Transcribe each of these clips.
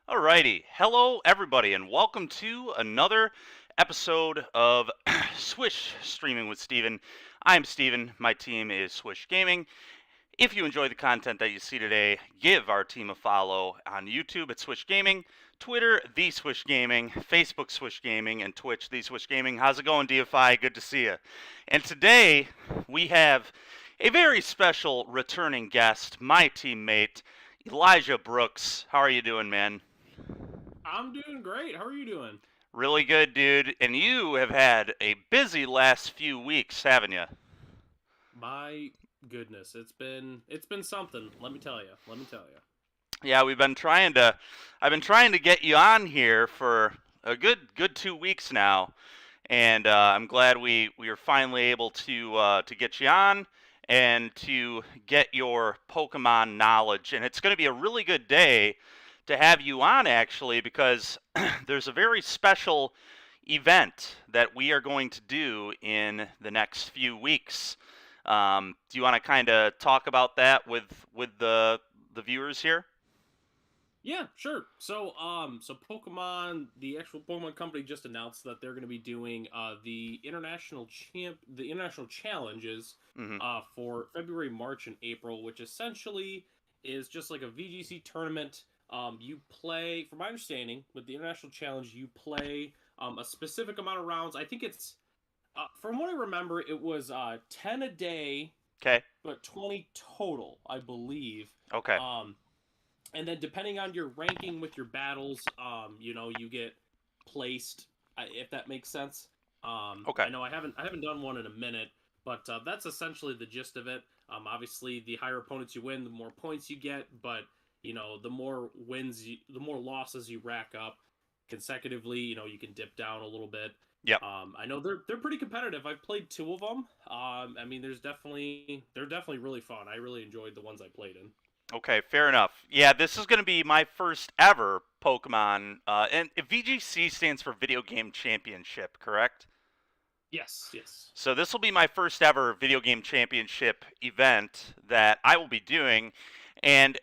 Alrighty, hello everybody, and welcome to another episode of Swish Streaming with Steven. I'm Steven, my team is Swish Gaming. If you enjoy the content that you see today, give our team a follow on YouTube at Swish Gaming, Twitter, The Swish Gaming, Facebook Swish Gaming, and Twitch, The Swish Gaming. How's it going, DFI? Good to see you. And today, we have a very special returning guest, my teammate, Elijah Brooks. How are you doing, man? I'm doing great. How are you doing? Really good, dude. And you have had a busy last few weeks, haven't you? My goodness, it's been something. Let me tell you. Let me tell you. Yeah, I've been trying to get you on here for a good 2 weeks now, and I'm glad we are finally able to get you on and to get your Pokemon knowledge. And it's going to be a really good day to have you on, actually, because there's a very special event that we are going to do in the next few weeks. Do you want to kind of talk about that with the viewers here? Yeah, sure. So Pokemon, the actual Pokemon company just announced that they're going to be doing the international challenges Hmm. for February, March, and April, which essentially is just like a VGC tournament. You play, from my understanding, with the international challenge, you play a specific amount of rounds. I think it's from what I remember, it was 10 a day, Okay. but 20 total, I believe. Okay. Um, and then depending on your ranking with your battles, you get placed, if that makes sense. Okay. I know I haven't done one in a minute, but that's essentially the gist of it. Obviously, the higher opponents you win, the more points you get, but the more the more losses you rack up consecutively, you can dip down a little bit. Yep. I know they're pretty competitive. I've played two of them. I mean, they're definitely really fun. I really enjoyed the ones I played in. Okay. Fair enough. Yeah, this is going to be my first ever Pokemon, and VGC stands for Video Game Championship, correct? Yes, yes. So this will be my first ever Video Game Championship event that I will be doing, and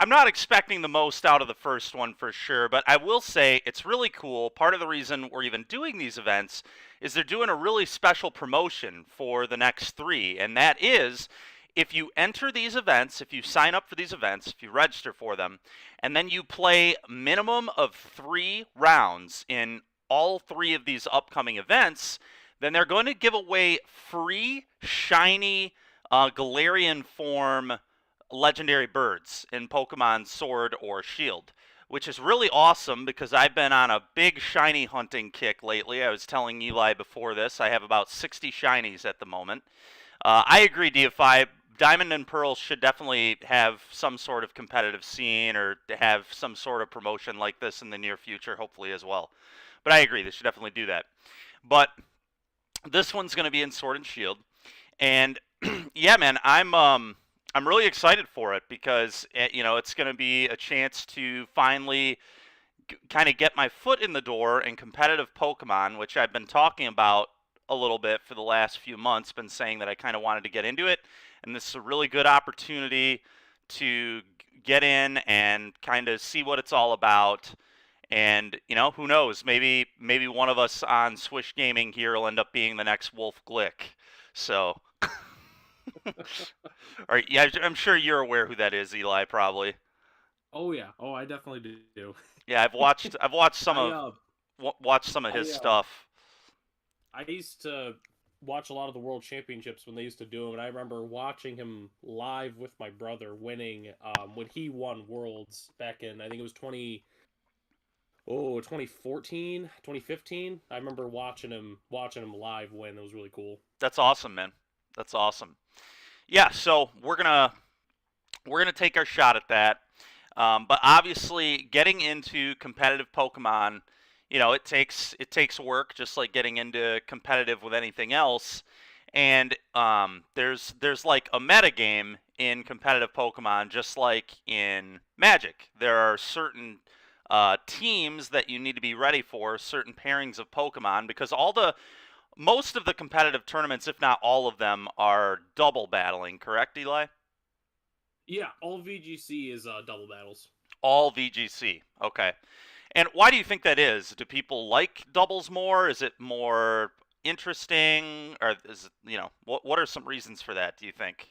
I'm not expecting the most out of the first one for sure, but I will say it's really cool. Part of the reason we're even doing these events is they're doing a really special promotion for the next three, and that is if you enter these events, if you sign up for these events, if you register for them, and then you play minimum of 3 rounds in all three of these upcoming events, then they're going to give away free shiny Galarian form legendary birds in Pokemon Sword or Shield, which is really awesome because I've been on a big shiny hunting kick lately. I was telling Eli before this, I have about 60 shinies at the moment. I agree, DFI. Diamond and Pearl should definitely have some sort of competitive scene or have some sort of promotion like this in the near future, hopefully as well. But I agree, they should definitely do that. But this one's going to be in Sword and Shield, and yeah, man, I'm really excited for it because it's going to be a chance to finally kind of get my foot in the door in competitive Pokemon, which I've been talking about a little bit for the last few months. Been saying that I kind of wanted to get into it, and this is a really good opportunity to get in and kind of see what it's all about. And who knows? Maybe one of us on Swish Gaming here will end up being the next Wolf Glick. So. All right, yeah, I'm sure you're aware who that is, Eli. Probably. Oh yeah. Oh, I definitely do. Yeah, I've watched I uh watched some of his I stuff. I used to watch a lot of the World Championships when they used to do them, and I remember watching him live with my brother winning when he won Worlds back in, I think it was 2014, 2015. I remember watching him live win. It was really cool. That's awesome, man. That's awesome. Yeah, so we're gonna take our shot at that. But obviously, getting into competitive Pokemon, it takes work, just like getting into competitive with anything else. And there's like a meta game in competitive Pokemon, just like in Magic. There are certain teams that you need to be ready for, certain pairings of Pokemon, because most of the competitive tournaments, if not all of them, are double battling. Correct, Eli? Yeah, all VGC is double battles. All VGC. Okay. And why do you think that is? Do people like doubles more? Is it more interesting, or is it, what are some reasons for that, do you think?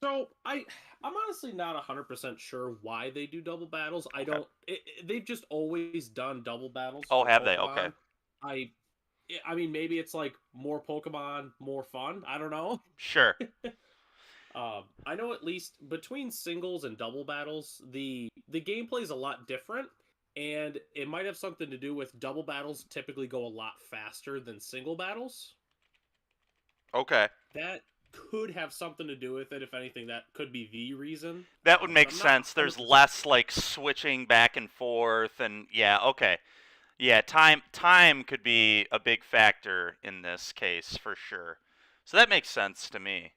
So I'm honestly not 100% sure why they do double battles. I Okay. don't. They've just always done double battles Oh, for have they? Okay. Pokemon. I I mean, maybe it's like more Pokemon, more fun. I don't know. Sure. I know at least between singles and double battles, the gameplay is a lot different, and it might have something to do with double battles typically go a lot faster than single battles. Okay. That could have something to do with it. If anything, that could be the reason. That would But make I'm not sense. There's 100%. less like switching back and forth, and yeah, okay. Yeah, time could be a big factor in this case for sure. So that makes sense to me.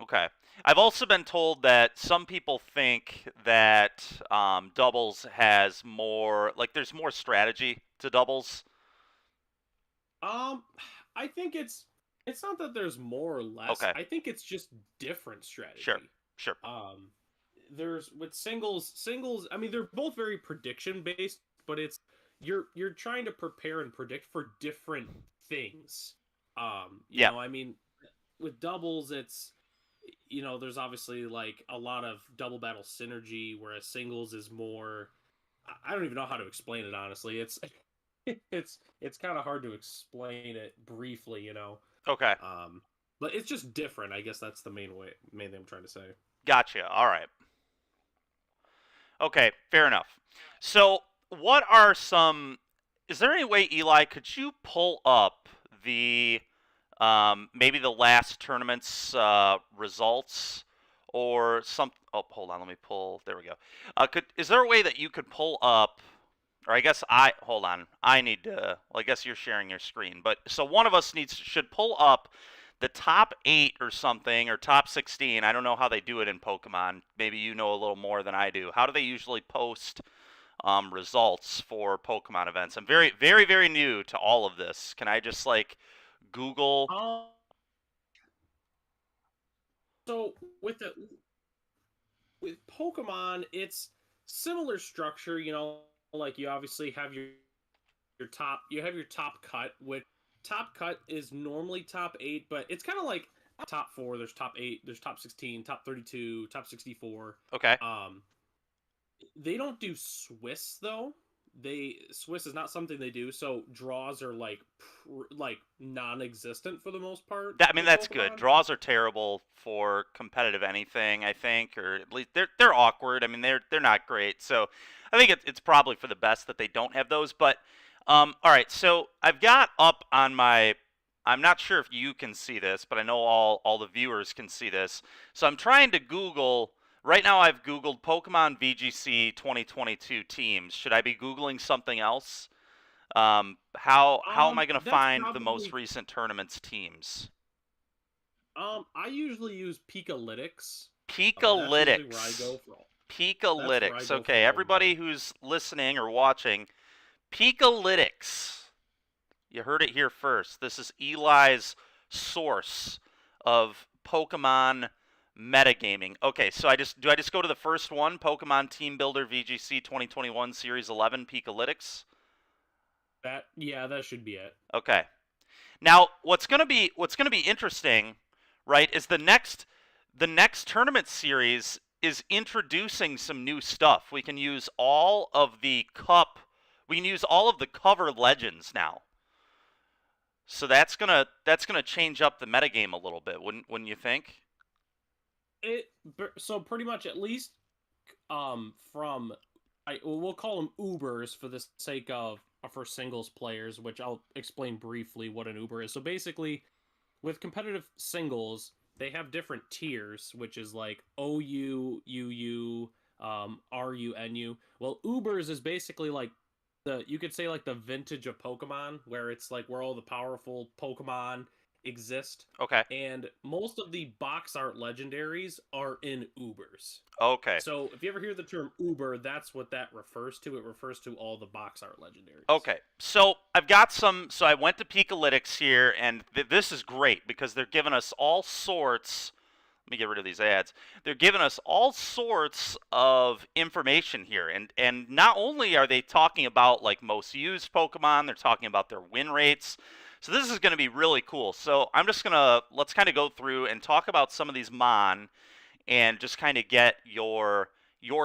Okay. I've also been told that some people think that doubles has more, like there's more strategy to doubles. Um, I think it's not that there's more or less. Okay. I think it's just different Sure. strategy. Sure. There's with singles. I mean, they're both very prediction based, but it's you're trying to prepare and predict for different things. You Yeah. know, I mean, with doubles, it's there's obviously like a lot of double battle synergy, whereas singles is more. I don't even know how to explain it honestly. It's it's kind of hard to explain it briefly, Okay. but it's just different. I guess that's the main thing I'm trying to say. Gotcha. All right. Okay, fair enough. So, what are some? Is there any way, Eli, could you pull up the maybe the last tournament's results or some? Oh, hold on. Let me pull. There we go. Is there a way that you could pull up? Or I guess hold on. I need to. Well, I guess you're sharing your screen, but so one of us should pull up the top 8 or something, or top 16. I don't know how they do it in Pokemon. Maybe you know a little more than I do. How do they usually post results for Pokemon events? I'm very, very, very new to all of this. Can I just like Google? Um, so with Pokemon, it's similar structure. Like you obviously have your top cut. Which top cut is normally top 8, but it's kind of like top 4. There's top 8. There's top 16, top 32, top 64. Okay. They don't do Swiss though. Swiss is not something they do. So draws are like non-existent for the most part I mean, with that's good. Pokemon. Draws are terrible for competitive anything, I think, or at least they're awkward. I mean, they're not great. So I think it's probably for the best that they don't have those. But all right, so I've got up on my. I'm not sure if you can see this, but I know all the viewers can see this. So I'm trying to Google. Right now, I've Googled Pokemon VGC 2022 teams. Should I be Googling something else? How am I going to That's find the most probably. recent tournaments teams? I usually use Pikalytics. That's usually where I Pikalytics. go for all. That's where I Pikalytics. go Okay, for all of everybody mine. who's listening or watching, Pikalytics. You heard it here first. This is Eli's source of Pokemon metagaming. Okay, so I just go to the first one, Pokemon Team Builder VGC 2021 Series 11 Pikalytics. That should be it. Okay. Now, what's gonna be interesting, right, is the next tournament series is introducing some new stuff. We can use all of the cover legends now. So that's gonna change up the metagame a little bit, wouldn't you think? So pretty much at least from we'll call them Ubers for the sake of for singles players, which I'll explain briefly what an Uber is. So basically, with competitive singles, they have different tiers, which is like OU, UU, RU, NU. Well, Ubers is basically like you could say like the vintage of Pokemon, where it's like where all the powerful Pokemon exist. Okay. And most of the box art legendaries are in Ubers. Okay. So if you ever hear the term Uber, that's what that refers to. It refers to all the box art legendaries. Okay. So I've got some. So I went to Pikalytics here, and this is great because they're giving us all sorts. Let me get rid of these ads. They're giving us all sorts of information here, and not only are they talking about like most used Pokemon, they're talking about their win rates. So this is going to be really cool. So I'm just gonna let's kind of go through and talk about some of these Mon and just kind of get your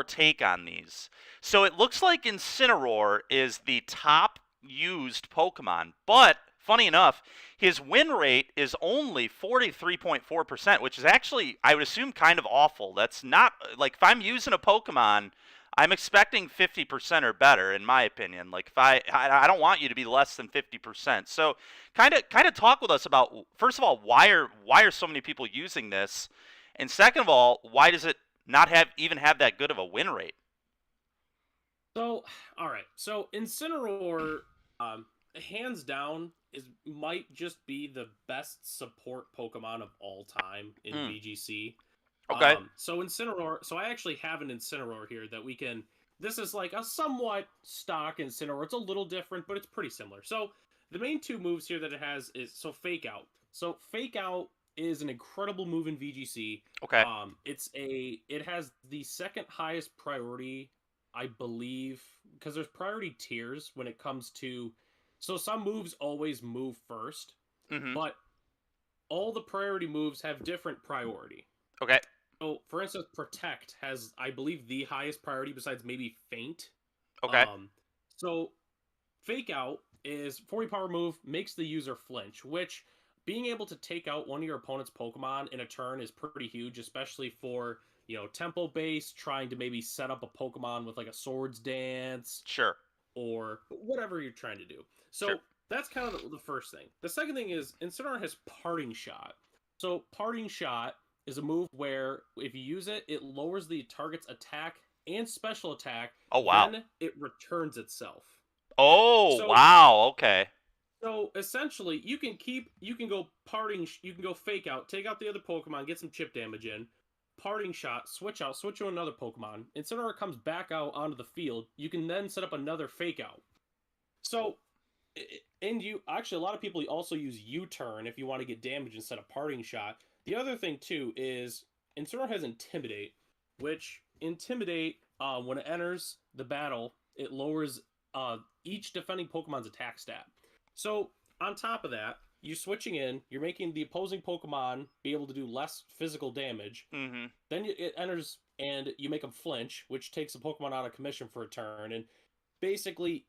take on these. So it looks like Incineroar is the top used Pokemon, but funny enough, his win rate is only 43.4%, which is actually, I would assume, kind of awful. That's not, like, if I'm using a Pokemon, I'm expecting 50% or better, in my opinion. Like, if I don't want you to be less than 50%. So, kind of talk with us about, first of all, why are so many people using this, and second of all, why does it not even have that good of a win rate? So, all right. So Incineroar, hands down, might just be the best support Pokemon of all time in VGC. Okay. So Incineroar. So I actually have an Incineroar here that we can. This is like a somewhat stock Incineroar. It's a little different, but it's pretty similar. So the main two moves here that it has is Fake Out. So Fake Out is an incredible move in VGC. Okay. It has the second highest priority, I believe, because there's priority tiers when it comes to. So some moves always move 1st, but all the priority moves have different priority. Okay. So, for instance, Protect has, I believe, the highest priority besides maybe Faint. Okay. So Fake Out is 40 power move, makes the user flinch, which being able to take out one of your opponent's Pokemon in a turn is pretty huge, especially for, tempo based, trying to maybe set up a Pokemon with like a Swords Dance. Sure. Or whatever you're trying to do. So sure. That's kind of the first thing. The second thing is Incineroar has Parting Shot. So Parting Shot is a move where if you use it, it lowers the target's attack and special attack. Oh, wow. Then it returns itself. Oh, wow. Okay. So essentially, you can go Fake Out, take out the other Pokemon, get some chip damage in. Parting Shot, switch to another Pokemon. Incineroar comes back out onto the field. You can then set up another Fake Out. So, and a lot of people also use U-Turn if you want to get damage instead of Parting Shot. The other thing too is Incineroar has Intimidate, which Intimidate, when it enters the battle, it lowers each defending Pokemon's attack stat. So on top of that, you switching in, you're making the opposing Pokemon be able to do less physical damage. Mm-hmm. Then it enters and you make them flinch, which takes a Pokemon out of commission for a turn. And basically,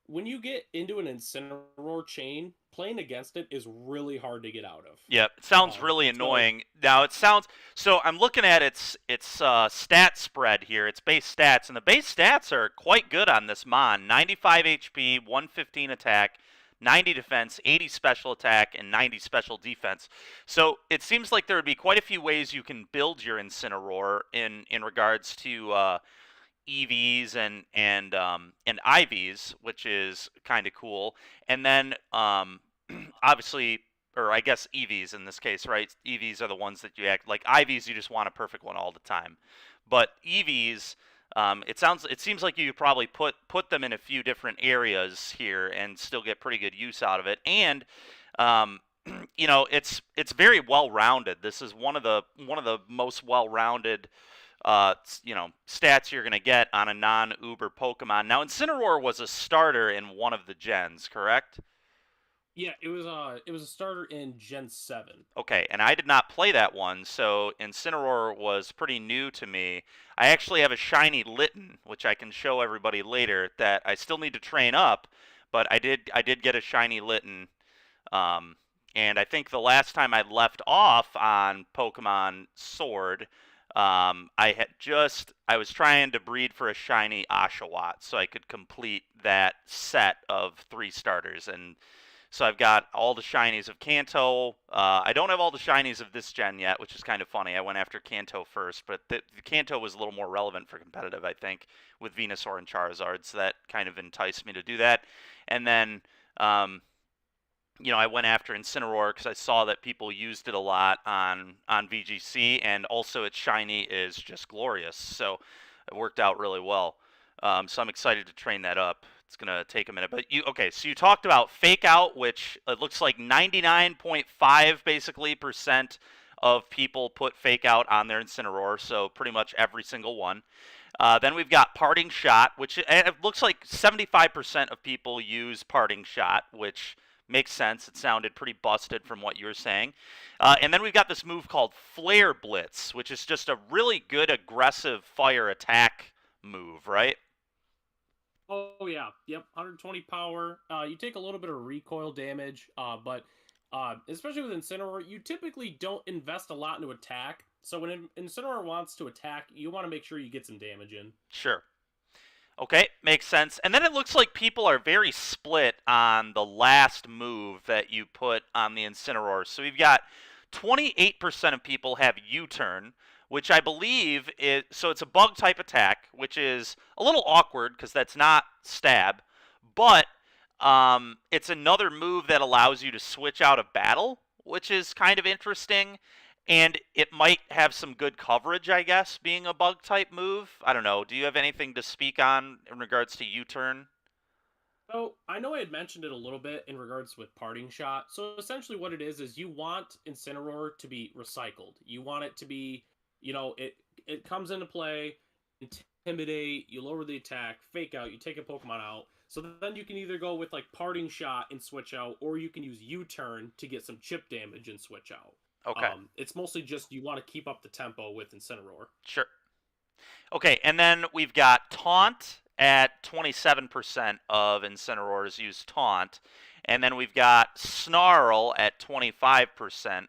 when you get into an Incineroar chain, playing against it is really hard to get out of. Yeah, it sounds really annoying. So I'm looking at its stat spread here, its base stats, and the base stats are quite good on this Mon. 95 HP, 115 attack, 90 defense, 80 special attack, and 90 special defense. So it seems like there would be quite a few ways you can build your Incineroar in regards to EVs and IVs, which is kind of cool. And then obviously, or I guess EVs in this case, right? EVs are the ones that you act like. IVs, you just want a perfect one all the time. But EVs, it seems like you could probably put them in a few different areas here and still get pretty good use out of it. And it's very well rounded. This is one of the most well rounded stats you're gonna get on a non-Uber Pokemon. Now, Incineroar was a starter in one of the gens, correct? Yeah, it was a starter in Gen 7. Okay, and I did not play that one, so Incineroar was pretty new to me. I actually have a shiny Litten, which I can show everybody later, that I still need to train up, but I did get a shiny Litten. And I think the last time I left off on Pokemon Sword, I was trying to breed for a shiny Oshawott so I could complete that set of 3 starters, and so I've got all the shinies of Kanto. I don't have all the shinies of this gen yet, which is kind of funny. I went after Kanto first, but the Kanto was a little more relevant for competitive, I think, with Venusaur and Charizard, so that kind of enticed me to do that. And then, I went after Incineroar because I saw that people used it a lot on VGC, and also its shiny is just glorious, so it worked out really well. So I'm excited to train that up. It's gonna take a minute, but so you talked about Fake Out, which it looks like 99.5 basically % of people put Fake Out on their Incineroar, so pretty much every single one. Then we've got Parting Shot, which it looks like 75% of people use Parting Shot, which makes sense. It sounded pretty busted from what you were saying. And then we've got this move called Flare Blitz, which is just a really good aggressive fire attack move, right? Oh yeah, yep, 120 power. You take a little bit of recoil damage, but especially with Incineroar, you typically don't invest a lot into attack. So when Incineroar wants to attack, you want to make sure you get some damage in. Sure. Okay, makes sense. And then it looks like people are very split on the last move that you put on the Incineroar. So we've got 28% of people have U-turn, which I believe is, so it's a bug type attack, which is a little awkward because that's not stab, but it's another move that allows you to switch out of battle, which is kind of interesting. And it might have some good coverage, I guess, being a bug type move. I don't know. Do you have anything to speak on in regards to U-turn? So I know I had mentioned it a little bit in regards with Parting Shot. So essentially what it is you want Incineroar to be recycled. You want it to be, it comes into play, Intimidate, you lower the attack, Fake Out, you take a Pokemon out. So then you can either go with like Parting Shot and switch out, or you can use U-turn to get some chip damage and switch out. Okay. It's mostly just you want to keep up the tempo with Incineroar. Sure. Okay, and then we've got Taunt at 27% of Incineroars use Taunt. And then we've got Snarl at 25%,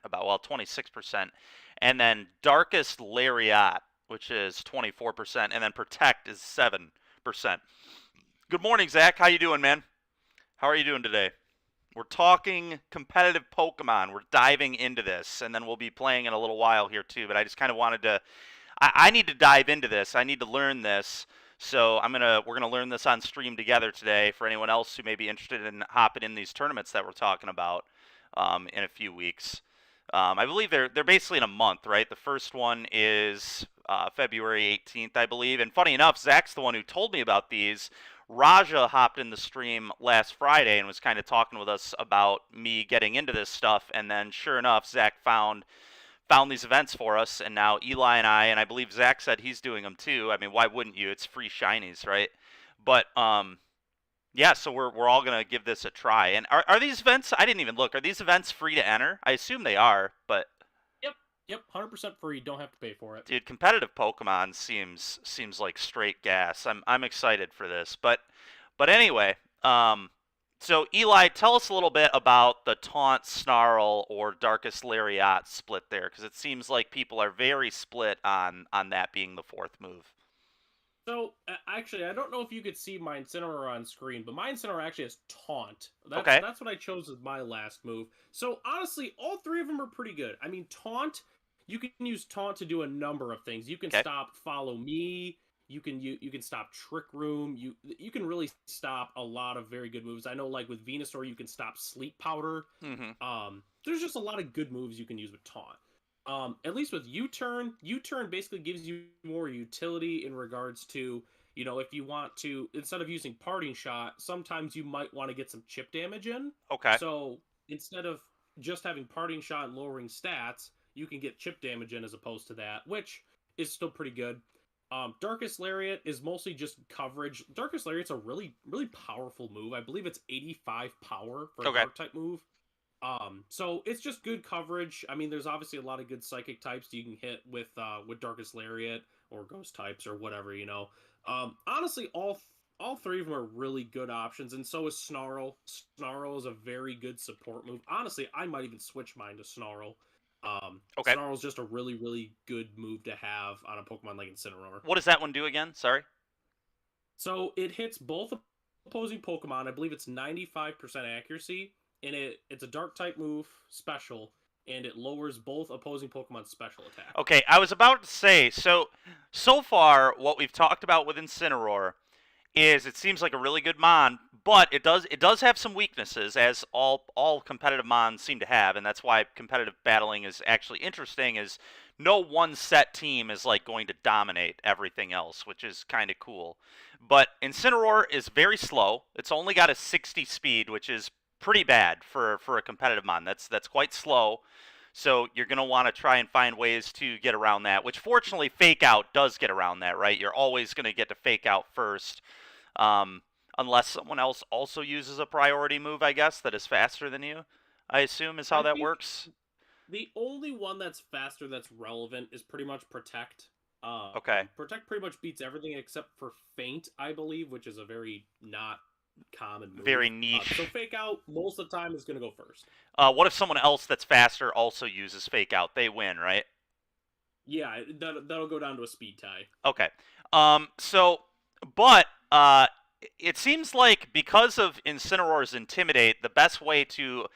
26%. And then Darkest Lariat, which is 24%. And then Protect is 7%. Good morning, Zach. How you doing, man? How are you doing today? We're talking competitive Pokemon. We're diving into this, and then we'll be playing in a little while here too. But I just kind of wanted to. I need to dive into this. I need to learn this. So we're gonna learn this on stream together today. For anyone else who may be interested in hopping in these tournaments that we're talking about in a few weeks. I believe they're basically in a month, right? The first one is February 18th, I believe. And funny enough, Zach's the one who told me about these. Raja hopped in the stream last Friday and was kind of talking with us about me getting into this stuff, and then sure enough, Zach found these events for us, and now Eli and I believe Zach said he's doing them too. I mean, why wouldn't you? It's free shinies, right? But yeah, so we're all gonna give this a try. And are these events? I didn't even look. Are these events free to enter? I assume they are, but Yep, 100% free. Don't have to pay for it. dude, competitive Pokemon seems like straight gas. I'm excited for this, but anyway, so Eli, tell us a little bit about the Taunt, Snarl, or Darkest Lariat split there, because it seems like people are very split on that being the fourth move. So, actually, I don't know if you could see my Incineroar on screen, but my Incineroar actually has Taunt. Okay. That's what I chose as my last move. So, honestly, all three of them are pretty good. I mean, Taunt, you can use Taunt to do a number of things. You can stop Follow Me. You can stop Trick Room. You can really stop a lot of very good moves. I know, like with Venusaur, you can stop Sleep Powder. Mm-hmm. There's just a lot of good moves you can use with Taunt. At least with U-turn basically gives you more utility in regards to, if you want to, instead of using Parting Shot, sometimes you might want to get some chip damage in. Okay. So instead of just having Parting Shot and lowering stats, you can get chip damage in as opposed to that, which is still pretty good. Darkest Lariat is mostly just coverage. Darkest Lariat's a really, really powerful move. I believe it's 85 power for a dark type move. So it's just good coverage. I mean, there's obviously a lot of good psychic types you can hit with Darkest Lariat or ghost types or whatever, Honestly, all three of them are really good options, and so is Snarl. Snarl is a very good support move. Honestly, I might even switch mine to Snarl. Snarl's just a really, really good move to have on a Pokemon like Incineroar. What does that one do again? Sorry. So it hits both opposing Pokemon. I believe it's 95% accuracy, and it's a dark type move, special, and it lowers both opposing Pokemon's special attack. Okay, I was about to say, so far what we've talked about with Incineroar is it seems like a really good mon, but it does have some weaknesses, as all competitive mons seem to have, and that's why competitive battling is actually interesting, is no one set team is like going to dominate everything else, which is kind of cool. But Incineroar is very slow. It's only got a 60 speed, which is pretty bad for a competitive mon. That's quite slow. So you're going to want to try and find ways to get around that, which fortunately Fake Out does get around that, right? You're always going to get to Fake Out first, um, unless someone else also uses a priority move, I guess, that is faster than you, I assume is how I that think works. the only one that's faster that's relevant is pretty much Protect. Okay. Protect pretty much beats everything except for Feint, I believe, which is a very not common Very move. So niche. Fake Out most of the time is going to go first. What if someone else that's faster also uses Fake Out? They win, right? Yeah, that'll go down to a speed tie. Okay. So, but it seems like because of Incineroar's Intimidate, the best way to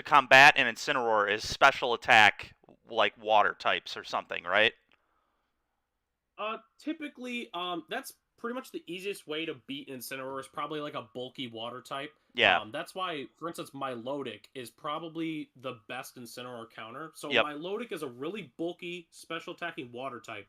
combat an Incineroar is special attack, like water types or something, right? Typically, that's pretty much the easiest way to beat Incineroar is probably like a bulky water type. Yeah. That's why, for instance, Milotic is probably the best Incineroar counter. So Yep. Milotic is a really bulky, special attacking water type,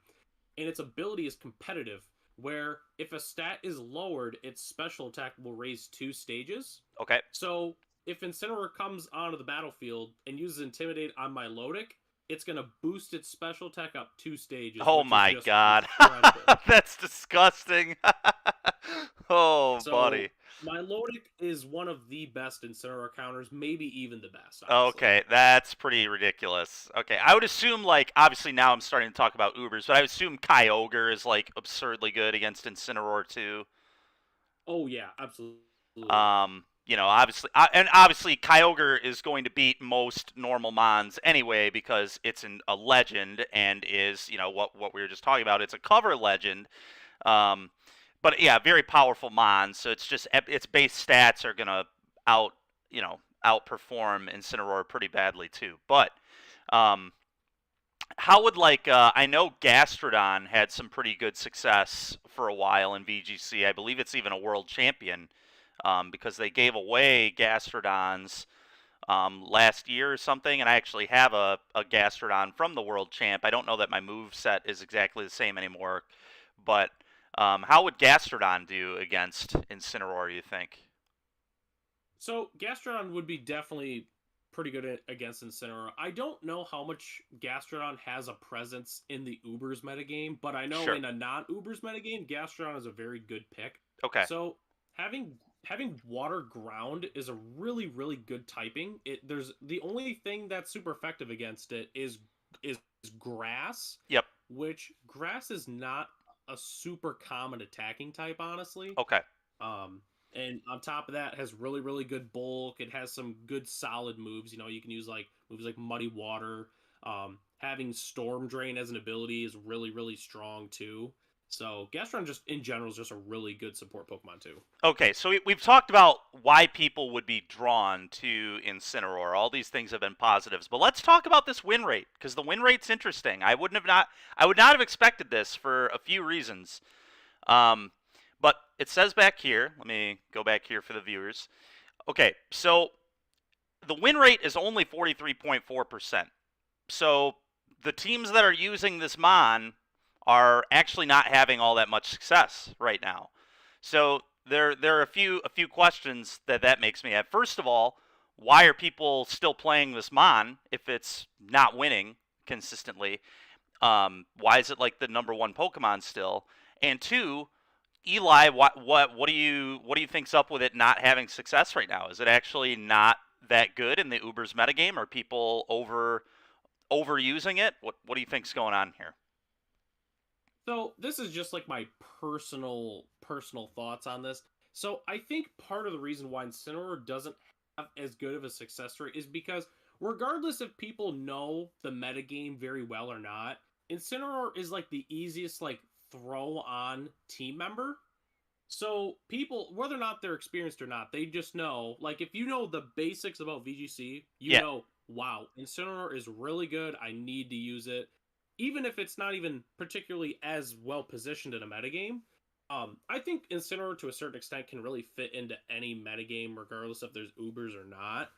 and its ability is competitive, where if a stat is lowered, its special attack will raise 2 stages. Okay. So if Incineroar comes onto the battlefield and uses Intimidate on Milotic, it's going to boost its special attack up 2 stages, Oh which is my just god. incredible. That's disgusting. Oh, So buddy. Milotic is one of the best Incineroar counters, maybe even the best, honestly. Okay, that's pretty ridiculous. Okay, I would assume, like, obviously now I'm starting to talk about Ubers, but I would assume Kyogre is, like, absurdly good against Incineroar too. Oh yeah, absolutely. Obviously, and obviously Kyogre is going to beat most normal Mons anyway because it's a legend and is, what we were just talking about. It's a cover legend. Um, but yeah, very powerful Mon. So it's just its base stats are gonna out, outperform Incineroar pretty badly too. But um, how would I know Gastrodon had some pretty good success for a while in VGC. I believe it's even a world champion because they gave away Gastrodons last year or something, and I actually have a Gastrodon from the world champ. I don't know that my move set is exactly the same anymore, but how would Gastrodon do against Incineroar, you think? So Gastrodon would be definitely pretty good against Incineroar. I don't know how much Gastrodon has a presence in the Ubers metagame, but I know Sure. in a non-Ubers metagame, Gastrodon is a very good pick. Okay. So having water ground is a really really good typing. There's the only thing that's super effective against it is grass, Yep. which grass is not a super common attacking type, honestly. Okay. Um, and on top of that, has really really good bulk. It has some good solid moves. You can use like moves like Muddy Water. Having Storm Drain as an ability is really really strong too. So Gastron just in general is just a really good support Pokemon too. Okay, so we've talked about why people would be drawn to Incineroar. All these things have been positives, but let's talk about this win rate because the win rate's interesting. I would not have expected this for a few reasons. But it says back here. Let me go back here for the viewers. Okay, so the win rate is only 43.4%. So the teams that are using this Mon are actually not having all that much success right now. So there are a few questions that makes me have. First of all, why are people still playing this Mon if it's not winning consistently? Why is it like the number one Pokemon still? And two, Eli, what do you think's up with it not having success right now? Is it actually not that good in the Ubers metagame? Are people overusing it? What do you think's going on here? So this is just like my personal thoughts on this. So I think part of the reason why Incineroar doesn't have as good of a success rate is because regardless if people know the metagame very well or not, Incineroar is like the easiest like throw on team member. So people, whether or not they're experienced or not, they just know. Like if you know the basics about VGC, you Yeah. know, wow, Incineroar is really good. I need to use it, even if it's not even particularly as well positioned in a metagame. I think Incineroar to a certain extent can really fit into any metagame, regardless if there's Ubers or not.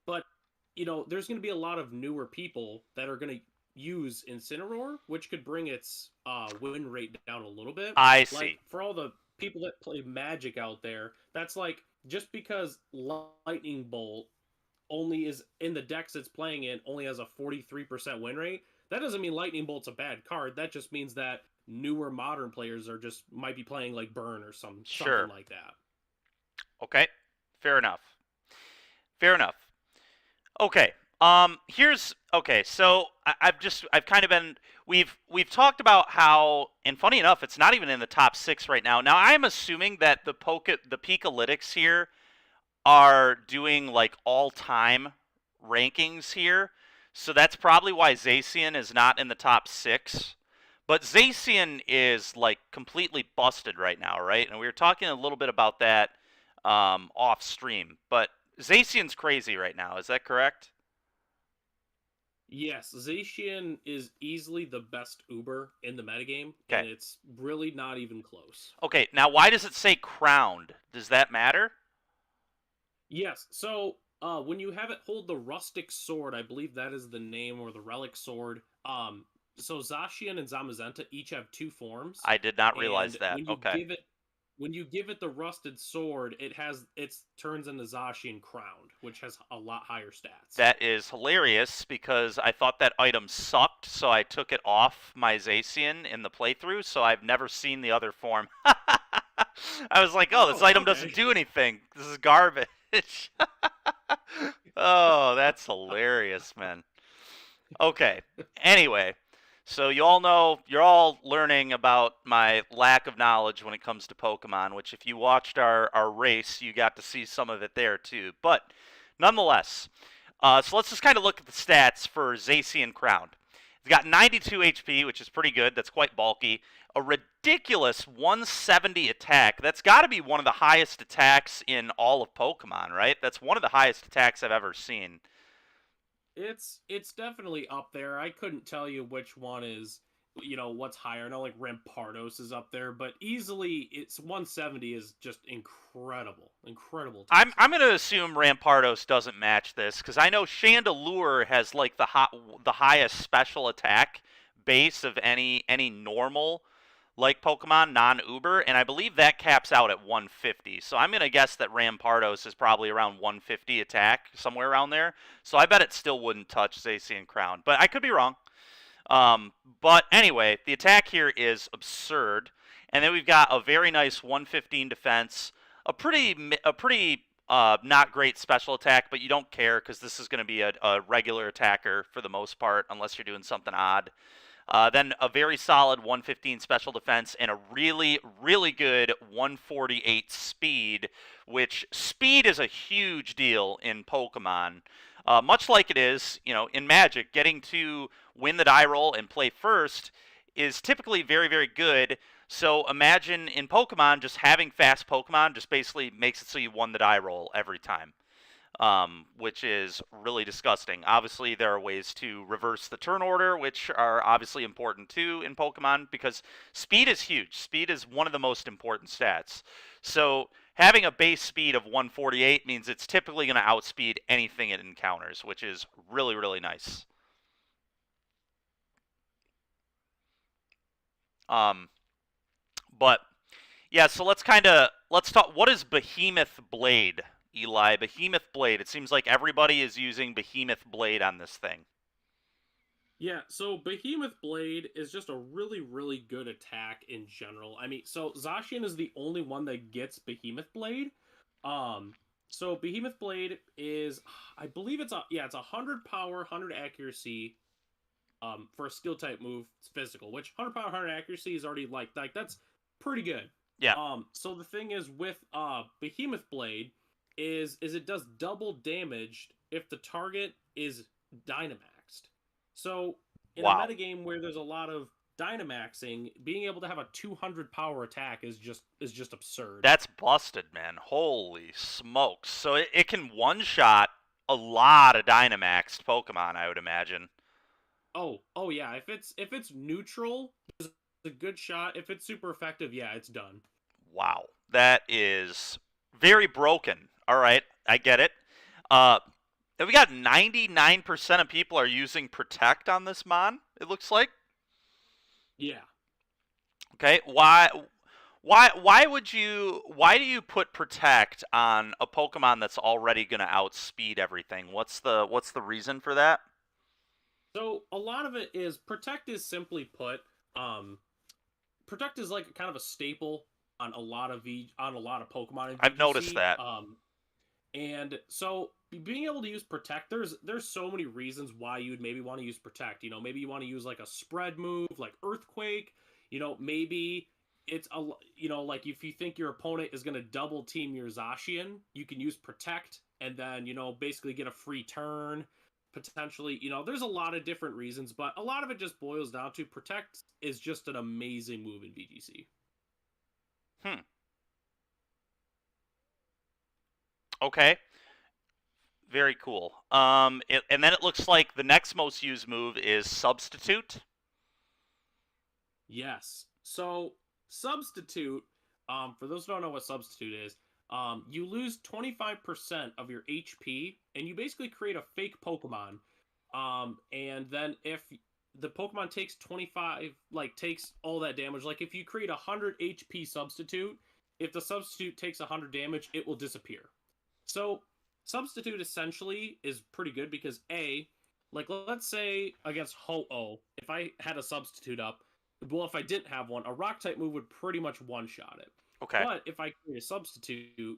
But there's going to be a lot of newer people that are going to use Incineroar, which could bring its win rate down a little bit. I Like see. for all the people that play Magic out there, that's like just because Lightning Bolt only is in the decks it's playing in only has a 43% win rate, that doesn't mean Lightning Bolt's a bad card. That just means that newer modern players are just might be playing like Burn or something Sure. like that. Okay. Fair enough. Fair enough. Okay. So I've kind of been we've talked about how, and funny enough, it's not even in the top 6 right now. Now I'm assuming that the Pikalytics here are doing like all-time rankings here. So that's probably why Zacian is not in the top 6. But Zacian is like completely busted right now, right? And we were talking a little bit about that off stream. But Zacian's crazy right now. Is that correct? Yes, Zacian is easily the best Uber in the metagame, Okay. and it's really not even close. Okay, now why does it say crowned? Does that matter? Yes, so when you have it hold the rustic sword, I believe that is the name, or the relic sword. So Zacian and Zamazenta each have 2 forms. I did not and realize that. when you Okay. give it when you give it the rusted sword, it turns into Zacian crowned, which has a lot higher stats. That is hilarious because I thought that item sucked, so I took it off my Zacian in the playthrough, so I've never seen the other form. I was like, oh, this item doesn't do anything. This is garbage. Oh, that's hilarious, man. Okay. Anyway, so you all know, you're all learning about my lack of knowledge when it comes to Pokemon, which if you watched our race, you got to see some of it there too. But nonetheless, so let's just kind of look at the stats for Zacian Crowned. He's got 92 HP, which is pretty good. That's quite bulky. A ridiculous 170 attack. That's got to be one of the highest attacks in all of Pokemon, right? That's one of the highest attacks I've ever seen. It's definitely up there. I couldn't tell you which one is, what's higher. I know like Rampardos is up there, but easily it's 170 is just incredible. I'm gonna assume Rampardos doesn't match this because I know Chandelure has like the highest special attack base of any normal like Pokemon non-Uber, and I believe that caps out at 150. So I'm gonna guess that Rampardos is probably around 150 attack, somewhere around there. So I bet it still wouldn't touch Zacian Crown, but I could be wrong. But anyway, the attack here is absurd, and then we've got a very nice 115 defense, a pretty not great special attack, but you don't care because this is going to be a regular attacker for the most part, unless you're doing something odd. Then a very solid 115 special defense and a really, really good 148 speed, which speed is a huge deal in Pokemon. Much like it is, in Magic, getting to win the die roll and play first is typically very, very good. So imagine in Pokemon, just having fast Pokemon just basically makes it so you won the die roll every time. Which is really disgusting. Obviously, there are ways to reverse the turn order, which are obviously important too in Pokemon, because speed is huge. Speed is one of the most important stats. So having a base speed of 148 means it's typically going to outspeed anything it encounters, which is really, really nice. But yeah, so let's talk. What is Behemoth Blade? Eli, Behemoth Blade. It seems like everybody is using Behemoth Blade on this thing. Yeah, so Behemoth Blade is just a really, really good attack in general. I mean, so Zacian is the only one that gets Behemoth Blade. So Behemoth Blade is, I believe it's 100 power, 100 accuracy, for a skill type move. It's physical, which 100 power, 100 accuracy is already like that's pretty good. Yeah. So the thing is with Behemoth Blade is it does double damage if the target is Dynamaxed. So in a metagame where there's a lot of Dynamaxing, being able to have a 200 power attack is just absurd. That's busted, man. Holy smokes. So it can one-shot a lot of Dynamaxed Pokemon, I would imagine. Oh yeah. If it's neutral, it's a good shot. If it's super effective, yeah, it's done. Wow. That is very broken. All right, I get it. Then we got 99% of people are using Protect on this mon, it looks like. Yeah. Okay, Why do you put Protect on a Pokemon that's already going to outspeed everything? What's the reason for that? So a lot of it is Protect is simply put, um, Protect is like kind of a staple on a lot of Pokemon in I've noticed VGC. that. And so being able to use Protect, there's so many reasons why you'd maybe want to use Protect. Maybe you want to use like a spread move, like Earthquake. Maybe it's like if you think your opponent is going to double team your Zacian, you can use Protect and then basically get a free turn. Potentially, there's a lot of different reasons, but a lot of it just boils down to Protect is just an amazing move in VGC. Hmm. Okay. Very cool. And then it looks like the next most used move is Substitute. Yes. So substitute, for those who don't know what substitute is, you lose 25% of your HP, and you basically create a fake Pokemon. And then if the Pokemon takes 25, like takes all that damage, like if you create a 100 HP substitute, if the substitute takes 100 damage, it will disappear. So substitute essentially is pretty good because like let's say against Ho-Oh, if I had a substitute up, well, if I didn't have one, a rock type move would pretty much one shot it. Okay. But if I create a substitute,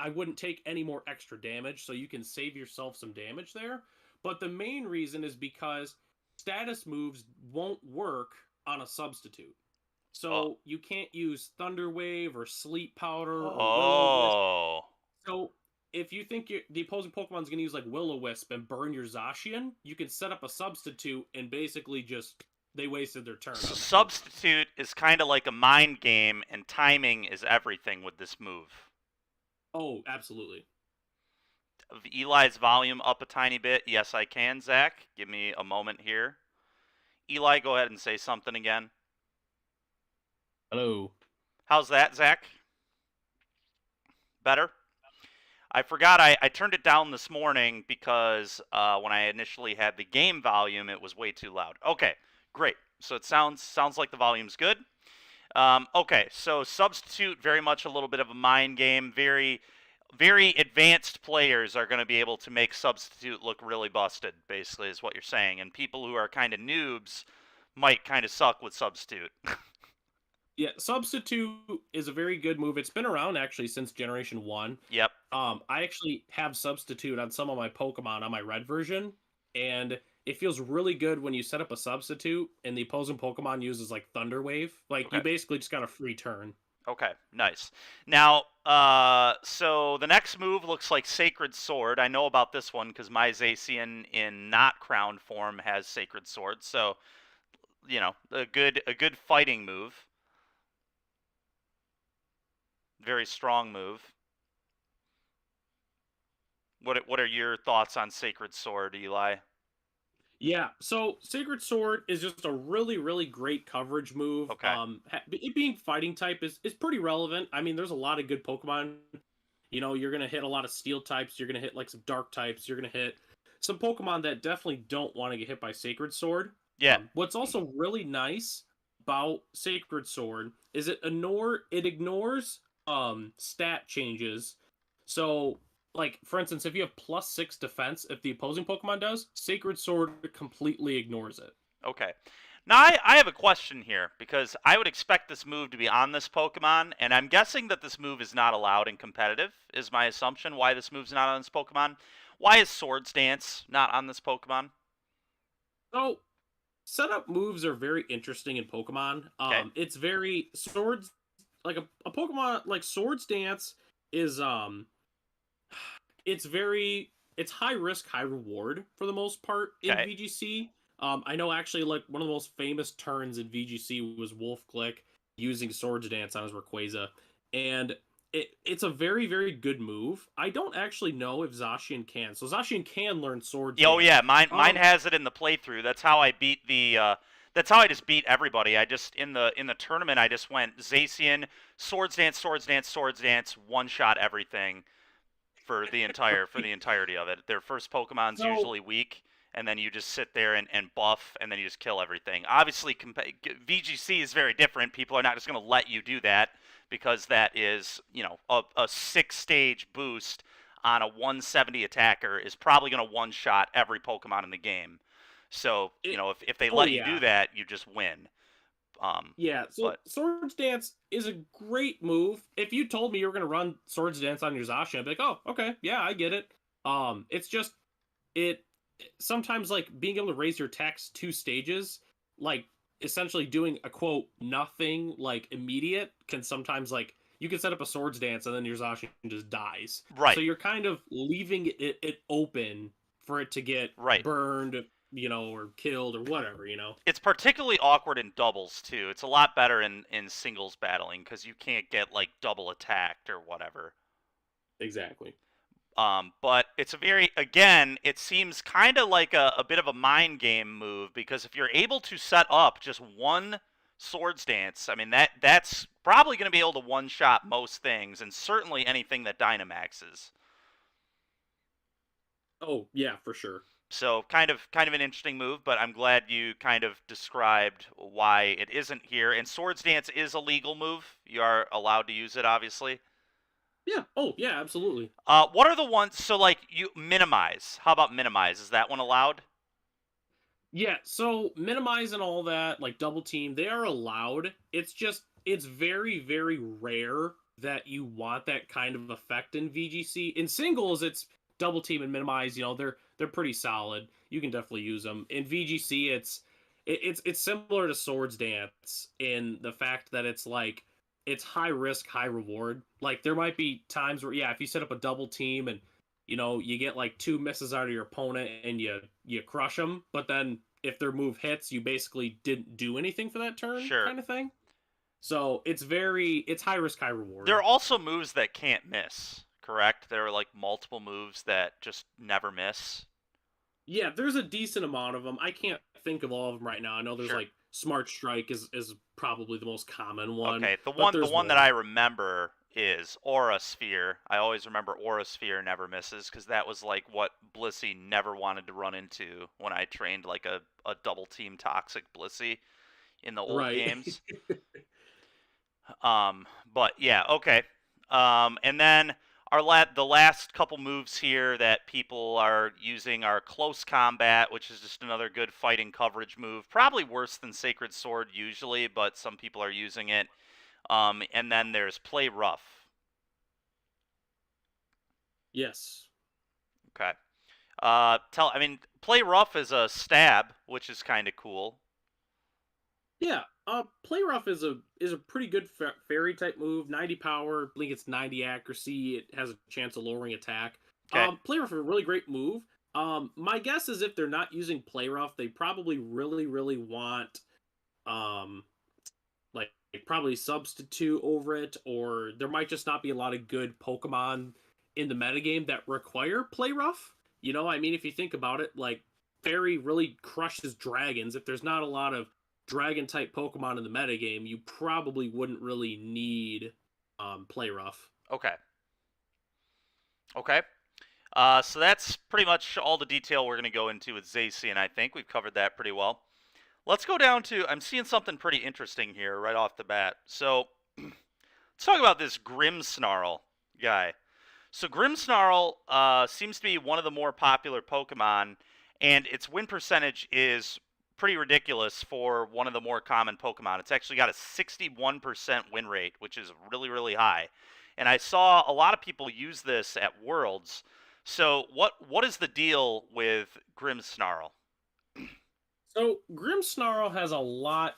I wouldn't take any more extra damage, so you can save yourself some damage there. But the main reason is because status moves won't work on a substitute. Oh. So you can't use Thunder Wave or Sleep Powder or Will-O-Wisp. Oh. So if you think the opposing Pokemon's going to use like Will-O-Wisp and burn your Zacian, you can set up a substitute and basically just they wasted their turn. So substitute is kind of like a mind game, and timing is everything with this move. Oh, absolutely. Eli's volume up a tiny bit. Yes, I can, Zach. Give me a moment here. Eli, go ahead and say something again. Hello. How's that, Zach? Better? I forgot I turned it down this morning because when I initially had the game volume, it was way too loud. Okay, great. So it sounds like the volume's good. Okay, so substitute, very much a little bit of a mind game. Very, very advanced players are going to be able to make substitute look really busted, basically, is what you're saying. And people who are kind of noobs might kind of suck with substitute. Yeah, substitute is a very good move. It's been around actually since Generation 1. Yep. I actually have substitute on some of my Pokemon on my red version, and it feels really good when you set up a substitute and the opposing Pokemon uses like Thunder Wave. Like Okay. you basically just got a free turn. Okay, nice. Now, so the next move looks like Sacred Sword. I know about this one because my Zacian in not crowned form has Sacred Sword. So, a good fighting move. Very strong move. What are your thoughts on Sacred Sword, Eli? Yeah, so Sacred Sword is just a really, really great coverage move. Okay. It being fighting type is pretty relevant. I mean, there's a lot of good Pokemon. You're gonna hit a lot of Steel types. You're gonna hit like some Dark types. You're gonna hit some Pokemon that definitely don't want to get hit by Sacred Sword. Yeah. What's also really nice about Sacred Sword is it ignores stat changes. So like for instance, if you have +6 defense, if the opposing Pokemon does, Sacred Sword completely ignores it. Okay. Now, I have a question here, because I would expect this move to be on this Pokemon, and I'm guessing that this move is not allowed in competitive, is my assumption, why this move's not on this Pokemon. Why is Swords Dance not on this Pokemon? So setup moves are very interesting in Pokemon. Okay. It's very swords like a Pokemon like Swords Dance is it's high risk, high reward for the most part in Okay. VGC. I know actually like one of the most famous turns in VGC was Wolf Click using Swords Dance on his Rayquaza, and it's a very very good move. I don't actually know if Zacian can. So Zacian can learn Swords Oh Dance. yeah, mine has it in the playthrough. That's how I beat the. That's how I just beat everybody. I just in the tournament I just went Zacian, Swords Dance, Swords Dance, Swords Dance, one shot everything for the entirety of it. Their first Pokemon's usually weak, and then you just sit there and buff, and then you just kill everything. Obviously, VGC is very different. People are not just going to let you do that. because that is, a 6-stage boost on a 170 attacker is probably going to one-shot every Pokemon in the game. So, It, if they oh let you do yeah. that, you just win. Yeah, so But Swords Dance is a great move. If you told me you were gonna run Swords Dance on your Zacian, I'd be like, oh, okay, yeah, I get it. It's just it sometimes like being able to raise your attacks 2 stages, like essentially doing a quote nothing like immediate can sometimes like you can set up a Swords Dance and then your Zacian just dies. So right, you're kind of leaving it open for it to get right. burned, or killed or whatever. It's particularly awkward in doubles too. It's a lot better in singles battling because you can't get like double attacked or whatever. Exactly. But it's again, it seems kind of like a bit of a mind game move because if you're able to set up just one Swords Dance, I mean that's probably going to be able to one shot most things and certainly anything that Dynamaxes. Oh yeah, for sure. So kind of an interesting move, but I'm glad you kind of described why it isn't here. And Swords Dance is a legal move. You are allowed to use it, obviously. Yeah. Oh yeah, absolutely. What are the ones? So like you minimize. How about minimize? Is that one allowed? Yeah. So minimize and all that, like double team, they are allowed. It's just it's very very rare that you want that kind of effect in VGC. In singles, it's double team and minimize. They're pretty solid. You can definitely use them. In VGC, it's similar to Swords Dance in the fact that it's like it's high risk, high reward. Like there might be times where yeah, if you set up a double team and you get like 2 misses out of your opponent and you crush them, but then if their move hits, you basically didn't do anything for that turn, Sure. kind of thing. So it's high risk, high reward. There are also moves that can't miss. Correct? There are like multiple moves that just never miss. Yeah, there's a decent amount of them. I can't think of all of them right now. I know there's Sure. like Smart Strike is probably the most common one. Okay, the But one there's that more. I remember is Aura Sphere. I always remember Aura Sphere never misses because that was like what Blissey never wanted to run into when I trained like a double team toxic Blissey in the old Right. games. But yeah, okay. And then the last couple moves here that people are using are Close Combat, which is just another good fighting coverage move. Probably worse than Sacred Sword usually, but some people are using it. And then there's Play Rough. Yes. Okay. Play Rough is a stab, which is kind of cool. Yeah. Play Rough is a pretty good fairy type move. 90 power, blink it's 90 accuracy. It has a chance of lowering attack. Okay. Play Rough is a really great move. My guess is if they're not using Play Rough, they probably really really want like probably substitute over it, or there might just not be a lot of good Pokemon in the metagame that require Play Rough. I mean, if you think about it, like Fairy really crushes dragons. If there's not a lot of dragon type Pokemon in the metagame, you probably wouldn't really need Play Rough. Okay. Okay. So that's pretty much all the detail we're going to go into with Zacian, I think. We've covered that pretty well. Let's go down to, I'm seeing something pretty interesting here right off the bat. So, let's talk about this Grimmsnarl guy. So Grimmsnarl seems to be one of the more popular Pokemon, and its win percentage is pretty ridiculous for one of the more common Pokemon. It's actually got a 61% win rate, which is really, really high. And I saw a lot of people use this at Worlds. So what is the deal with Grimmsnarl? So Grimmsnarl has a lot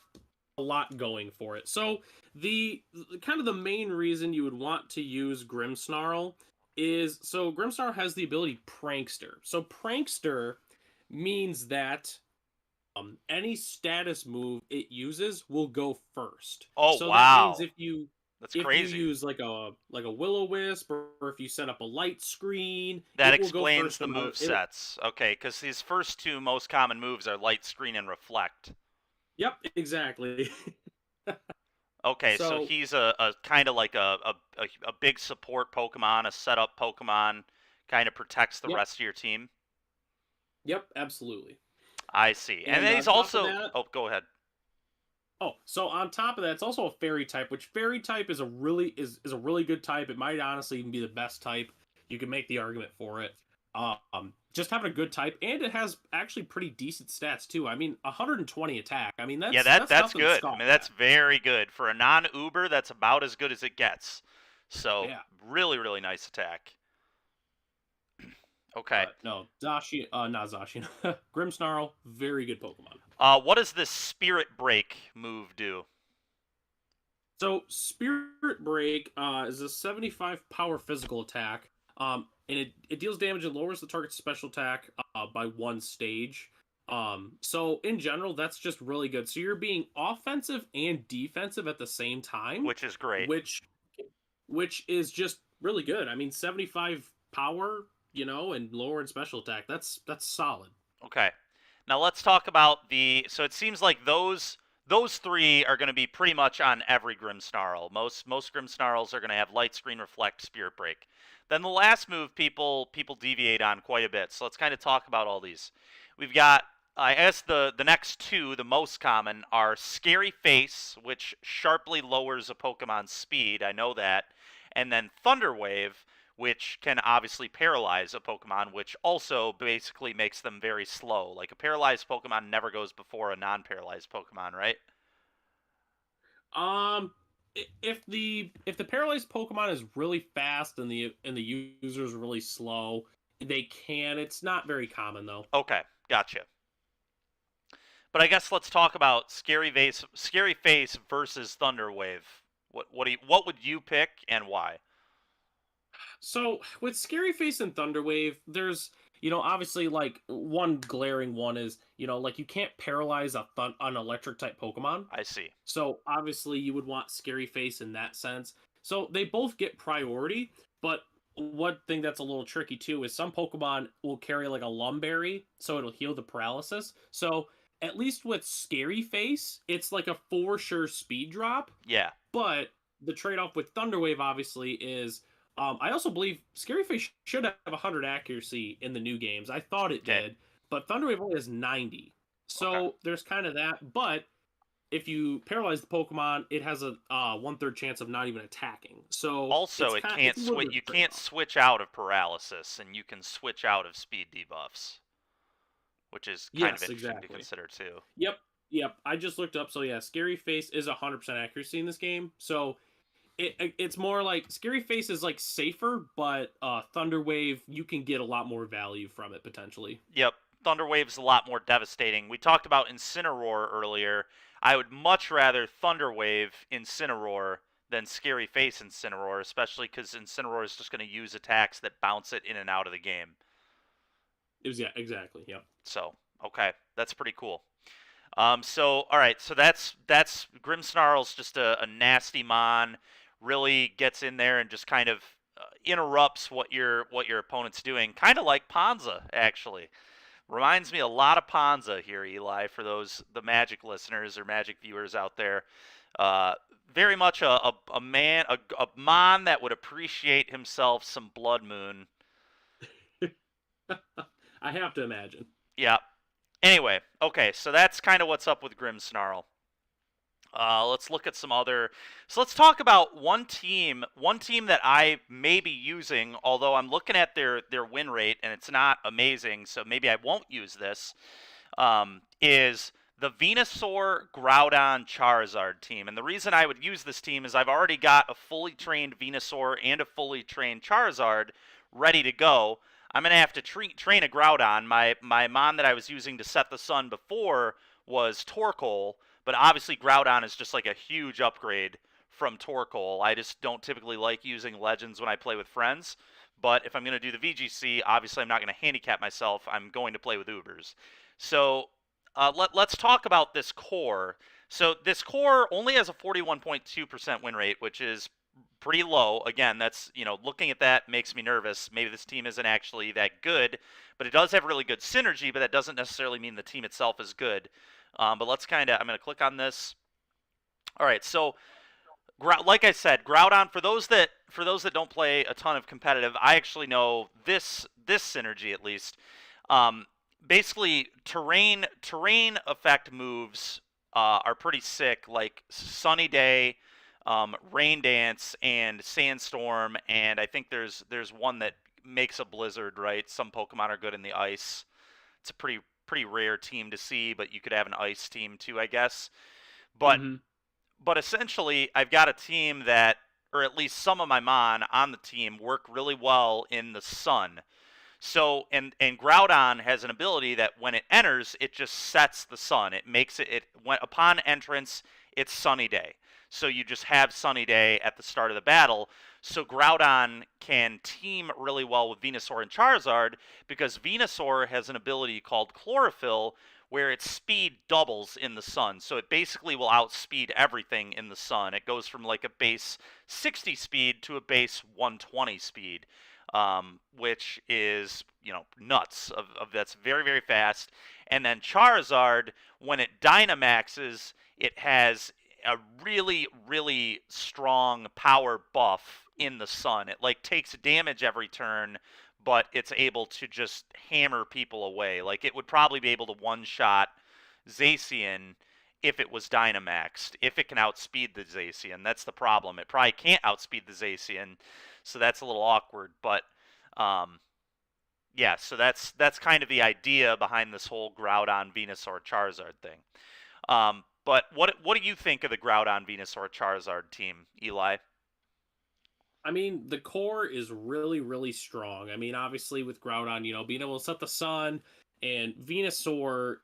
going for it. So the kind of the main reason you would want to use Grimmsnarl is so Grimmsnarl has the ability Prankster. So Prankster means that any status move it uses will go first. Oh, So wow. that means That's if crazy. you use like a Will-O-Wisp, or if you set up a light screen, That it will go explains first the no matter. move sets. Okay, because these first two most common moves are Light Screen and Reflect. Yep, exactly. Okay, so So he's a kind of like a big support Pokemon, a setup Pokemon, kind of protects the yep, rest of your team. yep, absolutely. I see. And And then on he's top of also. that, Oh, go ahead. Oh, so on top of that, it's also a fairy type, which fairy type is a really good type. It might honestly even be the best type. You can make the argument for it. Just having a good type, and it has actually pretty decent stats too. I mean, 120 attack. I mean, Yeah, that's that's nothing to good. I scoff mean, that's at. very good for a non-Uber. That's about as good as it gets. So Yeah, really, really nice attack. Okay. but no, Zacian, not Zacian, Grimmsnarl, very good Pokemon. What does this Spirit Break move do? So Spirit Break is a 75 power physical attack, and it deals damage and lowers the target's special attack by 1 stage. So in general, that's just really good. So you're being offensive and defensive at the same time, Which is great. which which is just really good. I mean, 75 power, and lower in special attack. That's solid. Okay. Now let's talk about the. So it seems like those three are going to be pretty much on every Grimmsnarl. Most Grimmsnarls are going to have Light Screen, Reflect, Spirit Break. Then the last move people deviate on quite a bit. So let's kind of talk about all these. We've got, I guess the next two, the most common, are Scary Face, which sharply lowers a Pokemon's speed. I know that. And then Thunder Wave, which can obviously paralyze a Pokemon, which also basically makes them very slow. Like a paralyzed Pokemon never goes before a non-paralyzed Pokemon, right? Um, if the paralyzed Pokemon is really fast and the user is really slow, they can. It's not very common though. Okay, gotcha. But I guess let's talk about Scary Face versus Thunder Wave. What would you pick and why? So with Scary Face and Thunderwave, there's obviously like one glaring one is like you can't paralyze an electric type Pokemon. I see. So obviously you would want Scary Face in that sense. So they both get priority, but one thing that's a little tricky too is some Pokemon will carry like a Lumberry, so it'll heal the paralysis. So at least with Scary Face, it's like a for sure speed drop. Yeah. But the trade off with Thunderwave obviously is I also believe Scary Face should have 100 accuracy in the new games. I thought it Okay. did, but Thunderwave only has 90. So Okay. there's kind of that. But if you paralyze the Pokemon, it has a 1/3 chance of not even attacking. So Also, it's a little bit of you a can't trade-off. switch out of paralysis, and you can switch out of speed debuffs, which is kind of Yes, interesting to exactly. consider too. Yep. I just looked up. So yeah, Scary Face is 100% accuracy in this game. So it's more like Scary Face is like safer, but Thunder Wave you can get a lot more value from it potentially. Yep, Thunder Wave's a lot more devastating. We talked about Incineroar earlier. I would much rather Thunder Wave Incineroar than Scary Face Incineroar, especially because Incineroar is just going to use attacks that bounce it in and out of the game. Yeah, exactly. Yep. So, okay, that's pretty cool. So all right, so that's Grimmsnarl's just a nasty mon. Really gets in there and just kind of interrupts what your opponent's doing. Kind of like Ponza, actually. Reminds me a lot of Ponza here, Eli, for the Magic listeners or Magic viewers out there. Very much a man, a mon that would appreciate himself some Blood Moon. I have to imagine. Yeah. Anyway, okay, so that's kind of what's up with Grimmsnarl. Let's look at some other. So let's talk about one team that I may be using, although I'm looking at their win rate and it's not amazing, so maybe I won't use this. Is the Venusaur, Groudon, Charizard team. And the reason I would use this team is I've already got a fully trained Venusaur and a fully trained Charizard ready to go. I'm going to have to train a Groudon. My mon that I was using to set the sun before was Torkoal, but obviously Groudon is just like a huge upgrade from Torkoal. I just don't typically like using Legends when I play with friends, but if I'm going to do the VGC, obviously I'm not going to handicap myself. I'm going to play with Ubers. So let's talk about this core. So this core only has a 41.2% win rate, which is pretty low. Again, that's, looking at that makes me nervous. Maybe this team isn't actually that good, but it does have really good synergy, but that doesn't necessarily mean the team itself is good. But let's I'm going to click on this. All right, so like I said, Groudon, for those that don't play a ton of competitive, I actually know this synergy at least. Basically, terrain effect moves are pretty sick, like Sunny Day, Rain Dance, and Sandstorm, and I think there's one that makes a blizzard, right? Some Pokemon are good in the ice. It's a pretty rare team to see, but you could have an ice team too, I guess. But Mm-hmm. but essentially, I've got a team that, or at least some of my mon on the team, work really well in the sun. So and Groudon has an ability that when it enters, it just sets the sun. It makes it when upon entrance, it's Sunny Day. So you just have Sunny Day at the start of the battle. So Groudon can team really well with Venusaur and Charizard because Venusaur has an ability called Chlorophyll where its speed doubles in the sun. So it basically will outspeed everything in the sun. It goes from like a base 60 speed to a base 120 speed, which is, nuts. That's very, very fast. And then Charizard, when it Dynamaxes, it has a really, really strong power buff in the sun. It like takes damage every turn, but it's able to just hammer people away. Like it would probably be able to one-shot Zacian if it was Dynamaxed, if it can outspeed the Zacian. That's the problem. It probably can't outspeed the Zacian, so that's a little awkward. But yeah, so that's kind of the idea behind this whole Groudon Venusaur Charizard thing. But what do you think of the Groudon Venusaur Charizard team, Eli? I mean, the core is really, really strong. I mean, obviously with Groudon, being able to set the sun, and Venusaur,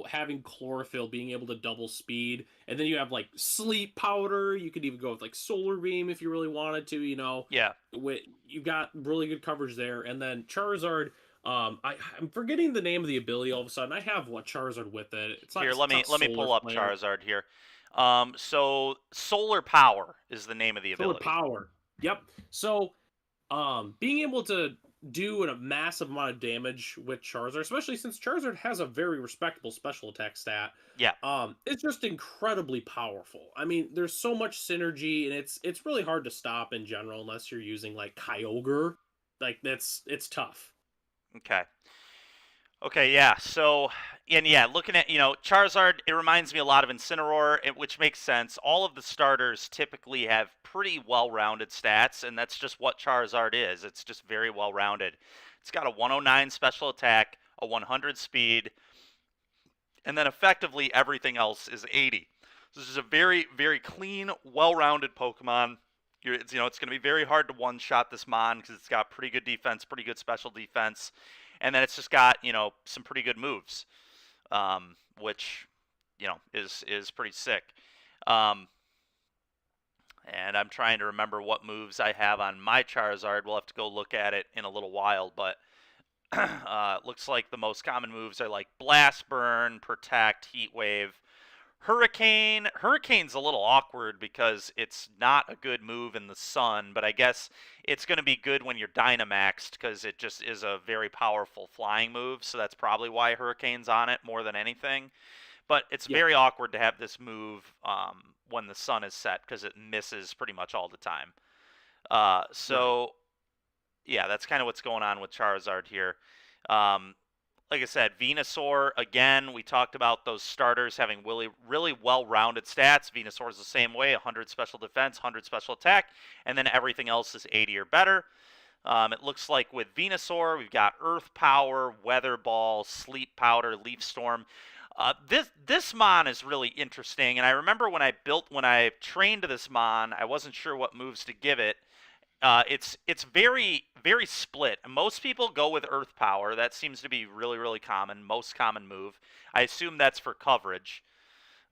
having chlorophyll, being able to double speed, and then you have like sleep powder. You could even go with like solar beam if you really wanted to. Yeah. You got really good coverage there, and then Charizard. I'm forgetting the name of the ability all of a sudden. I have what Charizard with it. It's not. Here, It's let me not let me solar pull up flare. Charizard here. So Solar Power is the name of the Solar ability. power. Yep. So, being able to do a massive amount of damage with Charizard, especially since Charizard has a very respectable special attack stat, Yeah. it's just incredibly powerful. I mean, there's so much synergy, and it's really hard to stop in general unless you're using like Kyogre. Like it's tough. Okay. Okay, yeah. So, and yeah, looking at, Charizard, it reminds me a lot of Incineroar, which makes sense. All of the starters typically have pretty well-rounded stats, and that's just what Charizard is. It's just very well-rounded. It's got a 109 special attack, a 100 speed, and then effectively everything else is 80. So this is a very, very clean, well-rounded Pokemon. It's going to be very hard to one-shot this Mon because it's got pretty good defense, pretty good special defense, and then it's just got some pretty good moves, which is pretty sick. Um, and I'm trying to remember what moves I have on my Charizard. We'll have to go look at it in a little while, but looks like the most common moves are like Blast Burn, Protect, Heat Wave, Hurricane. Hurricane's a little awkward because it's not a good move in the sun, but I guess it's going to be good when you're Dynamaxed because it just is a very powerful flying move, so that's probably why Hurricane's on it more than anything. But it's Yeah. very awkward to have this move when the sun is set because it misses pretty much all the time. Right. So yeah, that's kind of what's going on with Charizard here. Um, like I said, Venusaur, again, we talked about those starters having really, really well-rounded stats. Venusaur is the same way, 100 special defense, 100 special attack, and then everything else is 80 or better. It looks like with Venusaur, we've got Earth Power, Weather Ball, Sleep Powder, Leaf Storm. This Mon is really interesting, and I remember when I trained this Mon, I wasn't sure what moves to give it. It's very, very split. Most people go with Earth Power. That seems to be really, really common, most common move. I assume that's for coverage.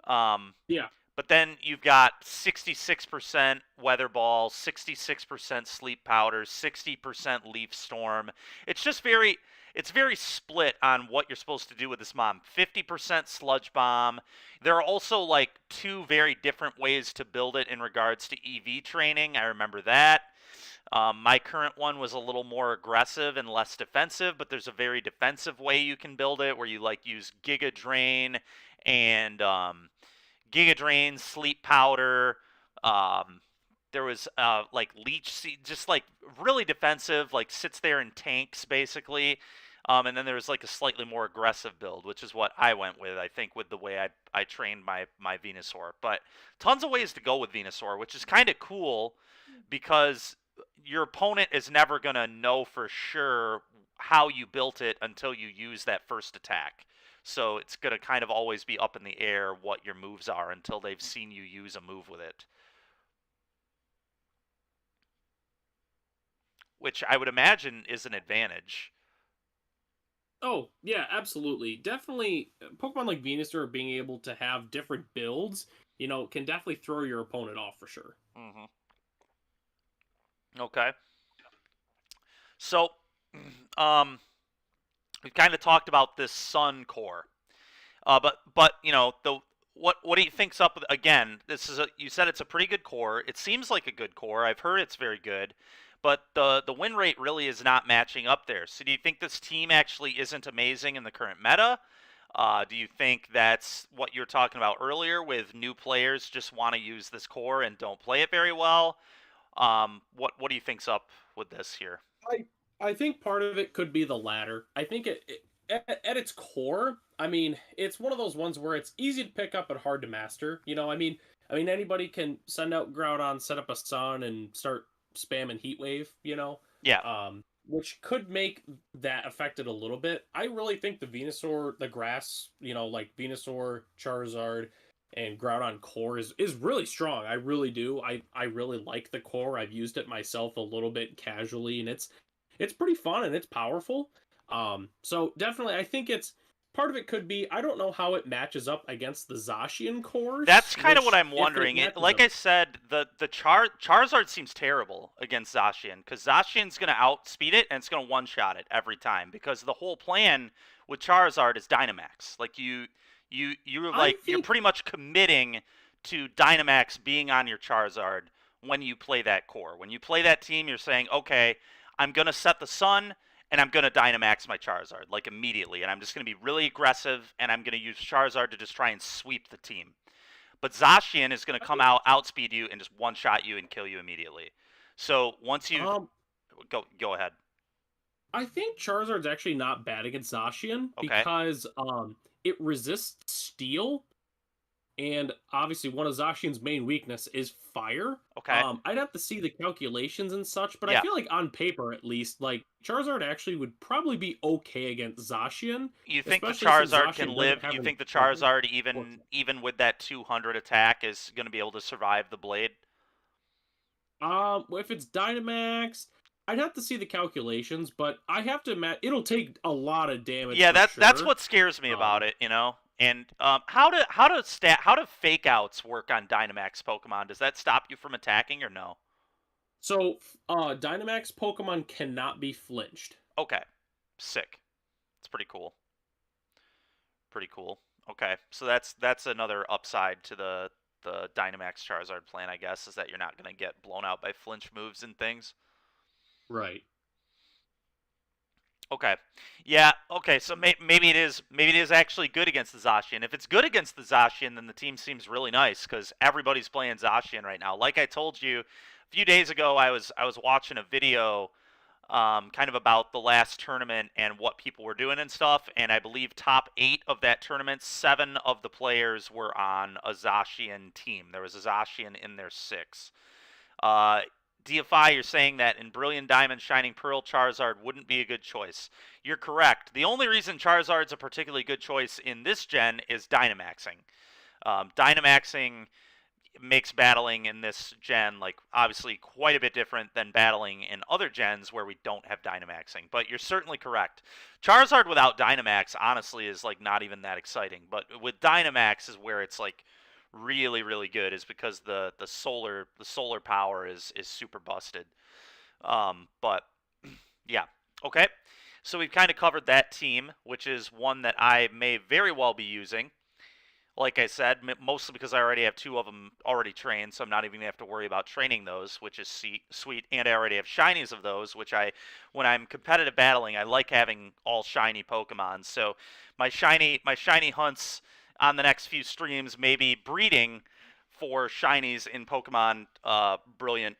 Um, Yeah. but then you've got 66% Weather Ball, 66% Sleep Powder, 60% Leaf Storm. It's very split on what you're supposed to do with this mom. 50% Sludge Bomb. There are also like two very different ways to build it in regards to EV training. I remember that. My current one was a little more aggressive and less defensive, but there's a very defensive way you can build it where you like use Giga Drain and Giga Drain, Sleep Powder. There was like Leech Seed, just like really defensive, like sits there and tanks basically. And then there's like a slightly more aggressive build, which is what I went with, I think, with the way I trained my Venusaur. But tons of ways to go with Venusaur, which is kind of cool because your opponent is never going to know for sure how you built it until you use that first attack. So it's going to kind of always be up in the air what your moves are until they've seen you use a move with it. Which I would imagine is an advantage. Oh, yeah, absolutely. Definitely, Pokemon like Venusaur being able to have different builds, can definitely throw your opponent off for sure. Mm-hmm. Okay. So, we've kind of talked about this Sun core, but the what do you think's up with, again? You said it's a pretty good core. It seems like a good core. I've heard it's very good, but the win rate really is not matching up there. So do you think this team actually isn't amazing in the current meta? Do you think that's what you're talking about earlier with new players just want to use this core and don't play it very well? What do you think's up with this here? I I think part of it could be the latter. I think at its core, I mean, it's one of those ones where it's easy to pick up but hard to master. I mean, anybody can send out Groudon, set up a Sun, and start spamming Heat Wave. Yeah. Which could make that affected a little bit. I really think the Venusaur, the grass, like Venusaur, Charizard, and Groudon core is really strong. I really do. I really like the core. I've used it myself a little bit casually, and it's pretty fun and it's powerful. So definitely, I think it's part of it could be I don't know how it matches up against the Zacian cores. That's kind of what Which I'm if it wondering. matches Like up, I said, the Charizard seems terrible against Zacian because Zacian's going to outspeed it and it's going to one-shot it every time because the whole plan with Charizard is Dynamax. Like I you're think pretty much committing to Dynamax being on your Charizard when you play that core. When you play that team, you're saying, okay, I'm going to set the Sun and I'm going to Dynamax my Charizard, like, immediately. And I'm just going to be really aggressive, and I'm going to use Charizard to just try and sweep the team. But Zacian is going to I come think out, outspeed you, and just one-shot you and kill you immediately. So once you've... um Go ahead. I think Charizard's actually not bad against Zacian Okay. because it resists steel, and obviously one of Zacian's main weakness is fire. Okay. I'd have to see the calculations and such, but I Yeah. feel like on paper at least, like Charizard actually would probably be okay against Zacian, You think the especially since Charizard can Zacian doesn't live? have You any think the weapons. Charizard, even with that 200 attack, is going to be able to survive the Blade? If it's Dynamax, I'd have to see the calculations, but I have to imagine it'll take a lot of damage Yeah, for that's sure. what scares me about Um, it, you know. And how do fake outs work on Dynamax Pokemon? Does that stop you from attacking or no? so Dynamax Pokemon cannot be flinched. Okay, sick. It's pretty cool. Pretty cool. Okay, so that's another upside to the Dynamax Charizard plan, I guess, is that you're not gonna get blown out by flinch moves and things. Right. Okay. Yeah. Okay. So maybe it is actually good against the Zacian. If it's good against the Zacian, then the team seems really nice because everybody's playing Zacian right now. Like I told you a few days ago, I was watching a video, kind of about the last tournament and what people were doing and stuff. And I believe top 8 of that tournament, 7 of the players were on a Zacian team. There was a Zacian in their 6. Uh, DFI, you're saying that in Brilliant Diamond, Shining Pearl, Charizard wouldn't be a good choice. You're correct. The only reason Charizard's a particularly good choice in this gen is Dynamaxing. Dynamaxing makes battling in this gen, like, obviously quite a bit different than battling in other gens where we don't have Dynamaxing. But you're certainly correct. Charizard without Dynamax, honestly, is, like, not even that exciting. But with Dynamax is where it's, like, really really good, is because the solar power is super busted. But yeah. Okay, so we've kind of covered that team, which is one that I may very well be using. Like I said, mostly because I already have 2 of them already trained, so I'm not even gonna have to worry about training those, which is sweet. And I already have shinies of those, which when I'm competitive battling, I like having all shiny Pokemon. So my shiny hunts on the next few streams may be breeding for shinies in Pokemon Brilliant,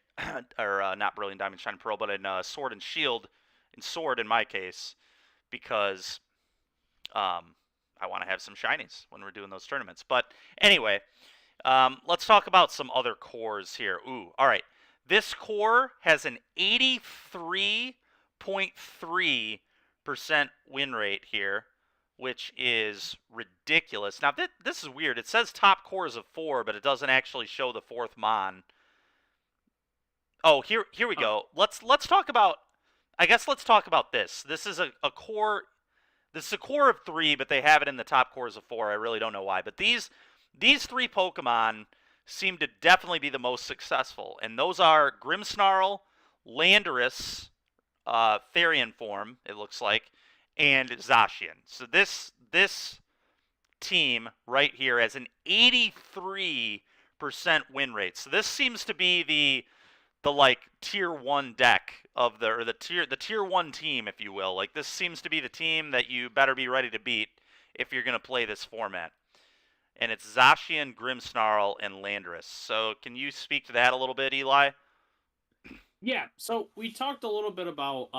or not Brilliant Diamond, Shining Pearl, but in Sword and Shield, in Sword in my case. because I want to have some shinies when we're doing those tournaments. But anyway, let's talk about some other cores here. Ooh, all right. This core has an 83.3% win rate here, which is ridiculous. Now, this is weird. It says top cores of 4, but it doesn't actually show the 4th Mon. Oh, here we go. Let's talk about. I guess let's talk about this. This is a core. This is a core of 3, but they have it in the top cores of 4. I really don't know why, but these 3 Pokemon seem to definitely be the most successful, and those are Grimmsnarl, Landorus, Therian form, it looks like, and Zacian. So this team right here has an 83% win rate. So this seems to be the like tier 1 deck of the tier 1 team, if you will. Like, this seems to be the team that you better be ready to beat if you're going to play this format. And it's Zacian, Grimmsnarl, and Landorus. So can you speak to that a little bit, Eli? Yeah, so we talked a little bit about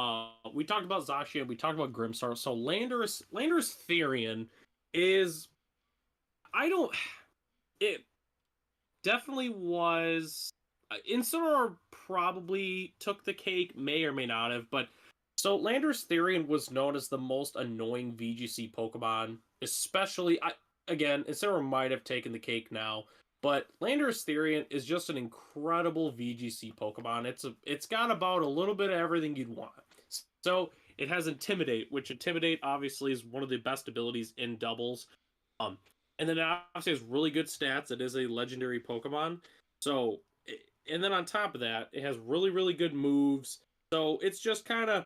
we talked about Zacian, we talked about Grimmsnarl. So Landorus Therian is it definitely was Incineroar probably took the cake, may or may not have, but so Landorus Therian was known as the most annoying VGC Pokemon, especially again, Incineroar might have taken the cake now, but Landorus Therian is just an incredible VGC Pokemon. It's got about a little bit of everything you'd want. So it has Intimidate, which Intimidate obviously is one of the best abilities in doubles. And then it obviously has really good stats. It is a legendary Pokemon. So, and then on top of that, it has really, really good moves. So it's just kind of,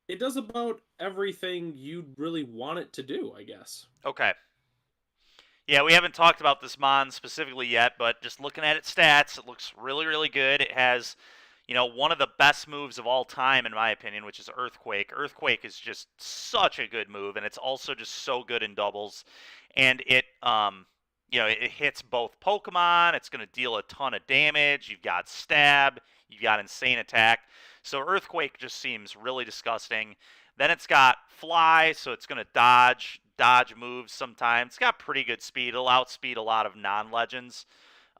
it does about everything you'd really want it to do, I guess. Okay. Yeah, we haven't talked about this Mon specifically yet, but just looking at its stats, it looks really, really good. It has, one of the best moves of all time, in my opinion, which is Earthquake. Earthquake is just such a good move, and it's also just so good in doubles. And it hits both Pokemon. It's going to deal a ton of damage. You've got Stab. You've got Insane Attack. So Earthquake just seems really disgusting. Then it's got Fly, so it's going to dodge moves sometimes. It's got pretty good speed. It'll outspeed a lot of non-legends.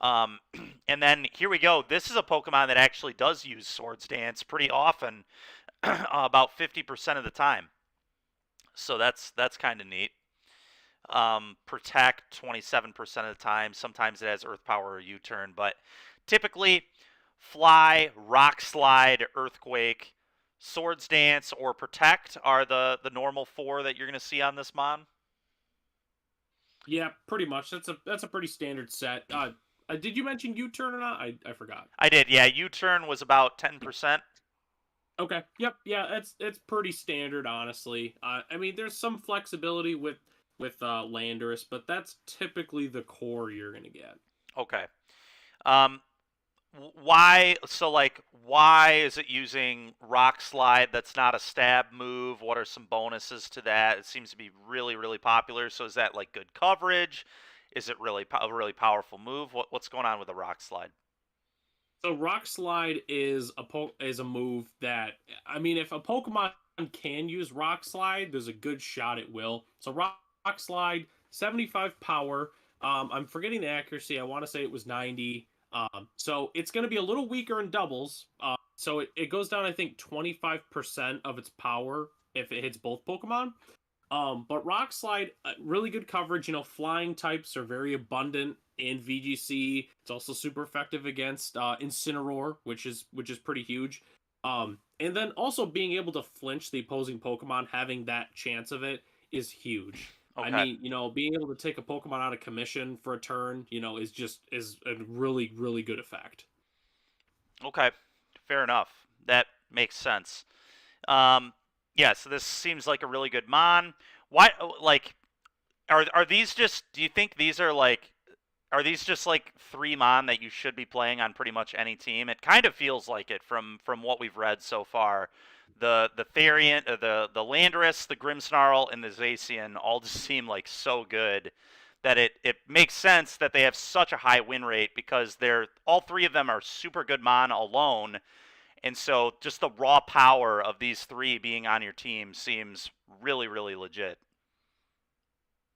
And then here we go. This is a Pokemon that actually does use Swords Dance pretty often, about 50% of the time. So that's kind of neat. Protect 27% of the time. Sometimes it has Earth Power or U-turn, but typically Fly, Rockslide, Earthquake, Swords Dance, or Protect are the normal 4 that you're going to see on this Mon. Yeah, pretty much. That's a pretty standard set. Did you mention U-turn or not? I forgot. I did. Yeah, U-turn was about 10%. Okay. Yep. Yeah, it's pretty standard, honestly. I mean, there's some flexibility with Landorus, but that's typically the core you're gonna get. Okay. Why is it using Rockslide? That's not a stab move. What are some bonuses to that? It seems to be really, really popular. So is that like good coverage? Is it really a really powerful move? What's going on with the Rockslide? So Rockslide is a move that, I mean, if a Pokemon can use Rockslide, there's a good shot it will. So Rockslide, 75 power. I'm forgetting the accuracy. I want to say it was 90. So it's going to be a little weaker in doubles. So it goes down, I think, 25% of its power if it hits both Pokemon. But Rockslide, really good coverage. Flying types are very abundant in VGC. It's also super effective against Incineroar, which is pretty huge. And then also being able to flinch the opposing Pokemon, having that chance of it is huge. Okay. I mean, being able to take a Pokemon out of commission for a turn, is a really, really good effect. Okay, fair enough. That makes sense. Yeah, so this seems like a really good Mon. Why, are these just? Do you think these are these just like 3 Mon that you should be playing on pretty much any team? It kind of feels like it from what we've read so far. The Therian, the Landorus, the Grimmsnarl, and the Zacian all just seem like so good that it makes sense that they have such a high win rate because all 3 of them are super good Mon alone, And so just the raw power of these three being on your team seems really, really legit.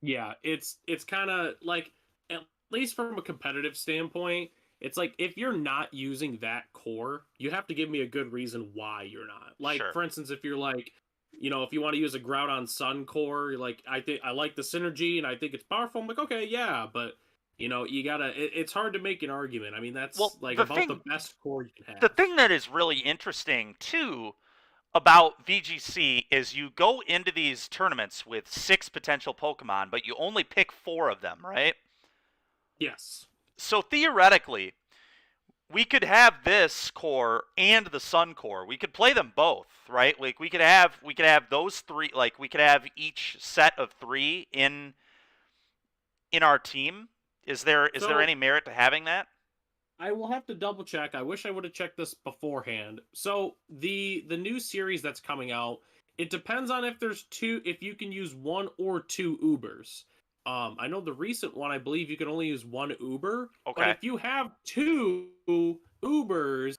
Yeah, it's kind of like, at least from a competitive standpoint, it's like if you're not using that core, you have to give me a good reason why you're not. Like, Sure. for instance, if you're like, if you want to use a Groudon Sun core, you're like, I think I like the synergy and I think it's powerful. I'm like, okay, yeah, but you gotta. It's hard to make an argument. I mean, that's Well, like about the best core you can the have. thing that is really interesting too about VGC is you go into these tournaments with 6 potential Pokemon, but you only pick 4 of them, right? Yes. So theoretically, we could have this core and the Sun core. We could play them both, right? Like we could have those 3, like we could have each set of 3 in our team. Is there So any merit to having that? I will have to double check. I wish I would have checked this beforehand. So the new series that's coming out, it depends on if you can use one or two Ubers. I know the recent one, I believe you can only use one Uber, but Okay. if you have two Ubers,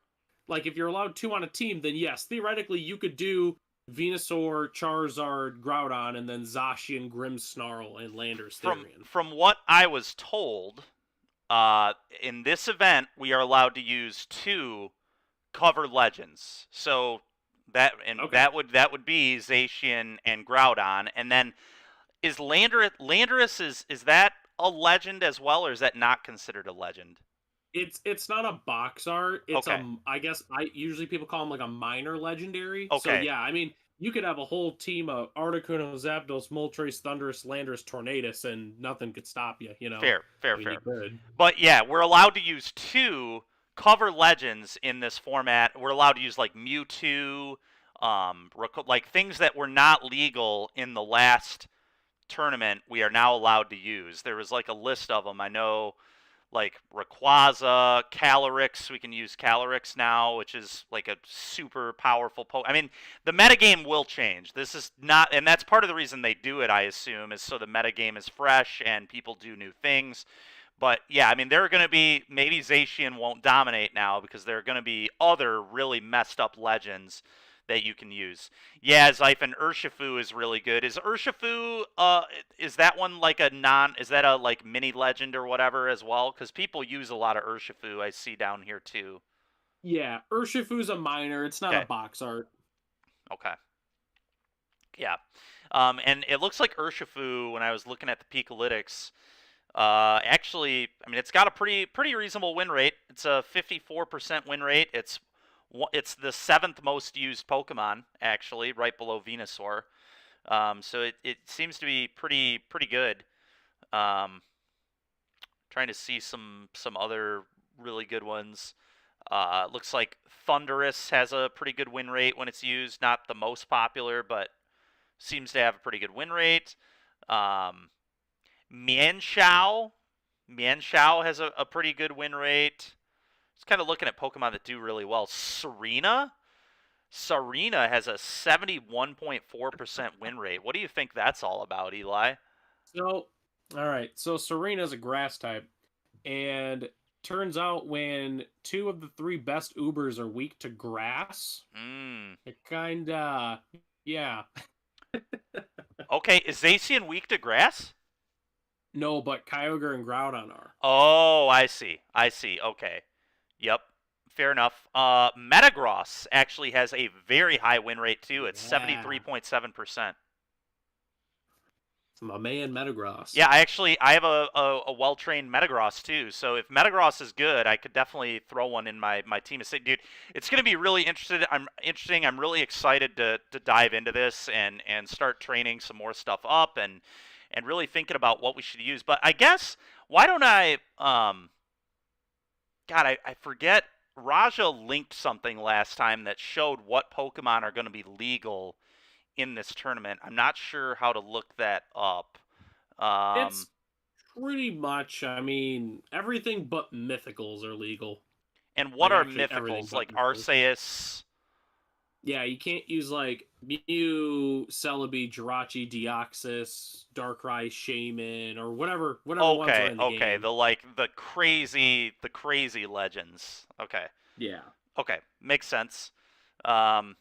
like if you're allowed two on a team, then yes, theoretically you could do Venusaur, Charizard, Groudon, and then Zacian, Grimmsnarl, and Landorus From Therian. from what I was told, in this event we are allowed to use 2 cover legends. So Okay. that would be Zacian and Groudon, and then is Landorus is that a legend as well, or is that not considered a legend? It's not a box art. It's Okay. I guess I usually people call them like a minor legendary. So Okay. yeah, I mean you could have a whole team of Articuno, Zapdos, Moltres, Thundurus, Landorus, Tornadus, and nothing could stop you. Fair, I fair, mean you fair. could. But yeah, we're allowed to use 2 cover legends in this format. We're allowed to use like Mewtwo, like things that were not legal in the last tournament. We are now allowed to use. There was like a list of them. I know, like Rayquaza, Calyrex. We can use Calyrex now, which is like a super powerful I mean, the metagame will change. This is not, and that's part of the reason they do it, I assume, is so the metagame is fresh and people do new things. But yeah, I mean, there are going to be, maybe Zacian won't dominate now because there are going to be other really messed up legends that you can use. Yeah, Zyphon, Urshifu is really good. Is Urshifu, is that one like is that a like mini legend or whatever as well? Because people use a lot of Urshifu, I see down here too. Yeah, Urshifu's a minor. It's not a Okay, box art. okay. Yeah. And it looks like Urshifu, when I was looking at the Peakalytics, actually, I mean, it's got a pretty reasonable win rate. It's a 54% win rate. It's the 7th most used Pokemon, actually, right below Venusaur. So it seems to be pretty good. Trying to see some other really good ones. Looks like Thundurus has a pretty good win rate when it's used. Not the most popular, but seems to have a pretty good win rate. Um, Mienshao. Mienshao has a pretty good win rate. Just kind of looking at Pokemon that do really well. Serena. Serena has a 71.4% win rate. What do you think that's all about, Eli? So, all right. So Serena's a grass type, and turns out when two of the three best Ubers are weak to grass, Mm. it kinda, yeah. Okay, is Zacian weak to grass? No, but Kyogre and Groudon are. Oh, I see. I see. Okay. Yep. Fair enough. Metagross actually has a very high win rate too. It's Yeah. 73.7%. It's my man Metagross. Yeah, I have a well trained Metagross too. So if Metagross is good, I could definitely throw one in my team. Dude, it's gonna be really interesting. I'm really excited to dive into this and start training some more stuff up and really thinking about what we should use. But I guess why don't I God, I forget. Raja linked something last time that showed what Pokemon are going to be legal in this tournament. I'm not sure how to look that up. It's pretty much, I mean, everything but mythicals are legal. And what Like, are actually, everything mythicals? but Like mythicals. Arceus? Yeah, you can't use, like, Mew, Celebi, Jirachi, Deoxys, Darkrai, Shaman, or whatever ones are Okay, in the okay. game. The crazy legends. Okay. Yeah. Okay, makes sense. Um,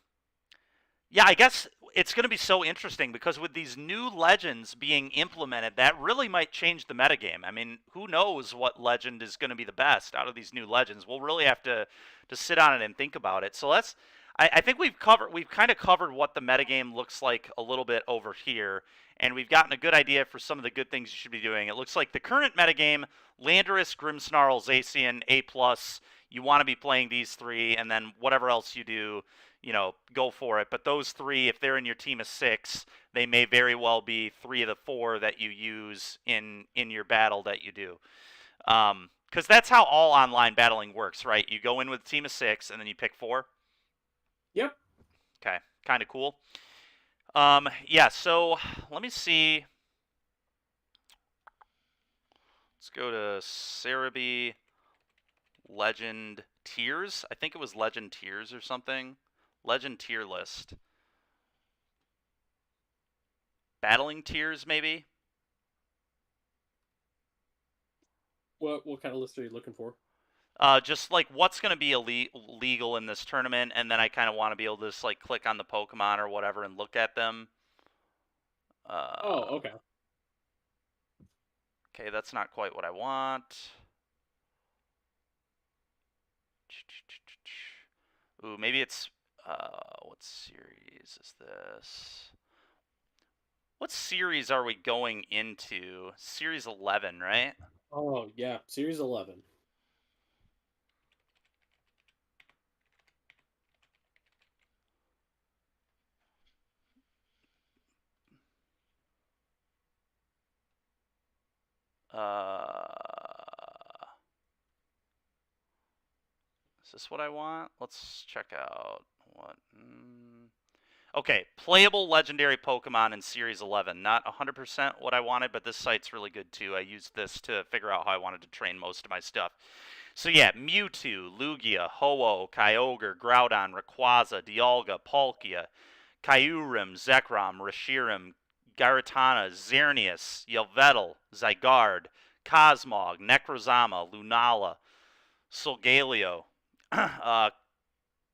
yeah, I guess it's going to be so interesting because with these new legends being implemented, that really might change the metagame. I mean, who knows what legend is going to be the best out of these new legends? We'll really have to sit on it and think about it. So let's. I think we've kind of covered what the metagame looks like a little bit over here, and we've gotten a good idea for some of the good things you should be doing. It looks like the current metagame: Landorus, Grimmsnarl, Zacian, A+. You want to be playing these three, and then whatever else you do, go for it. But those three, if they're in your team of 6, they may very well be 3 of the 4 that you use in your battle that you do. Because that's how all online battling works, right? You go in with a team of 6, and then you pick 4. Yep. Okay, kind of cool. Yeah, so let me see. Let's go to Cerebi Legend Tiers. I think it was Legend Tiers or something. Legend tier list. Battling tiers, maybe? What kind of list are you looking for? Just like what's going to be legal in this tournament, and then I kind of want to be able to just like click on the Pokemon or whatever and look at them. Oh, okay. Okay, that's not quite what I want. Ooh, maybe it's what series is this? What series are we going into? Series 11, right? Oh, yeah. Series 11. Is this what I want? Let's check out what. Okay, playable legendary Pokemon in Series 11. Not 100% what I wanted, but this site's really good too. I used this to figure out how I wanted to train most of my stuff. So yeah, Mewtwo, Lugia, Ho-Oh, Kyogre, Groudon, Rayquaza, Dialga, Palkia, Kyurem, Zekrom, Reshiram, Garatana, Xerneas, Yelvedal, Zygarde, Cosmog, Necrozama, Lunala, Solgaleo,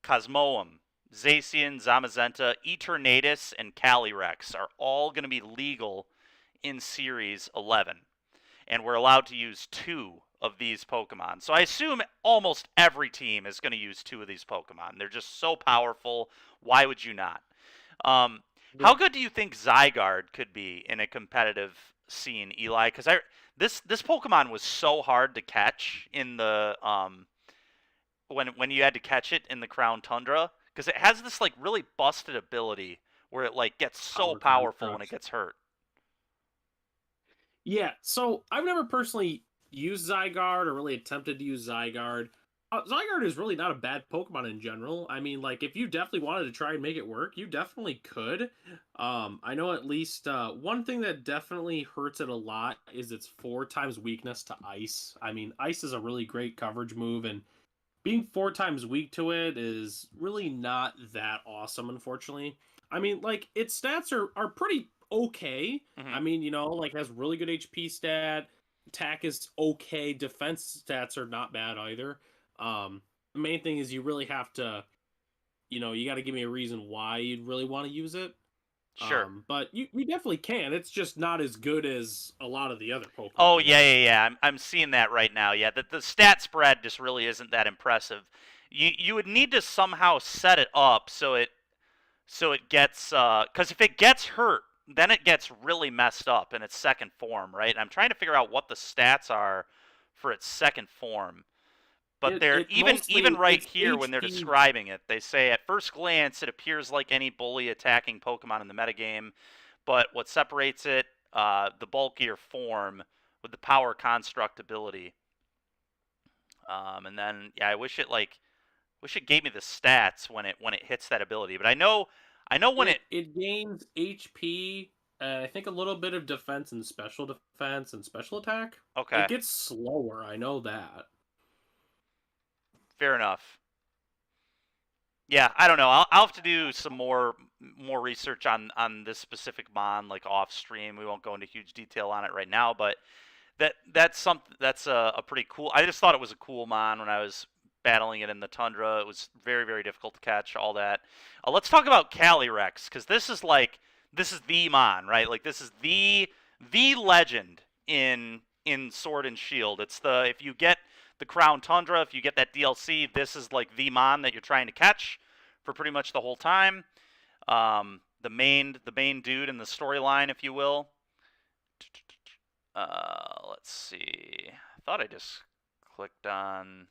Cosmoem, Zacian, Zamazenta, Eternatus, and Calyrex are all going to be legal in Series 11. And we're allowed to use 2 of these Pokemon. So I assume almost every team is going to use 2 of these Pokemon. They're just so powerful. Why would you not? How good do you think Zygarde could be in a competitive scene, Eli? Because this Pokemon was so hard to catch in the when you had to catch it in the Crown Tundra, because it has this like really busted ability where it like gets so powerful when it gets hurt. Yeah, so I've never personally used Zygarde or really attempted to use Zygarde. Zygarde is really not a bad Pokemon in general. I mean, like, if you definitely wanted to try and make it work, you definitely could. I know at least one thing that definitely hurts it a lot is its 4 times weakness to Ice. I mean, Ice is a really great coverage move, and being 4 times weak to it is really not that awesome, unfortunately. I mean, like, its stats are pretty okay. Mm-hmm. I mean, like, has really good HP stat. Attack is okay. Defense stats are not bad either. The main thing is you really have to, you got to give me a reason why you'd really want to use it. Sure. But you definitely can. It's just not as good as a lot of the other Pokemon. Oh yeah. I'm seeing that right now. Yeah, the stat spread just really isn't that impressive. You would need to somehow set it up so it gets because if it gets hurt, then it gets really messed up in its second form, right? And I'm trying to figure out what the stats are for its second form. But they're even right here when they're describing it, they say at first glance it appears like any bully attacking Pokemon in the metagame, but what separates it, the bulkier form with the power construct ability. And then yeah, I wish it gave me the stats when it hits that ability. But I know when it gains HP. I think a little bit of defense and special attack. Okay. It gets slower. I know that. Fair enough. Yeah, I don't know. I'll have to do some more research on this specific mon, like off stream. We won't go into huge detail on it right now, but that's a pretty cool. I just thought it was a cool mon when I was battling it in the tundra. It was very, very difficult to catch, all that. Let's talk about Calyrex, because this is the Mon, right? Like, this is the legend in Sword and Shield. It's if you get the Crown Tundra, if you get that DLC, this is like the Mon that you're trying to catch for pretty much the whole time. The main dude in the storyline, if you will. Let's see. I thought I just clicked on...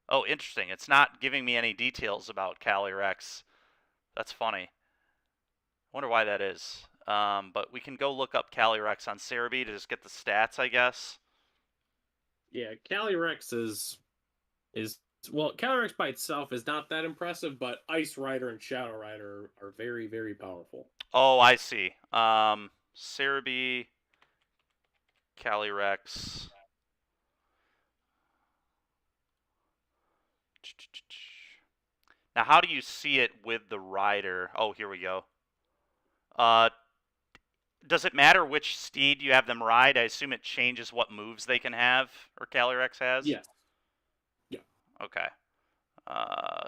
Oh, interesting. It's not giving me any details about Calyrex. That's funny. I wonder why that is. But we can go look up Calyrex on Cerebi to just get the stats, I guess. Yeah, Calyrex is well, Calyrex by itself is not that impressive, but Ice Rider and Shadow Rider are very, very powerful. Oh, I see. Cerebi, Calyrex. Now, how do you see it with the rider? Oh, here we go. Does it matter which steed you have them ride? I assume it changes what moves they can have, or Calyrex has? Yes. Yeah. Okay.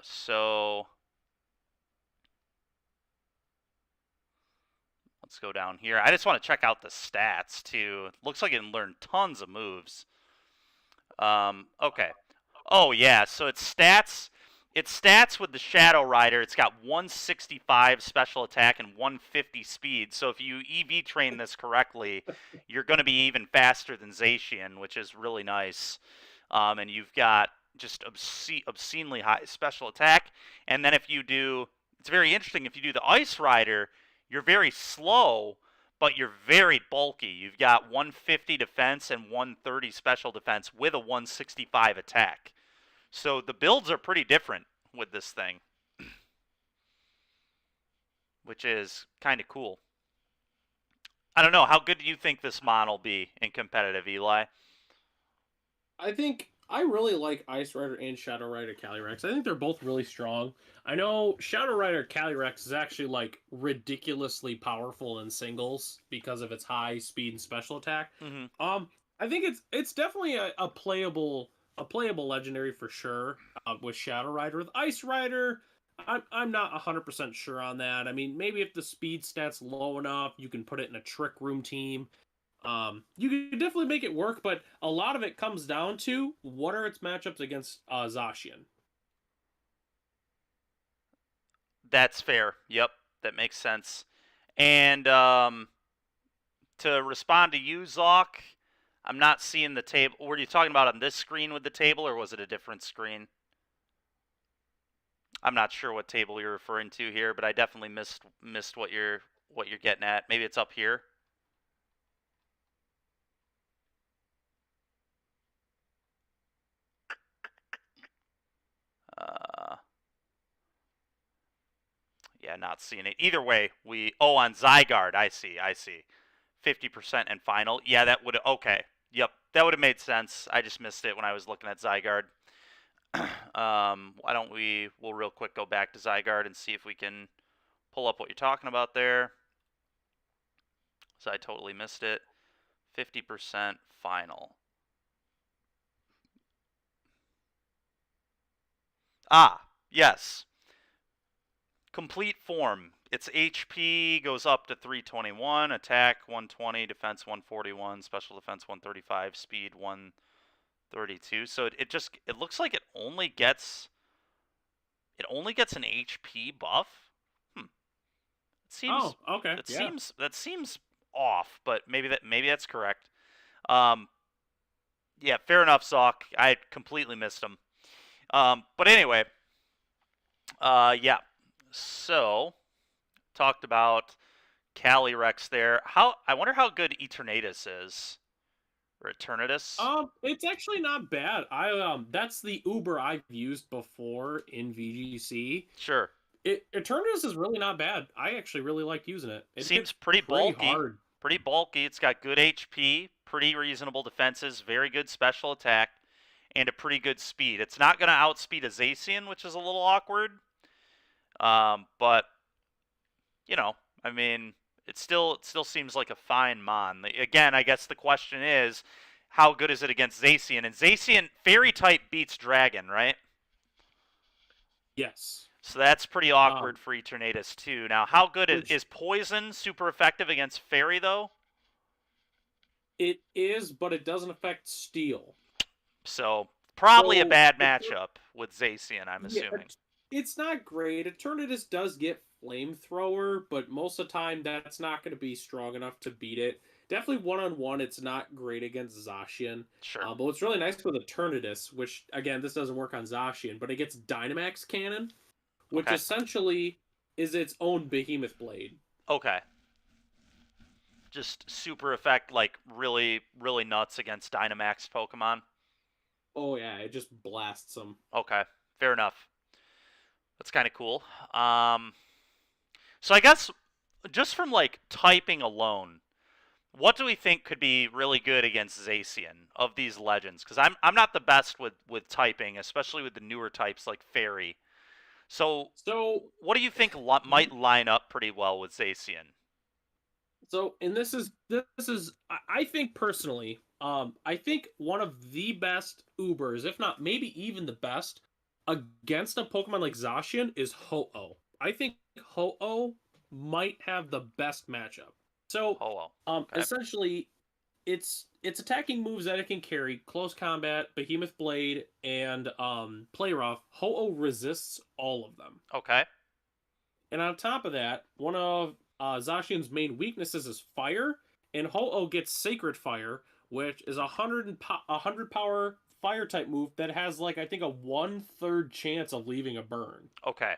So... let's go down here. I just want to check out the stats, too. It looks like it learned tons of moves. Okay. Oh, yeah, so its stats with the Shadow Rider, it's got 165 special attack and 150 speed. So if you EV train this correctly, you're going to be even faster than Zazian, which is really nice. And you've got just obscenely high special attack. And then if you do, it's very interesting, if you do the Ice Rider, you're very slow, but you're very bulky. You've got 150 defense and 130 special defense with a 165 attack. So the builds are pretty different with this thing, which is kind of cool. I don't know. How good do you think this Mon will be in competitive, Eli? I really like Ice Rider and Shadow Rider Calyrex. I think they're both really strong. I know Shadow Rider Calyrex is actually like ridiculously powerful in singles because of its high speed and special attack. Mm-hmm. I think it's definitely a playable legendary for sure. With Shadow Rider, with Ice Rider, I'm not 100% sure on that. I mean, maybe if the speed stat's low enough, you can put it in a Trick Room team. You can definitely make it work, but a lot of it comes down to what are its matchups against Zacian. That's fair. Yep, that makes sense. And to respond to you, Zoc, I'm not seeing the table. Were you talking about on this screen with the table, or was it a different screen? I'm not sure what table you're referring to here, but I definitely missed what you're getting at. Maybe it's up here. Yeah, not seeing it. Either way, on Zygarde, I see. 50% and final. Yeah, that would, okay. Yep, that would have made sense. I just missed it when I was looking at Zygarde. Why don't we'll real quick go back to Zygarde and see if we can pull up what you're talking about there. So I totally missed it. 50% final. Ah, yes. Complete form. Its HP goes up to 321, attack 120, defense 141, special defense 135, speed 132. So it looks like it only gets an HP buff. It seems okay. That seems off, but maybe that's correct. Yeah, fair enough, Zoc. I completely missed him. But anyway, yeah. So, talked about Calyrex there. I wonder how good Eternatus is, or Eternatus. It's actually not bad. That's the Uber I've used before in VGC. Sure. Eternatus is really not bad. I actually really like using it. It seems pretty bulky. Hard. Pretty bulky. It's got good HP, pretty reasonable defenses, very good special attack, and a pretty good speed. It's not going to outspeed a Zacian, which is a little awkward. But you know, I mean, it still seems like a fine Mon. Again, I guess the question is, how good is it against Zacian? And Zacian, Fairy type beats Dragon, right? Yes. So that's pretty awkward Um, for Eternatus too. Now, how good which is Poison super effective against Fairy though? it is, but it doesn't affect Steel. So probably a So bad it, matchup with Zacian, I'm yeah, assuming. it's not great. Eternatus does get Flamethrower, but most of the time that's not going to be strong enough to beat it. Definitely one-on-one, it's not great against Zacian. Sure. But what's really nice with Eternatus, which, again, this doesn't work on Zacian, but it gets Dynamax Cannon, which Okay. essentially is its own Behemoth Blade. Okay. Just super effect, like really, really nuts against Dynamax Pokemon. Oh, yeah, it just blasts them. Okay. Fair enough. That's kind of cool. So I guess just from like typing alone, what do we think could be really good against Zacian of these legends? Because I'm not the best with typing, especially with the newer types like Fairy. So So, what do you think might line up pretty well with Zacian? and this is I think personally, I think one of the best Ubers, if not maybe even the best, against a Pokemon like Zacian is Ho-Oh. I think Ho-Oh might have the best matchup. So, Oh, well. Okay. essentially, it's attacking moves that it can carry: Close Combat, Behemoth Blade, and Play Rough. Ho-Oh resists all of them. Okay. And on top of that, one of Zacian's main weaknesses is fire, and Ho-Oh gets Sacred Fire, which is a 100 power fire type move that has like I think a 1/3 chance of leaving a burn. Okay.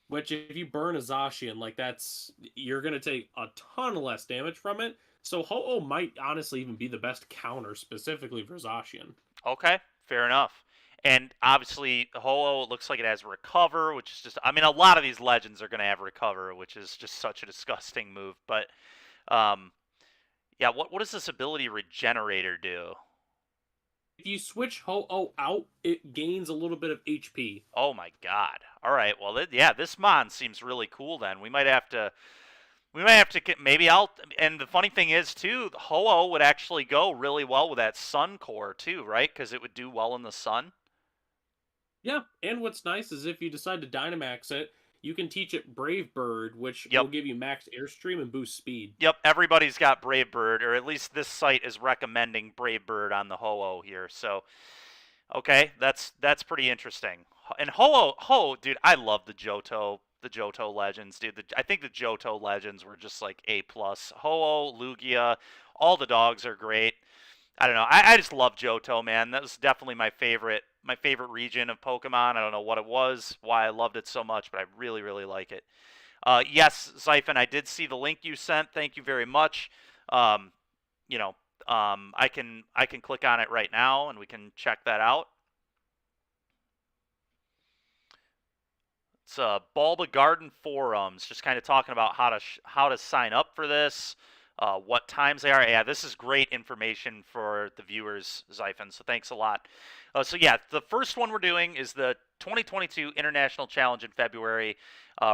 Which if you burn a Zacian, like you're gonna take a ton less damage from it. So Ho-Oh might honestly even be the best counter specifically for Zacian. Okay. Fair enough. And obviously, Ho-Oh looks like it has Recover, which is just, I mean, a lot of these legends are going to have Recover, which is just such a disgusting move. But, um, yeah, what does this ability Regenerator do? If you switch Ho-Oh out, it gains a little bit of HP. Oh my God! All right, well, yeah, this mon seems really cool. Then we might have to maybe I'll. And the funny thing is too, Ho-Oh would actually go really well with that Sun Core too, right? Because it would do well in the sun. Yeah, and what's nice is if you decide to Dynamax it, you can teach it Brave Bird, which Yep. will give you max airstream and boost speed. Yep, everybody's got Brave Bird, or at least this site is recommending Brave Bird on the Ho-Oh here. So, okay, that's pretty interesting. And dude, I love the Johto legends, dude. I think the Johto legends were just like A plus. Ho-Oh, Lugia, all the dogs are great. I don't know. I just love Johto, man. That was definitely my favorite region of Pokemon. I don't know what it was, why I loved it so much, but I really, really like it. Yes, Zyphon, I did see the link you sent. Thank you very much. Um, you know, I can click on it right now and we can check that out. It's Bulba Garden forums, just kind of talking about how to sign up for this, what times they are. Yeah, this is great information for the viewers, Zyphon. So thanks a lot. So yeah, the first one we're doing is the 2022 International Challenge in February.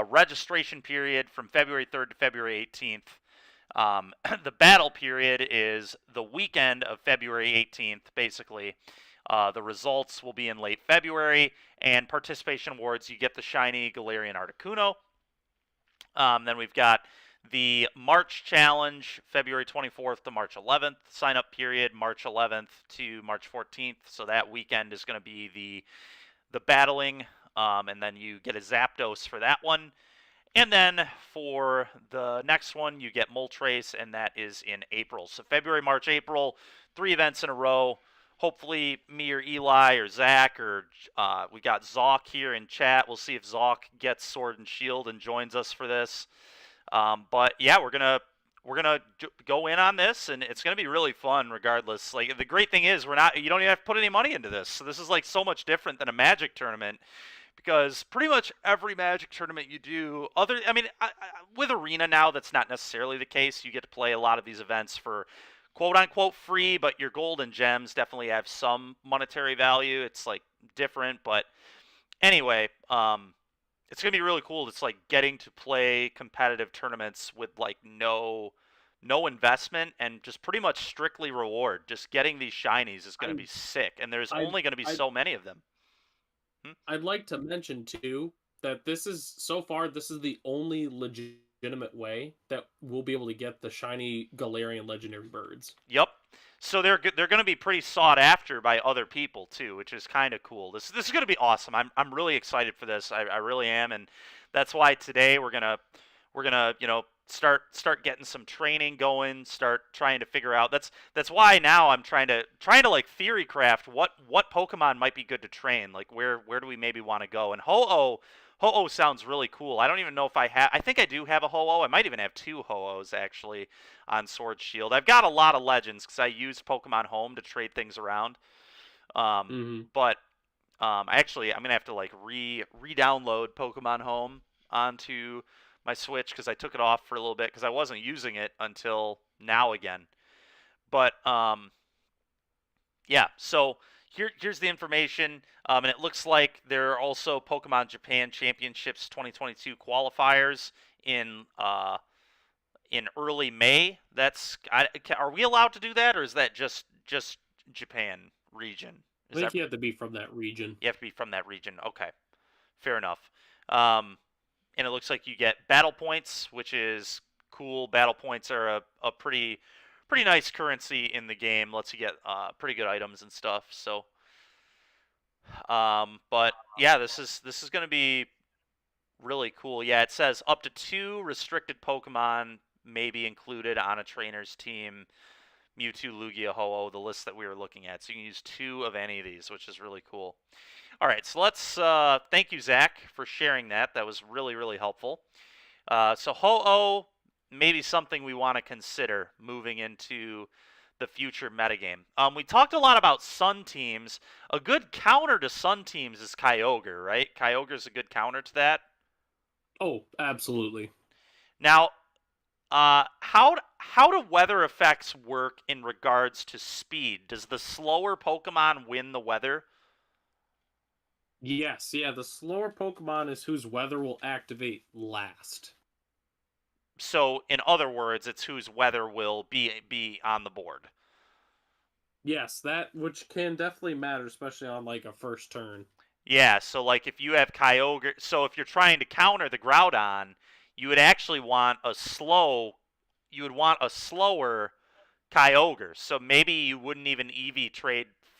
Registration period from February 3rd to February 18th. The battle period is the weekend of February 18th, basically. The results will be in late February, and participation awards, you get the shiny Galarian Articuno. Then we've got the March Challenge, February 24th to March 11th. Sign-up period, March 11th to March 14th. So that weekend is going to be the battling, and then you get a Zapdos for that one. And then for the next one, you get Moltres, and that is in April. So February, March, April, 3 events in a row. Hopefully, me or Eli or Zach or we got Zoc here in chat. We'll see if Zoc gets Sword and Shield and joins us for this. But yeah, we're gonna go in on this, and it's gonna be really fun regardless. Like the great thing is you don't even have to put any money into this. So this is like so much different than a Magic tournament. Because pretty much every Magic tournament you do, with Arena now, that's not necessarily the case. You get to play a lot of these events for quote-unquote free, but your gold and gems definitely have some monetary value. It's, like, different, but anyway, it's going to be really cool. It's, like, getting to play competitive tournaments with, like, no no investment, and just pretty much strictly reward. Just getting these shinies is going to I be sick, and there's I only going to be I so many of them. Hmm? I'd like to mention too that this is the only legitimate way that we'll be able to get the shiny Galarian legendary birds. Yep. So they're going to be pretty sought after by other people too, which is kind of cool. This is going to be awesome. I'm really excited for this. I really am, and that's why today we're gonna start getting some training going. Start trying to figure out. That's why now I'm trying to like theory craft what Pokemon might be good to train. Like where do we maybe want to go? And Ho-Oh sounds really cool. I don't even know if I have. I think I do have a Ho-Oh. I might even have two Ho-Ohs actually on Sword Shield. I've got a lot of legends because I used Pokemon Home to trade things around. Hmm. But I'm gonna have to like re-download Pokemon Home onto my Switch because I took it off for a little bit because I wasn't using it until now again. But yeah, so here's the information, and it looks like there are also Pokemon Japan Championships 2022 qualifiers in early May. Are we allowed to do that, or is that just Japan region? I Is that think you have to be from that region. you have to be from that region? Okay, fair enough. Um, and it looks like you get battle points, which is cool. Battle points are a pretty nice currency in the game. Lets you get pretty good items and stuff. So, but yeah, this is gonna be really cool. Yeah, it says up to 2 restricted Pokemon may be included on a trainer's team. Mewtwo, Lugia, Ho-Oh, the list that we were looking at. So you can use 2 of any of these, which is really cool. All right, so let's thank you, Zach, for sharing that. That was really, really helpful. So Ho-Oh, maybe something we want to consider moving into the future metagame. We talked a lot about Sun teams. A good counter to Sun teams is Kyogre, right? Kyogre is a good counter to that. Oh, absolutely. Now, how do weather effects work in regards to speed? Does the slower Pokemon win the weather? Yes, yeah, the slower Pokemon is whose weather will activate last. So, in other words, it's whose weather will be on the board. Yes, that which can definitely matter, especially on like a first turn. Yeah, so like if you have Kyogre, so if you're trying to counter the Groudon, you would actually want you would want a slower Kyogre. So maybe you wouldn't even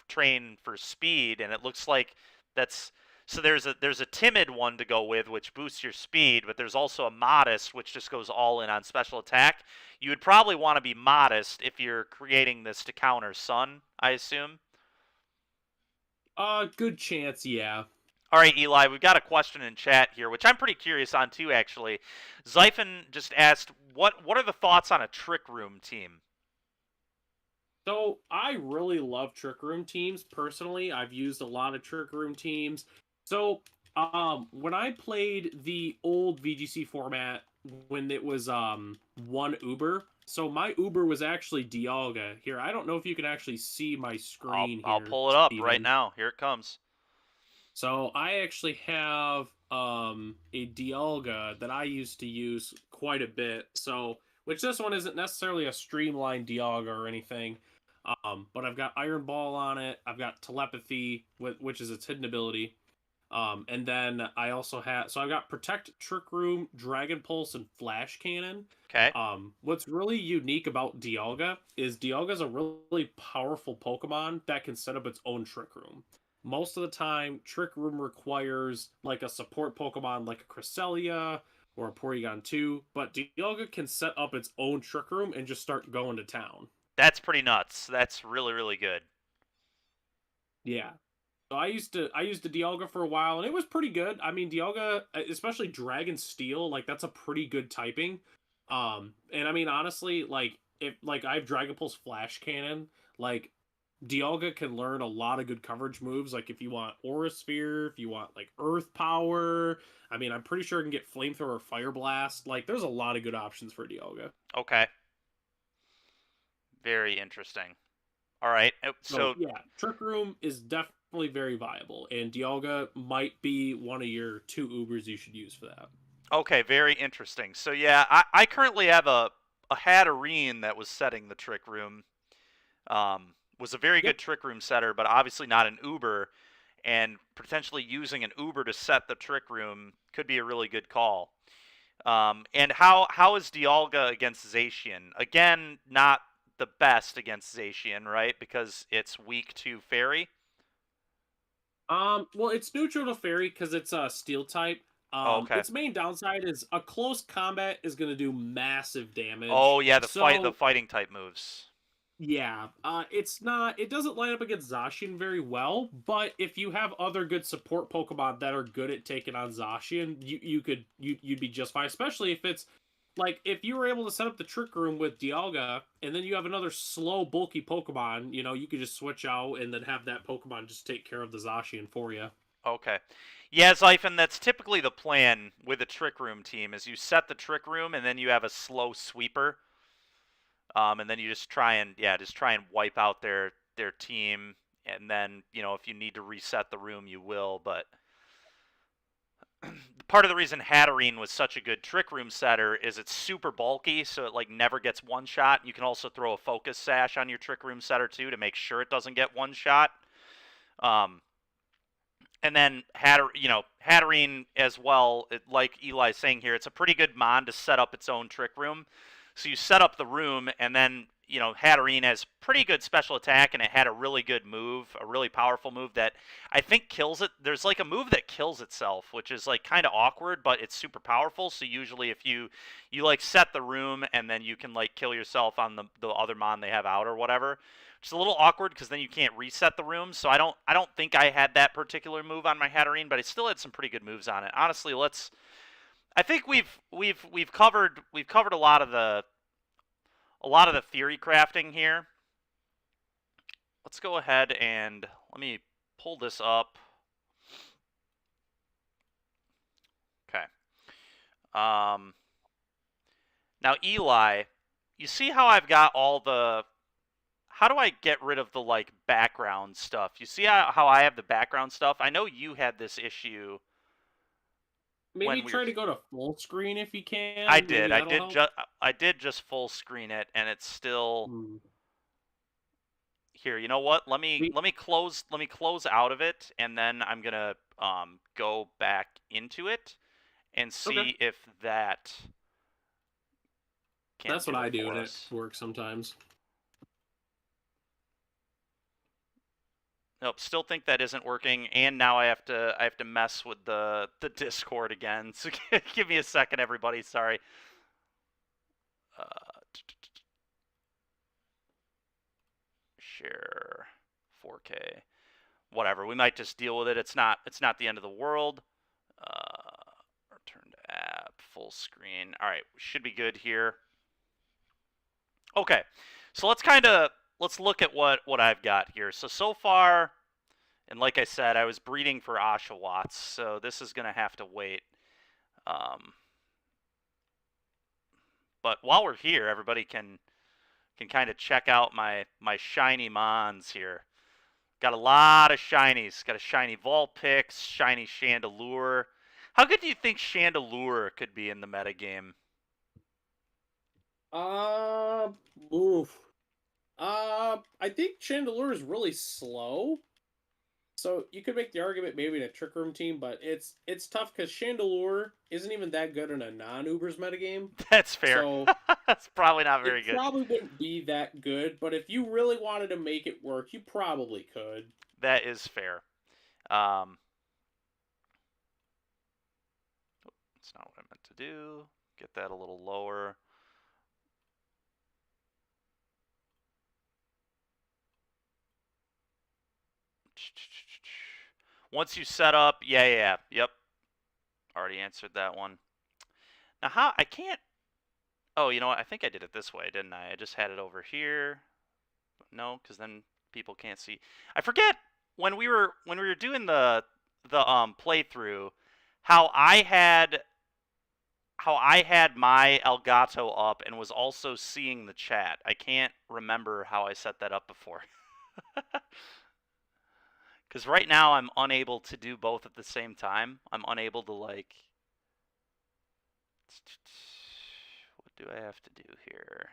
train for speed, and it looks like that's so there's a timid one to go with, which boosts your speed, but there's also a modest, which just goes all in on special attack. You would probably want to be modest if you're creating this to counter Sun, I assume. Good chance, yeah. All right, Eli, we've got a question in chat here, which I'm pretty curious on too, actually. Zyphon just asked, what are the thoughts on a Trick Room team? So I really love Trick Room teams. Personally, I've used a lot of Trick Room teams. So when I played the old VGC format when it was one Uber, so my Uber was actually Dialga. Here, I don't know if you can actually see my screen I'll here, pull it up right Steven. now. Here it comes. So I actually have a Dialga that I used to use quite a bit. So which this one isn't necessarily a streamlined Dialga or anything. But I've got Iron Ball on it. I've got Telepathy, which is its hidden ability. And then I also have, so I've got Protect, Trick Room, Dragon Pulse, and Flash Cannon. Okay. What's really unique about Dialga is Dialga's a really powerful Pokemon that can set up its own Trick Room. Most of the time, Trick Room requires like a support Pokemon like a Cresselia or a Porygon 2, but Dialga can set up its own Trick Room and just start going to town. That's pretty nuts. That's really, really good. Yeah. So I used the Dialga for a while and it was pretty good. I mean Dialga, especially Dragon Steel, like that's a pretty good typing. And I mean honestly, like if like I have Dragon Pulse Flash Cannon, like Dialga can learn a lot of good coverage moves. Like if you want Aura Sphere, if you want like Earth Power, I mean I'm pretty sure it can get Flamethrower, Fire Blast. Like there's a lot of good options for Dialga. Okay. Very interesting. All right. So So yeah, Trick Room is definitely very viable, and Dialga might be one of your 2 Ubers you should use for that. okay, very interesting. So yeah, I currently have a Hatterene that was setting the Trick Room. Was a very good Trick Room setter, but obviously not an Uber. And potentially using an Uber to set the Trick Room could be a really good call. And how is Dialga against Zacian? Again, not the best against Zacian, right? Because it's weak to Fairy. Well, it's neutral to Fairy because it's a Steel type. Oh, okay. Its main downside is a close combat is going to do massive Oh damage. yeah, the So fighting type moves. yeah, it's not. It doesn't line up against Zacian very well. But if you have other good support Pokemon that are good at taking on Zacian, you'd be just fine. Especially if it's like if you were able to set up the Trick Room with Dialga, and then you have another slow, bulky Pokemon. You could just switch out and then have that Pokemon just take care of the Zacian for you. Okay. Yeah, Zyphon, that's typically the plan with a Trick Room team, is you set the Trick Room and then you have a slow sweeper. And then you just try and wipe out their team, and then if you need to reset the room, you will. But part of the reason Hatterene was such a good Trick Room setter is it's super bulky, so it like never gets one shot. You can also throw a Focus Sash on your Trick Room setter too to make sure it doesn't get one shot. And then Hatterene as well, like Eli's saying here, it's a pretty good mon to set up its own Trick Room. So you set up the room, and then, Hatterene has pretty good special attack, and it had a really good move, a really powerful move that I think kills it. There's like a move that kills itself, which is like kind of awkward, but it's super powerful. So usually if you like set the room, and then you can like kill yourself on the other mon they have out or whatever. Which is a little awkward because then you can't reset the room. So I don't think I had that particular move on my Hatterene, but I still had some pretty good moves on it. Honestly, I think we've covered a lot of the theory crafting here. Let's go ahead and let me pull this up. Okay. Now Eli, you see how I've got all the. How do I get rid of the like background stuff? You see how I have the background stuff? I know you had this issue. Maybe try to go to full screen if you can. I did. I did just full screen it, and it's still here. You know what? Let me close out of it, and then I'm gonna go back into it and see if that. That's what I do, and it works sometimes. Nope, still think that isn't working, and now I have to mess with the Discord again. So give me a second, everybody. Sorry. Share 4K. Whatever. We might just deal with it. It's not the end of the world. Return to app. Full screen. All right, we should be good here. Okay, so let's look at what I've got here. So far, and like I said, I was breeding for Oshawotts, so this is gonna have to wait. But while we're here, everybody can kind of check out my shiny mons here. Got a lot of shinies. Got a shiny Vulpix, shiny Chandelure. How good do you think Chandelure could be in the metagame? I think Chandelure is really slow. So you could make the argument maybe in a Trick Room team, but it's tough because Chandelure isn't even that good in a non-Ubers metagame. That's fair. So that's probably not very good. It probably wouldn't be that good, but if you really wanted to make it work, you probably could. That is fair. That's not what I meant to do. Get that a little lower. Once you set up, yep. Already answered that one. Now how I can't. Oh, you know what? I think I did it this way, didn't I? I just had it over here. No, because then people can't see. I forget when we were doing the playthrough how I had my Elgato up and was also seeing the chat. I can't remember how I set that up before. Because right now I'm unable to do both at the same time. I'm unable to like. What do I have to do here?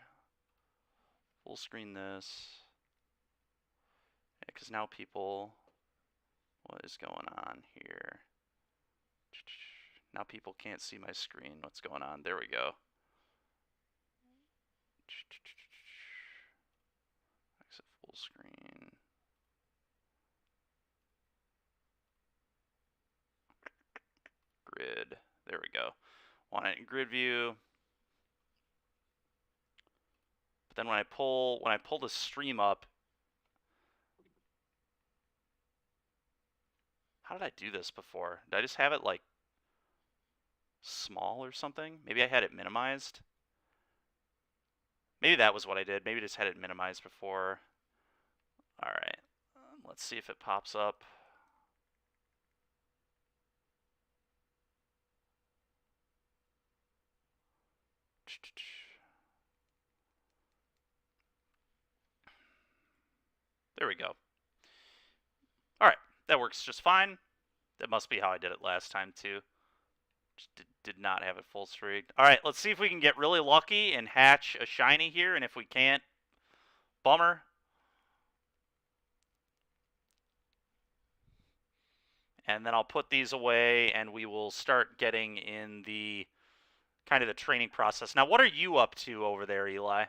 Full screen this. Yeah, because now people, what is going on here? Now people can't see my screen. What's going on? There we go. Exit full screen. Grid. There we go. Want it in grid view. But then when I pull the stream up, how did I do this before? Did I just have it like small or something? Maybe I had it minimized. Maybe that was what I did. Maybe I just had it minimized before. All right. Let's see if it pops up. There we go. All right. That works just fine. That must be how I did it last time too. Just did not have it full screen. All right, let's see if we can get really lucky and hatch a shiny here. And if we can't, bummer. And then I'll put these away and we will start getting in the kind of the training process. Now, what are you up to over there, Eli?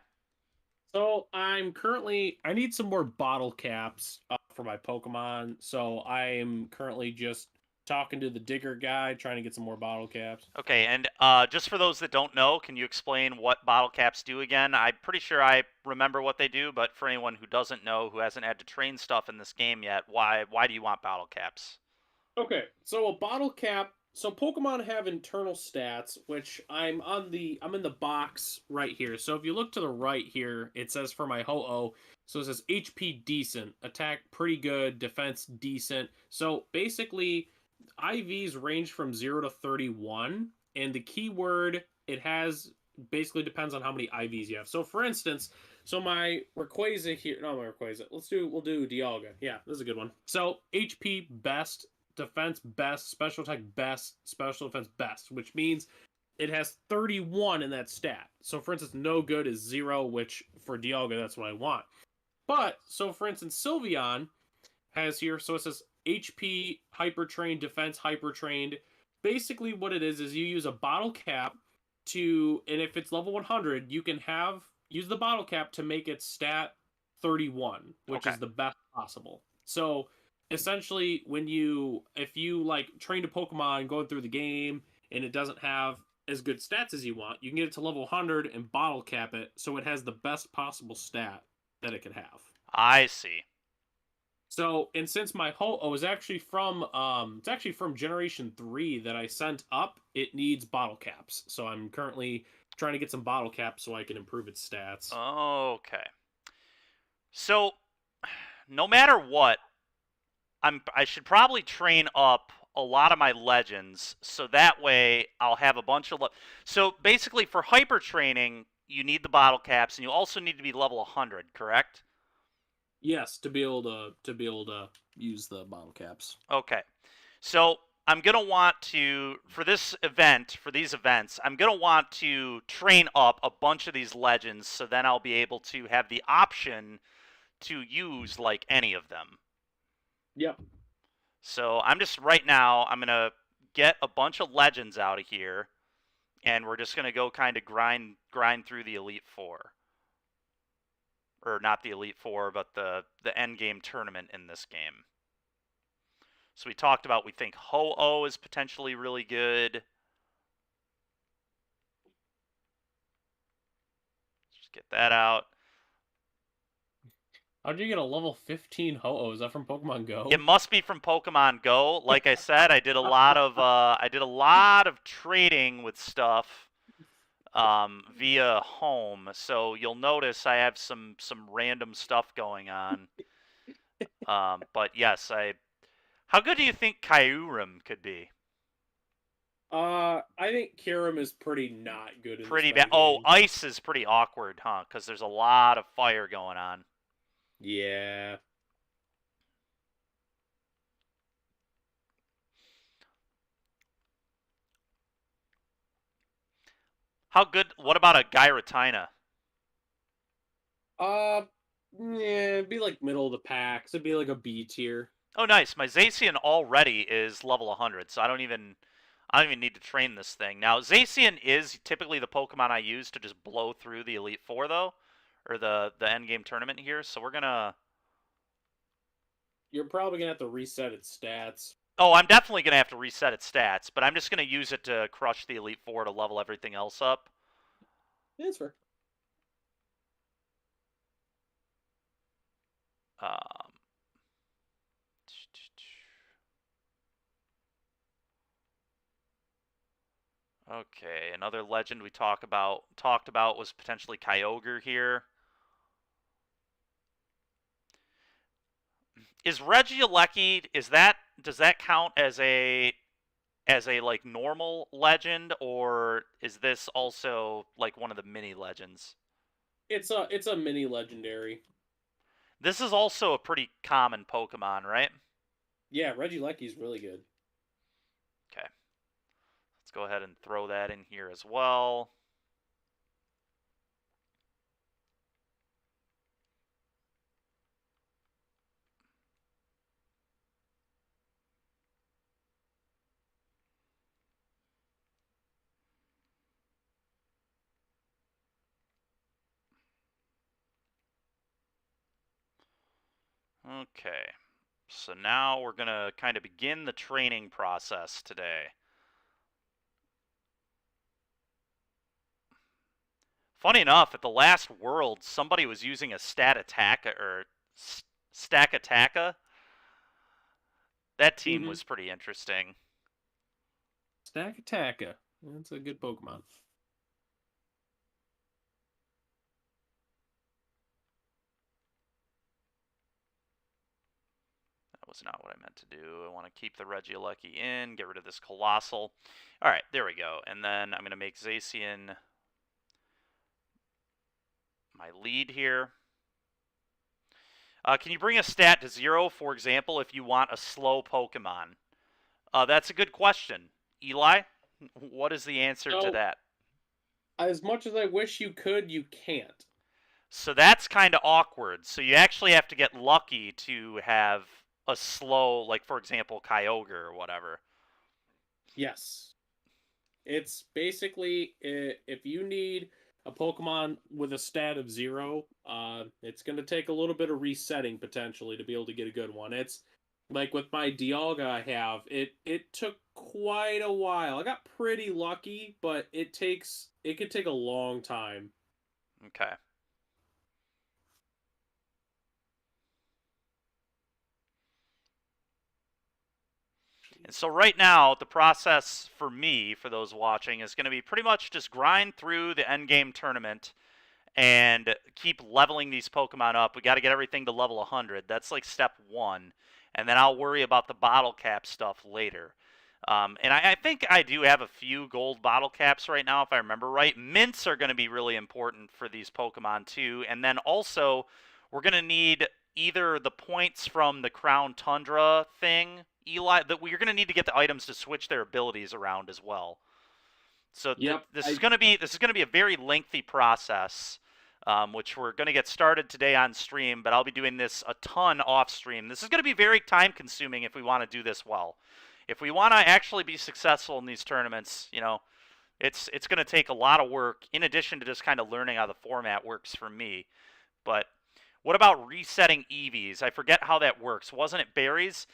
So I'm currently, I need some more bottle caps for my Pokemon. So I am currently just talking to the digger guy, trying to get some more bottle caps. Okay, and just for those that don't know, can you explain what bottle caps do again? I'm pretty sure I remember what they do, but for anyone who doesn't know, who hasn't had to train stuff in this game yet, why do you want bottle caps? Okay, so a bottle cap. So Pokemon have internal stats, which I'm in the box right here. So if you look to the right here, it says for my Ho-Oh, so it says HP decent, attack pretty good, defense decent. So basically, IVs range from 0 to 31, and the keyword it has basically depends on how many IVs you have. So for instance, so my Rayquaza here, no, my Rayquaza. We'll do Dialga. Yeah, this is a good one. So HP best, defense best, special attack best, special defense best, which means it has 31 in that stat. So for instance, no good is 0, which for Dialga that's what I want. But so for instance, Sylveon has here, so it says HP hyper trained, defense hyper trained. Basically, what it is you use a bottle cap to, and if it's level 100, you can use the bottle cap to make its stat 31, which is the best possible. So essentially, if you like trained a Pokemon going through the game and it doesn't have as good stats as you want, you can get it to level 100 and bottle cap it so it has the best possible stat that it could have. I see. So, and since my Ho-Oh is actually from it's actually from Generation 3 that I sent up, it needs bottle caps. So I'm currently trying to get some bottle caps so I can improve its stats. Okay. So, no matter what, I should probably train up a lot of my legends, so that way I'll have a bunch of... So basically, for hyper training, you need the bottle caps, and you also need to be level 100, correct? Yes, to be able to use the bottle caps. Okay. So I'm going to want to, for these events, I'm going to want to train up a bunch of these legends, so then I'll be able to have the option to use, like, any of them. Yep. So I'm just, right now, I'm going to get a bunch of legends out of here, and we're just going to go kind of grind through the Elite Four. Or not the Elite Four, but the end game tournament in this game. So we talked about, we think Ho-Oh is potentially really good. Just get that out. How'd you get a level 15 Ho-Oh? Is that from Pokemon Go? It must be from Pokemon Go. Like I said, I did a lot of trading with stuff via home. So you'll notice I have some random stuff going on. But yes, how good do you think Kyurem could be? I think Kyurem is pretty not good in Pretty this bad. Oh, game. ice is pretty awkward, huh? Because there's a lot of fire going on. Yeah. How good? What about a Giratina? Uh, yeah, it'd be like middle of the pack. So it'd be like a B tier. Oh, nice. My Zacian already is level 100, so I don't even need to train this thing. Now, Zacian is typically the Pokemon I use to just blow through the Elite Four, though, or the end game tournament here. So we're gonna. You're probably gonna have to reset its stats. Oh, I'm definitely gonna have to reset its stats, but I'm just gonna use it to crush the Elite Four to level everything else up. Yeah, that's fair. Um, okay, another legend we talked about was potentially Kyogre here. Is Regieleki, does that count as a like normal legend, or is this also like one of the mini legends? It's a mini legendary. This is also a pretty common Pokemon, right? Yeah, Regieleki's really good. Okay. Let's go ahead and throw that in here as well. Okay. So now we're going to kind of begin the training process today. Funny enough, at the last World, somebody was using a Stack Attacka. That team was pretty interesting. Stack Attacka. That's a good Pokemon. That was not what I meant to do. I want to keep the Regieleki in, get rid of this Colossal. All right, there we go. And then I'm going to make Zacian my lead here. Can you bring a stat to 0, for example, if you want a slow Pokemon? That's a good question. Eli, what is the answer to that? As much as I wish you could, you can't. So that's kind of awkward. So you actually have to get lucky to have a slow, like, for example, Kyogre or whatever. Yes. It's basically, if you need a Pokemon with a stat of 0, it's going to take a little bit of resetting potentially to be able to get a good one. It's like with my Dialga I have, it took quite a while. I got pretty lucky, but it could take a long time. Okay. And so right now, the process for me, for those watching, is going to be pretty much just grind through the endgame tournament and keep leveling these Pokemon up. We got to get everything to level 100. That's like step 1. And then I'll worry about the bottle cap stuff later. And I think I do have a few gold bottle caps right now, if I remember right. Mints are going to be really important for these Pokemon too. And then also, we're going to need either the points from the Crown Tundra thing, Eli, that we're going to need to get the items to switch their abilities around as well. So this is going to be a very lengthy process, which we're going to get started today on stream. But I'll be doing this a ton off stream. This is going to be very time consuming if we want to do this well. If we want to actually be successful in these tournaments, you know, it's going to take a lot of work in addition to just kind of learning how the format works for me. But what about resetting EVs? I forget how that works. Wasn't it berries?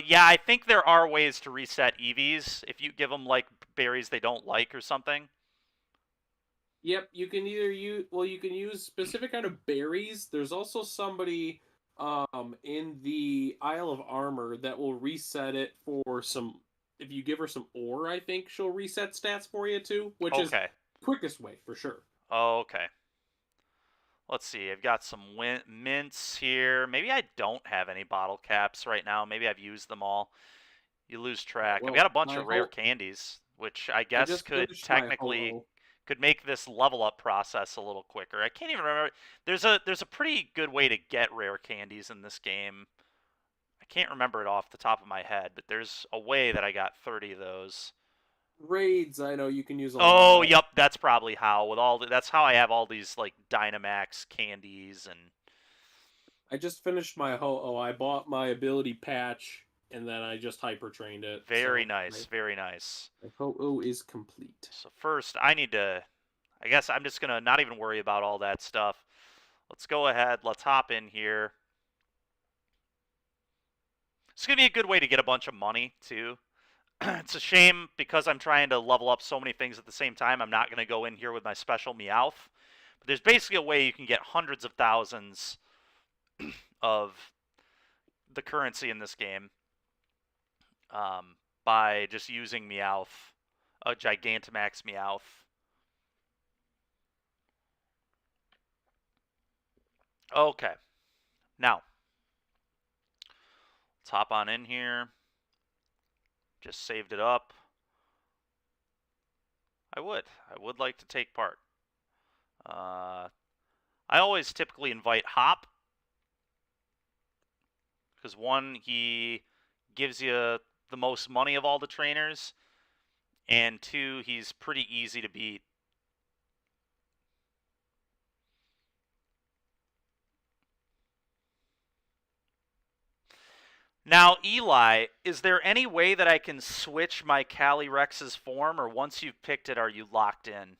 Yeah, I think there are ways to reset EVs if you give them like berries they don't like or something. Yep, you can either you can use specific kind of berries. There's also somebody in the Isle of Armor that will reset it for some, if you give her some ore, I think she'll reset stats for you too, which is quickest way for sure. Oh, okay. Let's see. I've got some mints here. Maybe I don't have any bottle caps right now. Maybe I've used them all. You lose track. Well, I've got a bunch of rare candies, which I guess could technically could make this level up process a little quicker. I can't even remember. There's a pretty good way to get rare candies in this game. I can't remember it off the top of my head, but there's a way that I got 30 of those. raids, I know you can use a Oh, lot. yep, that's probably how. That's how I have all these like Dynamax candies and. I just finished my Ho-Oh. I bought my ability patch, and then I just hyper trained it. Very So nice, very nice. my Ho-Oh is complete. So first, I need to. I guess I'm just gonna not even worry about all that stuff. Let's go ahead. Let's hop in here. It's gonna be a good way to get a bunch of money too. It's a shame because I'm trying to level up so many things at the same time. I'm not gonna go in here with my special Meowth. But there's basically a way you can get hundreds of thousands of the currency in this game by just using Meowth, a Gigantamax Meowth. Okay, now let's hop on in here. Just saved it up. I would like to take part. I always typically invite Hop because one, he gives you the most money of all the trainers, and two, he's pretty easy to beat. Now, Eli, is there any way that I can switch my Calyrex's form, or once you've picked it, are you locked in?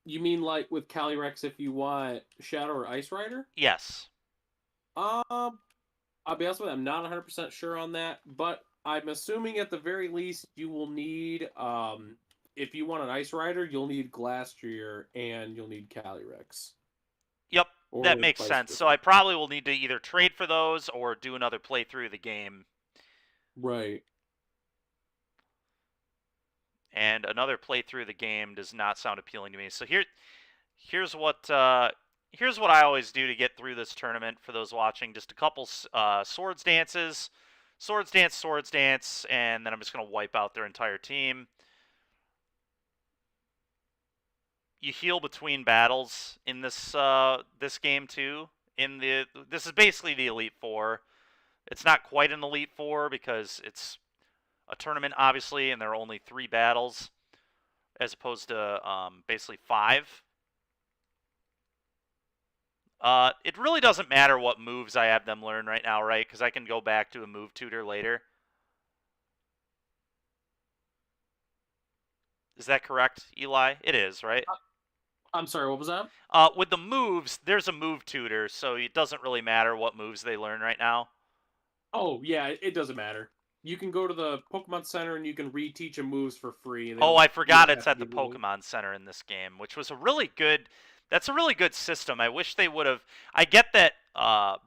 You mean like with Calyrex if you want Shadow or Ice Rider? Yes. I'll be honest with you, I'm not 100% sure on that, but I'm assuming at the very least you will need, if you want an Ice Rider, you'll need Glastrier and you'll need Calyrex. Yep, Or that makes vice sense. versa. So I probably will need to either trade for those or do another playthrough of the game. Right. And another playthrough of the game does not sound appealing to me. So here's what I always do to get through this tournament for those watching. Just a couple swords dances, swords dance, and then I'm just going to wipe out their entire team. You heal between battles in this this game too. This is basically the Elite Four. It's not quite an Elite Four because it's a tournament, obviously, and there are only 3 battles as opposed to basically 5. It really doesn't matter what moves I have them learn right now, right? Because I can go back to a move tutor later. Is that correct, Eli? It is, right? I'm sorry, what was that? With the moves, there's a move tutor, so it doesn't really matter what moves they learn right now. Oh, yeah, it doesn't matter. You can go to the Pokemon Center and you can reteach them moves for free. Oh, I forgot it's at the Pokemon Center in this game, which was a really good. That's a really good system. I wish they would have. I get that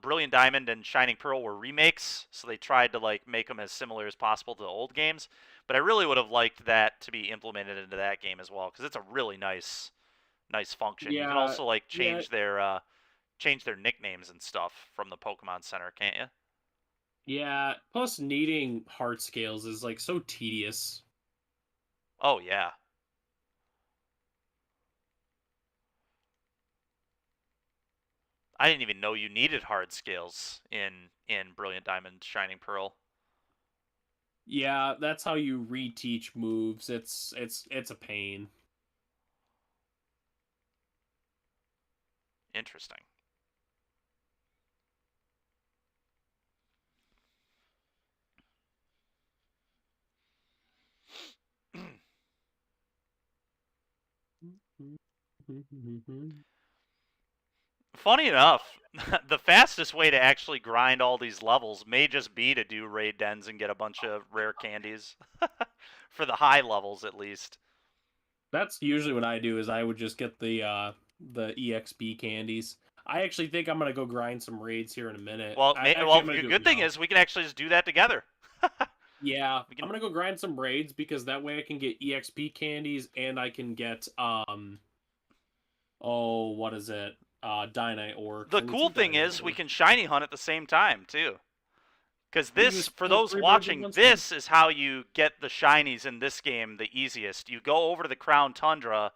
Brilliant Diamond and Shining Pearl were remakes, so they tried to like make them as similar as possible to the old games. But I really would have liked that to be implemented into that game as well, because it's a really nice function. Yeah, You can also like yeah, change their nicknames and stuff from the Pokemon Center, can't you? yeah. Plus, needing heart scales is like so tedious. Oh yeah. I didn't even know you needed hard scales in Brilliant Diamond, Shining Pearl. Yeah, that's how you reteach moves. It's a pain. Interesting. Funny enough, the fastest way to actually grind all these levels may just be to do raid dens and get a bunch of rare candies. For the high levels, at least. That's usually what I do. Is I would just get the EXP candies. I actually think I'm gonna go grind some raids here in a minute. Well, I'm the gonna do good it thing now. is we can actually just do that together. Yeah, We can- I'm gonna go grind some raids because that way I can get EXP candies and I can get oh, what is it? Dynite ore. The cool thing is we can shiny hunt at the same time too. Because this, for those watching, this is how you get the shinies in this game the easiest. You go over to the Crown Tundra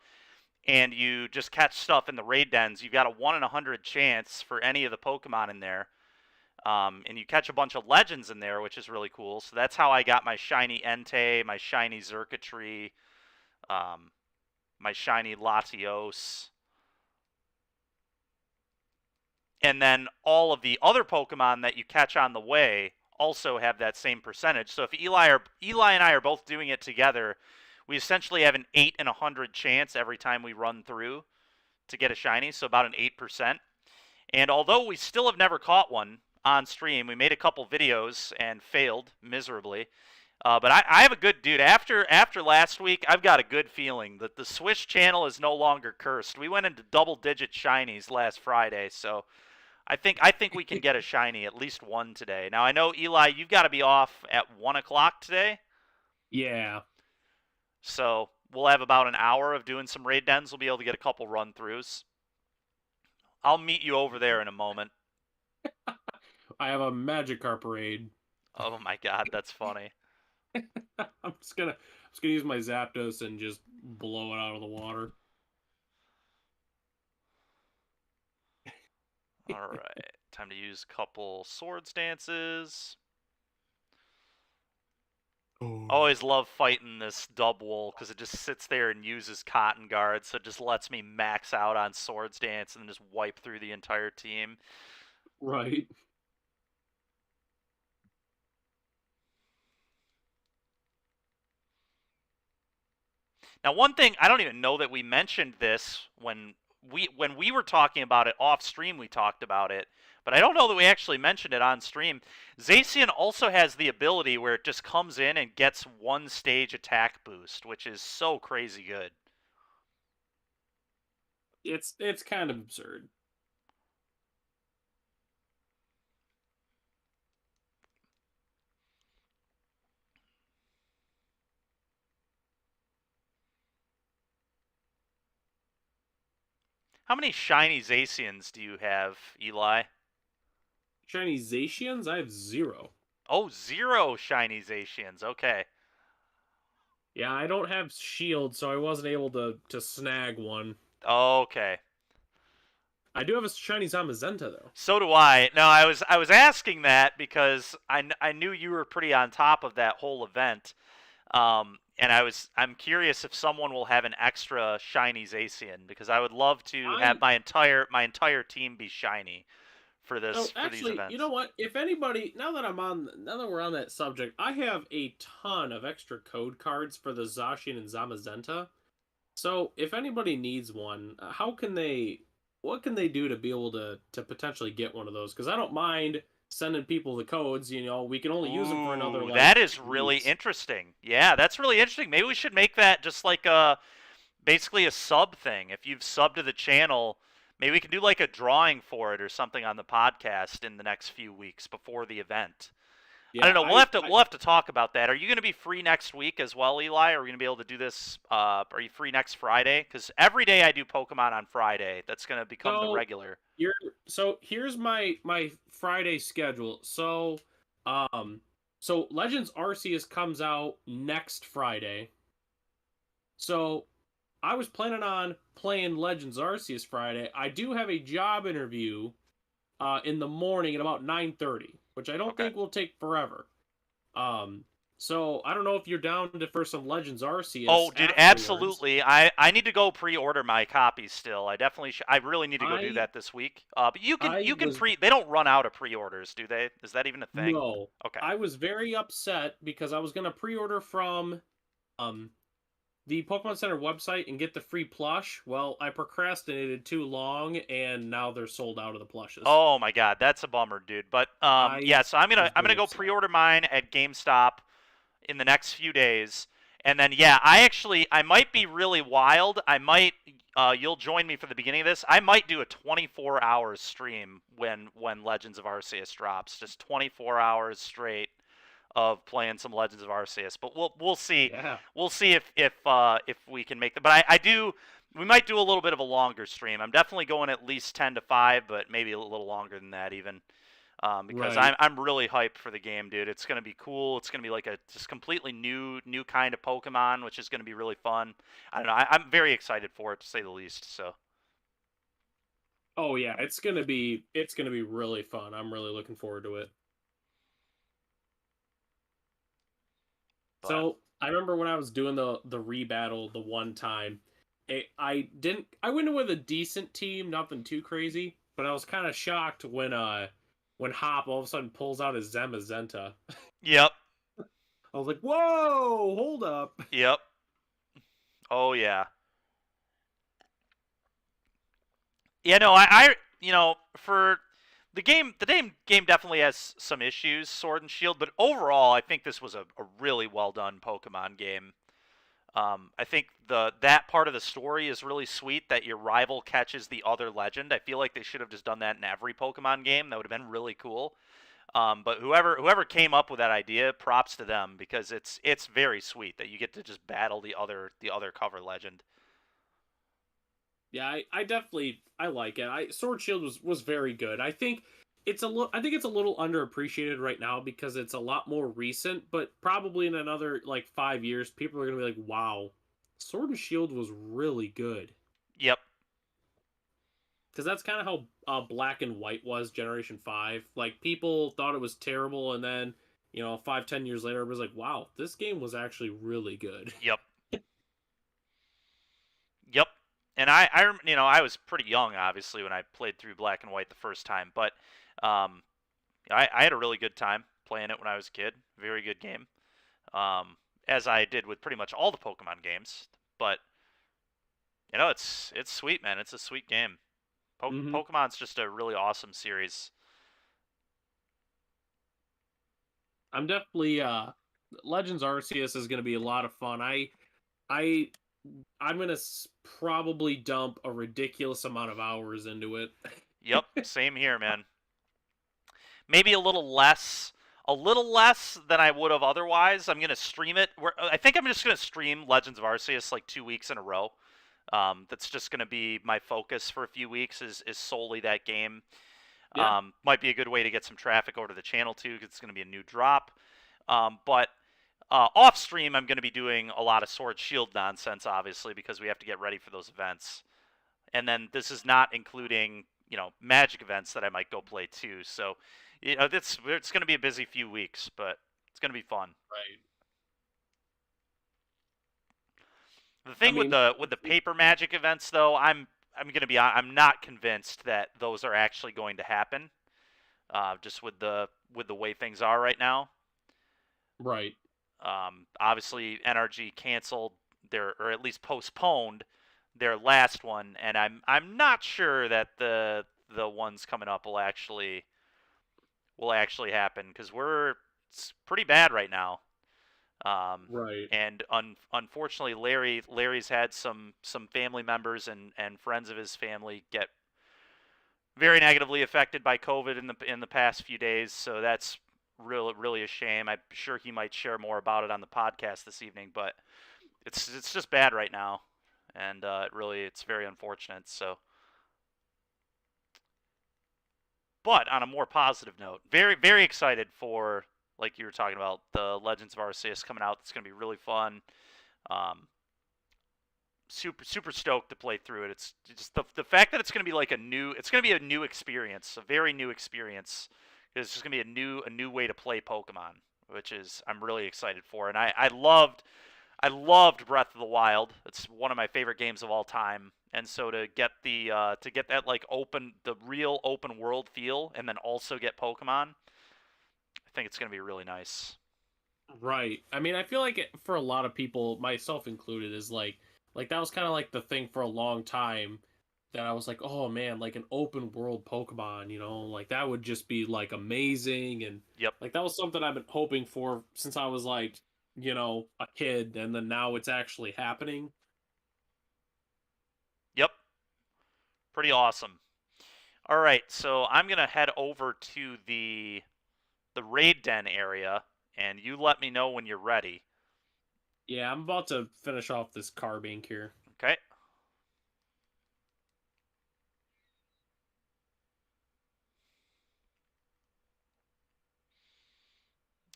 and you just catch stuff in the raid dens. You've got a 1 in 100 chance for any of the Pokemon in there. And you catch a bunch of legends in there, which is really cool. So that's how I got my shiny Entei, my shiny Xurkitree, um, my shiny Latios. And then all of the other Pokemon that you catch on the way also have that same percentage. So if Eli and I are both doing it together, we essentially have an 8 in 100 chance every time we run through to get a shiny, so about an 8%. And although we still have never caught one on stream, we made a couple videos and failed miserably. But I have a good dude. After last week, I've got a good feeling that the Swish channel is no longer cursed. We went into double-digit shinies last Friday, so I think we can get a shiny, at least one today. Now I know Eli, you've got to be off at 1 o'clock today, Yeah. so we'll have about an hour of doing some raid dens. We'll be able to get a couple run-throughs. I'll meet you over there in a moment. I have a Magikarp raid. Oh my god, that's funny. I'm just gonna use my Zapdos and just blow it out of the water. Alright, time to use a couple Swords Dances. Always love fighting this Dubwool because it just sits there and uses Cotton Guard, so it just lets me max out on Swords Dance and just wipe through the entire team. Right. Now, one thing, I don't even know that we mentioned this when we were talking about it off stream. We talked about it, but I don't know that we actually mentioned it on stream. Zazian also has the ability where it just comes in and gets one stage attack boost, which is so crazy good. It's kind of absurd. How many shiny Zacians do you have, Eli? Shiny Zacians? I have 0. Oh, 0 shiny Zacians. Okay. Yeah, I don't have shield, so I wasn't able to snag one. Okay. I do have a shiny Zamazenta though. So do I. No, I was asking that because I knew you were pretty on top of that whole event. And I'm curious if someone will have an extra shiny Zacian because I would love to have my entire team be shiny for this Oh, for actually, these events. you know what? If anybody, now that we're on that subject, I have a ton of extra code cards for the Zacian and Zamazenta. So if anybody needs one, what can they do to be able to potentially get one of those? Because I don't mind sending people the codes. You know, we can only use them for another. Like, that is really weeks. interesting. Yeah, that's really interesting. Maybe we should make that just like basically a sub thing. If you've subbed to the channel, maybe we can do like a drawing for it or something on the podcast in the next few weeks before the event. Yeah, I don't know. We'll have to talk about that. Are you going to be free next week as well, Eli? Are we going to be able to do this? Are you free next Friday? Because every day I do Pokemon on Friday. That's going to become the regular. So here's my Friday schedule. So Legends Arceus comes out next Friday. So I was planning on playing Legends Arceus Friday. I do have a job interview in the morning at about 9:30, which I don't think will take forever. So I don't know if you're down for some Legends Arceus. Oh, dude, afterwards. absolutely. I need to go pre-order my copies still. I definitely I really need to go do that this week. But you can they don't run out of pre-orders, do they? Is that even a thing? No. Okay. I was very upset because I was gonna pre-order from the Pokemon Center website and get the free plush. Well, I procrastinated too long, and now they're sold out of the plushes. Oh my god, that's a bummer, dude. But yeah, so I'm gonna go pre-order mine at GameStop in the next few days, and then yeah, I might be really wild. I might you'll join me for the beginning of this. I might do a 24-hour stream when Legends of Arceus drops, just 24 hours straight of playing some Legends of Arceus. But we'll see. Yeah. We'll see if we can make that. But we might do a little bit of a longer stream. I'm definitely going at least 10 to 5, but maybe a little longer than that even. Because Right. I'm really hyped for the game, dude. It's gonna be cool. It's gonna be like a just completely new kind of Pokemon, which is gonna be really fun. I don't know. I'm very excited for it, to say the least. So. Oh yeah, it's gonna be really fun. I'm really looking forward to it. But So I remember when I was doing the rebattle the one time, I went in with a decent team, nothing too crazy, but I was kind of shocked when Hop all of a sudden pulls out his Zamazenta. yep, I was like, whoa, hold up. yep. Oh yeah. Yeah, no, for the game definitely has some issues, Sword and Shield, but overall, I think this was a really well done Pokemon game. I think that part of the story is really sweet that your rival catches the other legend. I feel like they should have just done that in every Pokemon game. That would have been really cool. But whoever came up with that idea, props to them because it's very sweet that you get to just battle the other cover legend. Yeah, I definitely I like it. I Sword Shield was very good. I think it's a little underappreciated right now because it's a lot more recent, but probably in another like 5 years, people are gonna be like, wow, Sword and Shield was really good. Yep, Because that's kind of how Black and White was Generation 5. Like people thought it was terrible, and then 5-10 years later, it was like, wow, this game was actually really good. yep, yep. And I was pretty young, obviously, when I played through Black and White the first time, but um, I had a really good time playing it when I was a kid. Very good game, as I did with pretty much all the Pokemon games. But it's sweet, man. It's a sweet game. hmm Pokemon's just a really awesome series. I'm definitely Legends Arceus is going to be a lot of fun. I I'm gonna probably dump a ridiculous amount of hours into it. Yep, same here, man. Maybe a little less than I would have otherwise. I'm gonna stream it. I think I'm just gonna stream Legends of Arceus like 2 weeks in a row. That's just gonna be my focus for a few weeks. Is solely that game. Yeah, Might be a good way to get some traffic over to the channel too, because it's gonna be a new drop. But off stream, I'm gonna be doing a lot of Sword Shield nonsense, obviously, because we have to get ready for those events. And then this is not including Magic events that I might go play too. So it's going to be a busy few weeks, but it's going to be fun. right. The I thing with mean, the paper Magic events, though, I'm going to be I'm not convinced that those are actually going to happen. Just with the way things are right now. right, Obviously, NRG canceled their, or at least postponed their last one, and I'm not sure that the ones coming up will actually happen because it's pretty bad right now. right, And unfortunately, Larry's had some family members and friends of his family get very negatively affected by COVID in the past few days. So that's really a shame. I'm sure he might share more about it on the podcast this evening, but it's just bad right now, and it's very unfortunate. So, but on a more positive note, very excited for, like you were talking about, the Legends of Arceus coming out. It's going to be really fun. Um, super stoked to play through it. It's just the fact that it's going to be like it's going to be a new experience, a very new experience. It's just going to be a new way to play Pokemon, which is I'm really excited for. And I loved Breath of the Wild. It's one of my favorite games of all time. And so to get that like the real open world feel, and then also get Pokemon, I think it's going to be really nice. right. I mean, I feel like for a lot of people, myself included, is like that was kind of like the thing for a long time that I was like, oh man, like an open world Pokemon, like that would just be like amazing, and Yep, like that was something I've been hoping for since I was like, a kid, and then now it's actually happening. yep, pretty awesome. All right, so I'm gonna head over to the raid den area, and you let me know when you're ready. Yeah, I'm about to finish off this Carbink here. Okay.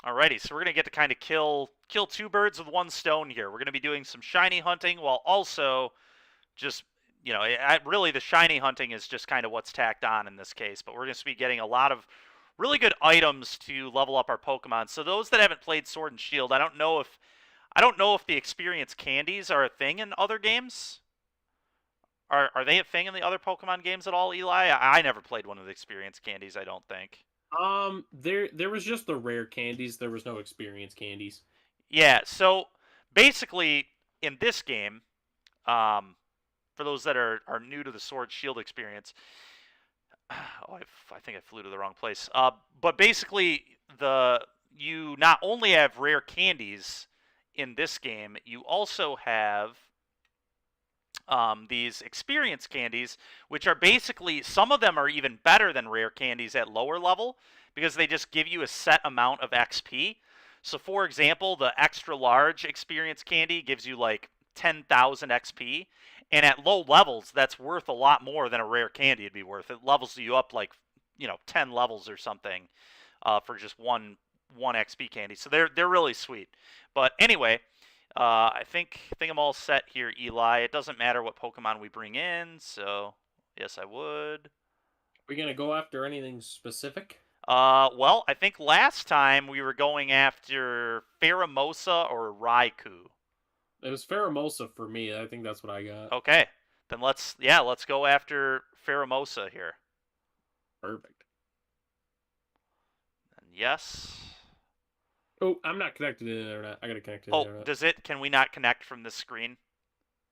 Alrighty, so we're gonna get to kind of kill two birds with one stone here. We're gonna be doing some shiny hunting while also just you know, really the shiny hunting is just kind of what's tacked on in this case. But we're going to be getting a lot of really good items to level up our Pokemon. So those that haven't played Sword and Shield, I don't know if the experience candies are a thing in other games. Are they a thing in the other Pokemon games at all, Eli? I never played one of the experience candies, I don't think. There was just the rare candies. There was no experience candies. Yeah, so basically in this game, for those that are new to the Sword Shield experience, oh, I think I flew to the wrong place. But basically, you not only have rare candies in this game, you also have these experience candies, which are basically, some of them are even better than rare candies at lower level because they just give you a set amount of XP. So, for example, the extra large experience candy gives you like 10,000 XP. And at low levels, that's worth a lot more than a rare candy would be worth. It levels you up like, 10 levels or something for just one XP candy. So they're really sweet. But anyway, I think I'm all set here, Eli. It doesn't matter what Pokemon we bring in, so yes, I would. Are we gonna go after anything specific? Well, I think last time we were going after Pheromosa or Raikou. It was Pheromosa for me. I think that's what I got. Okay, then let's go after Pheromosa here. Perfect. And yes. Oh, I'm not connected to the internet. I gotta connect to the internet. Oh, can we not connect from this screen?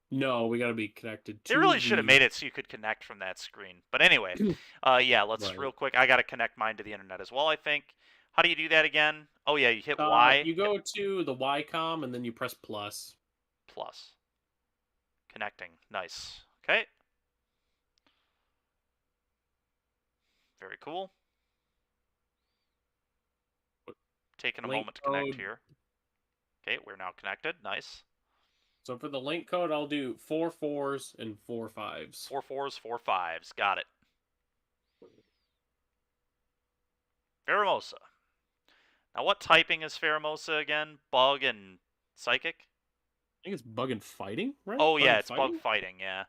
No, we gotta be connected to They really should have made it so you could connect from that screen. But anyway, yeah, let's real quick. I gotta connect mine to the internet as well, I think. How do you do that again? Oh yeah, you hit Y. You go to the YCOM and then you press plus. Plus. Connecting. Nice. Okay. Very cool. Taking a moment to connect here. Okay, we're now connected. Nice. So for the link code, I'll do 4 4s and 4 5s. 4 4s, 4 5s. Got it. Pheromosa. Now, what typing is Pheromosa again? Bug and Psychic? I think it's bug and fighting, right? Oh, yeah, it's bug fighting, yeah.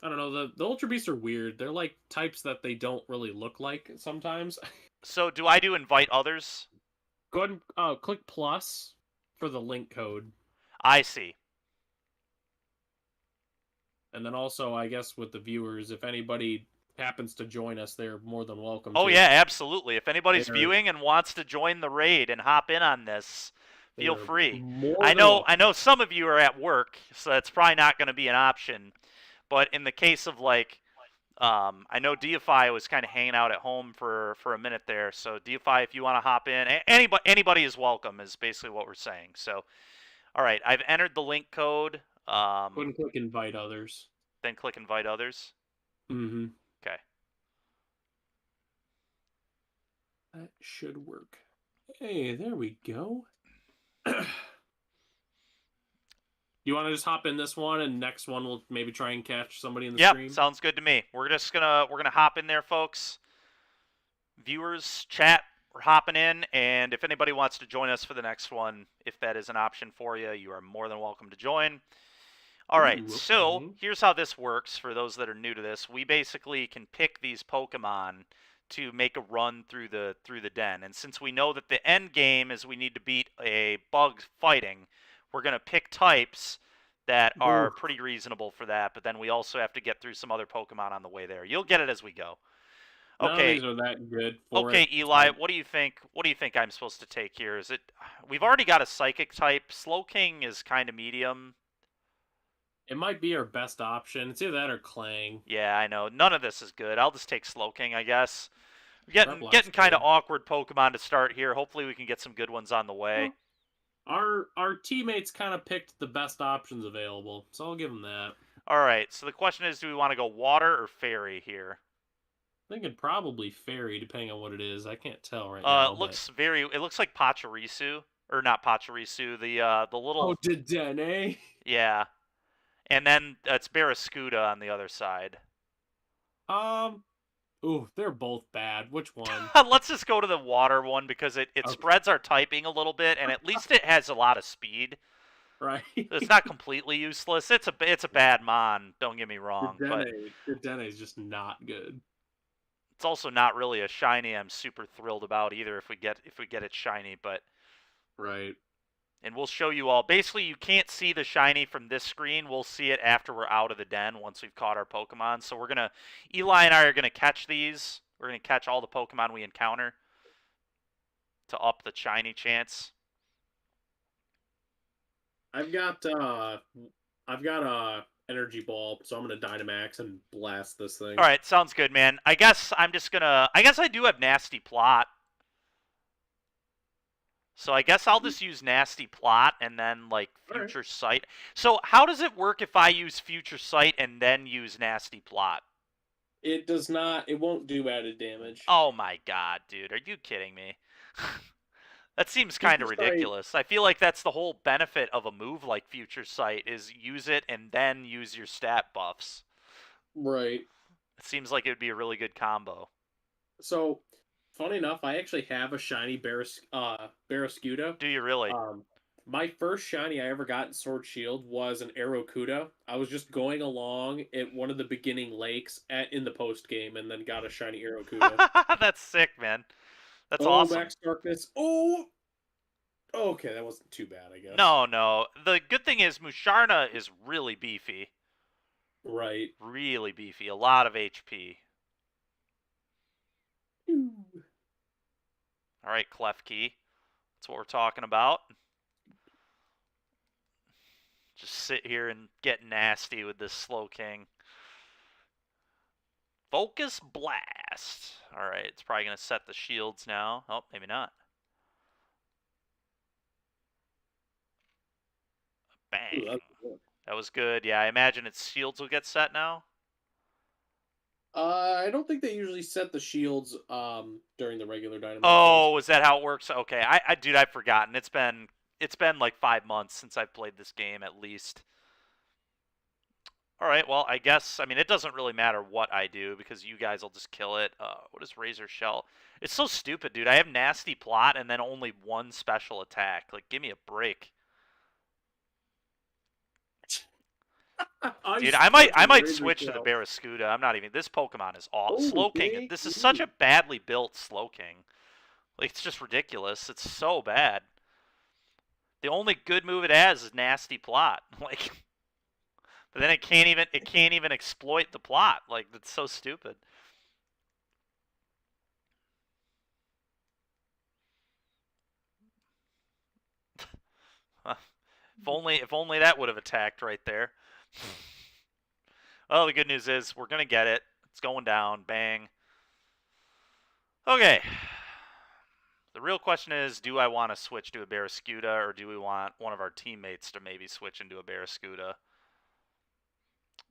I don't know. The Ultra Beasts are weird. They're like types that they don't really look like sometimes. So, do I do invite others? Go ahead and click plus for the link code. I see. And then also, I guess, with the viewers, if anybody happens to join us, they're more than welcome Oh, to. yeah, absolutely. If anybody's viewing and wants to join the raid and hop in on this, feel free. I know some of you are at work, so that's probably not going to be an option. But in the case of, like, I know Deify was kind of hanging out at home for a minute there. So, Deify, if you want to hop in, anybody is welcome is basically what we're saying. So, all right, I've entered the link code. Go ahead and click invite others. Then click invite others. Mm-hmm. Okay. That should work. Hey, there we go. You want to just hop in this one, and next one we'll maybe try and catch somebody in the stream? Yep, sounds good to me. We're gonna hop in there, folks. Viewers, chat, we're hopping in, and if anybody wants to join us for the next one, if that is an option for you, you are more than welcome to join. All right, so here's how this works for those that are new to this. We basically can pick these Pokemon to make a run through the den, and since we know that the end game is we need to beat a bug fighting, we're going to pick types that are pretty reasonable for that, but then we also have to get through some other Pokemon on the way there. You'll get it as we go. Okay. None of these are that good okay, Eli, what do you think? What do you think I'm supposed to take here? Is it? We've already got a Psychic type. Slowking is kind of medium. It might be our best option. It's either that or Clang. Yeah, I know. None of this is good. I'll just take Slowking, I guess. We're getting kind of awkward Pokemon to start here. Hopefully we can get some good ones on the way. Our teammates kind of picked the best options available, so I'll give them that. All right, so the question is, do we want to go water or fairy here? Thinking probably fairy, depending on what it is. I can't tell right now. It looks like Pachirisu, or not Pachirisu. The little. Oh, Dedenne. Yeah, and then it's Barraskewda on the other side. Ooh, they're both bad. Which one? Let's just go to the water one because it spreads our typing a little bit, and at least it has a lot of speed. Right. It's not completely useless. It's a bad mon. Don't get me wrong, but The Dene is just not good. it's also not really a shiny I'm super thrilled about either. If we get it shiny, but Right. and we'll show you all. Basically, you can't see the shiny from this screen. We'll see it after we're out of the den once we've caught our Pokemon. So Eli and I are gonna catch these. We're gonna catch all the Pokemon we encounter to up the shiny chance. I've got energy ball, so I'm gonna Dynamax and blast this thing. All right, sounds good, man. I guess I do have Nasty Plot. So I guess I'll just use Nasty Plot and then like Future Sight. So how does it work if I use Future Sight and then use Nasty Plot? It does not. It won't do added damage. Oh my god, dude, are you kidding me? That seems kind of ridiculous. I feel like that's the whole benefit of a move like Future Sight is use it and then use your stat buffs. Right. It seems like it would be a really good combo. So, funny enough, I actually have a shiny Barraskewda. Do you really? My first shiny I ever got in Sword Shield was an Aerocuda. I was just going along at one of the beginning lakes in the post game, and then got a shiny Aerocuda. That's sick, man. That's awesome. Max Darkness. Oh! Okay, that wasn't too bad, I guess. No. The good thing is Musharna is really beefy. Right. Really beefy. A lot of HP. Alright, Klefki. That's what we're talking about. Just sit here and get nasty with this Slowking. Focus Blast. Alright, it's probably going to set the shields now. Oh, maybe not. Bang. Ooh, that was good. Yeah, I imagine its shields will get set now. I don't think they usually set the shields during the regular Dynamax. Oh, is that how it works? Okay, dude, I've forgotten. It's been like 5 months since I've played this game at least. All right, well, I guess, I mean, it doesn't really matter what I do because you guys will just kill it. What is Razor Shell? It's so stupid, dude. I have Nasty Plot and then only one special attack. Like, give me a break. Dude, I might switch to the Barraskewda. I'm not even. This Pokemon is awesome. Slowking. This is such a badly built Slowking. Like, it's just ridiculous. It's so bad. The only good move it has is Nasty Plot. Like, but then it can't even exploit the plot. Like, it's so stupid. If only that would have attacked right there. Well, the good news is we're gonna get it. It's going down. Bang. Okay. The real question is, do I want to switch to a Barraskewda, or do we want one of our teammates to maybe switch into a Barraskewda?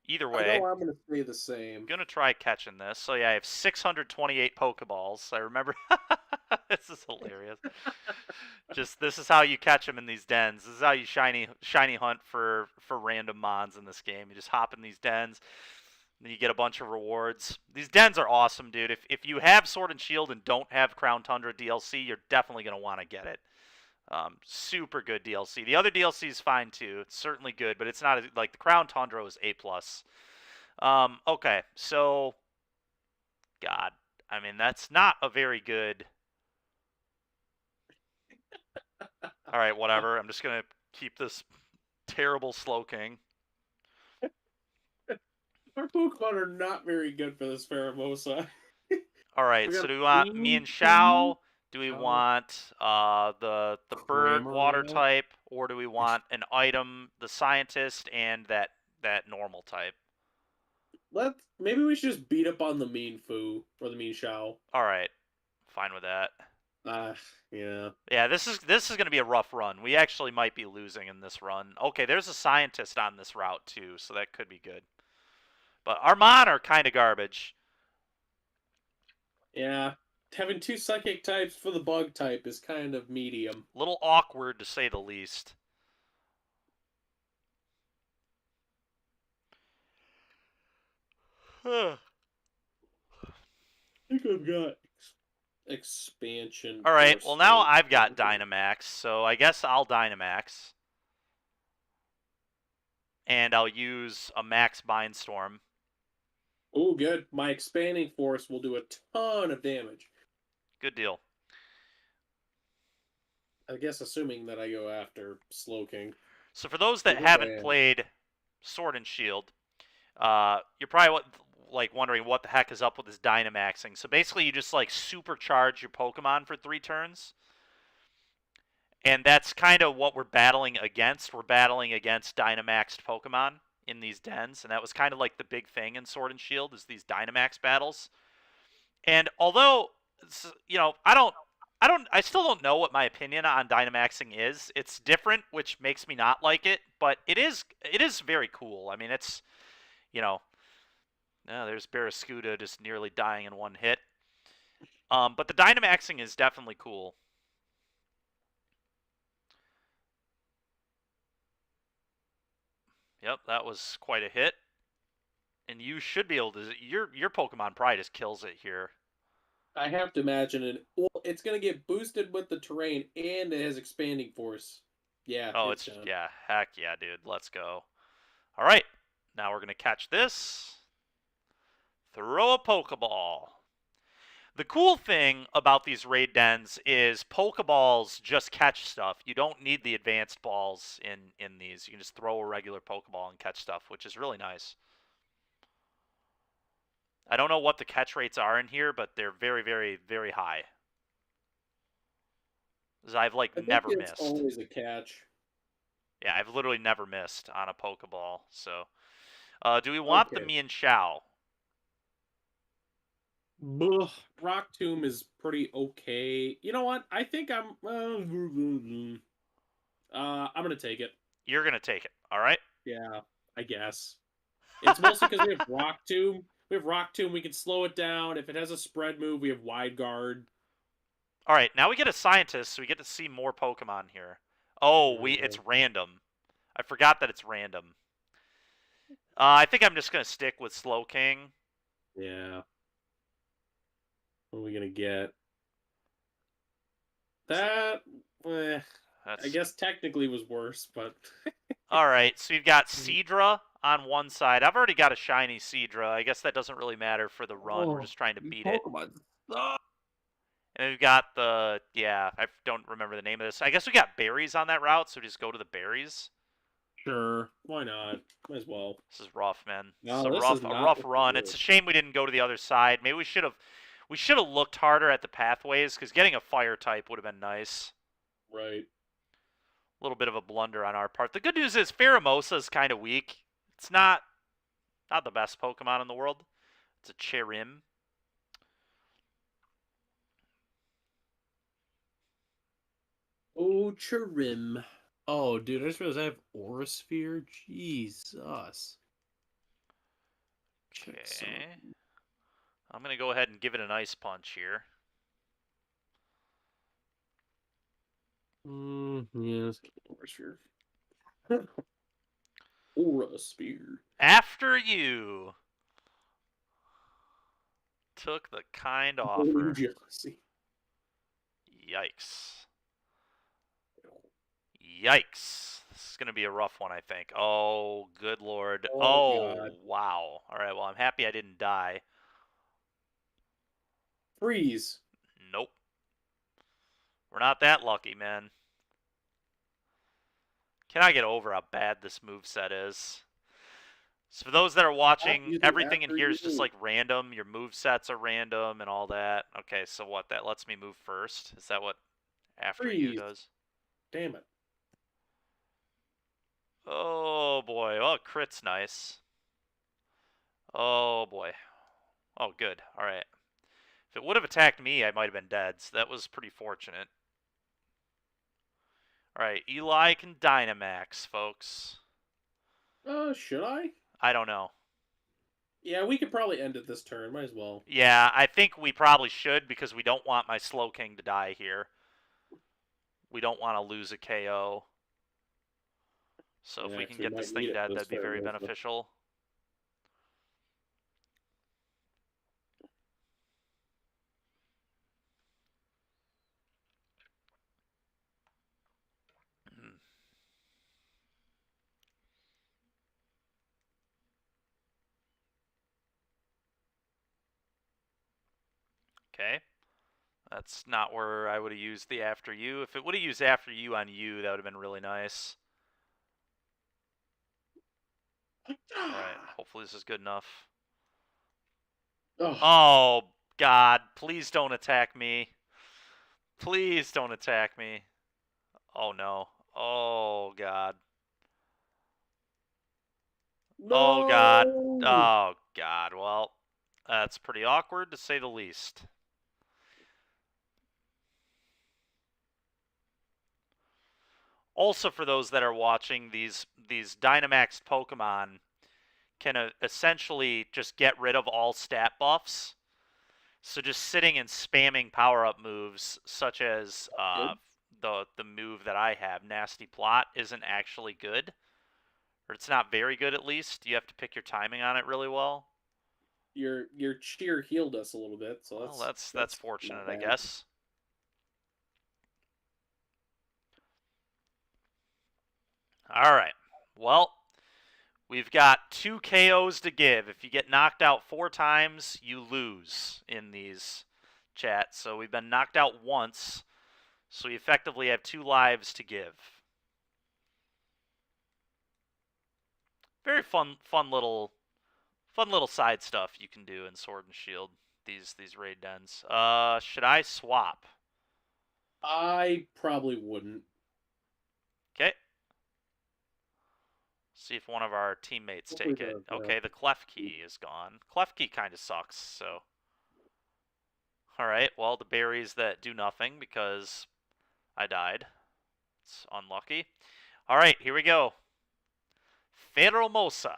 Either way, I know I'm going to stay the same. I'm going to try catching this. So yeah, I have 628 Pokeballs. I remember. This is hilarious. This is how you catch them in these dens. This is how you shiny hunt for random mons in this game. You just hop in these dens, then you get a bunch of rewards. These dens are awesome, dude. If you have Sword and Shield and don't have Crown Tundra DLC, you're definitely going to want to get it. Super good DLC. The other DLC is fine too. It's certainly good, but it's not like the Crown Tundra is A+. Okay, so God, I mean that's not a very good. All right, whatever. I'm just gonna keep this terrible Slowking. Our Pokemon are not very good for this Pheromosa. All right, so do we want me and Xiao? Do we want the bird water type, or do we want an item, the scientist, and that normal type? Maybe we should just beat up on the mean Foo or the mean Xiao. All right, fine with that. Yeah. Yeah, this is going to be a rough run. We actually might be losing in this run. Okay, there's a scientist on this route too, so that could be good. But our Mon are kind of garbage. Yeah. Having two psychic types for the bug type is kind of medium. A little awkward, to say the least. I think I've got expansion. All right, well now I've got Dynamax, so I guess I'll Dynamax. and I'll use a max Mindstorm. Oh, good. My expanding force will do a ton of damage. Good deal. I guess assuming that I go after Slowking. So for those that Which I haven't am. played Sword and Shield, you're probably like wondering what the heck is up with this Dynamaxing. So basically, you just like supercharge your Pokemon for 3 turns, and that's kind of what we're battling against. We're battling against Dynamaxed Pokemon in these dens, and that was kind of like the big thing in Sword and Shield is these Dynamax battles. And although I still don't know what my opinion on Dynamaxing is. It's different, which makes me not like it, but it is very cool. I mean, it's there's Barraskewda just nearly dying in one hit. But the Dynamaxing is definitely cool. Yep, that was quite a hit. And you should be able to. Your Pokemon probably just kills it here. I have to imagine it. Well, it's going to get boosted with the terrain, and it has expanding force. Yeah, Oh, it's done. yeah, heck yeah, dude. Let's go. All right, now we're gonna catch this. Throw a Pokeball. The cool thing about these raid dens is Pokeballs just catch stuff. You don't need the advanced balls in these. You can just throw a regular Pokeball and catch stuff, which is really nice. I don't know what the catch rates are in here, but they're very, very, very high. I've like I think never it's missed. always a catch. Yeah, I've literally never missed on a Pokeball. So, do we want the Okay. Mienshao? Ugh, Rock Tomb is pretty okay. You know what? I think I'm gonna take it. You're gonna take it. All right. Yeah, I guess. It's mostly because we have Rock Tomb. We have Rock Tomb. We can slow it down. If it has a spread move, we have Wide Guard. All right. Now we get a scientist, so we get to see more Pokemon here. Oh, it's random. I forgot that it's random. I think I'm just gonna stick with Slowking. Yeah. What are we gonna get? That, I guess technically was worse, but all right. So you've got Seadra on one side. I've already got a shiny Seadra. I guess that doesn't really matter for the run. We're just trying to beat it. And we've got I don't remember the name of this. I guess we got berries on that route, so just go to the berries. Sure, why not? Might as well. This is rough, man. No, this is a rough run. It's a shame we didn't go to the other side. Maybe we should have looked harder at the pathways, because getting a fire type would have been nice. Right. A little bit of a blunder on our part. The good news is Pheromosa is kind of weak. It's not the best Pokemon in the world. It's a Cherim. Oh, Cherim. Oh, dude, I just realized I have Aura Sphere. Jesus. Okay. I'm going to go ahead and give it an Ice Punch here. Yeah, let's get Aura Sphere. Aura Sphere. After you. Took the kind offer. Jealousy. Yikes. Yikes. This is going to be a rough one, I think. Oh, good lord. Oh, wow. All right, well, I'm happy I didn't die. Freeze. Nope. We're not that lucky, man. Can I get over how bad this moveset is? So for those that are watching, everything in here is just like random. Your movesets are random and all that. Okay, so what? That lets me move first? Is that what after you does? Damn it. Oh, boy. Oh, crit's nice. Oh, boy. Oh, good. All right. If it would have attacked me, I might have been dead, so that was pretty fortunate. All right, Eli can Dynamax, folks. Should I? I don't know. Yeah, we could probably end it this turn. Might as well. Yeah, I think we probably should, because we don't want my Slowking to die here. We don't want to lose a KO. So if we can get this thing dead, that'd be very beneficial. Okay. That's not where I would have used the after you. If it would have used after you on you, that would have been really nice. Alright, hopefully this is good enough. Oh, God. Please don't attack me. Please don't attack me. Oh, no. Oh, God. No! Oh, God. Oh, God. Well, that's pretty awkward, to say the least. Also, for those that are watching, these Dynamax Pokemon can essentially just get rid of all stat buffs. So just sitting and spamming power-up moves, such as the move that I have, Nasty Plot, isn't actually good. Or it's not very good, at least. You have to pick your timing on it really well. Your cheer healed us a little bit, so well, that's fortunate, I guess. All right. Well, we've got 2 KOs to give. If you get knocked out 4 times, you lose in these chats. So we've been knocked out once, so we effectively have 2 lives to give. Very fun little side stuff you can do in Sword and Shield. These raid dens. Should I swap? I probably wouldn't. Okay. See if one of our teammates take it. Okay, the Clef Key is gone. Clef Key kind of sucks, so. Alright, well, the berries that do nothing because I died. It's unlucky. Alright, here we go. Pheromosa.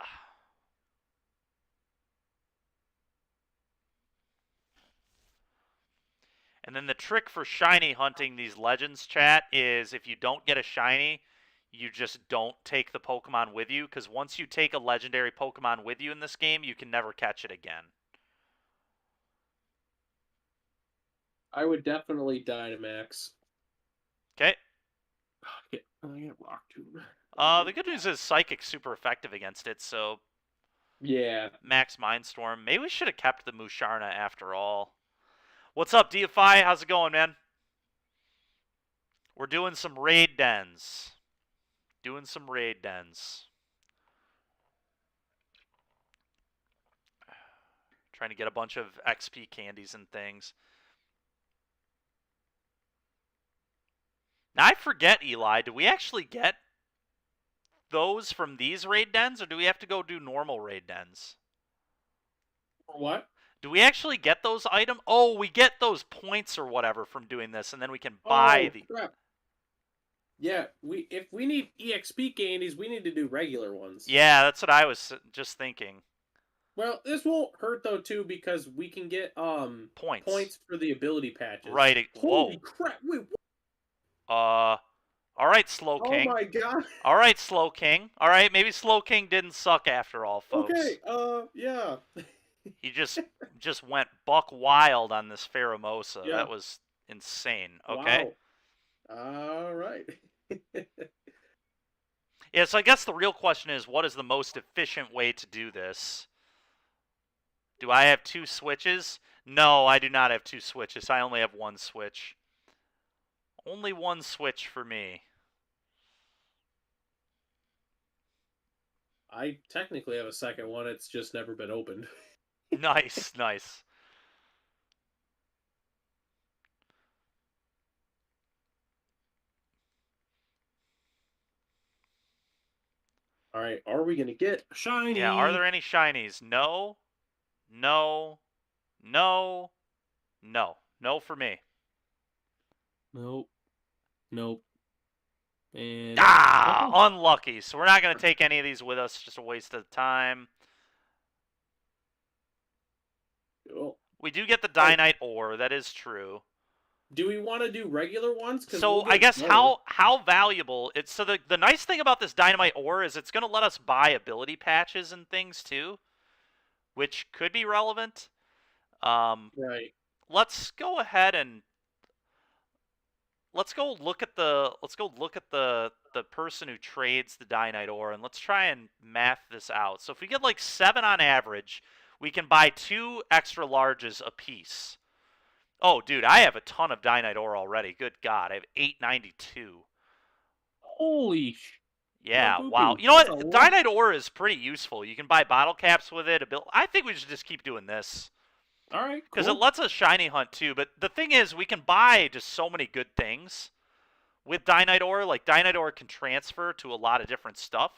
And then the trick for shiny hunting these legends, chat, is if you don't get a shiny, you just don't take the Pokemon with you, because once you take a legendary Pokemon with you in this game, you can never catch it again. I would definitely Dynamax. Okay. I get Rock Tomb. The good news is Psychic's super effective against it, so... Yeah. Max Mindstorm. Maybe we should have kept the Musharna after all. What's up, DFI? How's it going, man? We're doing some raid dens. Trying to get a bunch of XP candies and things. Now, I forget, Eli. Do we actually get those from these raid dens, or do we have to go do normal raid dens? For what? Do we actually get those items? Oh, we get those points or whatever from doing this, and then we can buy the... Crap. Yeah, if we need EXP candies, we need to do regular ones. Yeah, that's what I was just thinking. Well, this won't hurt though too because we can get points for the ability patches. Right. Holy crap! Wait. All right, Slow King. Oh my god. All right, Slow King. All right, maybe Slow King didn't suck after all, folks. Okay. Yeah. He just went buck wild on this Pheromosa. Yeah. That was insane. Okay. Wow. All right. Yeah, so I guess the real question is, what is the most efficient way to do this? Do I have 2 switches? No, I do not have 2 switches. I only have 1 switch. Only 1 switch for me. I technically have a second one. It's just never been opened. Nice, nice. All right, are we gonna get shiny? Yeah, are there any shinies? No, no, no, no, no for me. Nope. Nope. And unlucky. So we're not gonna take any of these with us. Just a waste of time. Cool. We do get the Dynite ore. That is true. Do we want to do regular ones? So I guess how valuable it's so the nice thing about this Dynamite ore is it's going to let us buy ability patches and things too, which could be relevant. Right. Let's go ahead and let's go look at the person who trades the Dynamite ore, and let's try and math this out. So if we get like 7 on average, we can buy 2 extra larges a piece. Oh, dude, I have a ton of Dynite-Ore already. Good God, I have 892. Holy Yeah, wow. Boo-boo. You know That's a what? lot. Dynite-Ore is pretty useful. You can buy bottle caps with it. I think we should just keep doing this. All right, Because it cool. lets us shiny hunt too. But the thing is, we can buy just so many good things with Dynite-Ore. Like, Dynite-Ore can transfer to a lot of different stuff.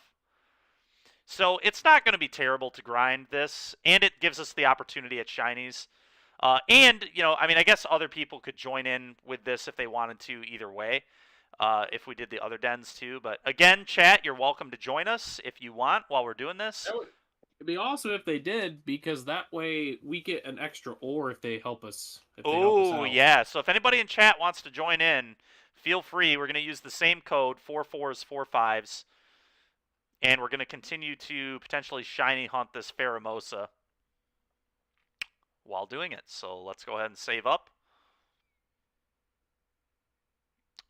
So it's not going to be terrible to grind this. And it gives us the opportunity at shinies. And, you know, I mean, I guess other people could join in with this if they wanted to either way. If we did the other dens too. But again, chat, you're welcome to join us if you want while we're doing this. It'd be awesome if they did, because that way we get an extra ore if they help us. Oh, Out. yeah. So if anybody in chat wants to join in, feel free. We're going to use the same code, 44s, 45s. And we're going to continue to potentially shiny hunt this Pheromosa while doing it. So let's go ahead and save up.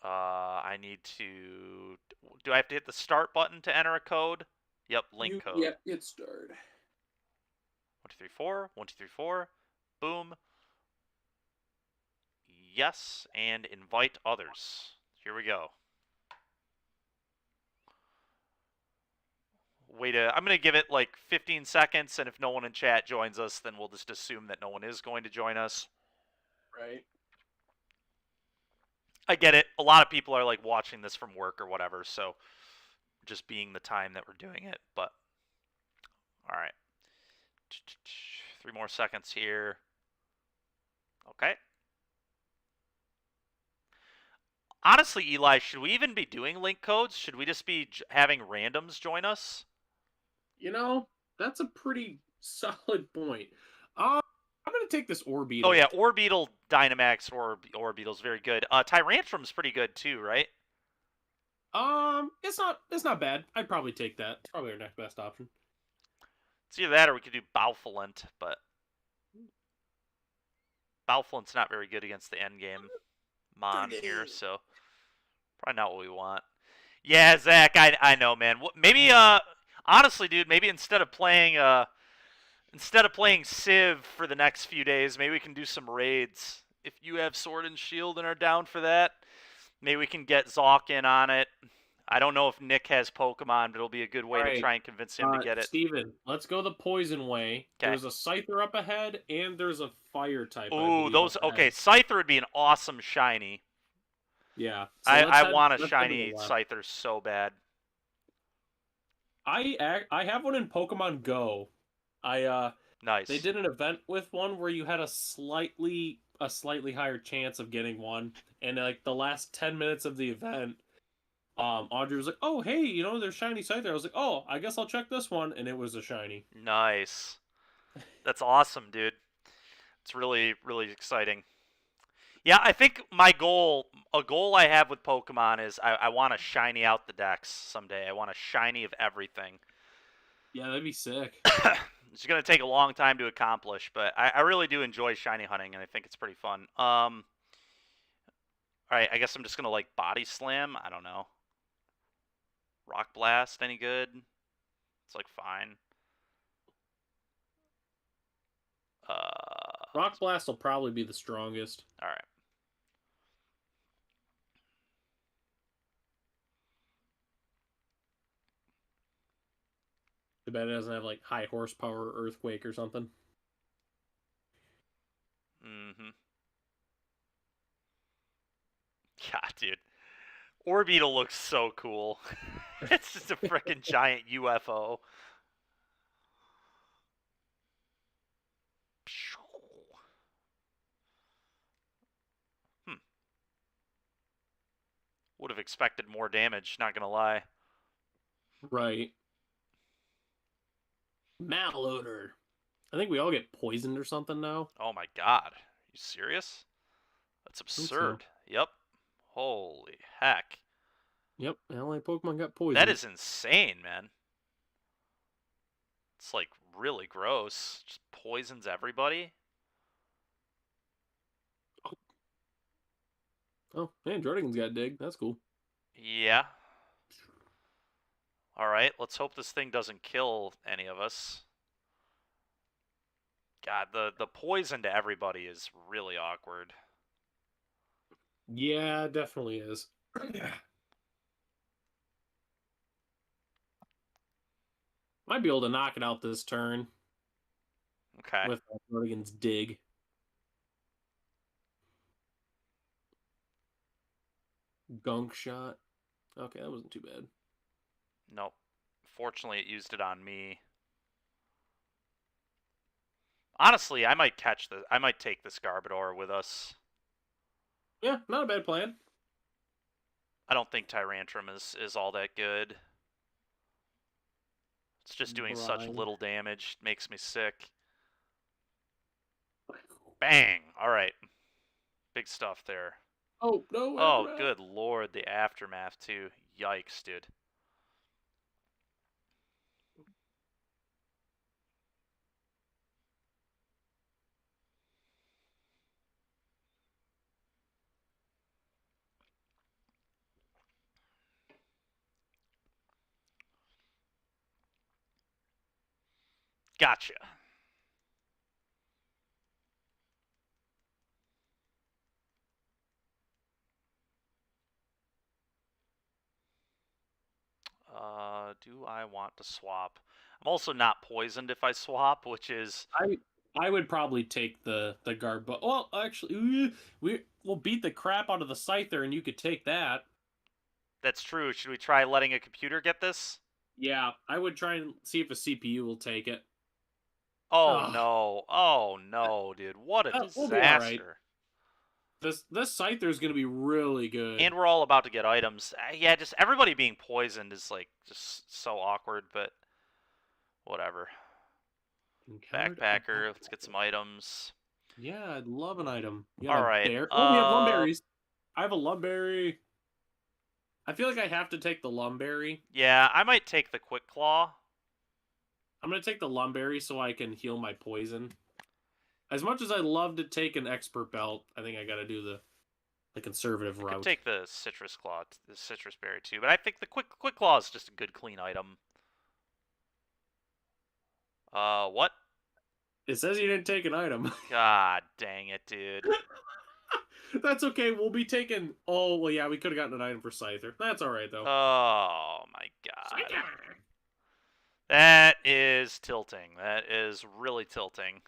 I need to... Do I have to hit the start button to enter a code? Yep, link code. Yep, get started. 1, 2, 3, 4. 1, 2, 3, 4. Boom. Yes, and invite others. Here we go. I'm going to give it like 15 seconds, and if no one in chat joins us, then we'll just assume that no one is going to join us. Right. I get it. A lot of people are like watching this from work or whatever, so just being the time that we're doing it. But all right, 3 more seconds here. Okay. Honestly, Eli, should we even be doing link codes? Should we just be having randoms join us? You know, that's a pretty solid point. I'm gonna take this Orbeetle. Oh yeah, Orbeetle Dynamax or Orbeetle's very good. Tyrantrum's pretty good too, right? It's not bad. I'd probably take that. It's probably our next best option. It's either that or we could do Balfalent, but Balfalent's not very good against the endgame Mon here, so probably not what we want. Yeah, Zach, I know, man. Maybe honestly, dude, maybe instead of playing Civ for the next few days, maybe we can do some raids. If you have Sword and Shield and are down for that, maybe we can get Zok in on it. I don't know if Nick has Pokemon, but it'll be a good way to try and convince him to get it. Steven, let's go the poison way. Kay. There's a Scyther up ahead, and there's a fire type. Ooh, those okay. Scyther would be an awesome shiny. Yeah, so I want a shiny Scyther so bad. I have one in Pokemon Go. Nice. They did an event with one where you had a slightly higher chance of getting one, and like the last 10 minutes of the event, Audrey was like, "Oh, hey, you know, there's shiny Scyther." I was like, "Oh, I guess I'll check this one," and it was a shiny. Nice. That's awesome, dude. It's really, really exciting. Yeah, I think a goal I have with Pokemon is I want to shiny out the decks someday. I want a shiny of everything. Yeah, that'd be sick. It's going to take a long time to accomplish, but I really do enjoy shiny hunting, and I think it's pretty fun. All right, I guess I'm just going to, like, Body Slam. I don't know. Rock Blast, any good? It's, like, fine. Rock Blast will probably be the strongest. All right. Too bad it doesn't have, like, high horsepower Earthquake or something. Mm-hmm. God, dude. Orbeetle looks so cool. It's just a freaking giant UFO. Would have expected more damage, not gonna lie. Right. Malodor. I think we all get poisoned or something now. Oh my god. Are you serious? That's absurd. So. Yep. Holy heck. Yep, LA Pokemon got poisoned. That is insane, man. It's like really gross. Just poisons everybody. Oh, man, Jordan's got Dig. That's cool. Yeah. Alright, let's hope this thing doesn't kill any of us. God, the poison to everybody is really awkward. Yeah, it definitely is. Might be able to knock it out this turn Okay. with Rodigan's dig. Gunk shot. Okay, that wasn't too bad. Nope. Fortunately, it used it on me. Honestly, I might take this Garbodor with us. Yeah, not a bad plan. I don't think Tyrantrum is all that good. It's just doing such Brine. little damage. Makes me sick. Bang! Alright. Big stuff there. Oh, no, Oh, Aftermath. good lord, the Aftermath, too. Yikes, dude. Gotcha. Do I want to swap? I'm also not poisoned if I swap, which is... I would probably take the guard, but well, actually, we'll beat the crap out of the Scyther, and you could take that. That's true. Should we try letting a computer get this? Yeah, I would try and see if a CPU will take it. Oh Ugh, no. Oh no, dude. What a we'll be all right. disaster. This Scyther is going to be really good. And we're all about to get items. Yeah, just everybody being poisoned is like just so awkward, but whatever. Backpacker, let's get some items. Yeah, I'd love an item. You got All a right. bear. Oh, we have Lumberries. I have a Lumberry. I feel like I have to take the Lumberry. Yeah, I might take the Quick Claw. I'm going to take the Lumberry so I can heal my poison. As much as I'd love to take an Expert Belt, I think I got to do the conservative route. Could take the Citrus Claw, the Citrus Berry too, but I think the Quick Claw is just a good clean item. What? It says you didn't take an item. God dang it, dude. That's okay. We'll be taking. Oh well, yeah, we could have gotten an item for Scyther. That's all right though. Oh my god. Scyther! That is tilting. That is really tilting.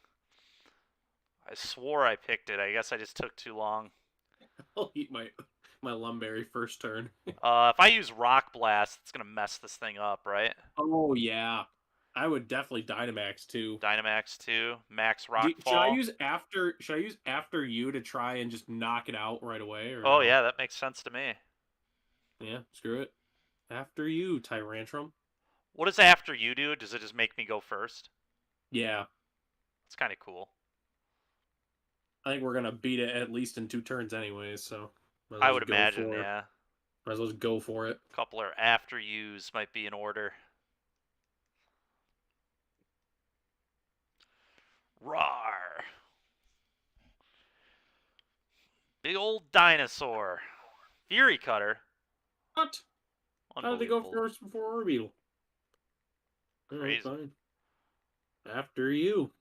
I swore I picked it. I guess I just took too long. I'll eat my Lumberry first turn. If I use Rock Blast, it's gonna mess this thing up, right? Oh yeah, I would definitely Dynamax too. Dynamax too. Max Rockfall. Should I use after you to try and just knock it out right away? Or oh yeah, that makes sense to me. Yeah, screw it. After you, Tyrantrum. What does after you do? Does it just make me go first? Yeah. It's kind of cool. I think we're gonna beat it at least in 2 turns anyways, so I would imagine, yeah. Might as well just go for it. A couple of after yous might be in order. Rawr! Big old dinosaur. Fury Cutter. What? How did they go first before Orbeetle? Alright, fine. After you.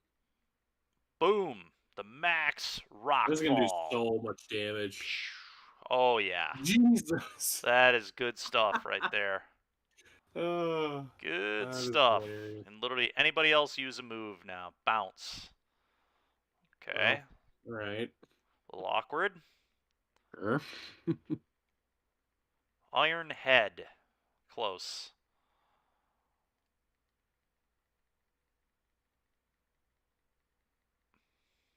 Boom! The max rock This is gonna do so much damage. Oh yeah. Jesus. That is good stuff right there. Good stuff. And literally anybody else use a move now. Bounce. Okay. Oh, right. A little awkward. Sure. Iron Head. Close.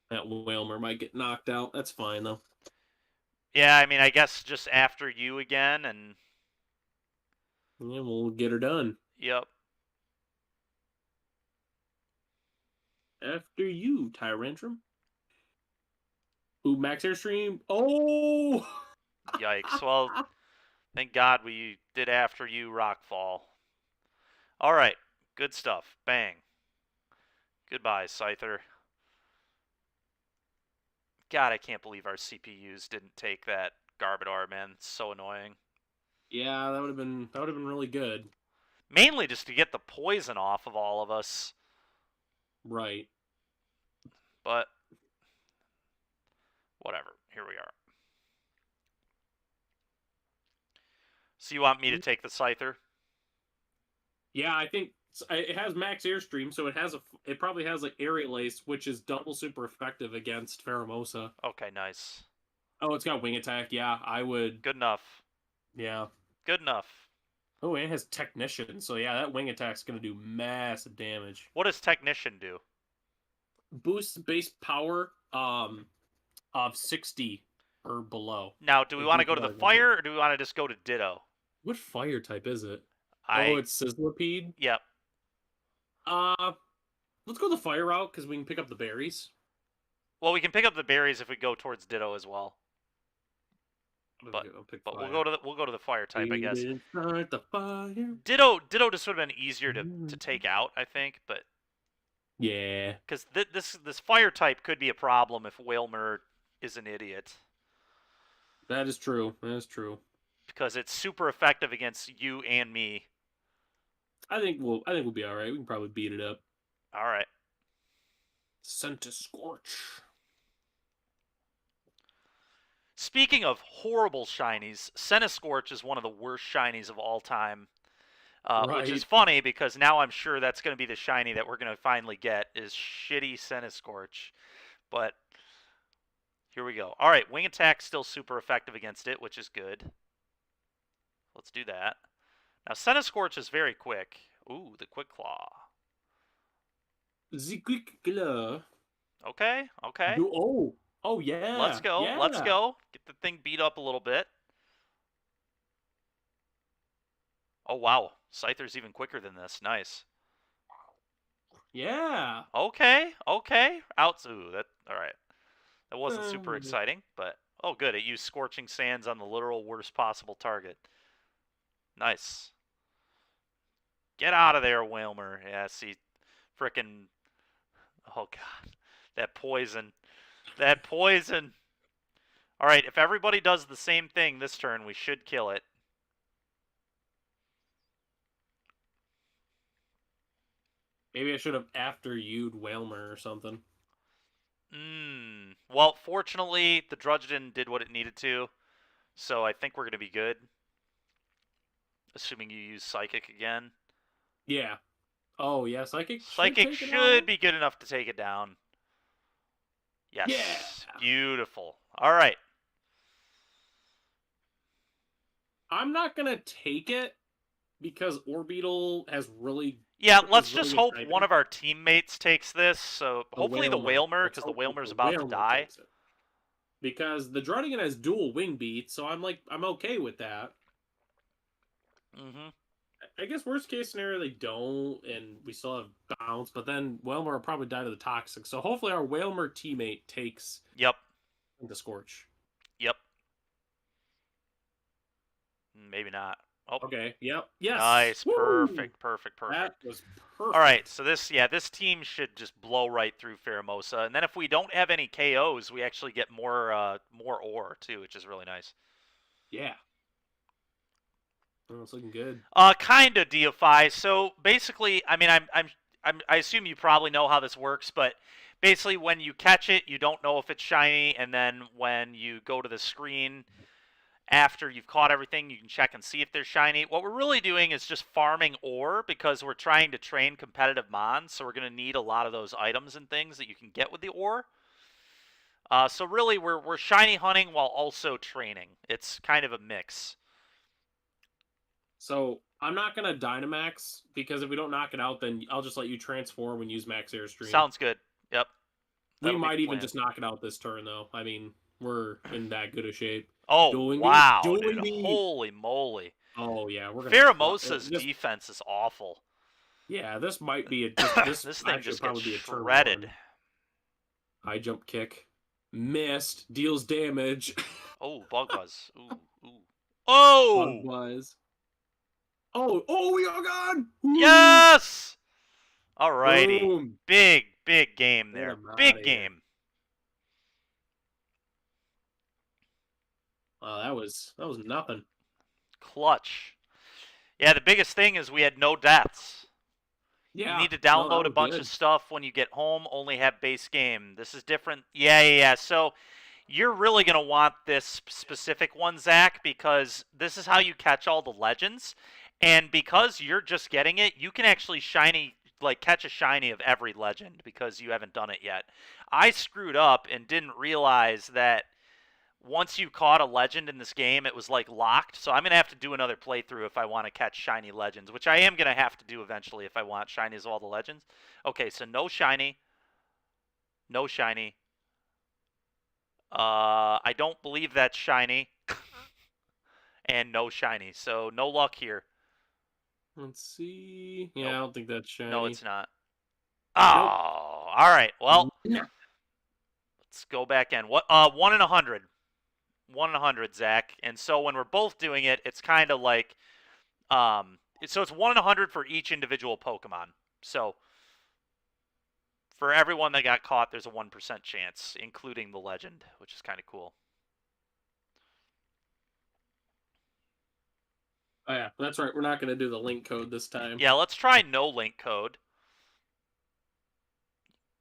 That Whalmer might get knocked out. That's fine, though. Yeah, I mean, I guess just after you again, and... yeah, we'll get her done. Yep. After you, Tyrantrum. Ooh, Max Airstream. Oh! Yikes. Well, thank God we did after you Rockfall. Alright. Good stuff. Bang. Goodbye, Scyther. God, I can't believe our CPUs didn't take that Garbodor, man. It's so annoying. Yeah, that would have been really good. Mainly just to get the poison off of all of us. Right. But whatever. Here we are. So you want me to take the Scyther? Yeah, I think it has max airstream, so it probably has like Aerial Ace, which is double super effective against Pheromosa. Okay, nice. Oh, it's got wing attack. Yeah, I would. Good enough. Yeah. Good enough. Oh, and it has Technician, so yeah, that wing attack's gonna do massive damage. What does Technician do? Boosts base power of 60 or below. Now, do we want to go to the fire, or do we want to just go to Ditto? What fire type is it? Oh, it's Sizzlipede? Yep. Let's go the fire route, because we can pick up the berries. Well, we can pick up the berries if we go towards Ditto as well. But we'll go to the fire type, I guess. The fire. Ditto just would have been easier to take out, I think, but yeah, because this fire type could be a problem if Wailmer is an idiot. That is true. That is true. Because it's super effective against you and me. I think we'll be all right. We can probably beat it up. All right. Scorch. Speaking of horrible shinies, Scorch is one of the worst shinies of all time. Right. Which is funny because now I'm sure that's going to be the shiny that we're going to finally get is shitty Scorch. But here we go. All right, wing attack still super effective against it, which is good. Let's do that. Now Scorch is very quick. Ooh, the Quick Claw. The Quick Claw. Okay. Oh yeah. Let's go. Yeah. Let's go. Get the thing beat up a little bit. Oh wow, Scyther's even quicker than this. Nice. Yeah. Okay. Out. Ooh, that. All right. That wasn't super exciting, but oh good. It used Scorching Sands on the literal worst possible target. Nice. Get out of there, Wailmer. Yeah, see, frickin'. Oh god, that poison. That poison. All right, if everybody does the same thing this turn, we should kill it. Maybe I should have after you'd Wailmer or something. Well, fortunately, the Drudgeon did what it needed to, so I think we're going to be good. Assuming you use Psychic again. Yeah. Oh, yeah, Psychic should be good enough to take it down. Yes. Yeah. Beautiful. All right. I'm not going to take it because Orbeetle has really... Yeah, let's just hope one of our teammates takes this. So hopefully the Wailmer, because the Wailmer's about to die. Because the Druddigan has dual wing beat, so I'm okay with that. I guess worst case scenario they don't, and we still have bounce, but then Wailmer will probably die to the Toxic. So hopefully our Wailmer teammate takes the Scorch. Yep. Maybe not. Oh. Okay. Yep. Yes. Nice. Woo! Perfect. That was perfect. All right. So this team should just blow right through Pheromosa, and then if we don't have any KOs, we actually get more ore too, which is really nice. Yeah. Oh, it's looking good. Kind of DFI. So basically, I mean, I assume you probably know how this works, but basically, when you catch it, you don't know if it's shiny, and then when you go to the screen after you've caught everything, you can check and see if they're shiny. What we're really doing is just farming ore because we're trying to train competitive mons, so we're going to need a lot of those items and things that you can get with the ore. So really, we're shiny hunting while also training. It's kind of a mix. So I'm not going to Dynamax because if we don't knock it out, then I'll just let you transform and use Max Airstream. Sounds good. Yep. We might even just knock it out this turn, though. I mean, we're in that good a shape. Oh, wow, dude. Holy moly. Oh, yeah. Pheromosa's defense is awful. Yeah, this might be this thing just gets shredded. High jump kick. Missed. Deals damage. Oh, Bug Buzz. Ooh. Oh! Bug Buzz. Oh, we are gone! Yes! Alrighty. Boom. Big game there. Big game. Wow, that was nothing. Clutch. Yeah, the biggest thing is we had no deaths. Yeah. You need to download a bunch of stuff when you get home, only have base game. This is different. Yeah. So, You're really going to want this specific one, Zach, because this is how you catch all the legends. And because you're just getting it, you can actually catch a shiny of every legend because you haven't done it yet. I screwed up and didn't realize that once you caught a legend in this game, it was like locked. So I'm going to have to do another playthrough if I want to catch shiny legends, which I am going to have to do eventually if I want shinies of all the legends. Okay, so no shiny. No shiny. I don't believe that's shiny. And no shiny, so no luck here. Let's see. Yeah, Nope. I don't think that's shiny. No, it's not. Oh, nope. All right. Well, no. Let's go back in. What? 1 in 100. 1 in 100, Zach. And so when we're both doing it, it's kind of like, so it's 1 in 100 for each individual Pokemon. So for everyone that got caught, there's a 1% chance, including the legend, which is kind of cool. Oh, yeah, that's right. We're not going to do the link code this time. Yeah, let's try no link code.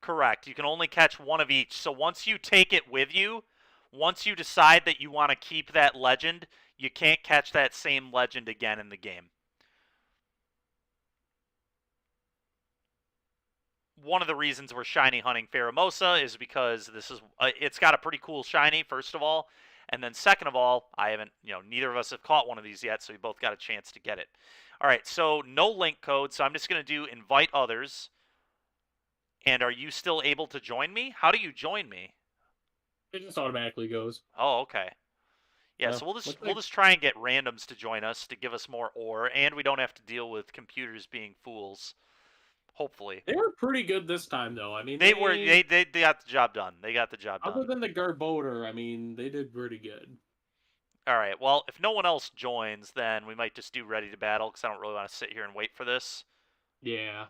Correct. You can only catch one of each. So once you take it with you, once you decide that you want to keep that legend, you can't catch that same legend again in the game. One of the reasons we're shiny hunting Pheromosa is because this is it's got a pretty cool shiny, first of all, and then second of all, I haven't, neither of us have caught one of these yet, so we both got a chance to get it. All right, so no link code, so I'm just going to do invite others. And are you still able to join me? How do you join me? It just automatically goes. Oh, okay. Yeah, so we'll just try and get randoms to join us to give us more ore, and we don't have to deal with computers being fools. Hopefully. They were pretty good this time, though. I mean, they got the job done. They got the job done. Other than the Garbodor, I mean, they did pretty good. All right. Well, if no one else joins, then we might just do ready to battle because I don't really want to sit here and wait for this. Yeah.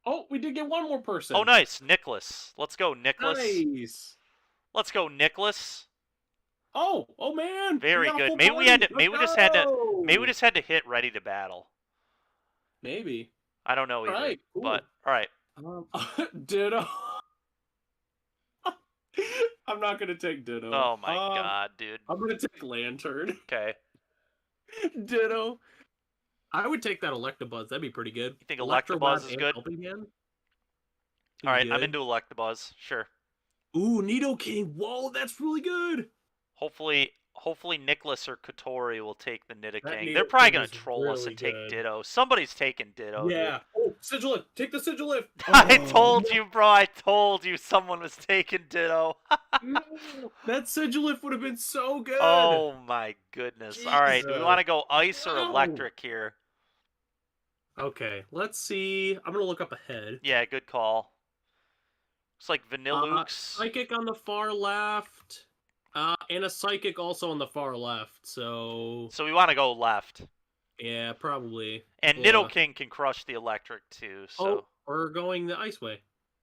Oh, we did get one more person. Oh, nice, Nicholas. Let's go, Nicholas. Nice. Let's go, Nicholas. Oh man. Very good. Maybe we just had to hit ready to battle. Maybe. I don't know either. All right, cool. But all right. Ditto. I'm not gonna take Ditto. Oh my god, dude. I'm gonna take Lantern. Okay. Ditto. I would take that Electabuzz. That'd be pretty good. You think Electabuzz is good? All right, good. I'm into Electabuzz. Sure. Ooh, Nidoking. Whoa, that's really good. Hopefully Nicholas or Kotori will take the Nidoking. They're probably going to troll us and take Ditto. Somebody's taking Ditto. Yeah. Dude. Oh, Sigilif. Take the Sigilif. I told you, bro. I told you someone was taking Ditto. No, that Sigilif would have been so good. Oh, my goodness. Jesus. All right. Do we want to go ice or electric here? Okay. Let's see. I'm going to look up ahead. Yeah, good call. Looks like Vanillux. Psychic on the far left. And a Psychic also on the far left, so we want to go left. Yeah, probably. And Nidoking can crush the electric, too, so... Oh, we're going the ice way.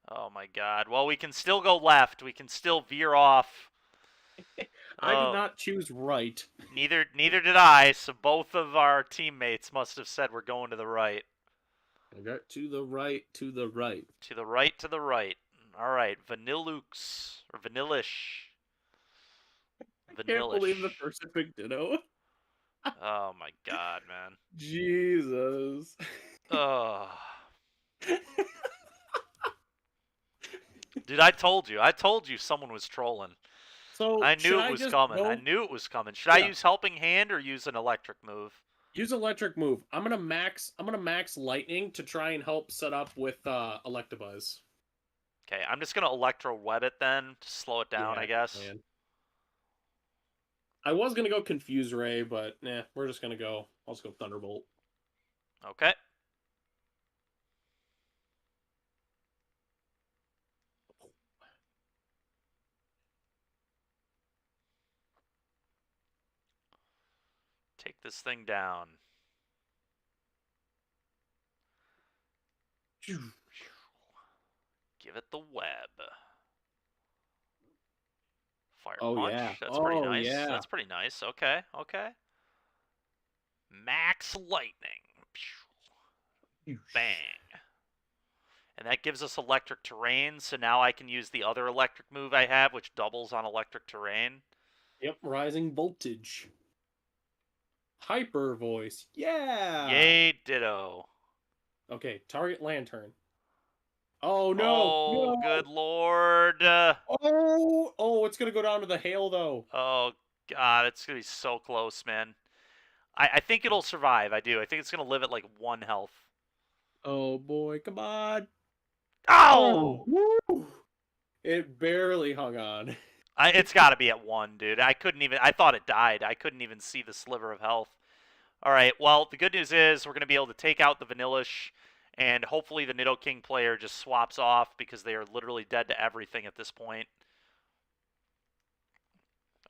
Oh, my God. Well, we can still go left. We can still veer off. I did not choose right. Neither did I, so both of our teammates must have said we're going to the right. I got to the right, to the right. To the right, to the right. All right, Vanillux, or Vanillish. I can't believe the Pacific Ditto. Oh my god, man. Jesus. Oh. Dude, I told you someone was trolling. So I knew it was coming. I knew it was coming. Should I use Helping Hand or use an electric move? Use electric move. I'm gonna max lightning to try and help set up with Electabuzz. Okay, I'm just gonna Electro Web it then to slow it down, I guess. Man. I was gonna go Confuse Ray, but nah, we're just gonna go. I'll just go Thunderbolt. Okay. Take this thing down. Give it the web. Fire punch. Yeah. That's pretty nice. Yeah. That's pretty nice. Okay. Okay. Max lightning. Bang. And that gives us electric terrain, so now I can use the other electric move I have, which doubles on electric terrain. Yep, rising voltage. Hyper voice. Yeah. Yay, ditto. Okay, target lantern. Oh no, Oh, no. good lord. Oh, it's gonna go down to the hail though. Oh, God, it's going to be so close, man. I think it'll survive. I do. I think it's going to live at like 1 health. Oh boy, come on. Oh! Oh, woo. It barely hung on. It's got to be at 1, dude. I couldn't even... I thought it died. I couldn't even see the sliver of health. All right, well, the good news is we're going to be able to take out the Vanillish, and hopefully the Nidoking player just swaps off because they are literally dead to everything at this point.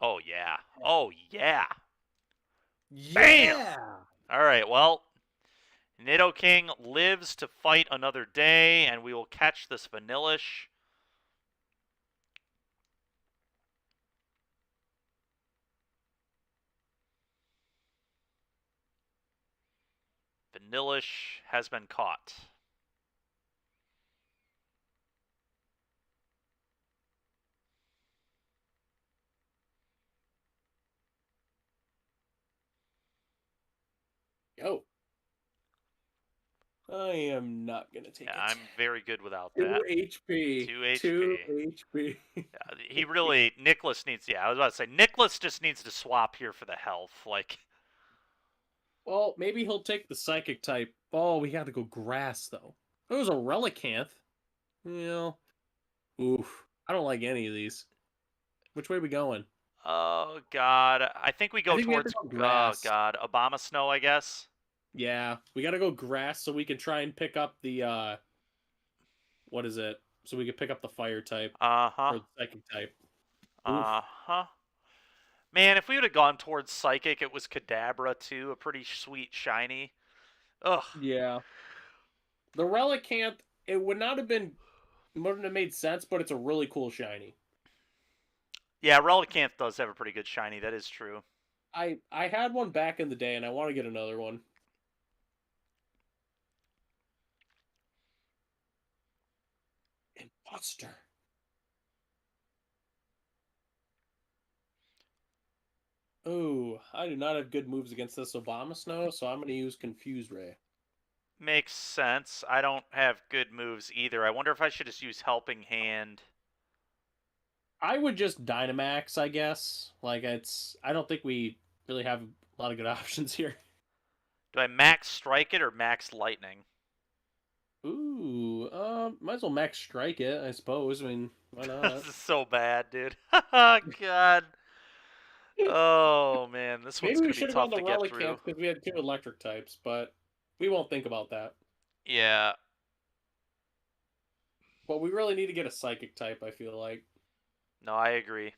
Oh, yeah. Oh, yeah. Bam! Yeah. All right, well, Nidoking lives to fight another day, and we will catch this Vanillish. Vanillish has been caught. Yo. I am not gonna take Yeah, it. I'm very good without 2 that. HP. 2 HP. 2 HP. Yeah, he really... Nicholas needs... Yeah, I was about to say, Nicholas just needs to swap here for the health. Like... Well, maybe he'll take the psychic type. Oh, we gotta go grass though. It was a relicanth. Yeah. Oof. I don't like any of these. Which way are we going? Oh, God. I think we go think we have towards... to go Oh, grass. God. Obama Snow, I guess. Yeah, we gotta go grass so we can try and pick up the what is it? So we can pick up the fire type Uh-huh. or the psychic type. Oof. Uh-huh. Man, if we would have gone towards Psychic, it was Kadabra, too. A pretty sweet shiny. Ugh. Yeah. The relicanth, it would not have been wouldn't have made sense, but it's a really cool shiny. Yeah, Relicanth does have a pretty good shiny. That is true. I had one back in the day and I want to get another one. Imposter. Oh, I do not have good moves against this Obama Snow, so I'm going to use Confuse Ray. Makes sense. I don't have good moves either. I wonder if I should just use Helping Hand. I would just Dynamax, I guess. Like, I don't think we really have a lot of good options here. Do I max Strike it or max Lightning? Ooh, might as well Max Strike it, I suppose. I mean, why not? This is so bad, dude. Oh, God. Oh, man. This Maybe one's we going to be should have gone tough the to get through. Relicanth because we had 2 electric types, but we won't think about that. Yeah. But we really need to get a psychic type, I feel like. No, I agree.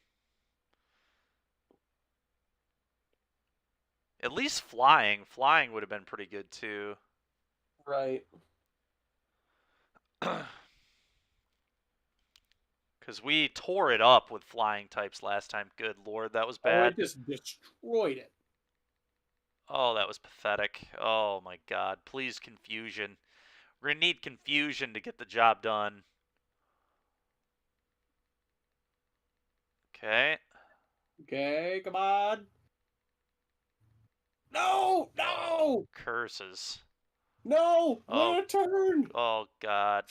At least flying. Flying would have been pretty good, too. Right. Because we tore it up with flying types last time. Good lord, that was Oh, bad. it just destroyed it. Oh, that was pathetic. Oh, my God. Please, confusion. We're going to need confusion to get the job done. Okay. Okay, come on. No! No! Curses. No! Oh. Lantern! Oh, God.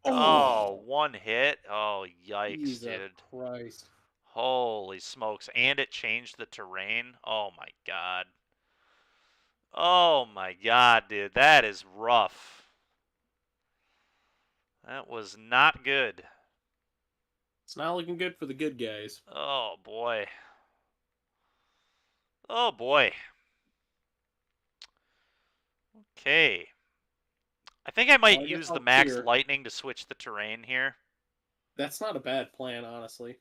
Oh, Oh, 1 hit? Oh, yikes, Jesus dude. Christ. Holy smokes. And it changed the terrain? Oh, my God. Oh, my God, dude. That is rough. That was not good. It's not looking good for the good guys. Oh, boy. Oh, boy. Okay. I think I might use the max lightning to switch the terrain here. That's not a bad plan, honestly.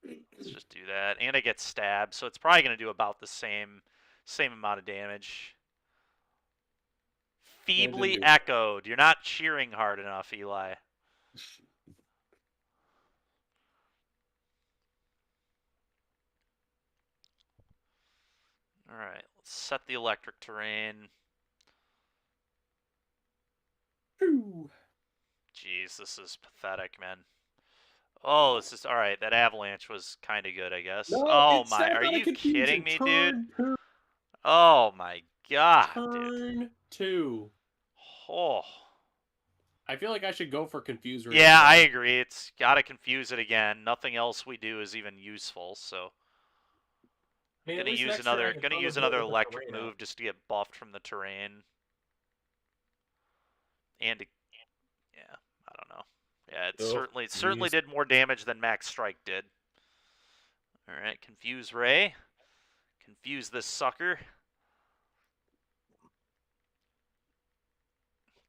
Let's just do that. And I get stabbed, so it's probably going to do about the same amount of damage. Feebly echoed. You're not cheering hard enough, Eli. Alright, let's set the electric terrain. Jeez, this is pathetic, man. Oh, this is... Alright, that Avalanche was kind of good, I guess. No, Oh it's my, not are gonna you confuse kidding it. me, dude? Turn Oh my god, dude. turn 2. Oh. I feel like I should go for confuse ray. Yeah, I agree. It's gotta confuse it again. Nothing else we do is even useful, so... I mean, at Gonna least use next turn I another can gonna use Thunderbolt another with the electric terrain move up. just to get buffed from the terrain. And yeah, I don't know. Yeah, it certainly Jeez. did more damage than Max Strike did. Alright, confuse Ray. Confuse this sucker.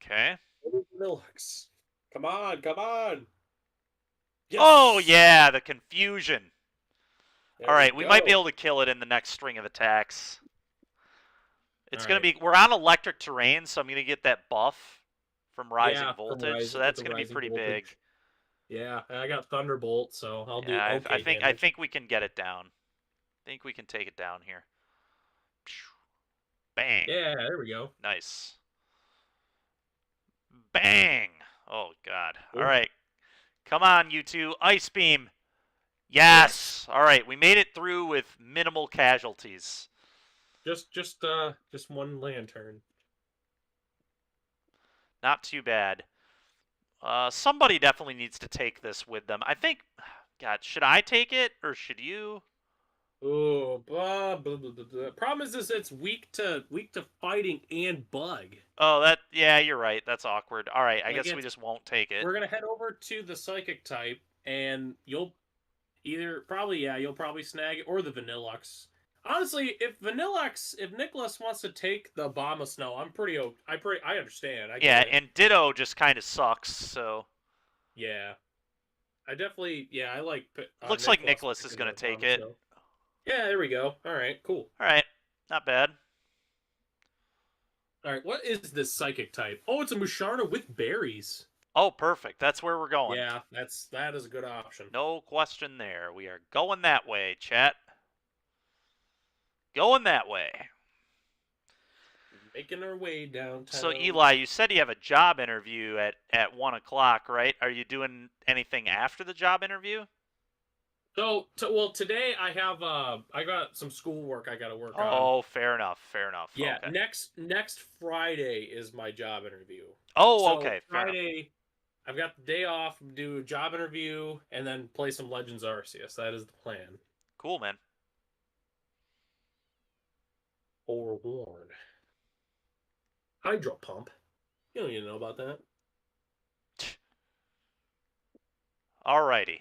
Okay. Milux. Come on, come on. Yes! Oh yeah, the confusion. There Alright, we might be go. able to kill it in the next string of attacks. It's gonna Alright. be... We're on electric terrain, so I'm gonna get that buff from Rising Yeah, from Voltage, so Rising with that's the gonna be Rising pretty Voltage. big. Yeah, and I got Thunderbolt, so I'll do Yeah, okay I damage. think we can get it down. I think we can take it down here. Bang. Yeah, there we go. Nice. Bang. Oh god. Cool. All right. Come on, you two. Ice Beam. Yes. All right, we made it through with minimal casualties. Just one lantern. Not too bad. Somebody definitely needs to take this with them. I think... God, should I take it or should you? Oh, blah, blah, blah, blah, blah. Problem is it's weak to fighting and bug. Oh, that... Yeah, you're right. That's awkward. All right, I Like, guess we just won't take it. We're gonna head over to the psychic type, and you'll you'll probably snag it or the Vanillux. Honestly, if Nicholas wants to take the Bomb of Snow, I understand. Yeah, get it. and Ditto just kind of sucks, so... Yeah. I definitely, I like. Looks like Nicholas is going to take it. Snow. Yeah, there we go. All right, cool. All right, not bad. All right, what is this psychic type? Oh, it's a Musharna with berries. Oh, perfect. That's where we're going. Yeah, that is a good option. No question there. We are going that way, chat. Going that way. Making our way downtown. So, Eli, you said you have a job interview at 1 o'clock, right? Are you doing anything after the job interview? So, well, today I have I got some schoolwork I got to work on. Oh, fair enough. Fair enough. Yeah, okay. next Friday is my job interview. Oh, so okay. Fair Friday, enough. I've got the day off, do a job interview, and then play some Legends Arceus. That is the plan. Cool, man. Forewarned. Hydro Pump. You don't even know about that. Alrighty.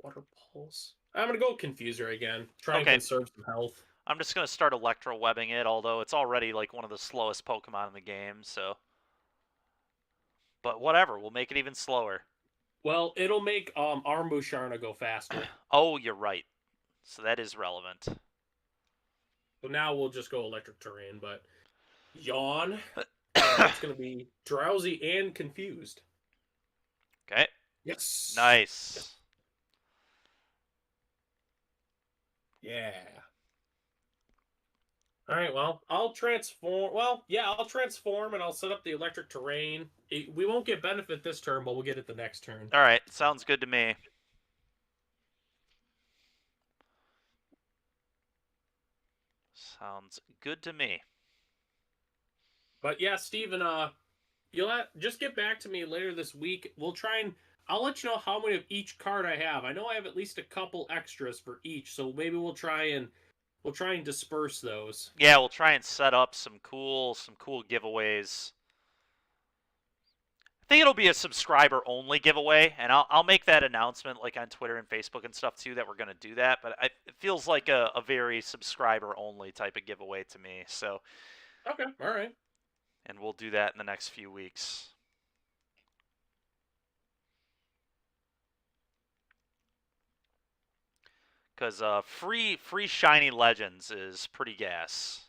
Water Pulse. I'm going to go Confuser again. Try and conserve some health. I'm just going to start Electro Webbing it, although it's already like one of the slowest Pokemon in the game, so... But whatever, we'll make it even slower. Well, it'll make our Musharna go faster. Oh, you're right. So that is relevant. So now we'll just go Electric Terrain, but... Yawn. It's going to be Drowsy and Confused. Okay. Yes. Nice. Yeah. All right, well, I'll transform. Well, yeah, I'll transform and I'll set up the Electric Terrain. We won't get benefit this turn, but we'll get it the next turn. All right, sounds good to me. Sounds good to me. But yeah, Steven, just get back to me later this week. I'll let you know how many of each card I have. I know I have at least a couple extras for each, so maybe we'll try and disperse those. Yeah, we'll try and set up some cool giveaways. I think it'll be a subscriber only giveaway, and I'll make that announcement like on Twitter and Facebook and stuff too that we're gonna do that. But it feels like a very subscriber only type of giveaway to me. So okay, all right. And we'll do that in the next few weeks. Because free shiny legends is pretty gas.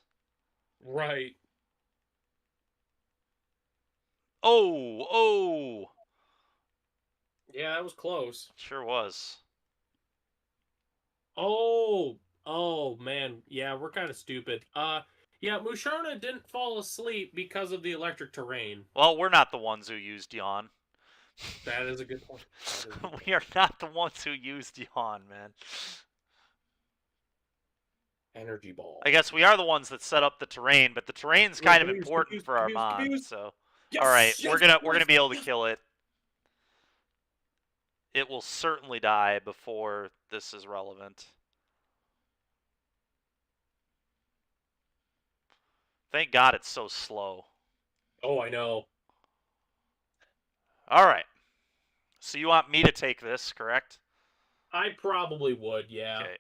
Right. Oh. Yeah, that was close. Sure was. Oh man. Yeah, we're kind of stupid. Yeah, Musharna didn't fall asleep because of the Electric Terrain. Well, we're not the ones who used Yawn. That is a good point. We are not the ones who used Yawn, man. Energy ball. I guess we are the ones that set up the terrain, but the terrain's kind of important for our mon. So, yes, all right, yes, we're gonna be able to kill it. It will certainly die before this is relevant. Thank God it's so slow. Oh, I know. All right. So you want me to take this, correct? I probably would, yeah. Okay.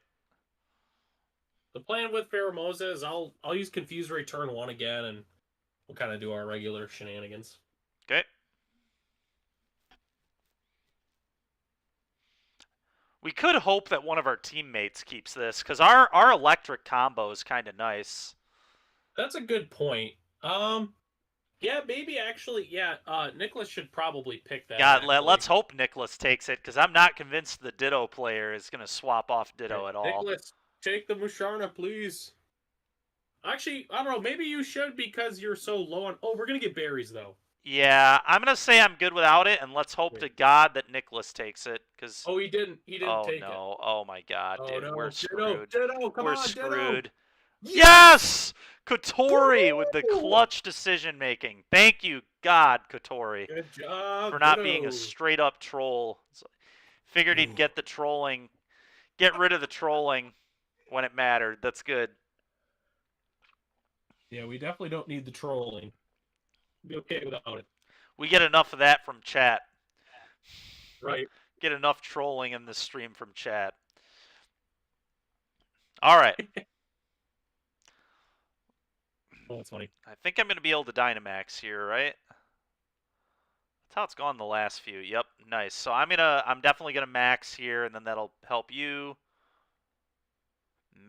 The plan with Pheromosa is I'll use Confuse Ray turn 1 again, and we'll kind of do our regular shenanigans. Okay. We could hope that one of our teammates keeps this, because our electric combo is kind of nice. That's a good point. Yeah, maybe actually, yeah. Nicholas should probably pick that. Yeah, let's hope Nicholas takes it, because I'm not convinced the Ditto player is going to swap off Ditto at all. Nicholas, take the Musharna, please. Actually, I don't know. Maybe you should because you're so low on. Oh, we're gonna get berries though. Yeah, I'm going to say I'm good without it, and let's hope to God that Nicholas takes it, because... Oh, he didn't. He didn't take it. Oh, no. Oh, my God, dude. No. We're screwed. Ditto, come we're on, screwed. Ditto. Yes! Kotori with the clutch decision-making. Thank you, God, Kotori. Good job, for not Ditto. being a straight-up troll. Figured he'd get the trolling. Get rid of the trolling when it mattered. That's good. Yeah, we definitely don't need the trolling. Be okay without it. We get enough of that from chat. Right. Get enough trolling in this stream from chat. All right. Oh, that's funny. I think I'm going to be able to Dynamax here, right? That's how it's gone the last few. Yep, nice. So I'm definitely gonna max here, and then that'll help you.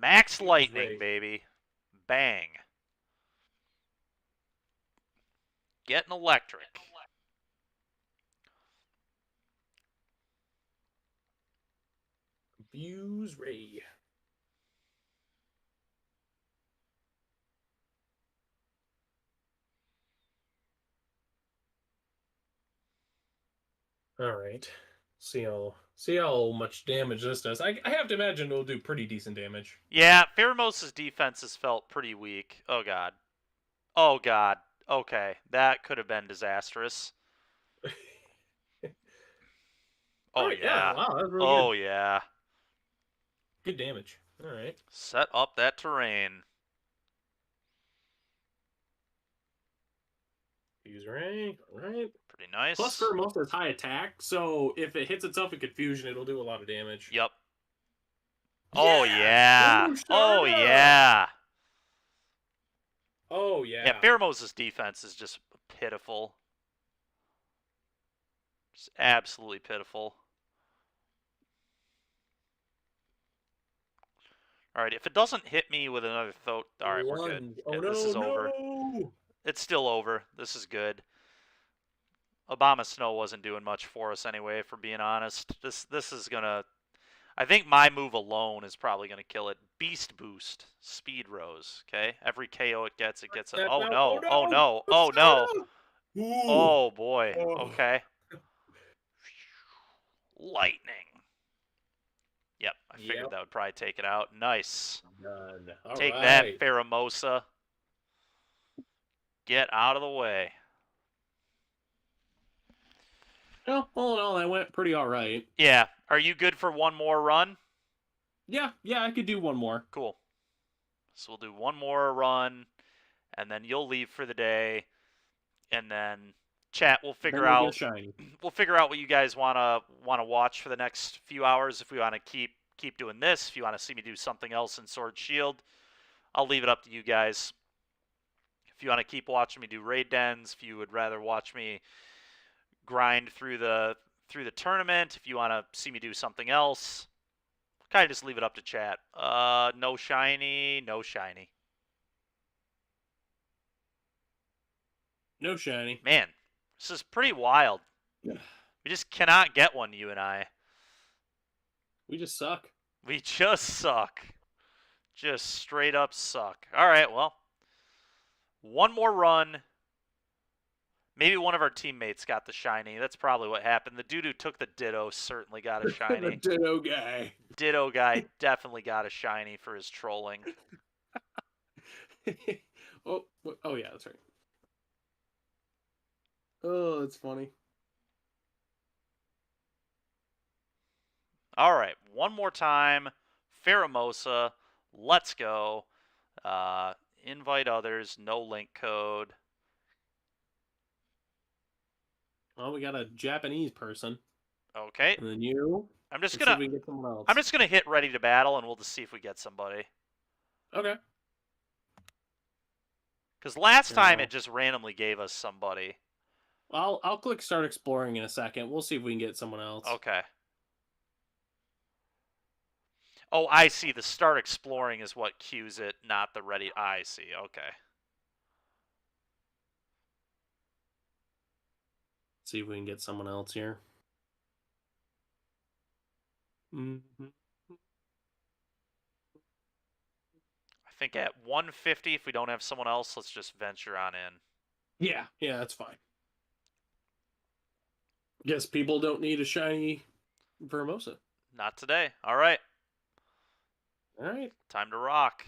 Max lightning, baby. Bang. Get an electric. Fuse Ray. All right. See how much damage this does. I have to imagine it'll do pretty decent damage. Yeah, Pheromosa's defense has felt pretty weak. Oh god. Oh god. Okay, that could have been disastrous. Oh right, yeah. Wow, that's really good. Oh yeah. Good damage. All right. Set up that terrain. Fuse Ray. All right. Pretty nice. Plus, Pheromosa has high attack, so if it hits itself in confusion, it'll do a lot of damage. Yep. Oh yeah. Ooh, oh yeah. Oh yeah. Yeah, Pheromosa's defense is just pitiful. Just absolutely pitiful. All right, if it doesn't hit me with another throat, all right, we're good. Oh, this is over. No. It's still over. This is good. Obama Snow wasn't doing much for us anyway, for being honest. This is gonna. I think my move alone is probably gonna kill it. Beast Boost, Speed Rose. Okay, every KO it gets a. Oh no! Oh no! Oh no! Oh boy! Okay. Lightning. Yep, I figured that would probably take it out. Nice. Take that, Pheromosa. Get out of the way. Well, all in all, that went pretty all right. Yeah. Are you good for one more run? Yeah, I could do one more. Cool. So we'll do one more run, and then you'll leave for the day, and then chat. We'll figure out. We'll figure out what you guys wanna watch for the next few hours. If we want to keep doing this, if you want to see me do something else in Sword Shield, I'll leave it up to you guys. If you want to keep watching me do raid dens, if you would rather watch me grind through the tournament, if you want to see me do something else, kind of just leave it up to chat. No shiny, no shiny. No shiny. Man, this is pretty wild. We just cannot get one, you and I. We just suck. We just suck. Just straight up suck. All right, well. One more run. Maybe one of our teammates got the shiny. That's probably what happened. The dude who took the Ditto certainly got a The shiny. Ditto guy. Ditto guy definitely got a shiny for his trolling. Oh yeah, that's right. Oh, that's funny. All right, one more time. Pheromosa, let's go. Invite others, no link code. Well, we got a Japanese person. Okay. And then you. I'm just Let's see gonna if we can get someone else. I'm just gonna hit ready to battle, and we'll just see if we get somebody. Okay. Because last time it just randomly gave us somebody. I'll click start exploring in a second. We'll see if we can get someone else. Okay. Oh, I see. The start exploring is what cues it, not the ready. I see. Okay. See if we can get someone else here. Mm-hmm. I think at 150, if we don't have someone else, let's just venture on in. Yeah, that's fine. Guess people don't need a shiny Vermosa. Not today. All right. All right. Time to rock.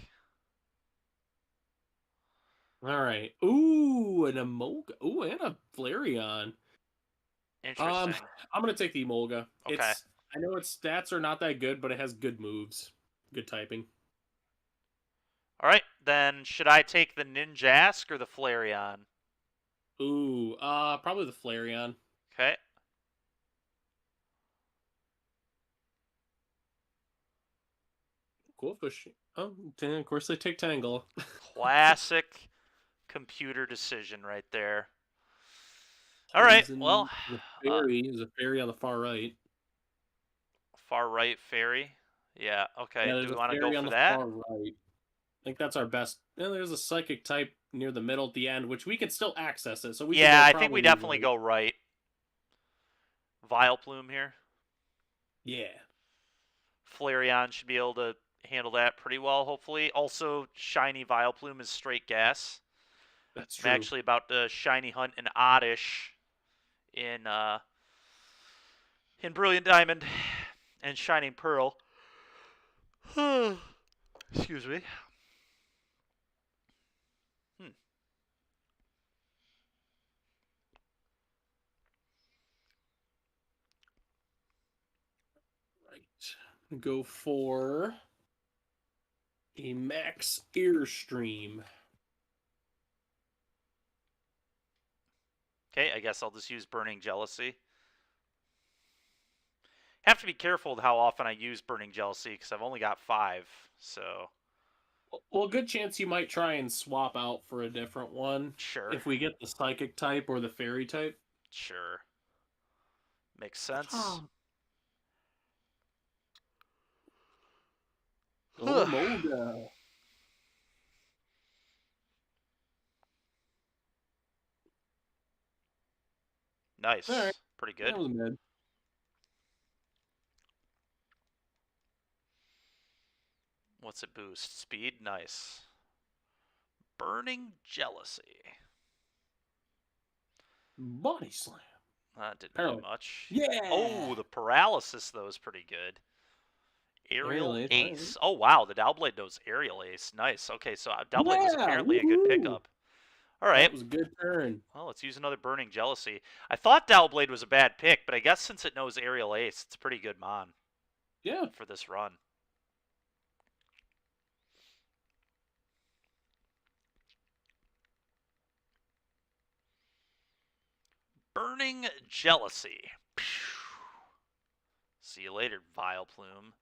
All right. Ooh, an Emolga. Ooh, and a Flareon. Interesting. I'm gonna take the Emolga. Okay. I know its stats are not that good, but it has good moves, good typing. All right. Then should I take the Ninjask or the Flareon? Ooh, probably the Flareon. Okay. Cool fish. Oh, of course they take Tangle. Classic computer decision right there. All right. Well, the fairy is a fairy on the far right. Far right fairy. Yeah. Okay. Yeah, Do we want to go for that? Far right. I think that's our best. And there's a psychic type near the middle at the end, which we can still access it. So we Yeah, can I think we definitely go right. Vileplume here. Yeah. Flareon should be able to handle that pretty well, hopefully. Also, shiny Vileplume is straight gas. That's true. I'm actually about to shiny hunt an Oddish in Brilliant Diamond and Shining Pearl. Excuse me. Right. Go for a Max Airstream. Okay, I guess I'll just use Burning Jealousy. Have to be careful with how often I use Burning Jealousy because I've only got 5, so... Well, good chance you might try and swap out for a different one. Sure. If we get the Psychic type or the Fairy type. Sure. Makes sense. Oh, Molga. Nice. Right. Pretty good. That was mid. What's it boost? Speed? Nice. Burning Jealousy. Body Slam. That didn't do much. Yeah. Oh, the paralysis, though, is pretty good. Aerial Aerial Ace. Ace. Oh, wow. The Dowblade knows Aerial Ace. Nice. Okay, so Dowblade was apparently a good pickup. All right. That was a good turn. Well, let's use another Burning Jealousy. I thought Dowblade was a bad pick, but I guess since it knows Aerial Ace, it's a pretty good mon. Yeah. For this run. Burning Jealousy. See you later, Vileplume.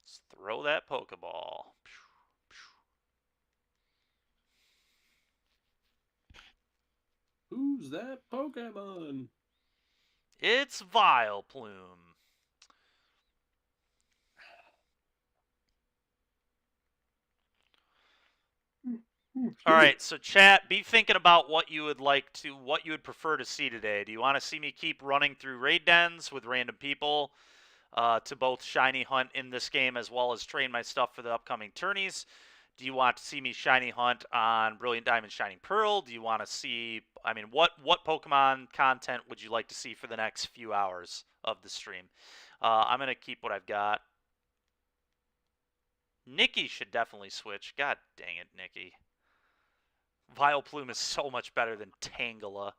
Let's throw that Pokeball. Who's that Pokemon? It's Vileplume. All right, so chat, be thinking about what you would prefer to see today. Do you want to see me keep running through raid dens with random people to both shiny hunt in this game as well as train my stuff for the upcoming tourneys? Do you want to see me shiny hunt on Brilliant Diamond, Shining Pearl? Do you want to see? I mean, what Pokemon content would you like to see for the next few hours of the stream? I'm gonna keep what I've got. Nikki should definitely switch. God dang it, Nikki. Vileplume is so much better than Tangela.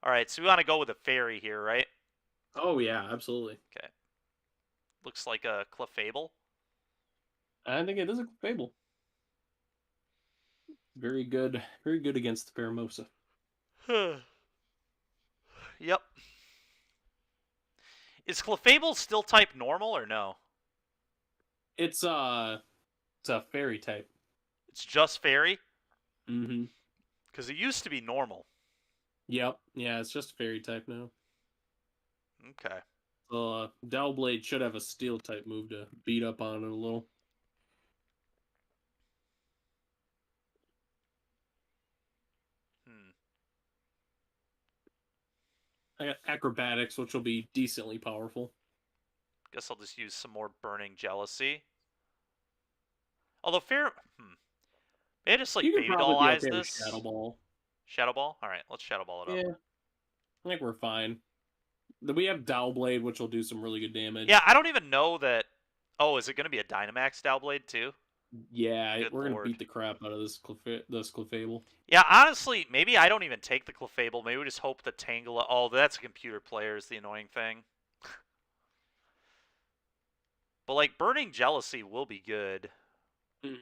All right, so we want to go with a fairy here, right? Oh yeah, absolutely. Okay. Looks like a Clefable. I think it is a Fable. Very good against the Paramosa. Yep. Is Clefable still type normal or no? It's a fairy type. It's just fairy? Mm-hmm. Because it used to be normal. Yep. Yeah, it's just fairy type now. Okay. So Blade should have a steel type move to beat up on it a little. I got acrobatics, which will be decently powerful. Guess I'll just use some more Burning Jealousy. Although fair... Maybe I just like Baby Doll Eyes this? Shadow Ball. Shadow Ball? Alright, let's Shadow Ball it up. Yeah. I think we're fine. We have Blade, which will do some really good damage. Yeah, I don't even know that... Oh, is it going to be a Dynamax Blade too? Yeah, we're going to beat the crap out of this Clefable. Yeah, honestly, maybe I don't even take the Clefable. Maybe we just hope the Tangela... Oh, that's a computer player is the annoying thing. But, like, Burning Jealousy will be good. Mm-hmm.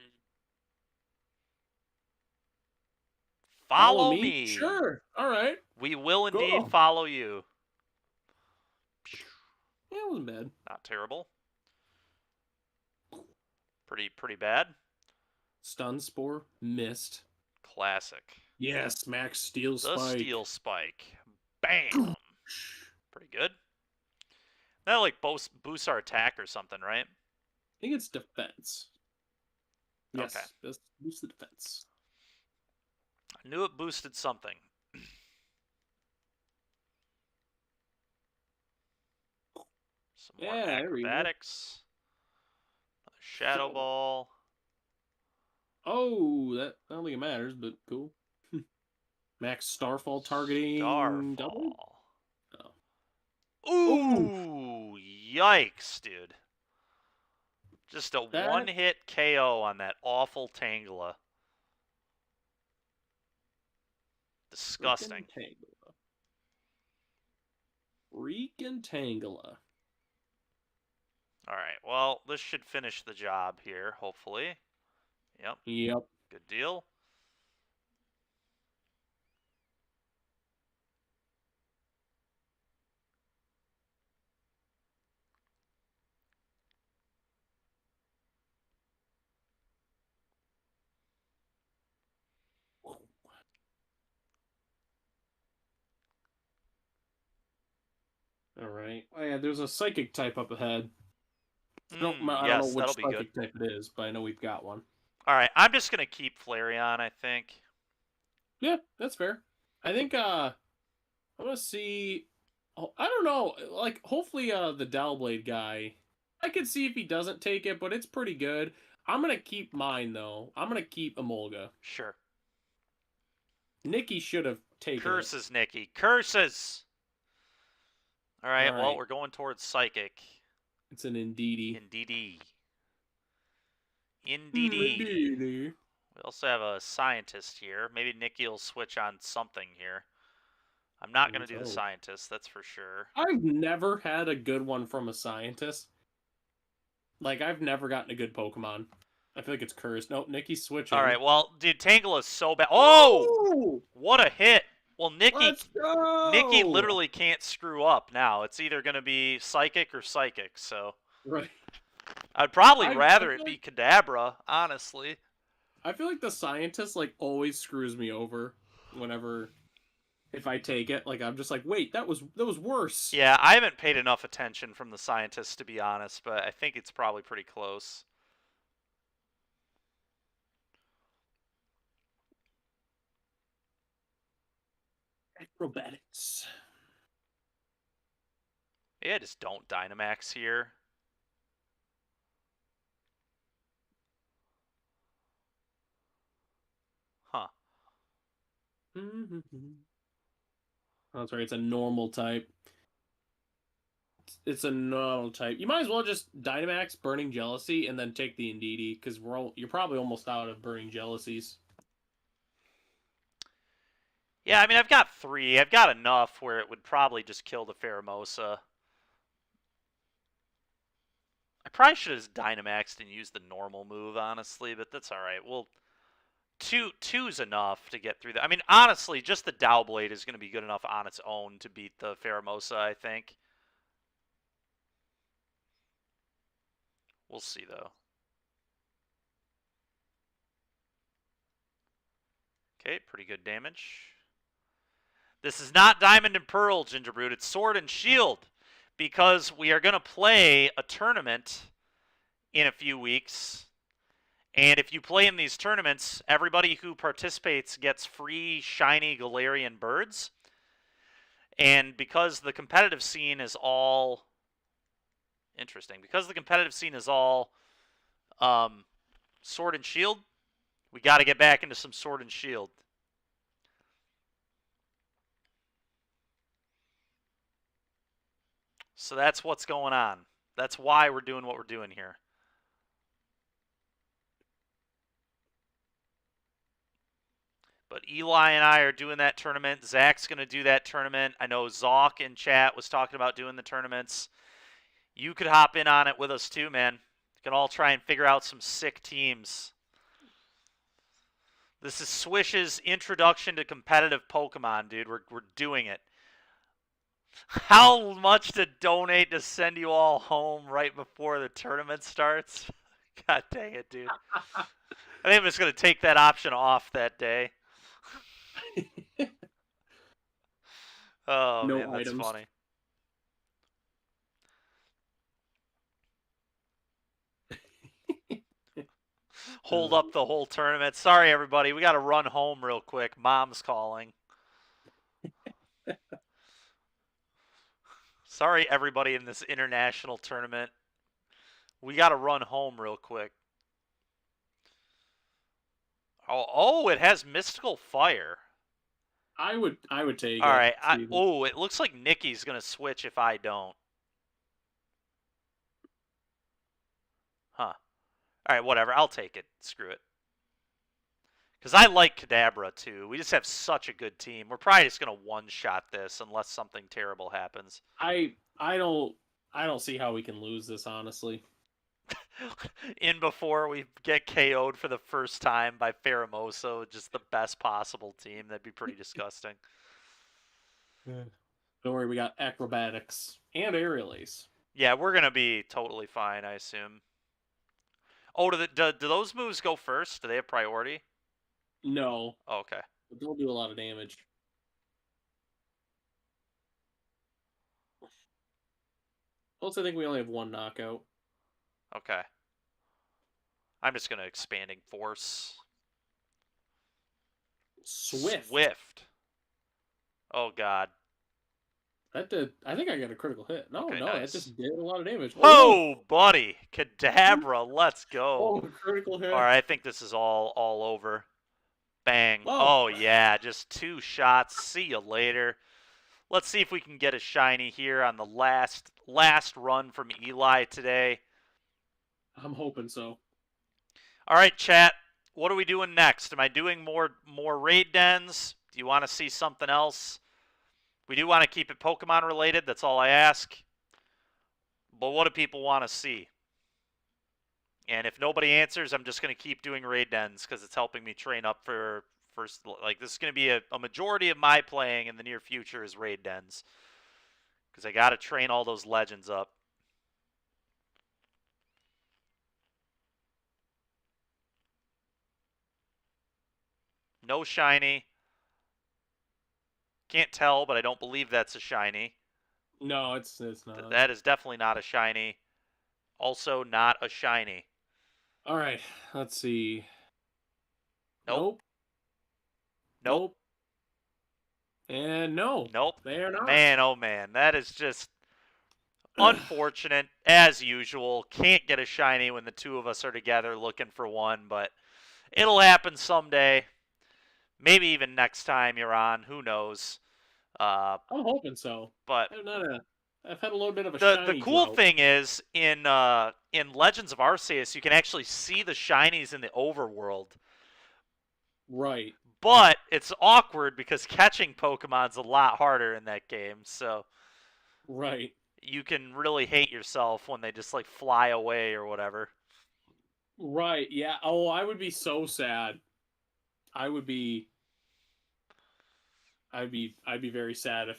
Follow me. Sure. All right. We will indeed follow you. Yeah, it wasn't bad. Not terrible. Pretty bad. Stun Spore missed. Classic. Yes, Max Steel Spike. The Steel Spike. Bam. Pretty good. That like boosts our attack or something, right? I think it's defense. Yes, okay. That's boost the defense. I knew it boosted something. Some more acrobatics. Shadow Ball. Oh, I don't think it matters, but cool. Max Starfall targeting. Starfall. Oh. Ooh, yikes, dude. Just a one-hit KO on that awful Tangela. Disgusting. Freaking Tangela. Alright, well, this should finish the job here, hopefully. Yep. Good deal. Alright. Oh yeah, there's a Psychic type up ahead. I don't know which Psychic type it is, but I know we've got one. Alright, I'm just going to keep Flareon, I think. Yeah, that's fair. I think, I want to see... Oh, I don't know. Like, hopefully, the Blade guy... I can see if he doesn't take it, but it's pretty good. I'm going to keep mine, though. I'm going to keep Emolga. Sure. Nikki should have taken Curses, it. Nikki. Curses! Alright, well, we're going towards Psychic. It's an Indeedee. Indeedee. We also have a Scientist here. Maybe Nikki will switch on something here. I'm not going to do the Scientist, that's for sure. I've never had a good one from a Scientist. Like, I've never gotten a good Pokemon. I feel like it's cursed. Nope, Nikki's switching. Alright, well, dude, Tangela is so bad. Oh! What a hit! Well, Nikki literally can't screw up now. It's either going to be Psychic or Psychic, so... Right. I'd probably rather it be Kadabra, honestly. I feel like the Scientist, like, always screws me over whenever... If I take it, like, I'm just like, wait, that was worse. Yeah, I haven't paid enough attention from the Scientist, to be honest, but I think it's probably pretty close. Acrobatics. Yeah, just don't Dynamax here. Oh, that's right. It's a normal type. It's a normal type. You might as well just Dynamax Burning Jealousy and then take the Indeedee because you're probably almost out of Burning Jealousies. Yeah, I mean, I've got 3. I've got enough where it would probably just kill the Pheromosa. I probably should have Dynamaxed and used the normal move, honestly, but that's alright. Well, two's enough to get through that. I mean, honestly, just the Dow Blade is going to be good enough on its own to beat the Pheromosa, I think. We'll see, though. Okay, pretty good damage. This is not Diamond and Pearl, Gingerbread. It's Sword and Shield, because we are going to play a tournament in a few weeks. And if you play in these tournaments, everybody who participates gets free shiny Galarian birds. And because the competitive scene is all interesting, because the competitive scene is all Sword and Shield, we got to get back into some Sword and Shield. So that's what's going on. That's why we're doing what we're doing here. But Eli and I are doing that tournament. Zach's going to do that tournament. I know Zok in chat was talking about doing the tournaments. You could hop in on it with us too, man. We can all try and figure out some sick teams. This is Swish's introduction to competitive Pokemon, dude. We're doing it. How much to donate to send you all home right before the tournament starts? God dang it, dude. I think I'm just going to take that option off that day. Oh, No man, that's items. funny. Hold up the whole tournament. Sorry, everybody. We got to run home real quick. Mom's calling. Sorry, everybody in this international tournament. We got to run home real quick. Oh, it has Mystical Fire. I would take All it. right. Oh, it looks like Nikki's going to switch if I don't. Huh. All right, whatever. I'll take it. Screw it. Because I like Kadabra, too. We just have such a good team. We're probably just going to one-shot this unless something terrible happens. I don't see how we can lose this, honestly. In before we get KO'd for the first time by Pheromosa, just the best possible team. That'd be pretty disgusting. Don't worry, we got Acrobatics and Aerial Ace. Yeah, we're going to be totally fine, I assume. Oh, do those moves go first? Do they have priority? No. Oh, okay. But they'll do a lot of damage. Also, I think we only have one knockout. Okay. I'm just going to Expanding Force. Swift. Oh, God. That did. I think I got a critical hit. No, Okay, no, nice. that just did a lot of damage. Whoa, buddy. Kadabra, let's go. Oh, critical hit. All right, I think this is all over. Bang. Oh. Oh, yeah, just 2 shots. See you later. Let's see if we can get a shiny here on the last run from Eli today. I'm hoping so. All right, chat. What are we doing next? Am I doing more raid dens? Do you want to see something else? We do want to keep it Pokemon related. That's all I ask. But what do people want to see? And if nobody answers, I'm just going to keep doing raid dens because it's helping me train up for first. Like, this is going to be a majority of my playing in the near future is raid dens. Because I got to train all those legends up. No shiny. Can't tell, but I don't believe that's a shiny. No, it's not. That is definitely not a shiny. Also not a shiny. All right, let's see. Nope. Nope. And no. Nope. They are not. Man, oh man, that is just unfortunate as usual. Can't get a shiny when the two of us are together looking for one, but it'll happen someday. Maybe even next time you're on. Who knows? I'm hoping so. But I've had a little bit of a the shiny cool drought. thing is in Legends of Arceus, you can actually see the shinies in the overworld. Right. But it's awkward because catching Pokemon's a lot harder in that game. So Right. you can really hate yourself when they just like fly away or whatever. Right. Yeah. Oh, I would be so sad. I would be. I'd be very sad if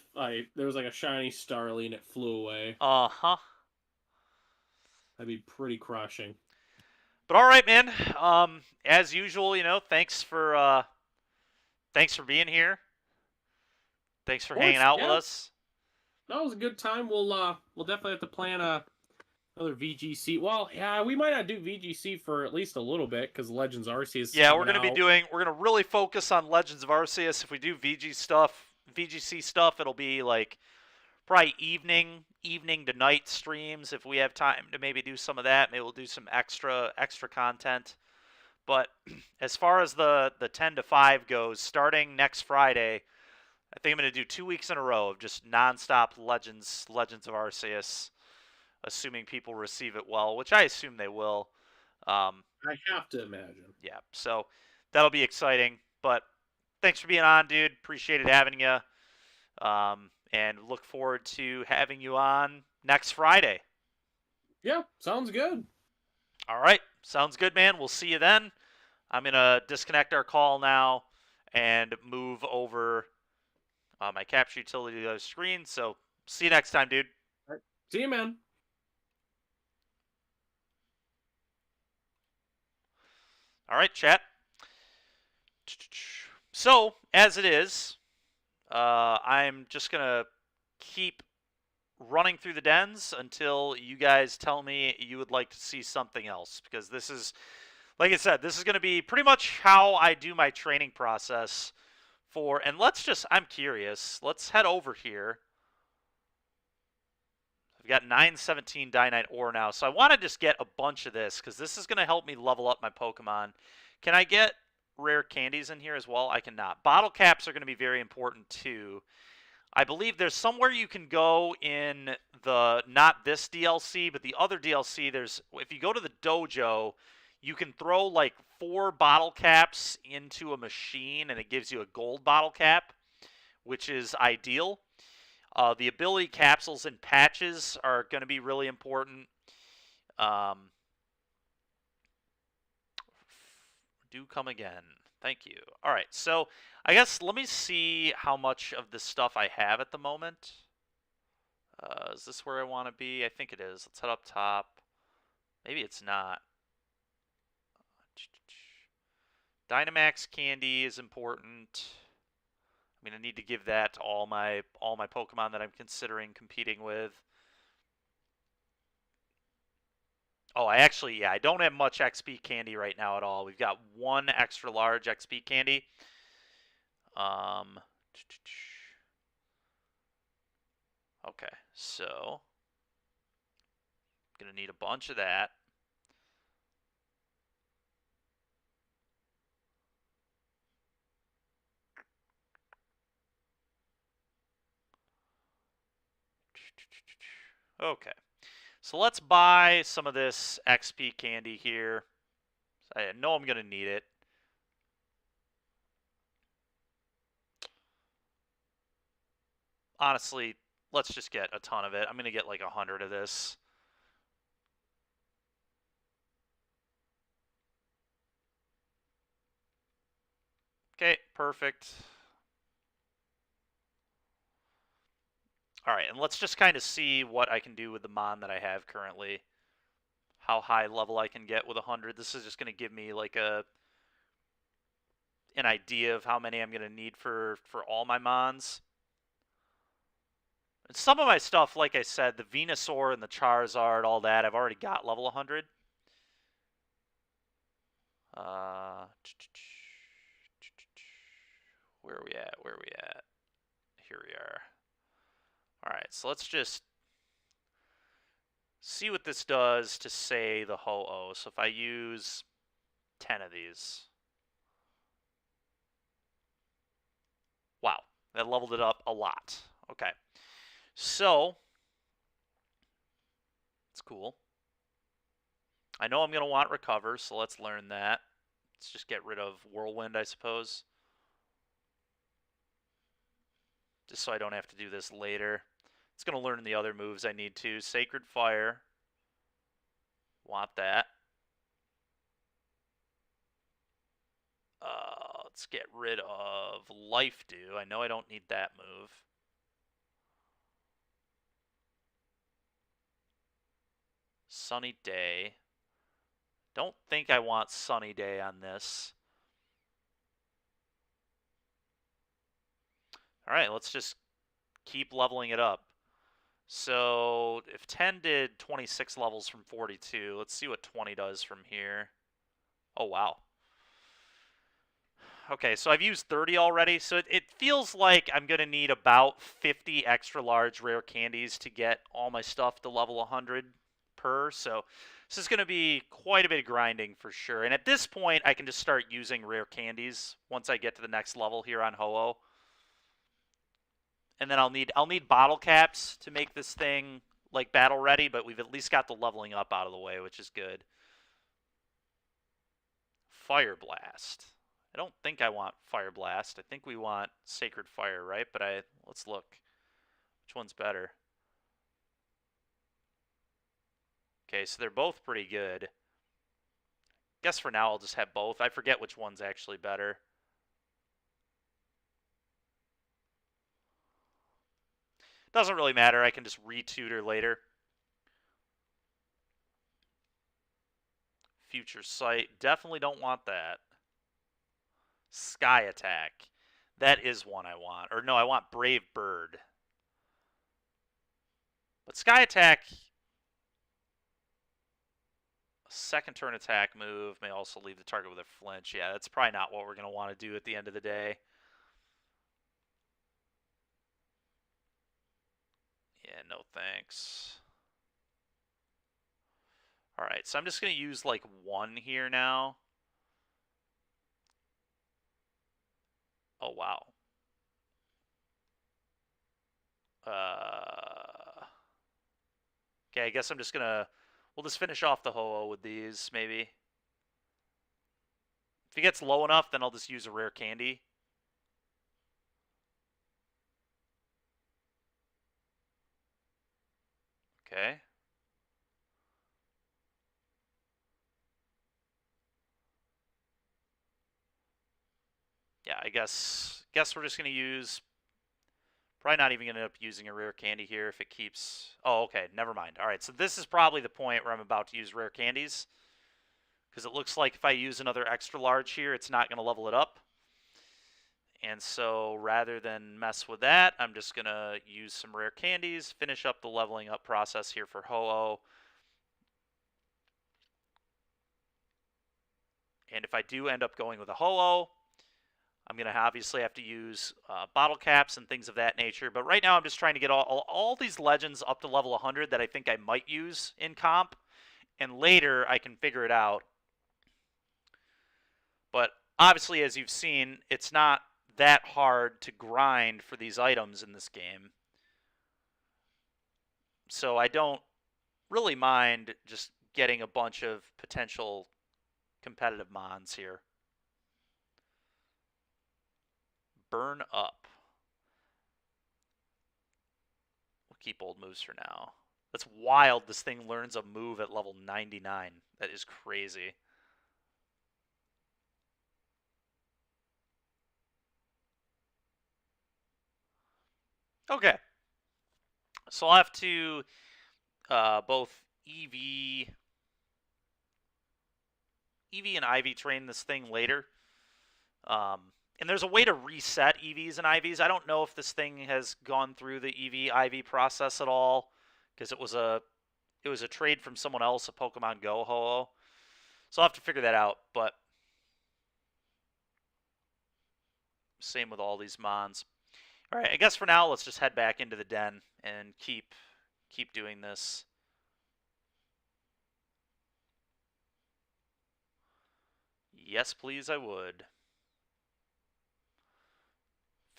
there was like a shiny Starly and it flew away. Uh-huh. That'd be pretty crushing. But all right, man. As usual, thanks for being here. Thanks for Of hanging course. out with Yeah. us. That was a good time. We'll definitely have to plan another VGC. Well, yeah, we might not do VGC for at least a little bit because Legends Arceus is Yeah, we're coming gonna be out. we're gonna really focus on Legends of Arceus. If we do VGC stuff, it'll be like probably evening to night streams if we have time to maybe do some of that. Maybe we'll do some extra content. But as far as the 10 to 5 goes, starting next Friday, I think I'm going to do 2 weeks in a row of just nonstop Legends of Arceus, assuming people receive it well, which I assume they will. I have to imagine. Yeah, so that'll be exciting. But thanks for being on, dude. Appreciated having you. And look forward to having you on next Friday. Yeah, sounds good. All right, sounds good, man. We'll see you then. I'm going to disconnect our call now and move over my capture utility to the other screen. So see you next time, dude. All right. See you, man. All right, chat. So, as it is, I'm just going to keep running through the dens until you guys tell me you would like to see something else. Because this is, like I said, this is going to be pretty much how I do my training process for, and I'm curious, let's head over here. I've got 917 Dynite Ore now, so I want to just get a bunch of this, because this is going to help me level up my Pokemon. Can I get rare candies in here as well? I cannot. Bottle caps are going to be very important, too. I believe there's somewhere you can go in not this DLC, but the other DLC, if you go to the dojo, you can throw like 4 bottle caps into a machine, and it gives you a gold bottle cap, which is ideal. The ability capsules and patches are going to be really important. Do come again. Thank you. All right, so I guess let me see how much of this stuff I have at the moment. Is this where I want to be? I think it is. Let's head up top. Maybe it's not. Dynamax candy is important. I'm going to need to give that to all my Pokemon that I'm considering competing with. Oh, I don't have much XP candy right now at all. We've got 1 extra large XP candy. Okay, so I'm gonna need a bunch of that. Okay, so let's buy some of this XP candy here. I know I'm gonna need it. Honestly, let's just get a ton of it. I'm gonna get like 100 of this. Okay, perfect. All right, and let's just kind of see what I can do with the Mon that I have currently. How high level I can get with 100. This is just going to give me like an idea of how many I'm going to need for all my Mons. And some of my stuff, like I said, the Venusaur and the Charizard, all that, I've already got level 100. Where are we at? Where are we at? Here we are. All right, so let's just see what this does to, say, the Ho-Oh. So if I use 10 of these. That leveled it up a lot. Okay. So, it's cool. I know I'm going to want Recover, so let's learn that. Let's just get rid of Whirlwind, I suppose. Just so I don't have to do this later. It's going to learn the other moves I need to. Sacred Fire. Want that. Let's get rid of Life Dew. I know I don't need that move. Sunny Day. Don't think I want Sunny Day on this. Alright, let's just keep leveling it up. So, if 10 did 26 levels from 42, let's see what 20 does from here. Oh, wow. Okay, so I've used 30 already, so it feels like I'm going to need about 50 extra large rare candies to get all my stuff to level 100 per, so this is going to be quite a bit of grinding for sure. And at this point, I can just start using rare candies once I get to the next level here on Ho-Oh. And then I'll need bottle caps to make this thing like battle ready, but we've at least got the leveling up out of the way, which is good. Fire Blast. I don't think I want Fire Blast. I think we want Sacred Fire, right? But let's look. Which one's better? Okay, so they're both pretty good. Guess for now I'll just have both. I forget which one's actually better. Doesn't really matter. I can just retutor later. Future Sight. Definitely don't want that. Sky Attack. That is one I want. Or no, I want Brave Bird. But Sky Attack, second turn attack move, may also leave the target with a flinch. Yeah, that's probably not what we're going to want to do at the end of the day. Yeah, no thanks. Alright, so I'm just going to use like one here now. Oh, wow. Okay, I guess I'm just going to... We'll just finish off the Ho-Oh with these, maybe. If he gets low enough, then I'll just use a rare candy. Okay. Yeah, I guess we're just going to use... Probably not even going to end up using a rare candy here if it keeps... Oh, okay, never mind. Alright, so this is probably the point where I'm about to use rare candies. Because it looks like if I use another extra large here, it's not going to level it up. And so rather than mess with that, I'm just going to use some rare candies, finish up the leveling up process here for Ho-Oh. And if I do end up going with a Ho-Oh, I'm going to obviously have to use bottle caps and things of that nature. But right now I'm just trying to get all these legends up to level 100 that I think I might use in comp. And later I can figure it out. But obviously, as you've seen, it's not that hard to grind for these items in this game. So I don't really mind just getting a bunch of potential competitive mons here. Burn Up. We'll keep old moves for now. That's wild. This thing learns a move at level 99. That is crazy. Okay. So I'll have to both EV and IV train this thing later. And there's a way to reset EVs and IVs. I don't know if this thing has gone through the EV IV process at all, because it was a trade from someone else, a Pokemon Go Ho-Oh. So I'll have to figure that out. But same with all these mons. All right, I guess for now let's just head back into the den and keep doing this. Yes, please, I would.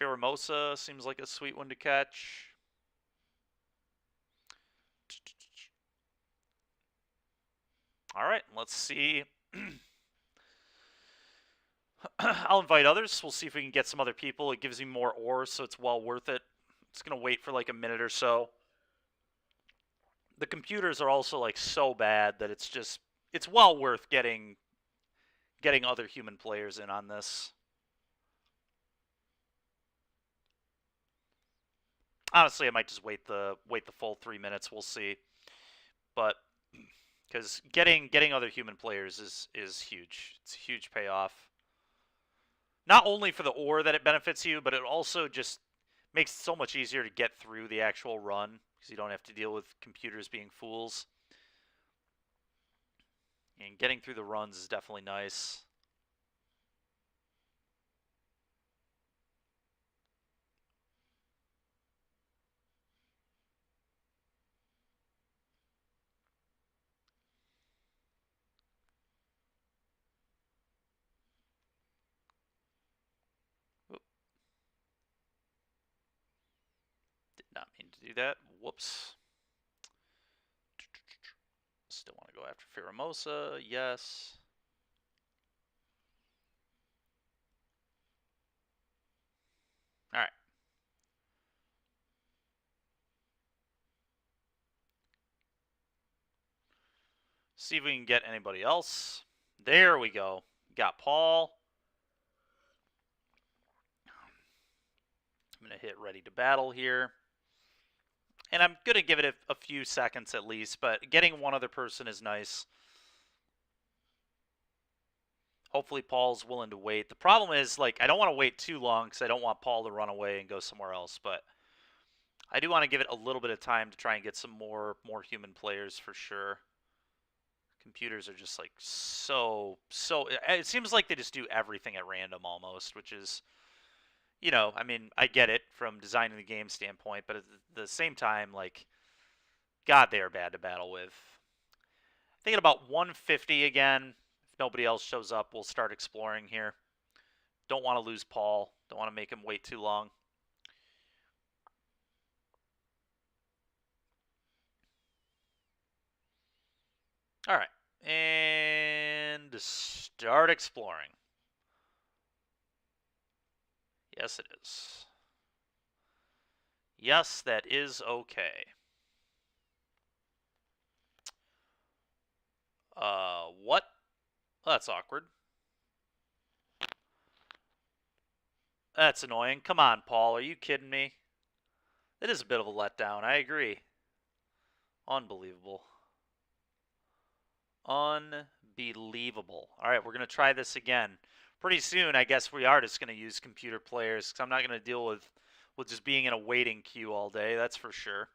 Pheromosa seems like a sweet one to catch. All right, let's see. I'll invite others. We'll see if we can get some other people. It gives me more ores, so it's well worth it. It's going to wait for like a minute or so. The computers are also like so bad that it's well worth getting other human players in on this. Honestly, I might just wait the full 3 minutes. We'll see. But because getting other human players is huge. It's a huge payoff. Not only for the ore that it benefits you, but it also just makes it so much easier to get through the actual run because you don't have to deal with computers being fools. And getting through the runs is definitely nice. Did not mean to do that. Whoops. Still want to go after Pheromosa. Yes. All right. See if we can get anybody else. There we go. Got Paul. I'm going to hit ready to battle here. And I'm going to give it a few seconds at least, but getting one other person is nice. Hopefully Paul's willing to wait. The problem is, like, I don't want to wait too long because I don't want Paul to run away and go somewhere else, but I do want to give it a little bit of time to try and get some more human players for sure. Computers are just, like, so... It seems like they just do everything at random almost, which is... You know, I mean, I get it from designing the game standpoint, but at the same time, like, God, they are bad to battle with. Thinking about 150 again. If nobody else shows up, we'll start exploring here. Don't want to lose Paul. Don't want to make him wait too long. All right. And start exploring. Yes, it is. Yes, that is okay. What? That's awkward. That's annoying. Come on, Paul. Are you kidding me? It is a bit of a letdown. I agree. Unbelievable. Unbelievable. All right, we're going to try this again. Pretty soon, I guess we are just going to use computer players because I'm not going to deal with just being in a waiting queue all day. That's for sure.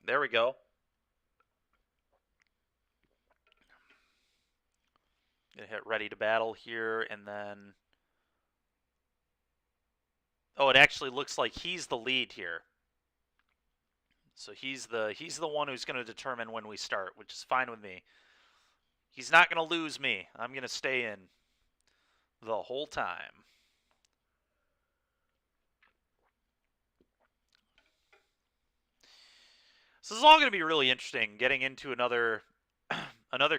There we go. Gonna hit ready to battle here, and then... Oh, it actually looks like he's the lead here. So he's the one who's going to determine when we start, which is fine with me. He's not going to lose me. I'm going to stay in the whole time. So this is all going to be really interesting. Getting into another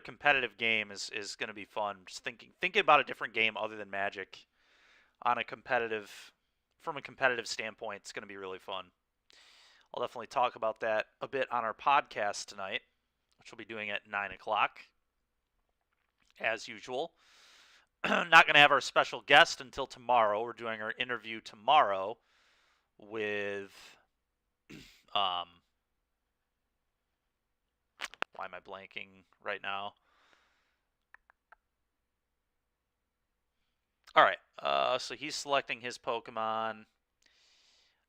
competitive game is going to be fun. Just thinking about a different game other than Magic on from a competitive standpoint, it's going to be really fun. I'll definitely talk about that a bit on our podcast tonight, which we'll be doing at 9 o'clock, as usual. Not going to have our special guest until tomorrow. We're doing our interview tomorrow with... why am I blanking right now? All right, so he's selecting his Pokemon.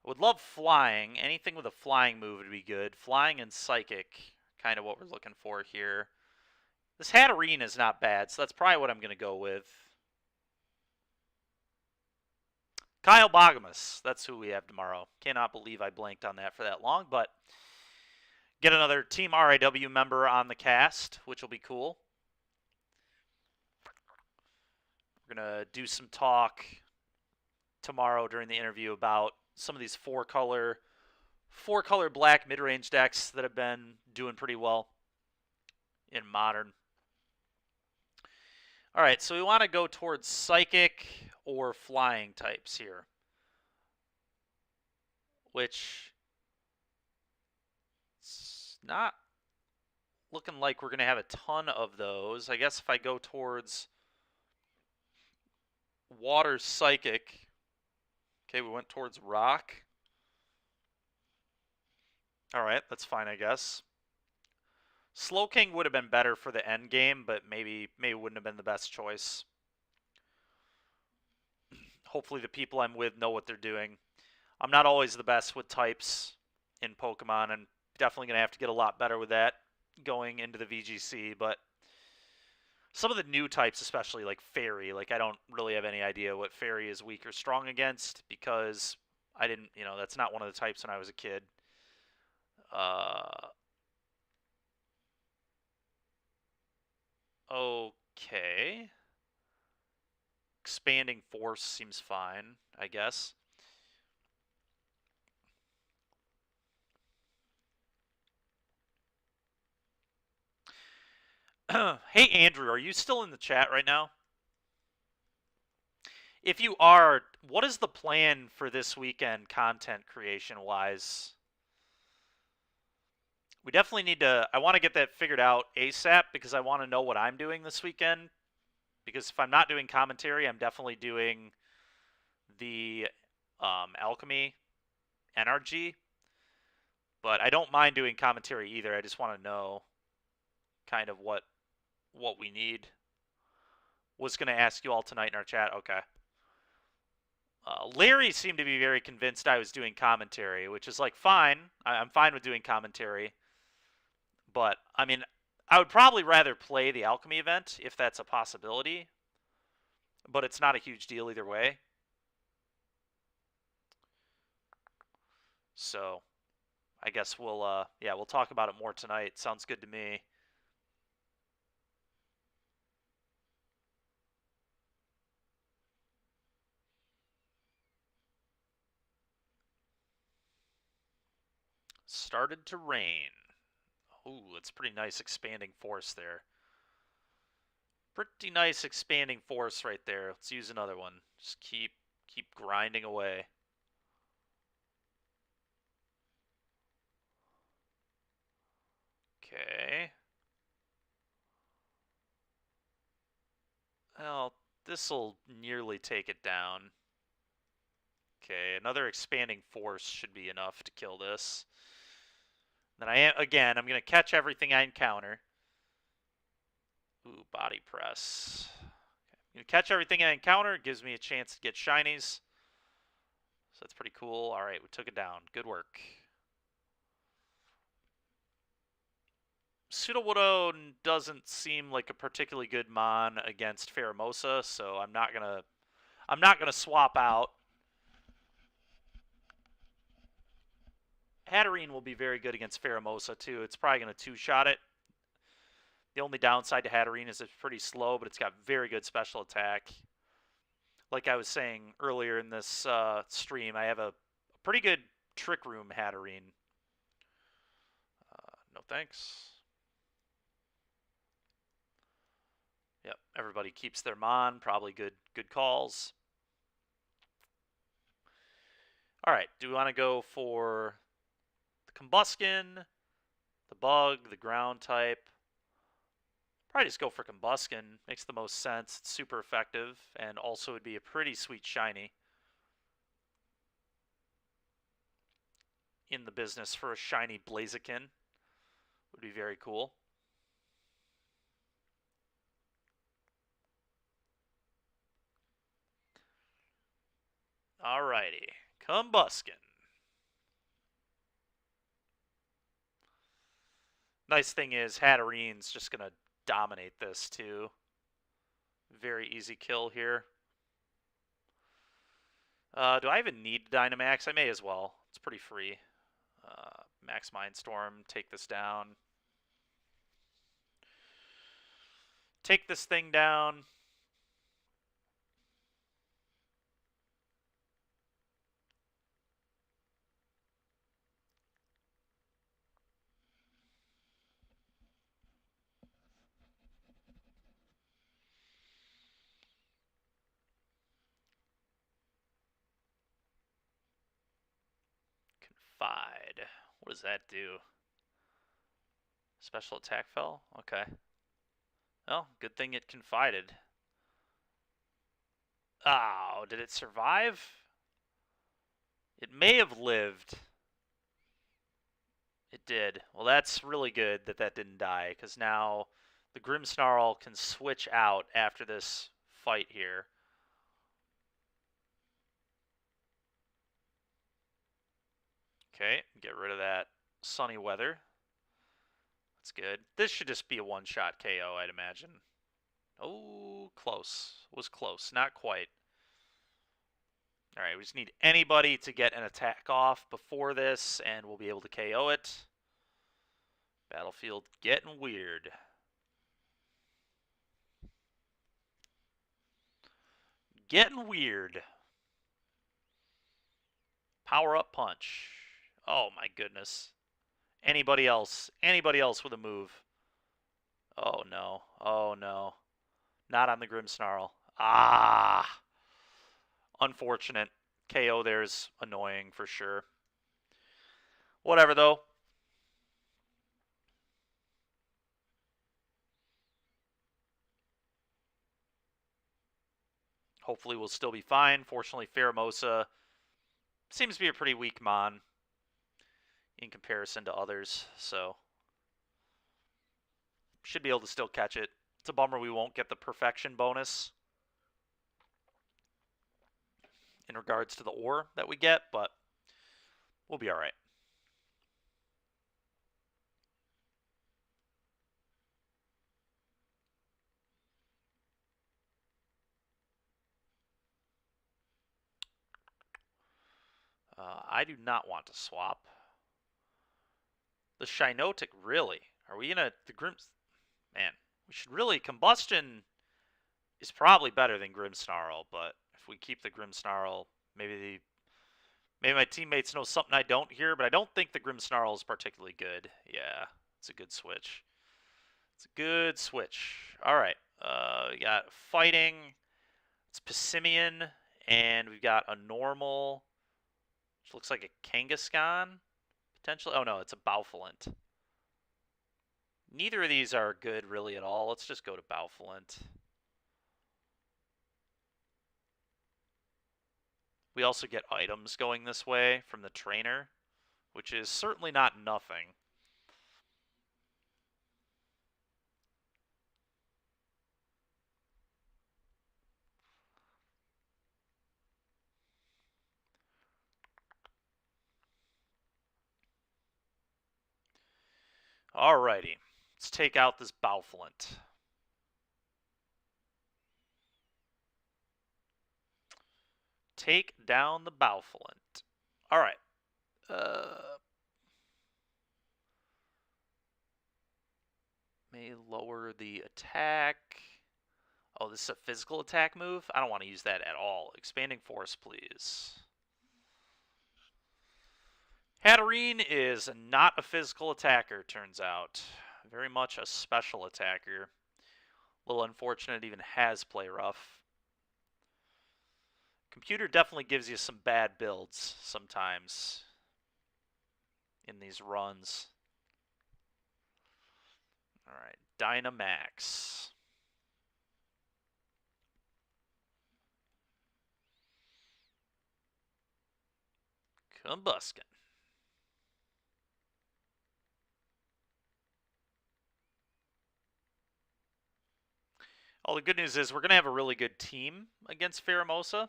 I would love flying. Anything with a flying move would be good. Flying and Psychic, kind of what we're looking for here. This Hatterene is not bad, so that's probably what I'm going to go with. Kyle Bogamus, that's who we have tomorrow. Cannot believe I blanked on that for that long, but get another Team RIW member on the cast, which will be cool. We're going to do some talk tomorrow during the interview about some of these four-color black mid-range decks that have been doing pretty well in Modern. All right, so we want to go towards Psychic or Flying types here, which it's not looking like we're going to have a ton of those. I guess if I go towards Water Psychic, okay, we went towards Rock. All right, that's fine, I guess. Slowking would have been better for the end game, but maybe wouldn't have been the best choice. Hopefully the people I'm with know what they're doing. I'm not always the best with types in Pokemon, and definitely going to have to get a lot better with that going into the VGC, but some of the new types, especially like Fairy, like I don't really have any idea what Fairy is weak or strong against because I didn't, that's not one of the types when I was a kid. Okay. Expanding Force seems fine, I guess. Hey, Andrew, are you still in the chat right now? If you are, what is the plan for this weekend content creation-wise? We definitely need to... I want to get that figured out ASAP because I want to know what I'm doing this weekend. Because if I'm not doing commentary, I'm definitely doing the Alchemy NRG. But I don't mind doing commentary either. I just want to know kind of what we need. Was going to ask you all tonight in our chat. Okay. Larry seemed to be very convinced I was doing commentary, which is like fine. I'm fine with doing commentary. But, I mean, I would probably rather play the Alchemy event if that's a possibility. But it's not a huge deal either way. So, I guess we'll talk about it more tonight. Sounds good to me. Started to rain. Ooh, it's pretty nice expanding force there. Pretty nice expanding force right there. Let's use another one. Just keep grinding away. Okay. Well, this'll nearly take it down. Okay, another expanding force should be enough to kill this. Then I'm going to catch everything I encounter. Ooh, body press. Okay. I'm going to catch everything I encounter. It gives me a chance to get shinies. So that's pretty cool. All right, we took it down. Good work. Sudowoodo doesn't seem like a particularly good mon against Pheromosa, so I'm not gonna swap out. Hatterene will be very good against Pheromosa too. It's probably gonna two-shot it. The only downside to Hatterene is it's pretty slow, but it's got very good special attack. Like I was saying earlier in this stream, I have a pretty good Trick Room Hatterene. No thanks. Yep, everybody keeps their mon. Probably good calls. All right, do we want to go for the Combuskin, the Bug, the Ground type? Probably just go for Combuskin. Makes the most sense. It's super effective, and also would be a pretty sweet shiny in the business for a shiny Blaziken. Would be very cool. Alrighty, Combuskin. Nice thing is Hatterene's just going to dominate this too. Very easy kill here. Do I even need Dynamax? I may as well. It's pretty free. Max Mindstorm, take this down. Take this thing down. Confide. What does that do? Special attack fell? Okay. Well, good thing it confided. Oh, did it survive? It may have lived. It did. Well, that's really good that that didn't die, because now the Grimmsnarl can switch out after this fight here. Okay, get rid of that sunny weather. That's good. This should just be a one-shot KO, I'd imagine. Oh, close. Was close. Not quite. Alright, we just need anybody to get an attack off before this, and we'll be able to KO it. Battlefield getting weird. Getting weird. Power-up punch. Oh, my goodness. Anybody else with a move. Oh, no. Oh, no. Not on the Grimmsnarl. Ah! Unfortunate. KO there's annoying for sure. Whatever, though. Hopefully we'll still be fine. Fortunately, Pheromosa seems to be a pretty weak mon in comparison to others, so should be able to still catch it. It's a bummer we won't get the perfection bonus in regards to the ore that we get, but we'll be all right. I do not want to swap. The Shinotic, really? Are we gonna... The Grims... Man, we should really... Combustion is probably better than Grimmsnarl, but if we keep the Grimmsnarl, maybe my teammates know something I don't here, but I don't think the Grimmsnarl is particularly good. Yeah, it's a good switch. It's a good switch. All right, we got fighting. It's Passimian, and we've got a normal, which looks like a Kangaskhan, potentially. Oh no, it's a Bowfilent. Neither of these are good really at all. Let's just go to Bowfilent. We also get items going this way from the trainer, which is certainly not nothing. Alrighty, let's take out this Bowfilent. Take down the Bowfilent. Alright. May lower the attack. Oh, this is a physical attack move? I don't want to use that at all. Expanding Force, please. Hatterene is not a physical attacker, turns out. Very much a special attacker. A little unfortunate it even has Play Rough. Computer definitely gives you some bad builds sometimes in these runs. Alright, Dynamax. Combuskin. Oh, the good news is we're going to have a really good team against Pheromosa.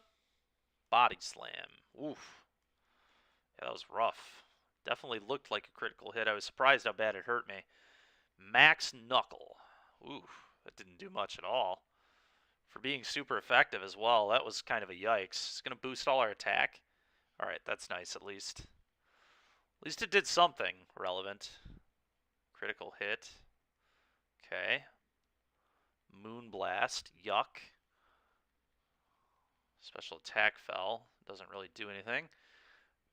Body Slam. Oof. Yeah, that was rough. Definitely looked like a critical hit. I was surprised how bad it hurt me. Max Knuckle. Oof. That didn't do much at all. For being super effective as well, that was kind of a yikes. It's going to boost all our attack. Alright, that's nice at least. At least it did something relevant. Critical hit. Okay. Moonblast. Yuck. Special attack fell. Doesn't really do anything.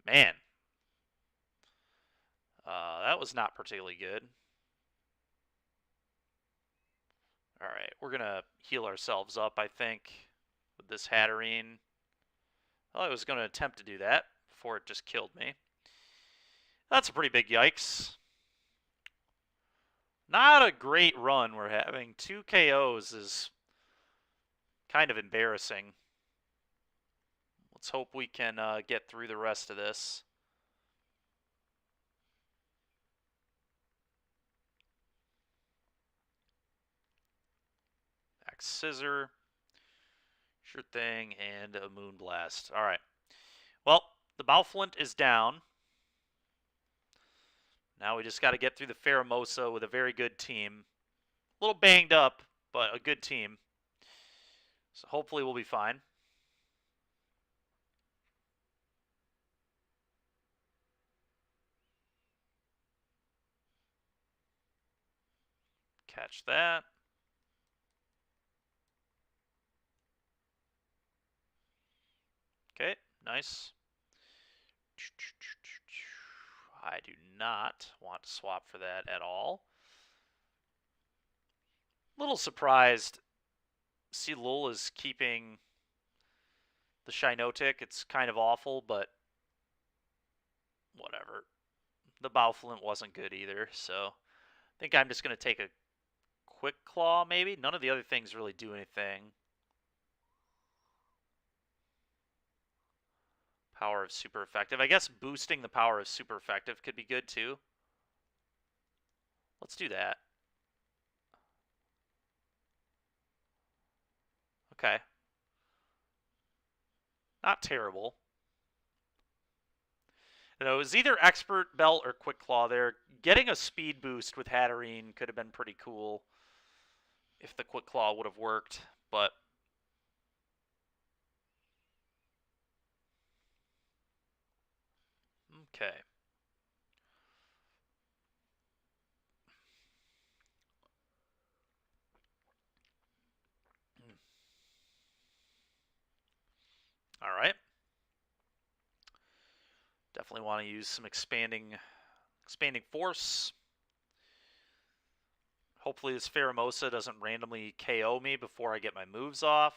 Man. That was not particularly good. Alright, we're going to heal ourselves up, I think, with this Hatterene. Well, I was going to attempt to do that before it just killed me. That's a pretty big yikes. Not a great run we're having. 2 KOs is kind of embarrassing. Let's hope we can get through the rest of this. Axe Scissor. Sure thing, and a Moonblast. Alright. Well, the Balflint is down. Now we just got to get through the Pheromosa with a very good team. A little banged up, but a good team. So hopefully we'll be fine. Catch that. Okay, nice. I do not want to swap for that at all. Little surprised. See, Lul is keeping the Shinotic. It's kind of awful, but whatever. The Bowflint wasn't good either, so I think I'm just going to take a Quick Claw, maybe? None of the other things really do anything. Power of Super Effective. I guess boosting the power of Super Effective could be good, too. Let's do that. Okay. Not terrible. You know, it was either Expert Belt or Quick Claw there. Getting a speed boost with Hatterene could have been pretty cool if the Quick Claw would have worked, but okay. All right. Definitely want to use some expanding force. Hopefully this Pheromosa doesn't randomly KO me before I get my moves off.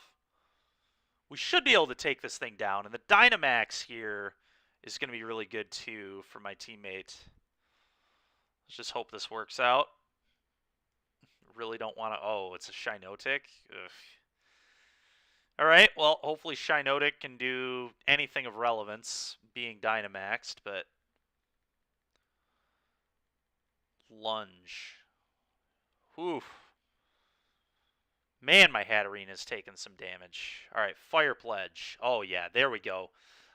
We should be able to take this thing down, and the Dynamax here is going to be really good too for my teammate. Let's just hope this works out. Really don't want to... Oh, it's a Shinotic? Ugh. Alright, well, hopefully Shinotic can do anything of relevance, being Dynamaxed, but... Lunge. Oof. Man, my Hatterene has taken some damage. Alright, Fire Pledge. Oh, yeah, there we go.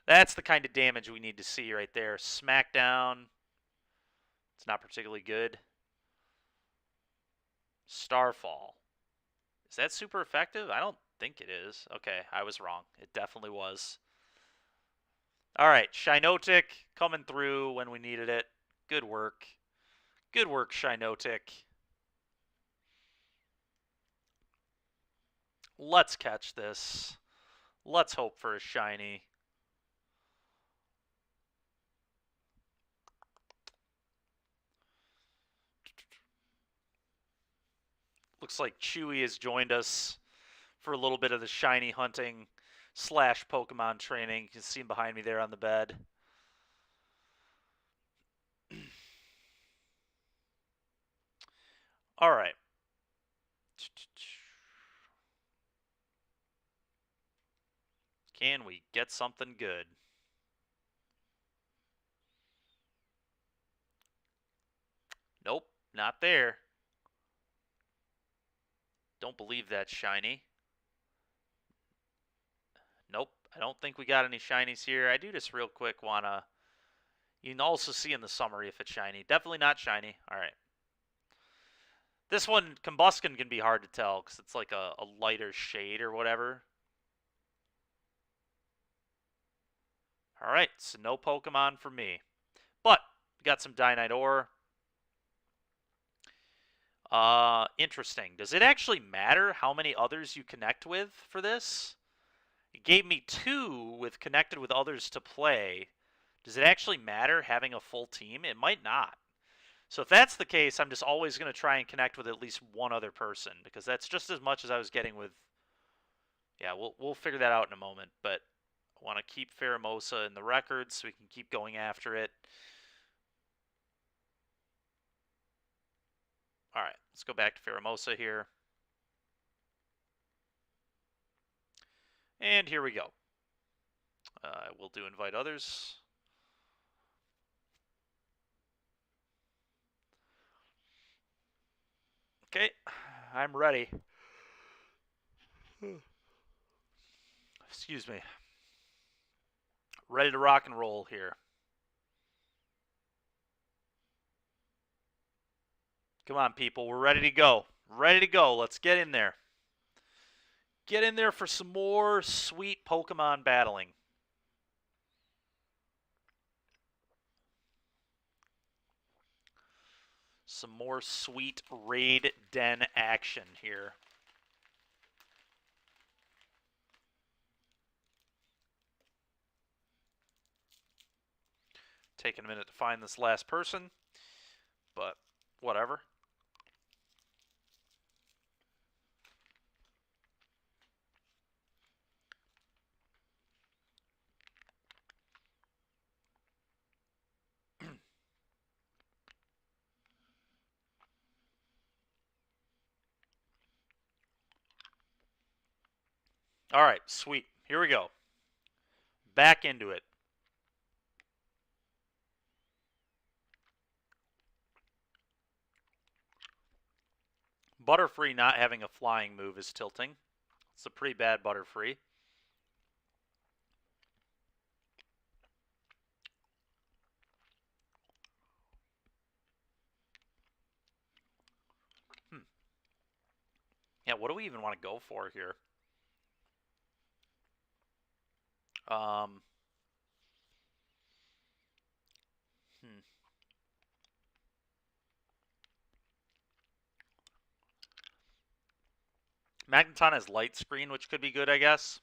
That's the kind of damage we need to see right there. Smackdown. It's not particularly good. Starfall. Is that super effective? I don't think it is. Okay, I was wrong. It definitely was. Alright, Shinotic coming through when we needed it. Good work. Good work, Shinotic. Let's catch this. Let's hope for a shiny. Looks like Chewy has joined us for a little bit of the shiny hunting / Pokemon training. You can see him behind me there on the bed. All right. Can we get something good? Nope, not there. Don't believe that's shiny. Nope, I don't think we got any shinies here. I do just real quick want to... You can also see in the summary if it's shiny. Definitely not shiny. All right. This one, Combuskin, can be hard to tell because it's like a lighter shade or whatever. All right, so no Pokemon for me. But we got some Dynite Ore. Interesting. Does it actually matter how many others you connect with for this? It gave me 2 with connected with others to play. Does it actually matter having a full team? It might not. So if that's the case, I'm just always going to try and connect with at least one other person, because that's just as much as I was getting with... Yeah, we'll figure that out in a moment, but I want to keep Pheromosa in the record so we can keep going after it. Let's go back to Pheromosa here. And here we go. We'll do invite others. Okay, I'm ready. Excuse me. Ready to rock and roll here. Come on, people. We're ready to go. Ready to go. Let's get in there. Get in there for some more sweet Pokemon battling. Some more sweet raid den action here. Taking a minute to find this last person, but whatever. All right, sweet. Here we go. Back into it. Butterfree not having a flying move is tilting. It's a pretty bad Butterfree. Yeah, what do we even want to go for here? Magneton has Light Screen, which could be good, I guess.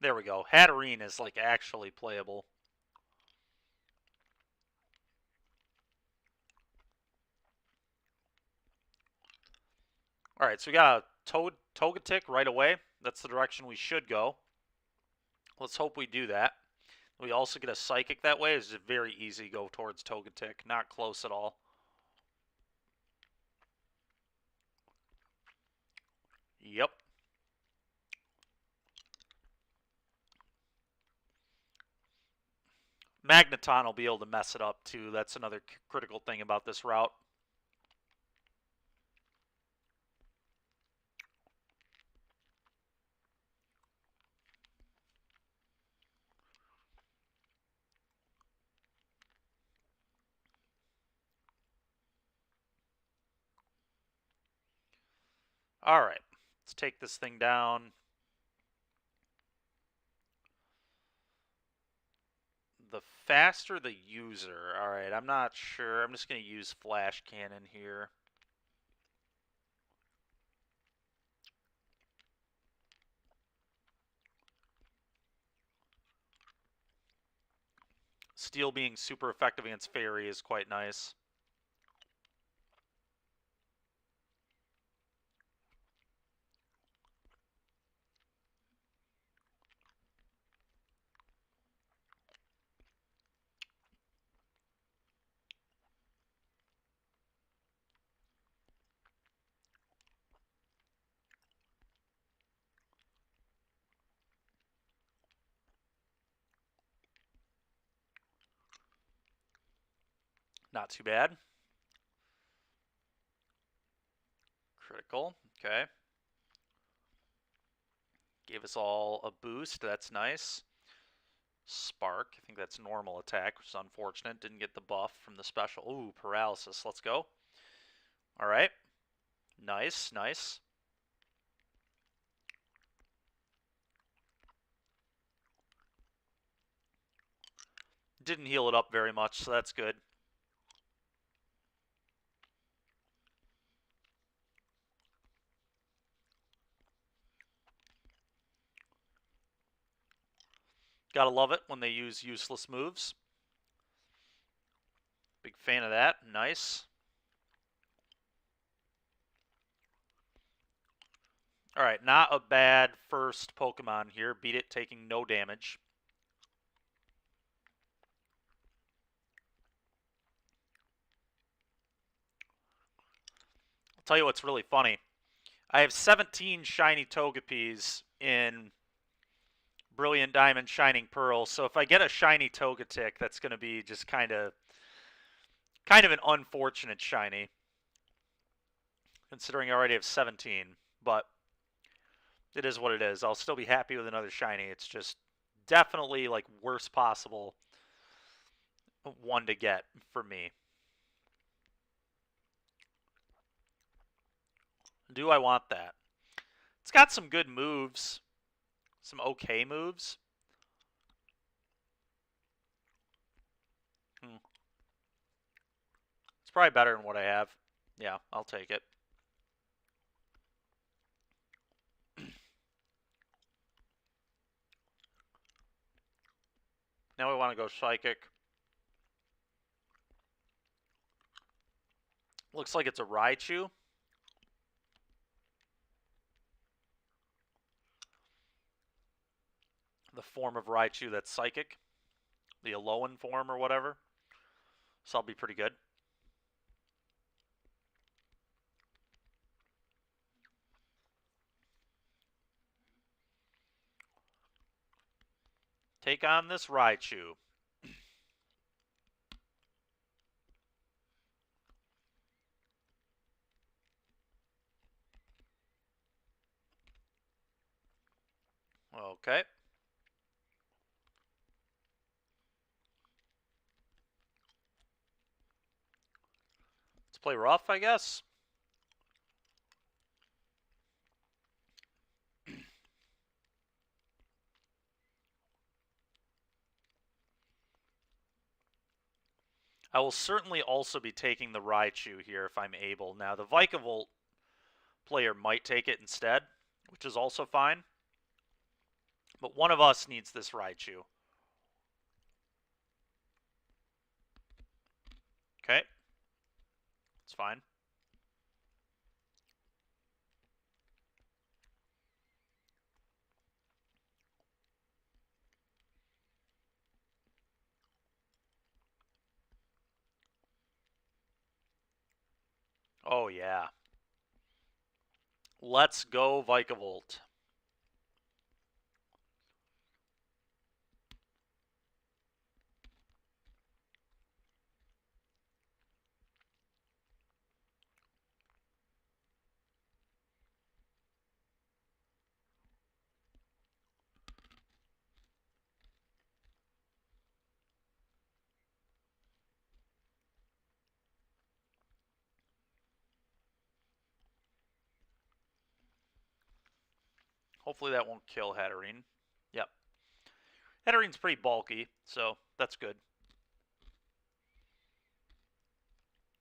There we go. Hatterene is, like, actually playable. Alright, so we got a Togetic right away. That's the direction we should go. Let's hope we do that. We also get a Psychic that way. It's very easy to go towards Togetic. Not close at all. Yep. Magneton will be able to mess it up, too. That's another critical thing about this route. Alright. Let's take this thing down. The faster the user. Alright, I'm not sure. I'm just going to use Flash Cannon here. Steel being super effective against Fairy is quite nice. Not too bad. Critical. Okay. Gave us all a boost. That's nice. Spark. I think that's normal attack, which is unfortunate. Didn't get the buff from the special. Ooh, paralysis. Let's go. Alright. Nice, nice. Didn't heal it up very much, so that's good. Gotta love it when they use useless moves. Big fan of that. Nice. Alright, not a bad first Pokemon here. Beat it taking no damage. tell you what's really funny. I have 17 shiny Togepis in Brilliant Diamond Shining Pearl, so if I get a shiny Togetic, that's going to be just kind of an unfortunate shiny, considering I already have 17, but it is what it is. I'll still be happy with another shiny. It's just definitely like worst possible one to get for me. Do I want that? It's got some good moves. Some okay moves. It's probably better than what I have. Yeah, I'll take it. Now we want to go Psychic. Looks like it's a Raichu. The form of Raichu that's Psychic. The Alolan form or whatever. So I'll be pretty good. Take on this Raichu. Okay. Let's play rough, I guess. I will certainly also be taking the Raichu here if I'm able. Now, the Vikavolt player might take it instead, which is also fine. But one of us needs this Raichu. Okay. It's fine. Oh, yeah. Let's go, Vikavolt. Hopefully that won't kill Hatterene. Yep. Hatterene's pretty bulky, so that's good.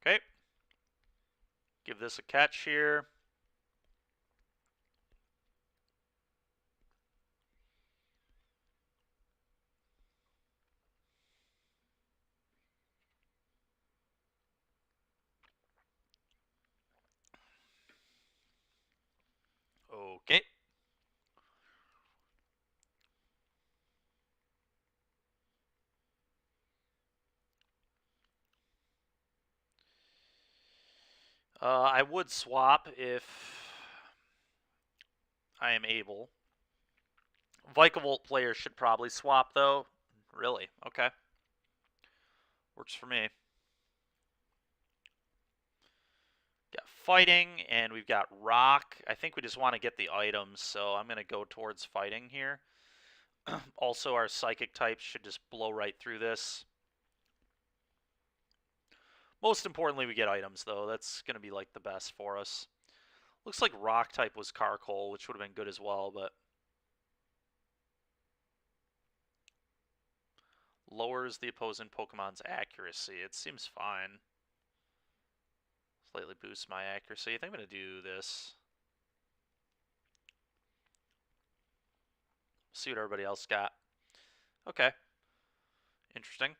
Okay. Give this a catch here. Okay. I would swap if I am able. Vikavolt players should probably swap, though. Really? Okay. Works for me. Got fighting, and we've got rock. I think we just want to get the items, so I'm going to go towards fighting here. Also, our psychic types should just blow right through this. Most importantly, we get items, though. That's going to be, like, the best for us. Looks like rock type was Carkol, which would have been good as well, but... lowers the opposing Pokemon's accuracy. It seems fine. Slightly boosts my accuracy. I think I'm going to do this. See what everybody else got. Okay. Interesting.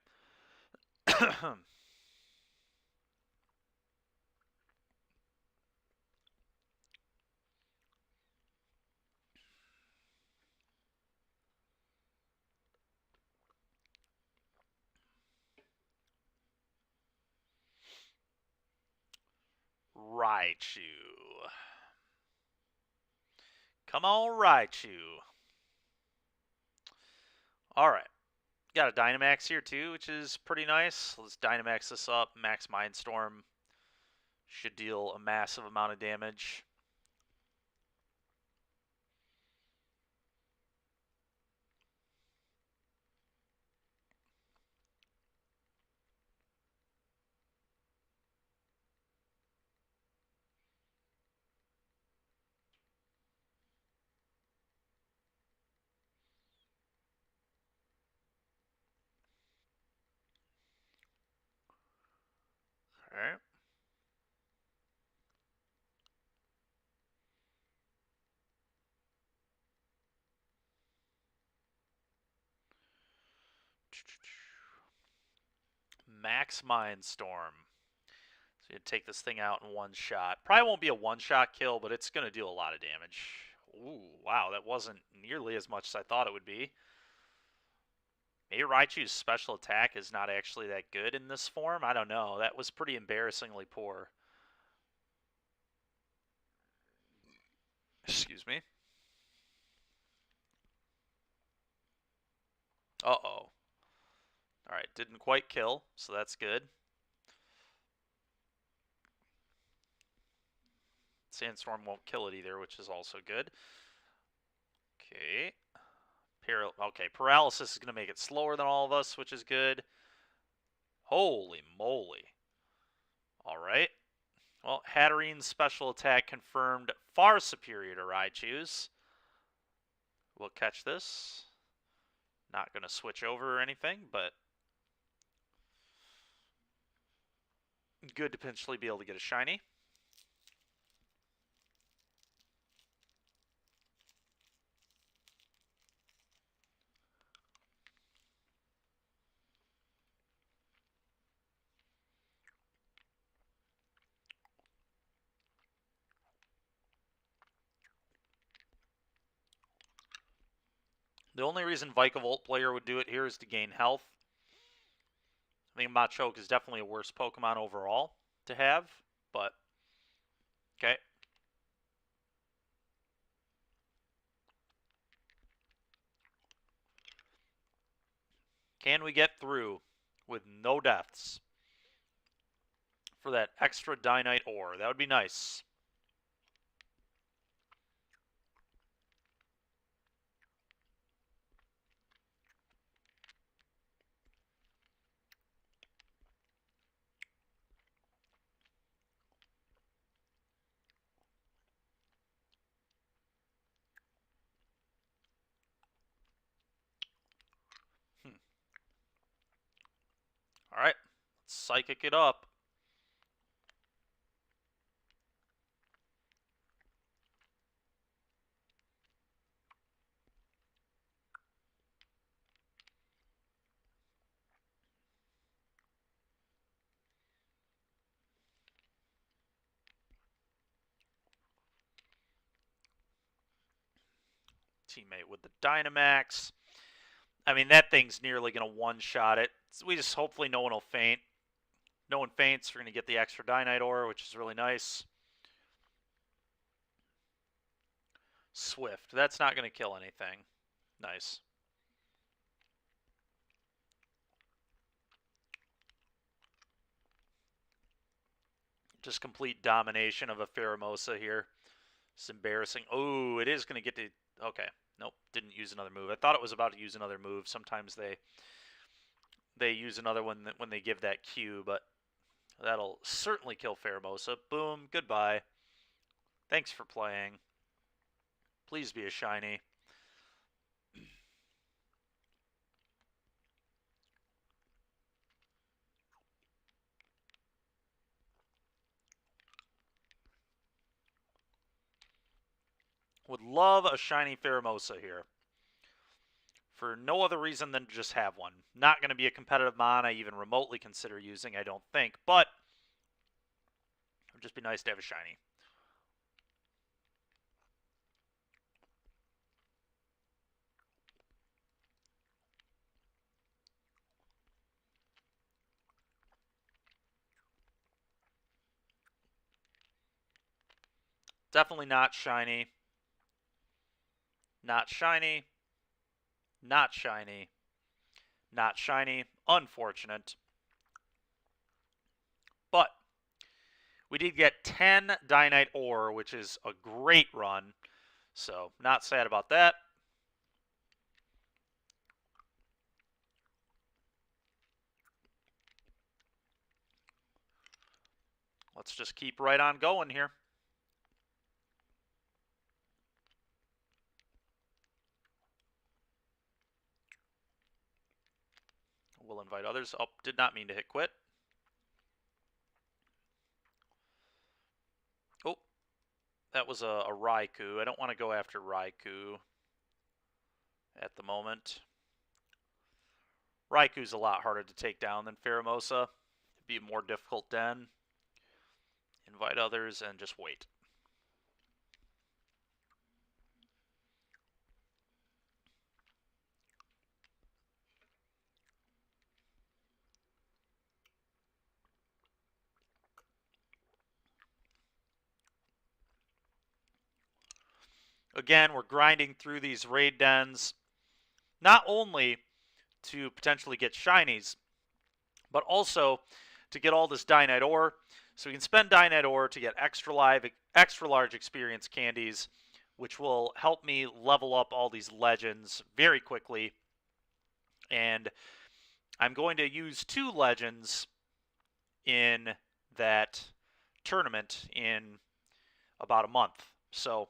Raichu. Come on, Raichu. Alright. Got a Dynamax here too, which is pretty nice. Let's Dynamax this up. Max Mindstorm should deal a massive amount of damage. Alright. Max Mindstorm. So you take this thing out in one shot. Probably won't be a one-shot kill, but it's going to do a lot of damage. Ooh, wow, that wasn't nearly as much as I thought it would be. Maybe Raichu's special attack is not actually that good in this form. I don't know. That was pretty embarrassingly poor. Excuse me. Uh-oh. Alright, didn't quite kill, so that's good. Sandstorm won't kill it either, which is also good. Okay. Okay, Paralysis is going to make it slower than all of us, which is good. Holy moly. Alright. Well, Hatterene's special attack confirmed far superior to Raichu's. We'll catch this. Not going to switch over or anything, but good to potentially be able to get a shiny. The only reason Vikavolt player would do it here is to gain health. I think Machoke is definitely a worse Pokemon overall to have, but okay. Can we get through with no deaths for that extra Dynite ore? That would be nice. Alright, let's Psychic it up. Teammate with the Dynamax. I mean, that thing's nearly going to one-shot it. So we just hopefully no one will faint. No one faints. We're going to get the extra Dynite ore, which is really nice. Swift. That's not going to kill anything. Nice. Just complete domination of a Pheromosa here. It's embarrassing. Oh, it is going to get to... Okay. Nope, didn't use another move. I thought it was about to use another move. Sometimes they use another one when they give that cue, but that'll certainly kill Pheromosa. Boom, goodbye. Thanks for playing. Please be a shiny. Would love a shiny Pheromosa here. For no other reason than to just have one. Not going to be a competitive mon I even remotely consider using, I don't think. But it would just be nice to have a shiny. Definitely not shiny. Not shiny. Not shiny. Not shiny. Unfortunate. But we did get 10 Dynite Ore, which is a great run. So, not sad about that. Let's just keep right on going here. We'll invite others. Oh, did not mean to hit quit. Oh, that was a Raikou. I don't want to go after Raikou at the moment. Raikou's a lot harder to take down than Pheromosa. It'd be a more difficult den. Invite others and just wait. Again, we're grinding through these raid dens, not only to potentially get shinies, but also to get all this Dynite Ore. So we can spend Dynite Ore to get extra large experience candies, which will help me level up all these legends very quickly. And I'm going to use 2 legends in that tournament in about a month. So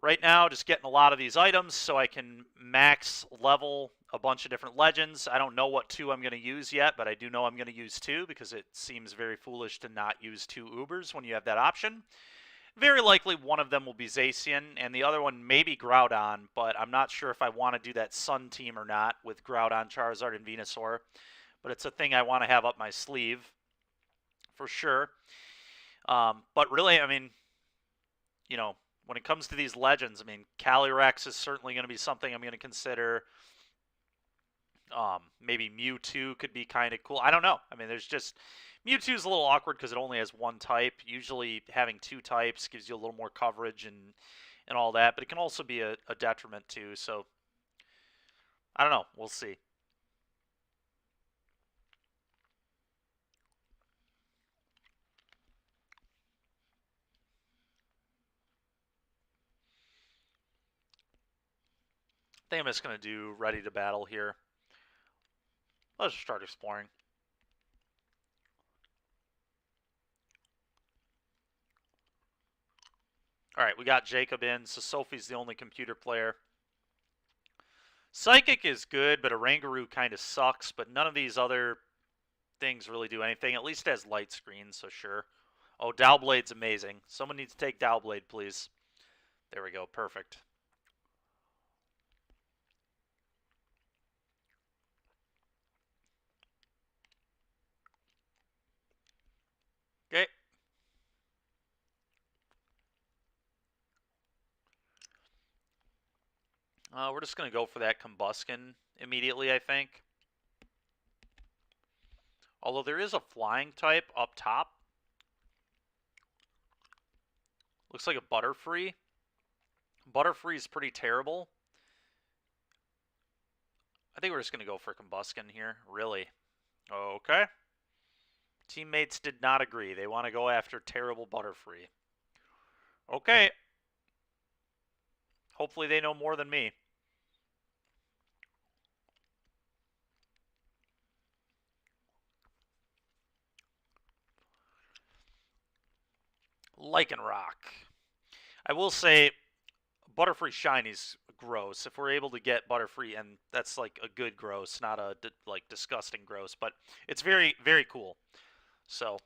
right now, just getting a lot of these items so I can max level a bunch of different legends. I don't know what 2 I'm going to use yet, but I do know I'm going to use 2 because it seems very foolish to not use 2 Ubers when you have that option. Very likely one of them will be Zazian, and the other one may be Groudon, but I'm not sure if I want to do that Sun team or not with Groudon, Charizard, and Venusaur. But it's a thing I want to have up my sleeve for sure. But really, I mean, you know, when it comes to these legends, I mean, Calyrex is certainly going to be something I'm going to consider. Maybe Mewtwo could be kind of cool. I don't know. I mean, there's just Mewtwo is a little awkward because it only has 1 type. Usually, having 2 types gives you a little more coverage and all that, but it can also be a detriment too. So I don't know. We'll see. I think I'm just going to do Ready to Battle here. Let's just start exploring. All right, we got Jacob in, so Sophie's the only computer player. Psychic is good, but Oranguru kind of sucks, but none of these other things really do anything. At least it has light screen, so sure. Oh, Dowblade's amazing. Someone needs to take Dowblade, please. There we go, perfect. Okay. We're just going to go for that Combuskin immediately, I think. Although there is a flying type up top. Looks like a Butterfree. Butterfree is pretty terrible. I think we're just going to go for Combuskin here. Really? Okay. Teammates did not agree. They want to go after terrible Butterfree. Okay. Hopefully they know more than me. Lycanroc. I will say Butterfree Shiny's gross. If we're able to get Butterfree, and that's like a good gross, not a like disgusting gross, but it's very, very cool. So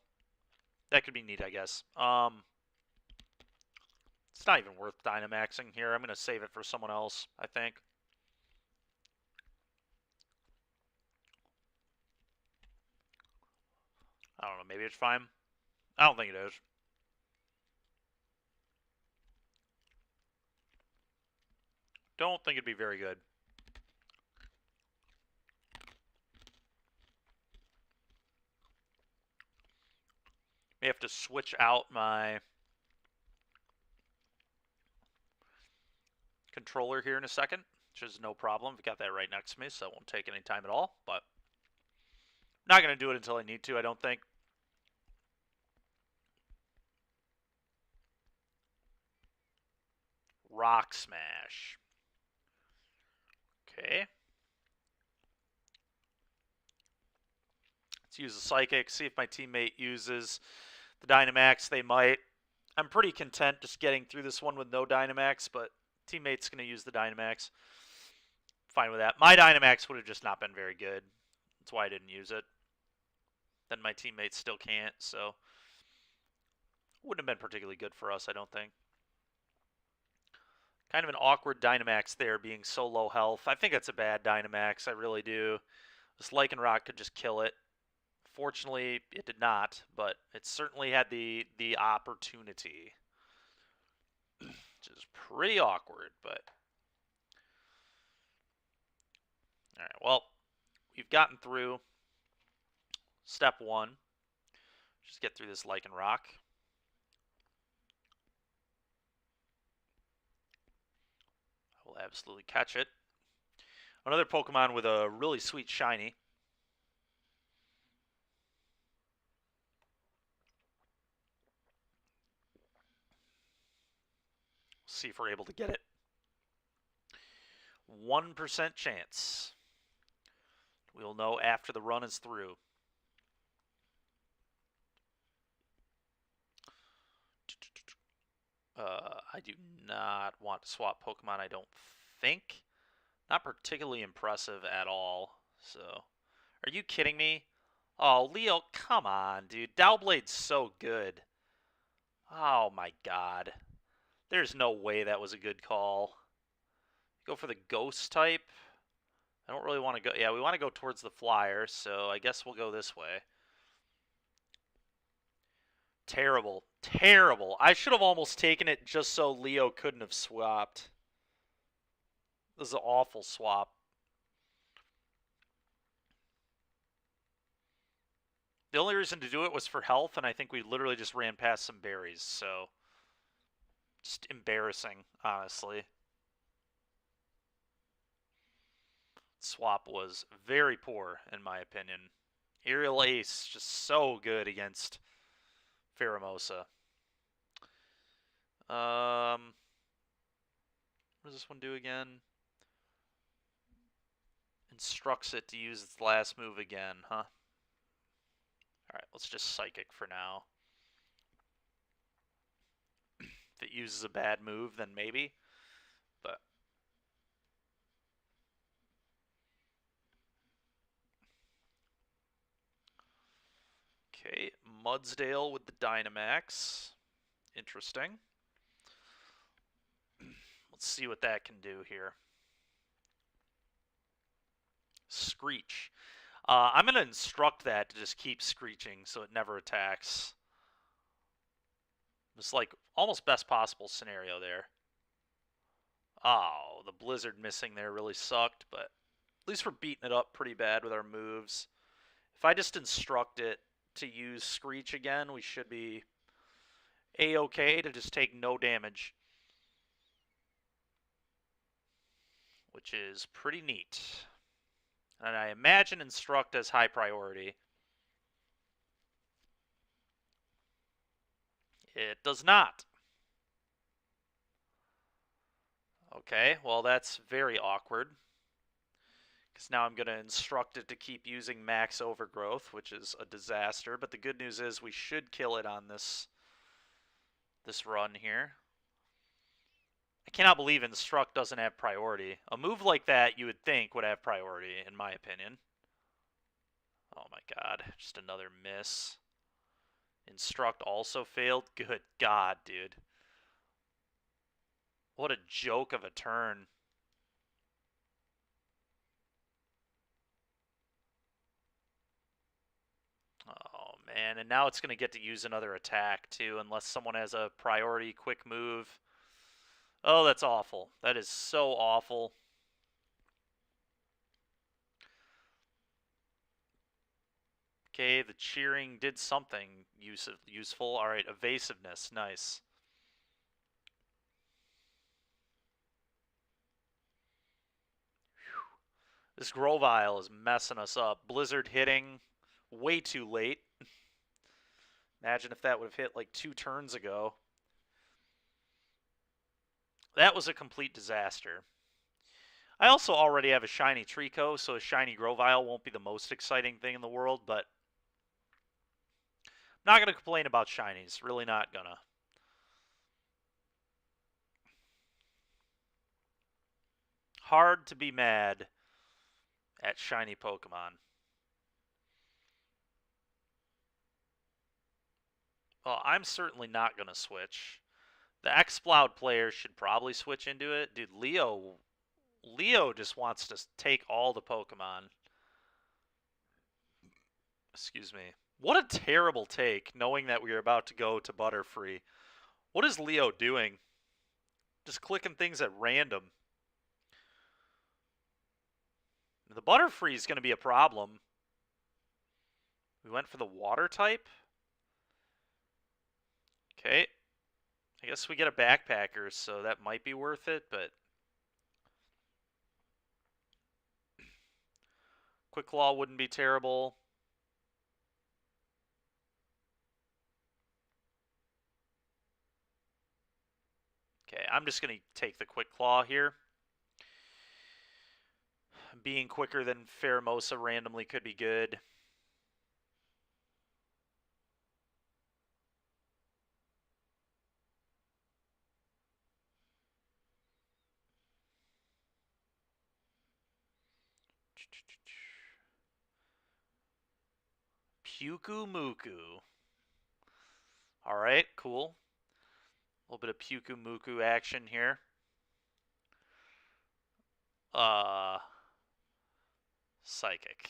that could be neat, I guess. It's not even worth Dynamaxing here. I'm going to save it for someone else, I think. I don't know, maybe it's fine. I don't think it is. Don't think it'd be very good. May have to switch out my controller here in a second, which is no problem. I've got that right next to me, so it won't take any time at all. But not going to do it until I need to, I don't think. Rock Smash. Okay. Let's use a Psychic, see if my teammate uses the Dynamax. They might. I'm pretty content just getting through this one with no Dynamax, but teammate's going to use the Dynamax. Fine with that. My Dynamax would have just not been very good. That's why I didn't use it. Then my teammates still can't, so wouldn't have been particularly good for us, I don't think. Kind of an awkward Dynamax there, being so low health. I think it's a bad Dynamax, I really do. This Lycanroc could just kill it. Fortunately, it did not, but it certainly had the opportunity. Which is pretty awkward, but... Alright, well, we've gotten through step 1. Just get through this Lycanroc. I will absolutely catch it. Another Pokemon with a really sweet shiny. See if we're able to get it. 1% chance. We'll know after the run is through. I do not want to swap Pokemon, I don't think. Not particularly impressive at all. So, are you kidding me? Oh, Leo, come on, dude. Dowblade's so good. Oh my god. There's no way that was a good call. Go for the ghost type. I don't really want to go... Yeah, we want to go towards the flyer, so I guess we'll go this way. Terrible. Terrible. I should have almost taken it just so Leo couldn't have swapped. This is an awful swap. The only reason to do it was for health, and I think we literally just ran past some berries, so... Just embarrassing, honestly. Swap was very poor, in my opinion. Aerial Ace, just so good against Pheromosa. What does this one do again? Instructs it to use its last move again, huh? Alright, let's just Psychic for now. If it uses a bad move, then maybe. But... Okay, Mudsdale with the Dynamax. Interesting. Let's see what that can do here. Screech. I'm going to instruct that to just keep screeching so it never attacks. It's like almost best possible scenario there. Oh, the Blizzard missing there really sucked, but at least we're beating it up pretty bad with our moves. If I just instruct it to use Screech again, we should be A-okay to just take no damage. Which is pretty neat. And I imagine Instruct as high priority. It does not. Okay, well that's very awkward. Because now I'm going to instruct it to keep using Max Overgrowth, which is a disaster. But the good news is we should kill it on this run here. I cannot believe Instruct doesn't have priority. A move like that you would think would have priority, in my opinion. Oh my god, just another miss. Instruct also failed? Good god, dude. What a joke of a turn. Oh man, and now it's going to get to use another attack too, unless someone has a priority quick move. Oh, that's awful. That is so awful. Okay, the cheering did something useful. Alright, evasiveness. Nice. This Grovyle is messing us up. Blizzard hitting way too late. Imagine if that would have hit like 2 turns ago. That was a complete disaster. I also already have a shiny Trico, so a shiny Grovyle won't be the most exciting thing in the world, but I'm not going to complain about shinies. Really not gonna. Hard to be mad at shiny Pokemon. Well, I'm certainly not going to switch. The Exploud player should probably switch into it. Dude, Leo just wants to take all the Pokemon. Excuse me. What a terrible take, knowing that we are about to go to Butterfree. What is Leo doing? Just clicking things at random. The Butterfree is going to be a problem. We went for the Water type. Okay. I guess we get a Backpacker, so that might be worth it, but... Quick Claw wouldn't be terrible. Okay, I'm just going to take the Quick Claw here. Being quicker than Pheromosa randomly could be good. Puku Muku. Alright, cool. A little bit of Puku Muku action here. Psychic.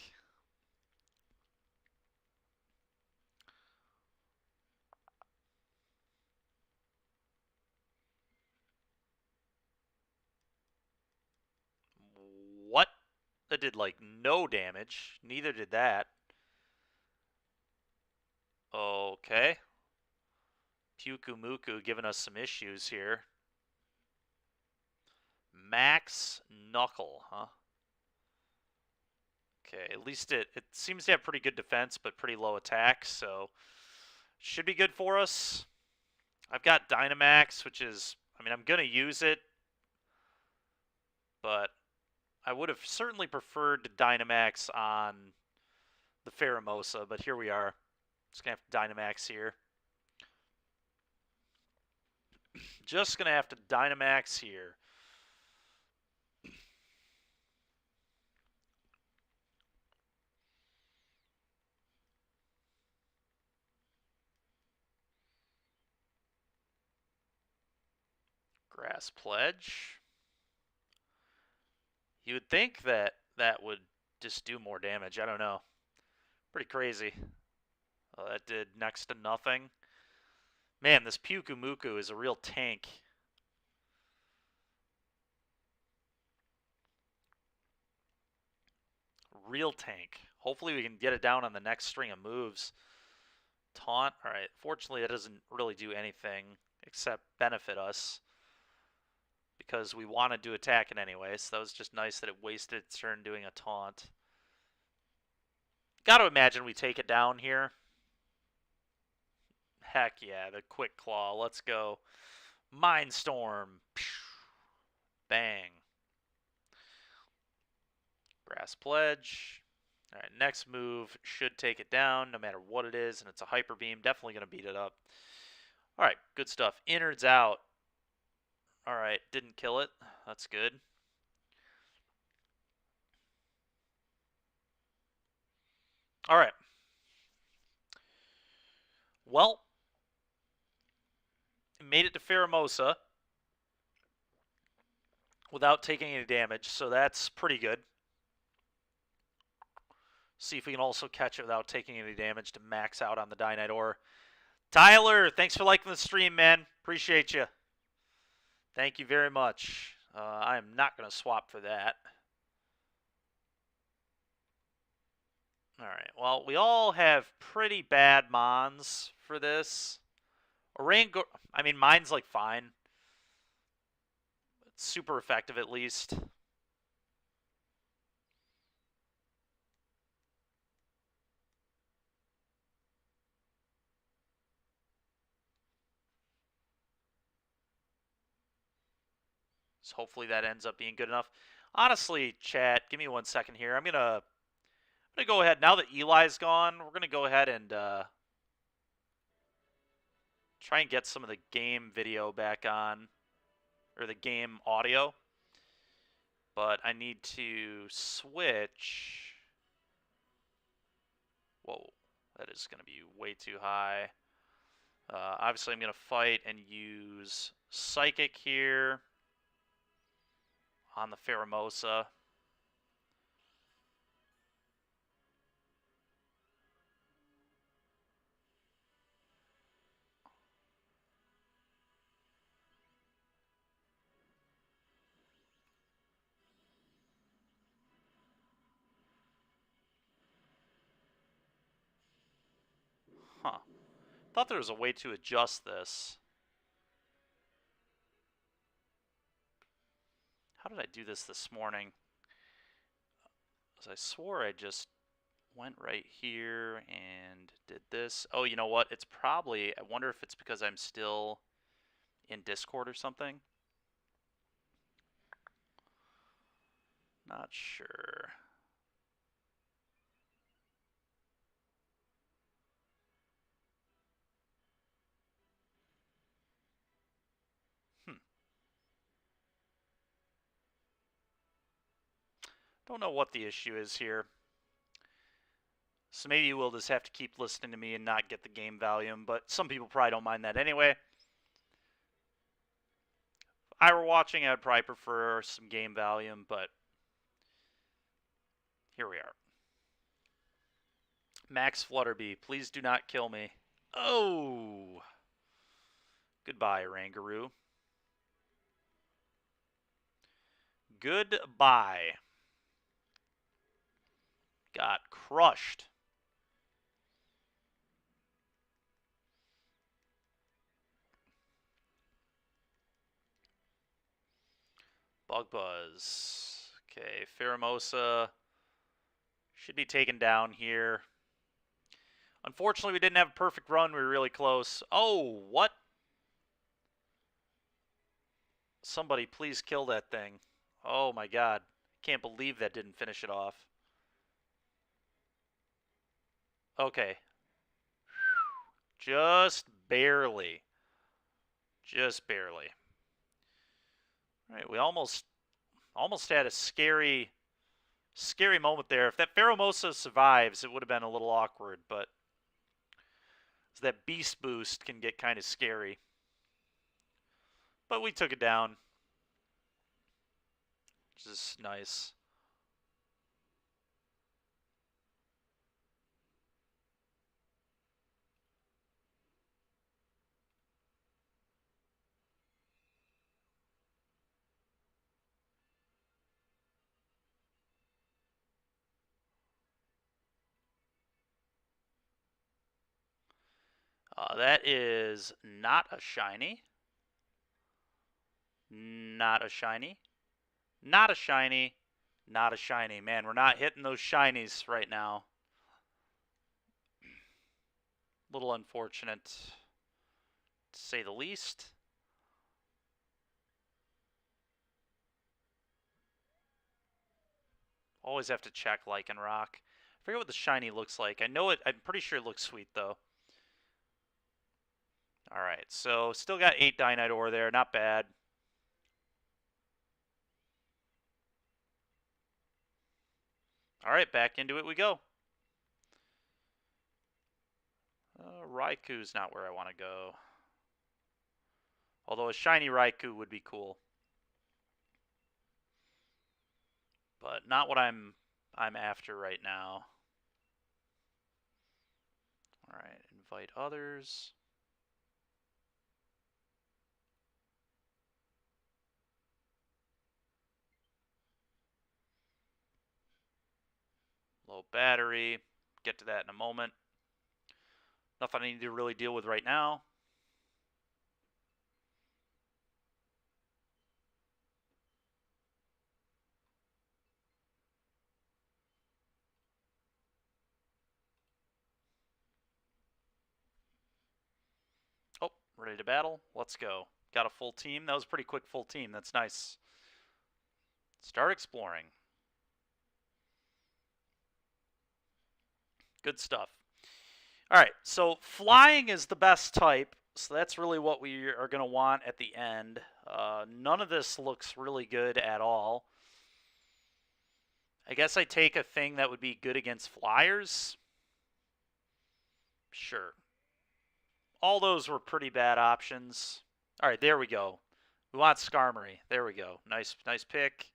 What? That did like no damage. Neither did that. Okay. Puku Muku giving us some issues here. Max Knuckle, huh? Okay, at least it seems to have pretty good defense, but pretty low attack, so should be good for us. I've got Dynamax, which is, I mean, I'm going to use it, but I would have certainly preferred to Dynamax on the Pheromosa, but here we are. Just going to have to Dynamax here. Just going to have to Dynamax here. Grass Pledge. You would think that that would just do more damage. I don't know. Pretty crazy. Oh, that did next to nothing. Man, this Puku Muku is a real tank. Real tank. Hopefully we can get it down on the next string of moves. Taunt. Alright, fortunately that doesn't really do anything except benefit us, because we wanted to attack it anyway, so that was just nice that it wasted its turn doing a taunt. Gotta imagine we take it down here. Heck yeah, the Quick Claw. Let's go. Mindstorm. Bang. Grass Pledge. Alright, next move should take it down no matter what it is, and it's a Hyper Beam. Definitely going to beat it up. Alright, good stuff. Innards out. Alright, didn't kill it. That's good. Alright. Well, made it to Pheromosa without taking any damage, so that's pretty good. See if we can also catch it without taking any damage to max out on the Dynite. Tyler, thanks for liking the stream, man. Appreciate you. Thank you very much. I am not going to swap for that. Alright, well, we all have pretty bad Mons for this. I mean, mine's like fine. It's super effective at least. So hopefully that ends up being good enough. Honestly, chat, give me 1 second here. I'm gonna go ahead, now that Eli's gone, we're gonna go ahead and try and get some of the game video back on, or the game audio. But I need to switch. Whoa, that is going to be way too high. Obviously, I'm going to fight and use Psychic here on the Pheromosa. Huh. Thought there was a way to adjust this. How did I do this morning? Because I swore I just went right here and did this. Oh, you know what? It's probably, I wonder if it's because I'm still in Discord or something. Not sure. Don't know what the issue is here. So maybe you will just have to keep listening to me and not get the game volume, but some people probably don't mind that anyway. If I were watching, I'd probably prefer some game volume, but here we are. Max Flutterby, please do not kill me. Oh! Goodbye, Rangaroo. Goodbye. Got crushed. Bug Buzz. Okay, Pheromosa should be taken down here. Unfortunately, we didn't have a perfect run. We were really close. Oh, what? Somebody please kill that thing. Oh my god. Can't believe that didn't finish it off. Okay. Just barely. Just barely. Alright, we almost had a scary moment there. If that Pheromosa survives, it would have been a little awkward, but that beast boost can get kind of scary. But we took it down. Which is nice. That is not a shiny. Not a shiny. Not a shiny. Not a shiny. Man, we're not hitting those shinies right now. Little unfortunate, to say the least. Always have to check Lycanroc. I forget what the shiny looks like. I know it. I'm pretty sure it looks sweet, though. Alright, so still got 8 Dynite ore there. Not bad. Alright, back into it we go. Raikou's not where I want to go. Although a shiny Raikou would be cool. But not what I'm after right now. Alright, invite others. Low battery. Get to that in a moment. Nothing I need to really deal with right now. Oh, ready to battle? Let's go. Got a full team. That was a pretty quick full team. That's nice. Start exploring. Good stuff. All right, so flying is the best type, so that's really what we are going to want at the end. None of this looks really good at all. I guess I take a thing that would be good against flyers. Sure. All those were pretty bad options. All right, there we go. We want Skarmory. There we go. Nice pick.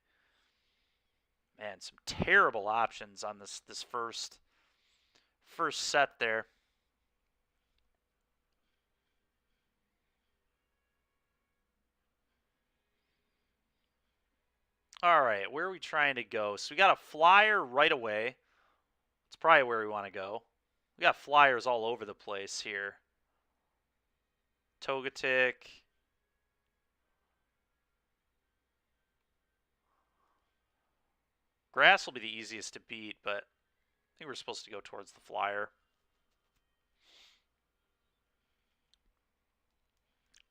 Man, some terrible options on this first set there. All right, where are we trying to go? So we got a flyer right away. It's probably where we want to go. We got flyers all over the place here. Togetic. Grass will be the easiest to beat, but I think we're supposed to go towards the flyer.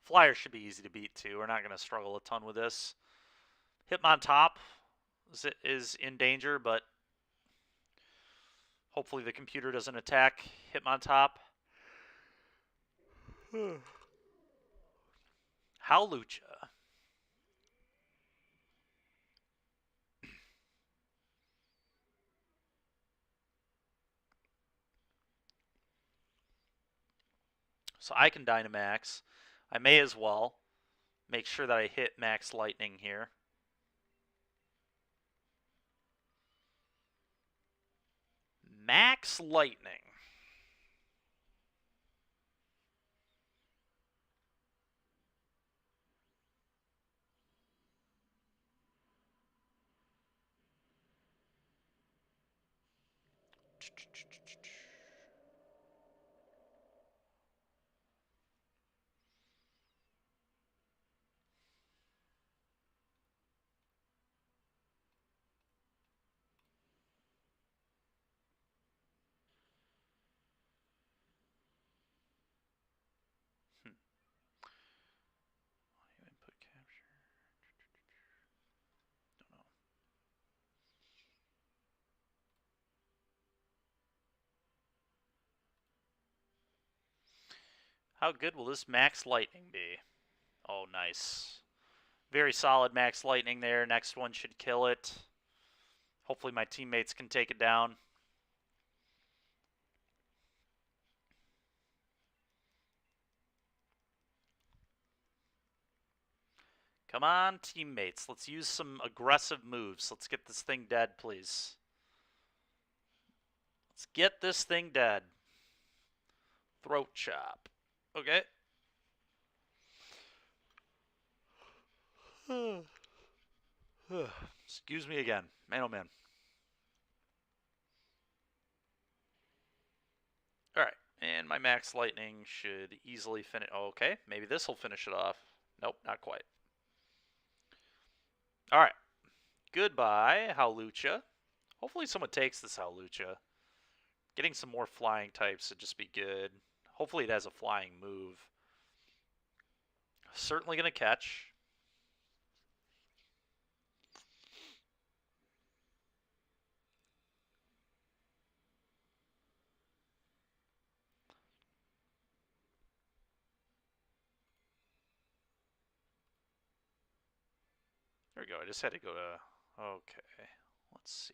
Flyer should be easy to beat, too. We're not going to struggle a ton with this. Hitmontop is in danger, but hopefully the computer doesn't attack Hitmontop. Howlucha. So I can Dynamax. I may as well make sure that I hit Max Lightning here. Max Lightning. Input capture. Don't know. How good will this Max Lightning be? Oh, nice. Very solid Max Lightning there. Next one should kill it. Hopefully my teammates can take it down. Come on, teammates. Let's use some aggressive moves. Let's get this thing dead, please. Let's get this thing dead. Throat chop. Okay. Excuse me again. Man, oh man. Alright. And my Max Lightning should easily finish. Oh, okay. Maybe this will finish it off. Nope, not quite. Alright. Goodbye, Howlucha. Hopefully someone takes this Howlucha. Getting some more flying types would just be good. Hopefully it has a flying move. Certainly going to catch. There we go. I just had to go to... Okay. Let's see.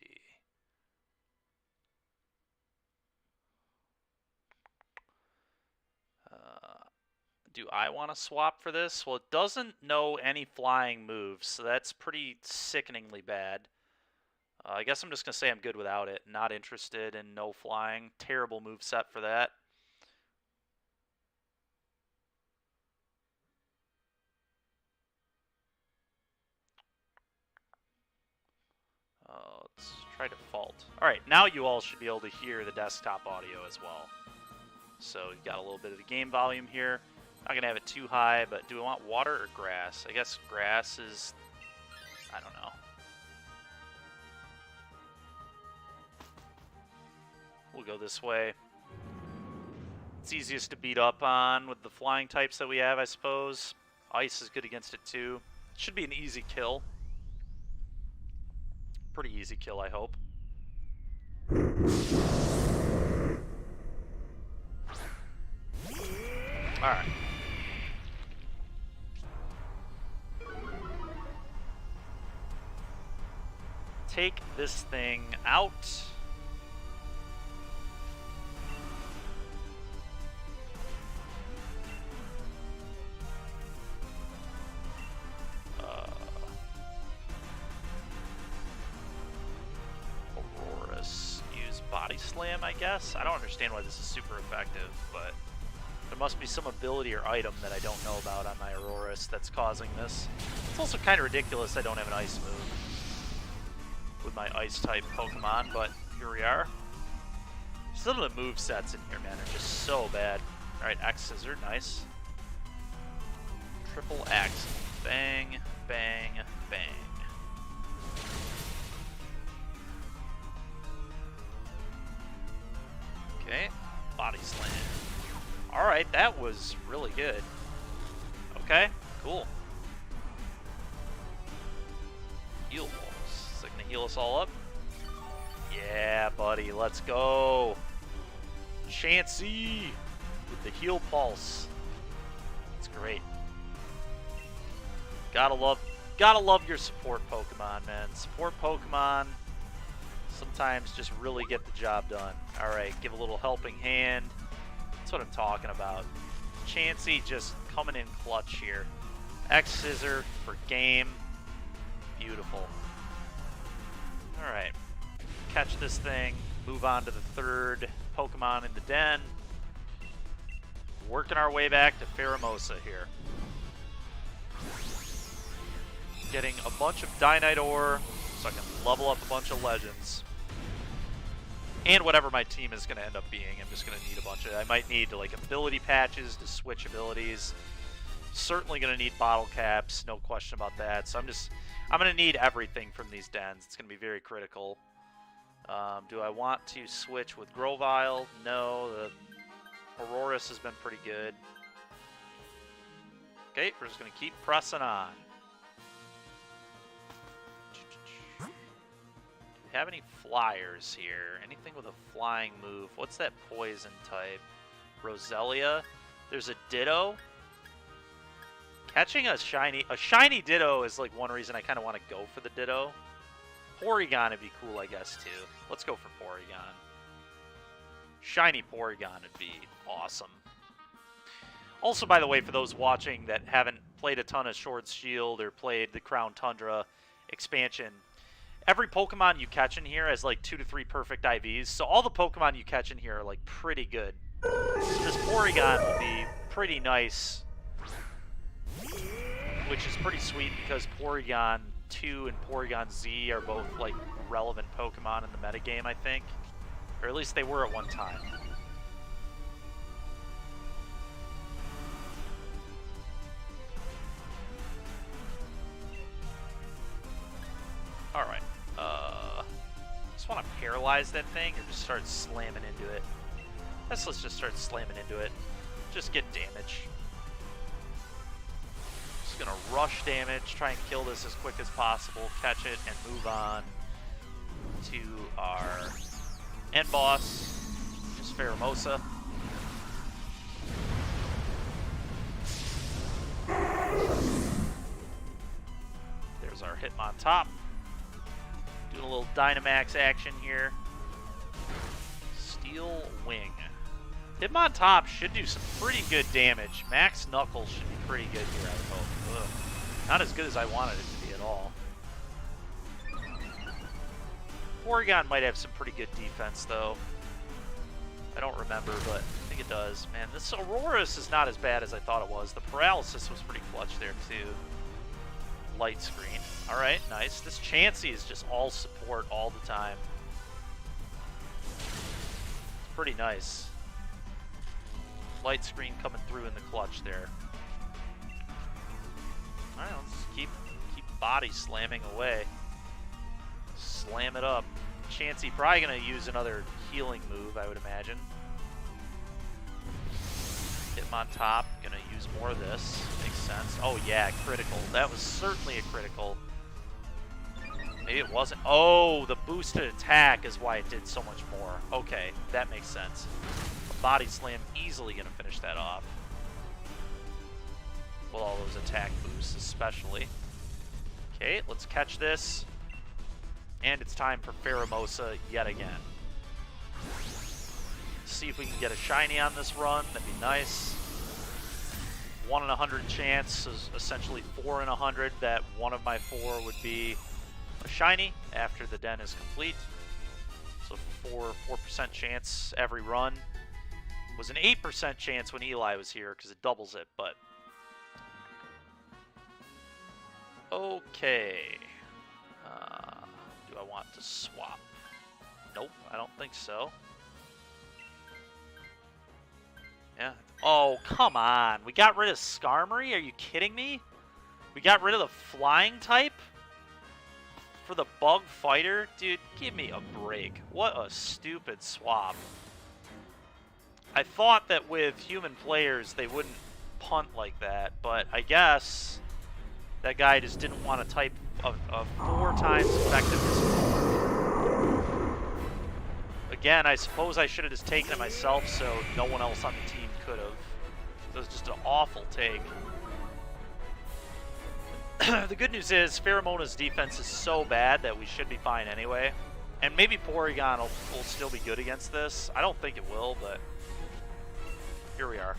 Do I want to swap for this? Well, it doesn't know any flying moves, so that's pretty sickeningly bad. I guess I'm just going to say I'm good without it. Not interested in no flying. Terrible move set for that. Let's try Default. Alright, now you all should be able to hear the desktop audio as well. So you've got a little bit of the game volume here. Not going to have it too high, but do we want water or grass? I guess grass is... I don't know. We'll go this way. It's easiest to beat up on with the flying types that we have, I suppose. Ice is good against it too. Should be an easy kill. Pretty easy kill, I hope. Alright. Take this thing out. Aurora's use Body Slam, I guess. I don't understand why this is super effective, but there must be some ability or item that I don't know about on my Auroras that's causing this. It's also kind of ridiculous I don't have an ice move with my ice-type Pokemon, but here we are. Some of the movesets in here, man, are just so bad. Alright, X-Scissor, nice. Triple Axe. Bang, bang, bang. Okay, Body Slam. Alright, that was really good. Okay, cool. Heal balls. Is that gonna heal us all up? Yeah, buddy, let's go. Chansey with the heal pulse. It's great. Gotta love your support Pokemon, man. Support Pokemon sometimes just really get the job done. Alright, give a little helping hand. That's what I'm talking about. Chansey just coming in clutch here. X-Scissor for game. Beautiful. Alright. Catch this thing. Move on to the third Pokemon in the den. Working our way back to Pheromosa here. Getting a bunch of Dynite Ore so I can level up a bunch of Legends. And whatever my team is going to end up being, I'm just going to need a bunch of... I might need like ability patches to switch abilities. Certainly going to need bottle caps, no question about that. So I'm going to need everything from these dens. It's going to be very critical. Do I want to switch with Grovyle? No, the Aurorus has been pretty good. Okay, we're just going to keep pressing on. Do we have any flyers here? Anything with a flying move? What's that poison type? Roselia? There's a Ditto. Catching a shiny Ditto is like one reason I kind of want to go for the Ditto. Porygon would be cool, I guess, too. Let's go for Porygon. Shiny Porygon would be awesome. Also, by the way, for those watching that haven't played a ton of Sword Shield or played the Crown Tundra expansion, every Pokemon you catch in here has like 2 to 3 perfect IVs, so all the Pokemon you catch in here are like pretty good. So this Porygon will be pretty nice, which is pretty sweet because Porygon 2 and Porygon Z are both like relevant Pokemon in the metagame, I think. Or at least they were at one time. Alright. Just want to paralyze that thing or just start slamming into it? Let's just start slamming into it. Just get damage. Just gonna rush damage, try and kill this as quick as possible, catch it, and move on to our end boss, which is Pheromosa. There's our Hitmontop. Doing a little Dynamax action here. Steel Wing. Hitmontop should do some pretty good damage. Max Knuckles should be pretty good here, I hope. Ugh. Not as good as I wanted it to be at all. Porygon might have some pretty good defense, though. I don't remember, but I think it does. Man, this Aurorus is not as bad as I thought it was. The Paralysis was pretty clutch there, too. Light Screen. Alright, nice. This Chansey is just all support all the time. It's pretty nice. Light Screen coming through in the clutch there. Alright, let's keep body slamming away. Slam it up. Chansey probably going to use another healing move, I would imagine. Hitmontop, going to use more of this. Makes sense. Oh yeah, critical. That was certainly a critical. Maybe it wasn't. Oh, the boosted attack is why it did so much more. Okay, that makes sense. A body slam easily going to finish that off. With all those attack boosts, especially. Okay, let's catch this. And it's time for Pheromosa yet again. See if we can get a shiny on this run. That'd be nice. 1 in 100 chance is essentially 4 in 100 that one of my 4 would be a shiny after the den is complete. So 4% chance every run. It was an 8% chance when Eli was here because it doubles it, but okay. Do I want to swap? Nope, I don't think so. Yeah. Oh, come on. We got rid of Skarmory? Are you kidding me? We got rid of the flying type? For the bug fighter? Dude, give me a break. What a stupid swap. I thought that with human players they wouldn't punt like that, but I guess that guy just didn't want a type of 4 times effectiveness. Again, I suppose I should have just taken it myself so no one else on the team could have. It was just an awful take. The good news is Pheromona's defense is so bad that we should be fine anyway. And maybe Porygon will still be good against this. I don't think it will, but here we are.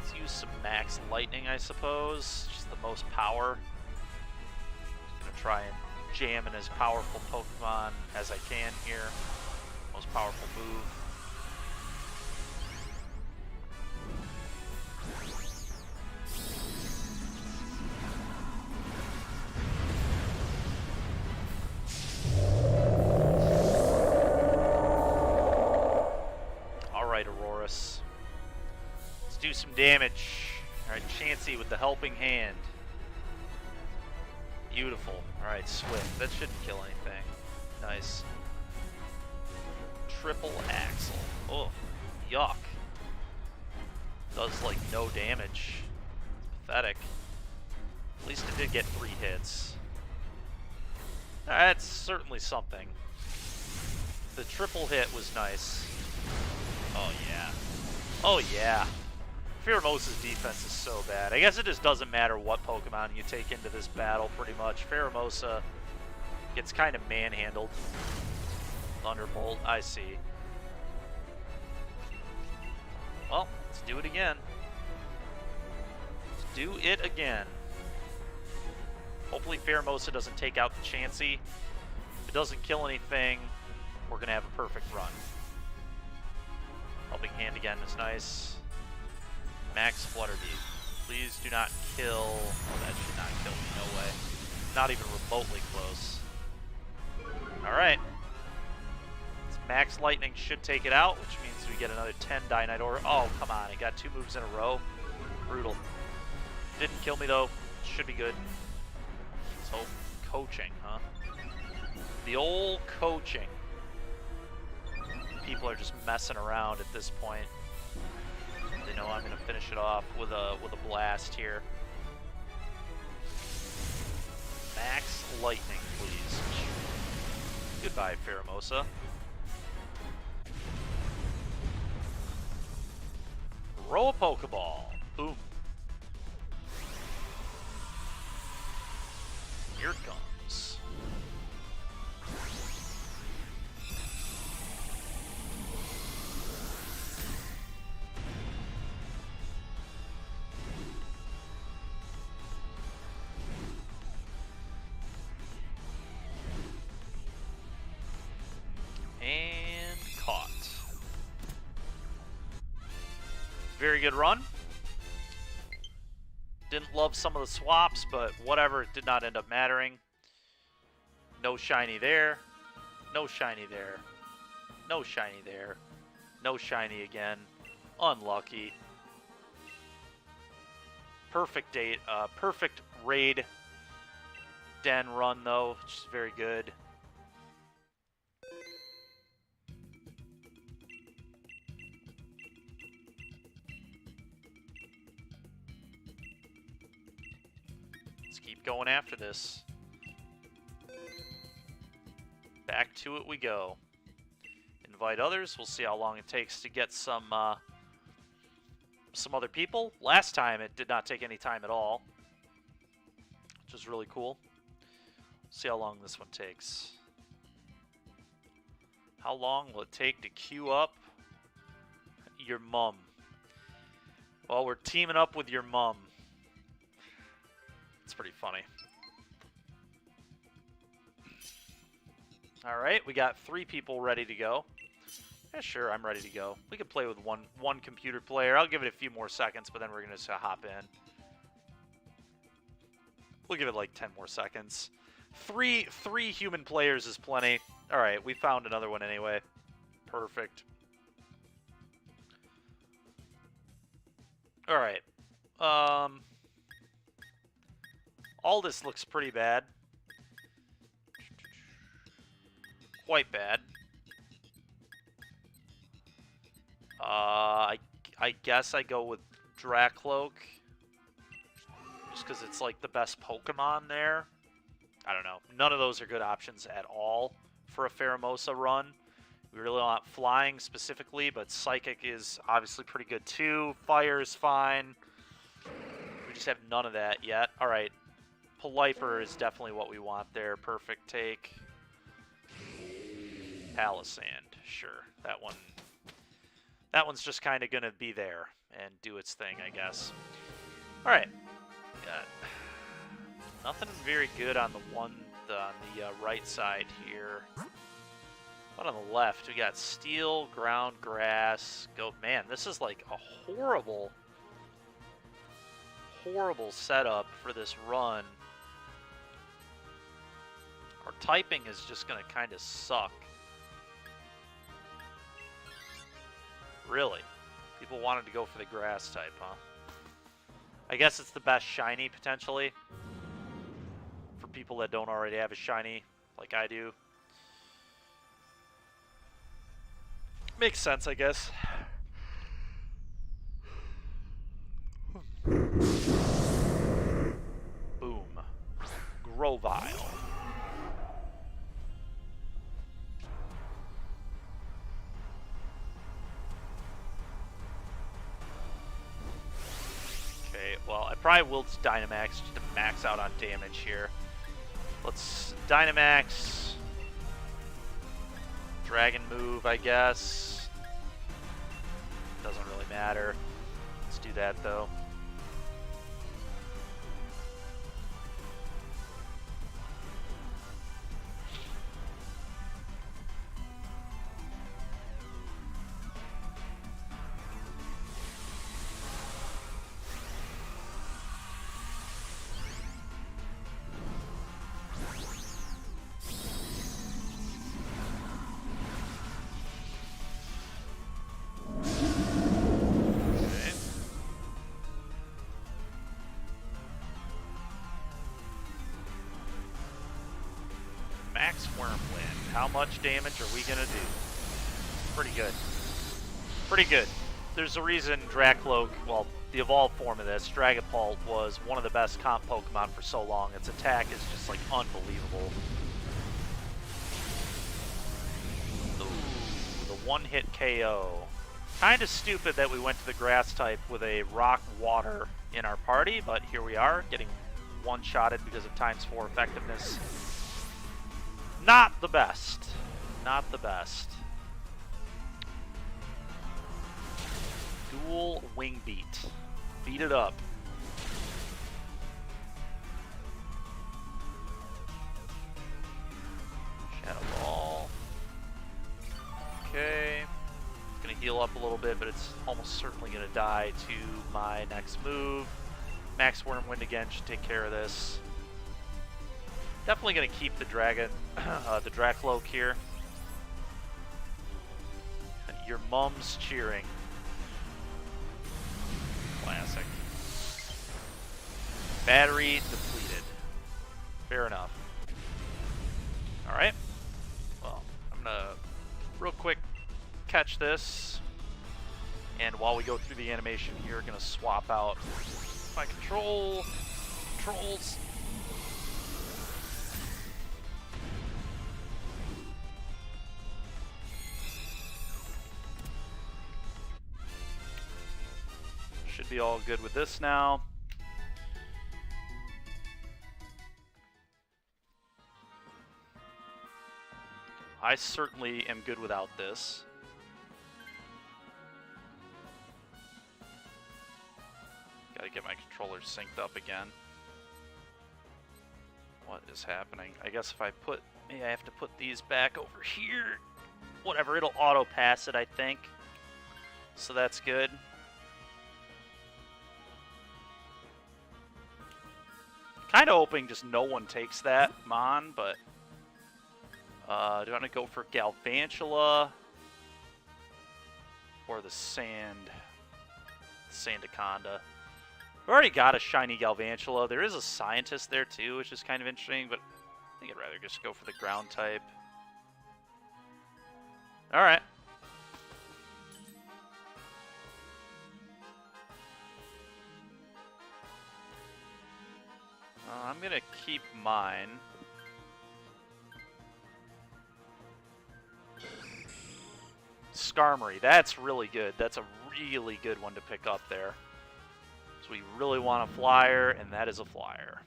Let's use some Max Lightning, I suppose. Just the most power. Gonna try and jam in as powerful Pokemon as I can here. Most powerful move. Alright, Aurorus. Let's do some damage. Alright, Chansey with the helping hand. Beautiful. Alright, Swift. That shouldn't kill anything. Nice. Triple Axle. Oh, yuck. Does, like, no damage. Pathetic. At least it did get 3 hits. That's certainly something. The triple hit was nice. Oh, yeah. Oh, yeah. Pheromosa's defense is so bad. I guess it just doesn't matter what Pokemon you take into this battle, pretty much. Pheromosa gets kind of manhandled. Thunderbolt, I see. Well, let's do it again. Let's do it again. Hopefully Pheromosa doesn't take out the Chansey. If it doesn't kill anything, we're going to have a perfect run. Helping hand again is nice. Max Flutterby. Please do not kill. Oh, that should not kill me. No way. Not even remotely close. Alright. Max Lightning should take it out, which means we get another 10 Dynite. Oh, come on. It got 2 moves in a row. Brutal. Didn't kill me, though. Should be good. So, coaching, huh? The old coaching. People are just messing around at this point. They know I'm going to finish it off with a blast here. Max Lightning, please. Goodbye, Pheromosa. Throw a Pokeball. Boom. Here it comes. And caught. Very good run. Didn't love some of the swaps, but whatever, it did not end up mattering. No shiny there. No shiny there. No shiny there. No shiny again. Unlucky. Perfect date. Perfect raid den run though, which is very good. keep going after this. Back to it we go. Invite others. We'll see how long it takes to get some other people. Last time it did not take any time at all, which is really cool. See how long this one takes. How long will it take to queue up your mum? Well, we're teaming up with your mum. It's pretty funny. Alright, we got 3 people ready to go. Yeah, sure, I'm ready to go. We can play with one computer player. I'll give it a few more seconds, but then we're going to just hop in. We'll give it like 10 more seconds. Three human players is plenty. Alright, we found another one anyway. Perfect. Alright. All this looks pretty bad. Quite bad. I guess I go with Dracloak. Just because it's like the best Pokemon there. I don't know. None of those are good options at all for a Pheromosa run. We really want Flying specifically, but Psychic is obviously pretty good too. Fire is fine. We just have none of that yet. Alright. Poliper is definitely what we want there. Perfect take. Palisand. Sure. That one's just kind of going to be there and do its thing, I guess. Alright. Got nothing very good on the right side here. But on the left, we got Steel, Ground, Grass. Go, man, this is like a horrible setup for this run. Our typing is just going to kind of suck. Really? People wanted to go for the Grass type, huh? I guess it's the best shiny, potentially. For people that don't already have a shiny, like I do. Makes sense, I guess. Boom. Grovyle. Okay, well, I probably will Dynamax just to max out on damage here. Let's Dynamax. Dragon move, I guess. Doesn't really matter. Let's do that, though. Max Wormwind. How much damage are we gonna do? Pretty good. Pretty good. There's a reason Dracloak, well, the evolved form of this, Dragapult, was one of the best comp Pokemon for so long. Its attack is just like unbelievable. Ooh, the one-hit KO. Kind of stupid that we went to the Grass type with a Rock Water in our party, but here we are, getting one-shotted because of ×4 effectiveness. Not the best. Not the best. Dual Wing Beat. Beat it up. Shadow Ball. Okay. It's going to heal up a little bit, but it's almost certainly going to die to my next move. Max Wormwind again should take care of this. Definitely going to keep the Dragon, the Dracloak here. Your mom's cheering. Classic. Battery depleted. Fair enough. Alright. Well, I'm going to real quick catch this. And while we go through the animation here, going to swap out my controls. be all good with this now. I certainly am good without this. Gotta get my controller synced up again. What is happening? I guess if I put... Maybe I have to put these back over here. Whatever, it'll auto-pass it, I think. So that's good. Kind of hoping just no one takes that Mon, but... do I want to go for Galvantula? Or the Sandaconda? I've already got a shiny Galvantula. There is a Scientist there too, which is kind of interesting, but I think I'd rather just go for the ground type. Alright. I'm going to keep mine. Skarmory, that's really good. That's a really good one to pick up there. So we really want a flyer, and that is a flyer.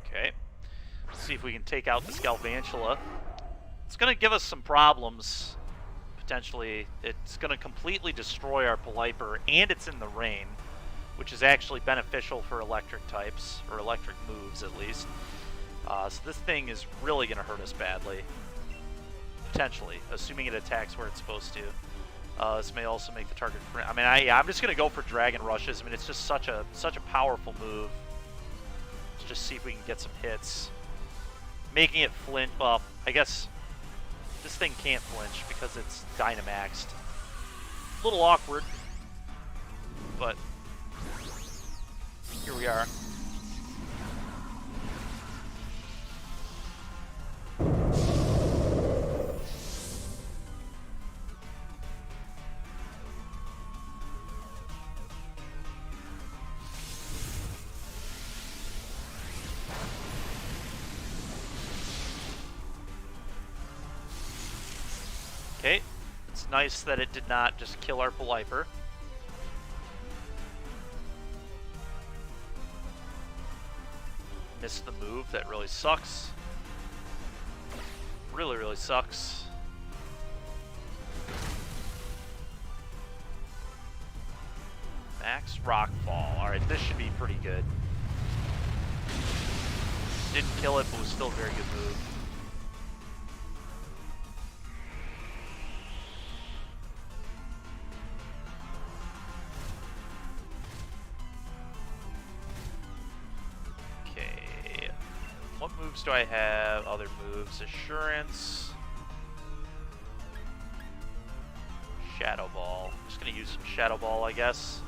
Okay. Let's see if we can take out this Galvantula. It's going to give us some problems, potentially. It's going to completely destroy our Pelipper, and it's in the rain, which is actually beneficial for electric types, or electric moves at least. So this thing is really going to hurt us badly. Potentially, assuming it attacks where it's supposed to. This may also make the target... I mean, I'm just going to go for Dragon Rushes. I mean, it's just such a powerful move. Let's just see if we can get some hits. Making it flinch... Well, I guess this thing can't flinch because it's Dynamaxed. A little awkward, but... Here we are. Okay, it's nice that it did not just kill our Pelipper. Missed the move. That really sucks. Really, really sucks. Max Rockfall. Alright, this should be pretty good. Didn't kill it, but was still a very good move. What moves do I have? Other moves. Assurance. Shadow Ball. I'm just going to use some Shadow Ball, I guess.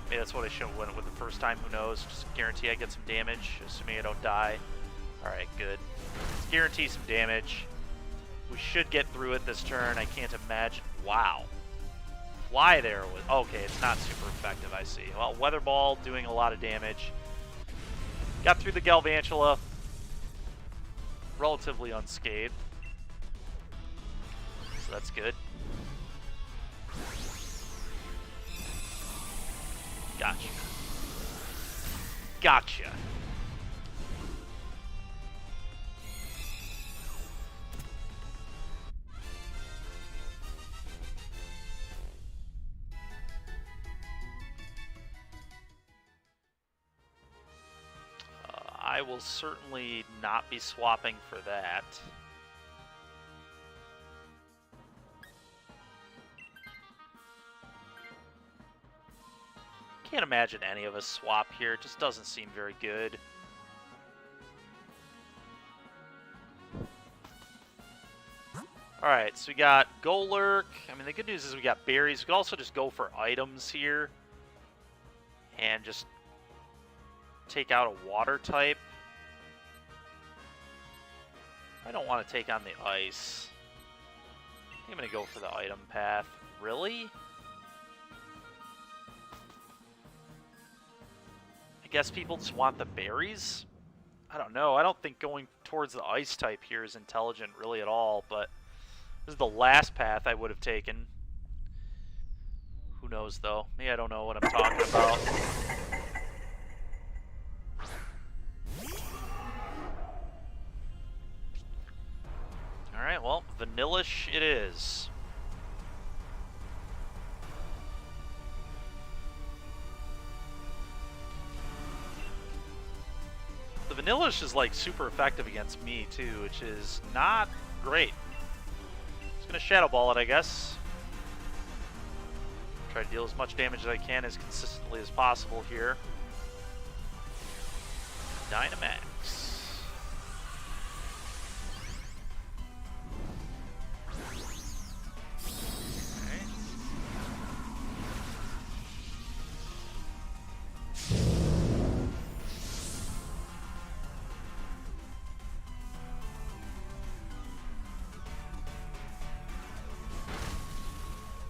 Maybe that's what I should have went with the first time. Who knows? Just guarantee I get some damage, assuming I don't die. Alright, good. Let's guarantee some damage. We should get through it this turn. I can't imagine. Wow. Fly there was... Okay, it's not super effective, I see. Well, Weather Ball doing a lot of damage. Got through the Galvantula. Relatively unscathed. So that's good. Gotcha. Gotcha. I will certainly not be swapping for that. Can't imagine any of us swap here. It just doesn't seem very good. Alright, so we got Golurk. I mean, the good news is we got berries. We could also just go for items here. And just take out a water type. I don't want to take on the ice. I'm going to go for the item path. Really? I guess people just want the berries? I don't know. I don't think going towards the ice type here is intelligent really at all, but this is the last path I would have taken. Who knows, though? Maybe I don't know what I'm talking about. Alright, well, Vanillish it is. The Vanillish is like super effective against me too, which is not great. Just gonna Shadow Ball it, I guess. Try to deal as much damage as I can as consistently as possible here. Dynamax.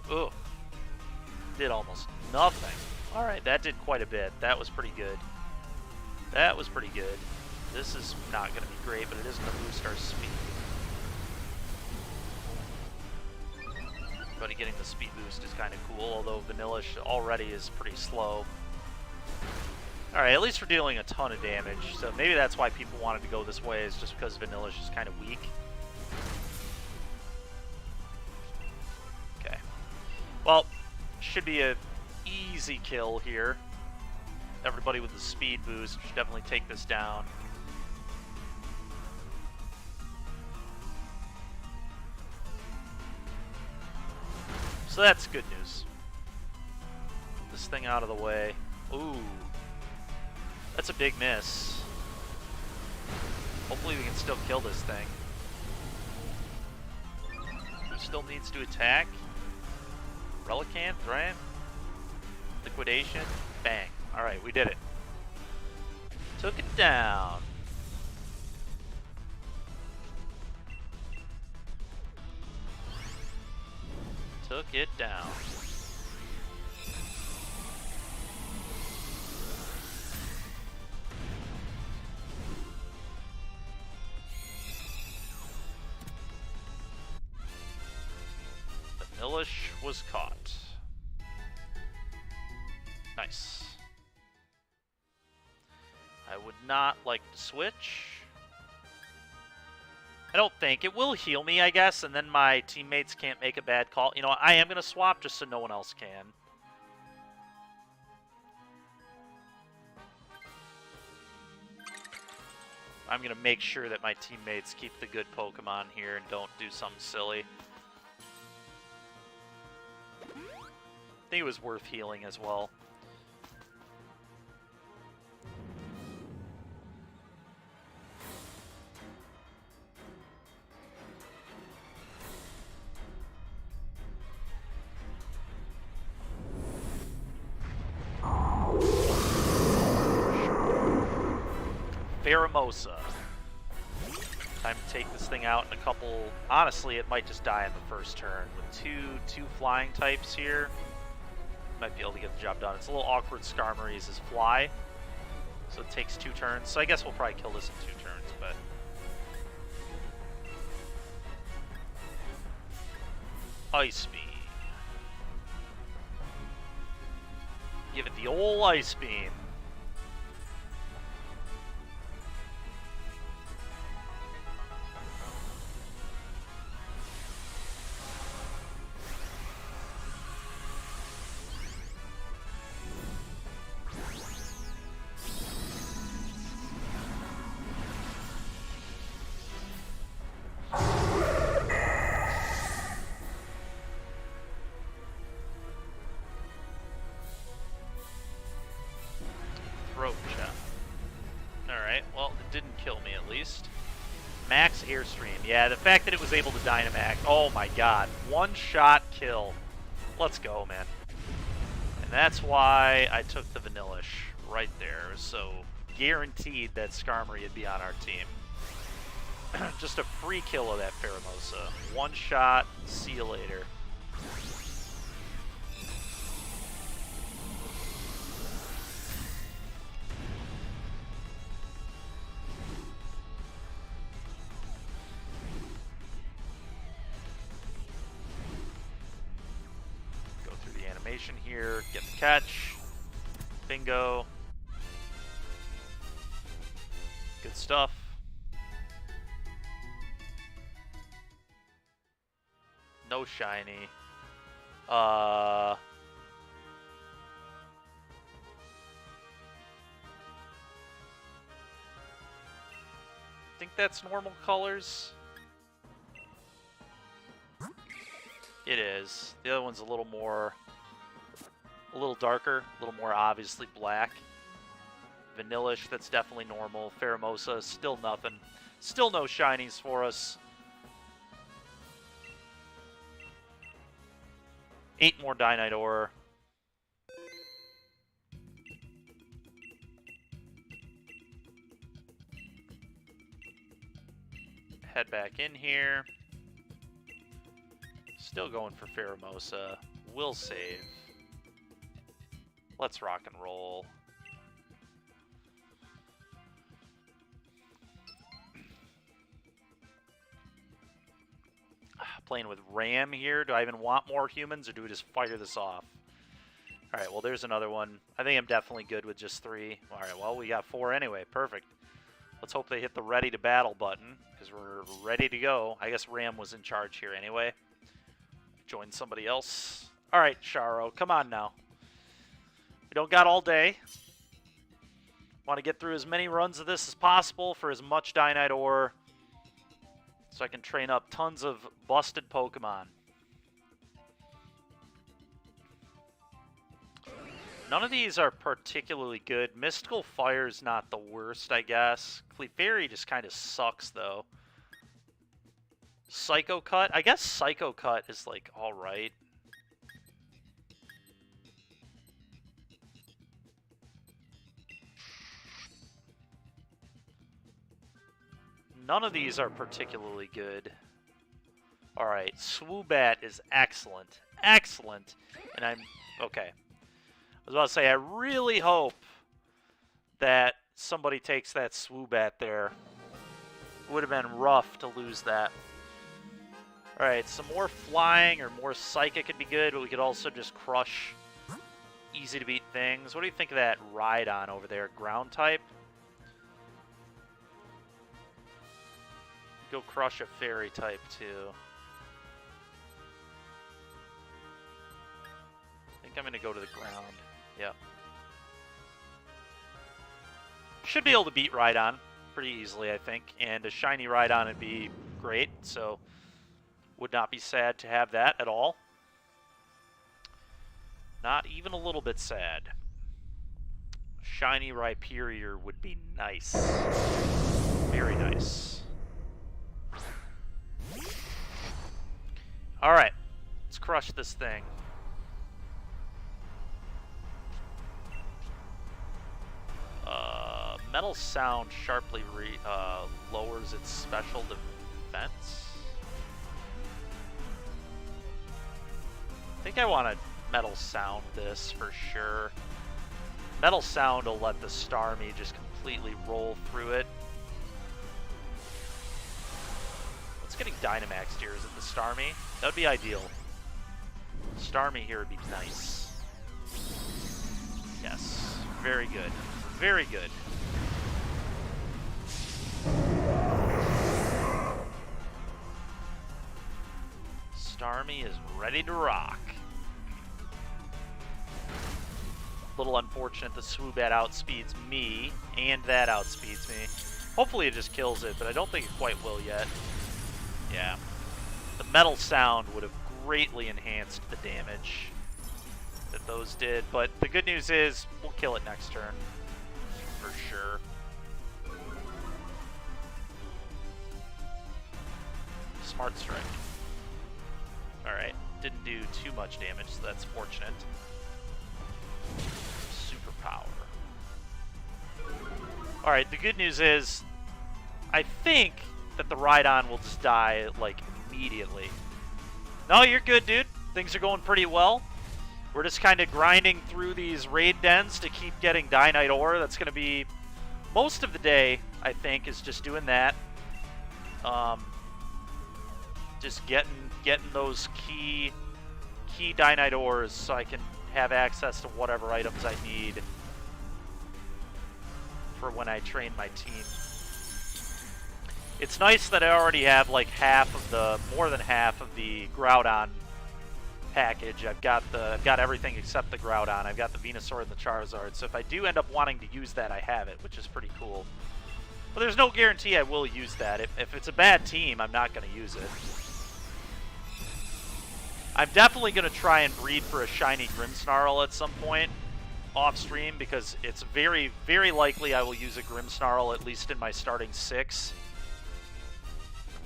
Ugh. Did almost nothing. Alright, that did quite a bit. That was pretty good. That was pretty good. This is not going to be great, but it is going to boost our speed. But getting the speed boost is kind of cool, although Vanillish already is pretty slow. Alright, at least we're dealing a ton of damage, so maybe that's why people wanted to go this way, is just because Vanillish is kind of weak. Okay. Well, should be a easy kill here. Everybody with the speed boost should definitely take this down. So that's good news. Get this thing out of the way. Ooh. That's a big miss. Hopefully we can still kill this thing. Who still needs to attack? Relicanth, right? Liquidation. Bang. Alright, we did it. Took it down. Took it down. Vanillish was caught. Nice. I would not like to switch. I don't think. It will heal me, I guess, and then my teammates can't make a bad call. You know, I am going to swap just so no one else can. I'm going to make sure that my teammates keep the good Pokemon here and don't do something silly. I think it was worth healing as well. Pheromosa. Time to take this thing out in a couple... Honestly, it might just die in the first turn. With two flying types here, might be able to get the job done. It's a little awkward. Skarmory's is fly, so it takes 2 turns. So I guess we'll probably kill this in 2 turns, but... Ice Beam. Give it the old Ice Beam. Alright, well, it didn't kill me at least. Max Airstream. Yeah, the fact that it was able to Dynamax. Oh my god. One-shot kill. Let's go, man. And that's why I took the Vanillish right there. So, guaranteed that Skarmory would be on our team. Just a free kill of that Pheromosa. One shot, see you later. transformation here. Get the catch. Bingo. Good stuff. No shiny. I think that's normal colors. It is. The other one's a little darker, a little more obviously black. Vanillish, that's definitely normal. Pheromosa, still nothing. Still no shinies for us. 8 more Dynite. Head back in here. Still going for Pheromosa. We'll save. Let's rock and roll. Playing with Ram here. Do I even want more humans, or do we just fire this off? Alright, well, there's another one. I think I'm definitely good with just 3. Alright, well, we got 4 anyway. Perfect. Let's hope they hit the ready to battle button, because we're ready to go. I guess Ram was in charge here anyway. Join somebody else. Alright, Sharo, come on now. We don't got all day. Want to get through as many runs of this as possible for as much Dynite ore, so I can train up tons of busted Pokemon. None of these are particularly good. Mystical Fire's not the worst, I guess. Clefairy just kind of sucks, though. Psycho Cut? I guess Psycho Cut is, like, alright. None of these are particularly good. Alright, Swoobat is excellent. Excellent. And I'm... okay. I was about to say, I really hope that somebody takes that Swoobat there. It would have been rough to lose that. Alright, some more flying or more psychic could be good, but we could also just crush easy to beat things. What do you think of that Rhydon over there? Ground type? Go crush a fairy type too. I think I'm gonna go to the ground. Yep. Should be able to beat Rhydon pretty easily, I think. And a shiny Rhydon would be great, so would not be sad to have that at all. Not even a little bit sad. Shiny Rhyperior would be nice. Very nice. Alright, let's crush this thing. Metal Sound sharply lowers its special defense. I think I want to Metal Sound this for sure. Metal Sound will let the Starmie just completely roll through it. Getting Dynamax here, is it the Starmie? That would be ideal. Starmie here would be nice. Yes. Very good. Very good. Starmie is ready to rock. A little unfortunate the Swoobat outspeeds me, and that outspeeds me. Hopefully it just kills it, but I don't think it quite will yet. Yeah. The Metal Sound would have greatly enhanced the damage that those did, but the good news is we'll kill it next turn. For sure. Smart Strike. Alright, didn't do too much damage, so that's fortunate. Superpower. Alright, the good news is, I think that the Rhydon will just die, like, immediately. No, you're good, dude. Things are going pretty well. We're just kind of grinding through these raid dens to keep getting Dynite ore. That's going to be most of the day, I think, is just doing that. Just getting those key Dynite ores so I can have access to whatever items I need for when I train my team. It's nice that I already have like more than half of the Groudon package. I've got everything except the Groudon. I've got the Venusaur and the Charizard. So if I do end up wanting to use that, I have it, which is pretty cool. But there's no guarantee I will use that. If it's a bad team, I'm not going to use it. I'm definitely going to try and breed for a shiny Grimmsnarl at some point off stream, because it's very, very likely I will use a Grimmsnarl at least in my starting 6.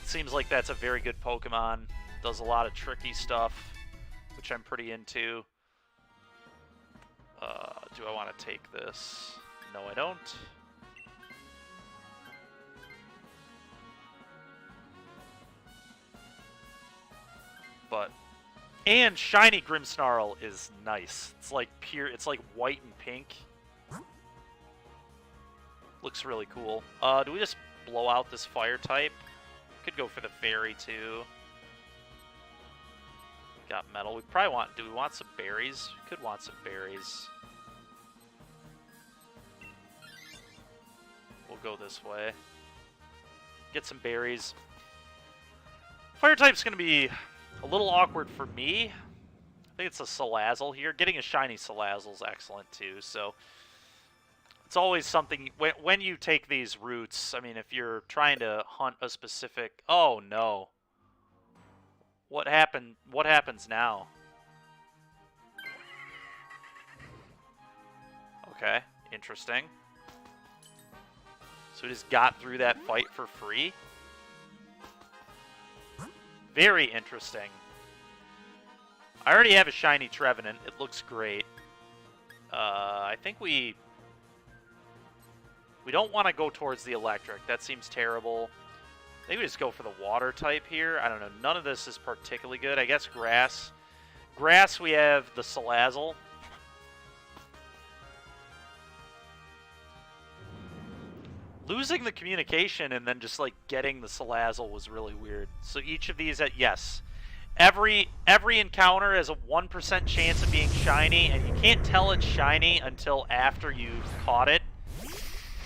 It seems like that's a very good Pokemon. Does a lot of tricky stuff, which I'm pretty into. Do I want to take this? No, I don't. And shiny Grimmsnarl is nice. It's like pure, it's like white and pink. Looks really cool. Do we just blow out this fire type? Could go for the fairy too. Got metal. We probably want, do we want some berries? We could want some berries. We'll go this way. Get some berries. Fire type's gonna be a little awkward for me. I think it's a Salazzle here. Getting a shiny Salazzle is excellent too, so it's always something when you take these routes. I mean, if you're trying to hunt a specific... Oh no. What happened? What happens now? Okay, interesting. So we just got through that fight for free? Very interesting. I already have a shiny Trevenant. It looks great. I think we don't want to go towards the electric. That seems terrible. Maybe we just go for the water type here. I don't know. None of this is particularly good. I guess grass. Grass, we have the Salazzle. Losing the communication and then just like getting the Salazzle was really weird. So each of these, yes, every encounter has a 1% chance of being shiny, and you can't tell it's shiny until after you've caught it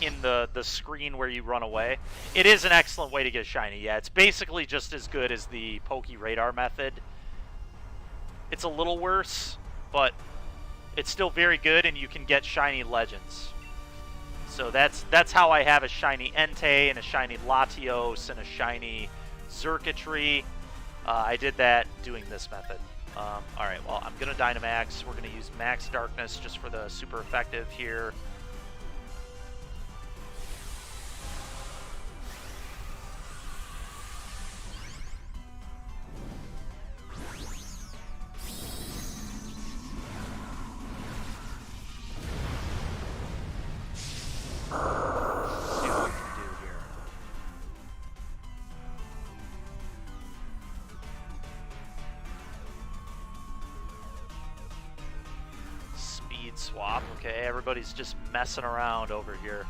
in the screen where you run away. It is an excellent way to get shiny. Yeah, it's basically just as good as the Poke Radar method. It's a little worse, but it's still very good, and you can get shiny legends. So that's how I have a shiny Entei and a shiny Latios and a shiny Xurkitree. I did that doing this method. Alright, well, I'm going to Dynamax. We're going to use Max Darkness just for the super effective here. See what we can do here. Speed swap. Okay, everybody's just messing around over here.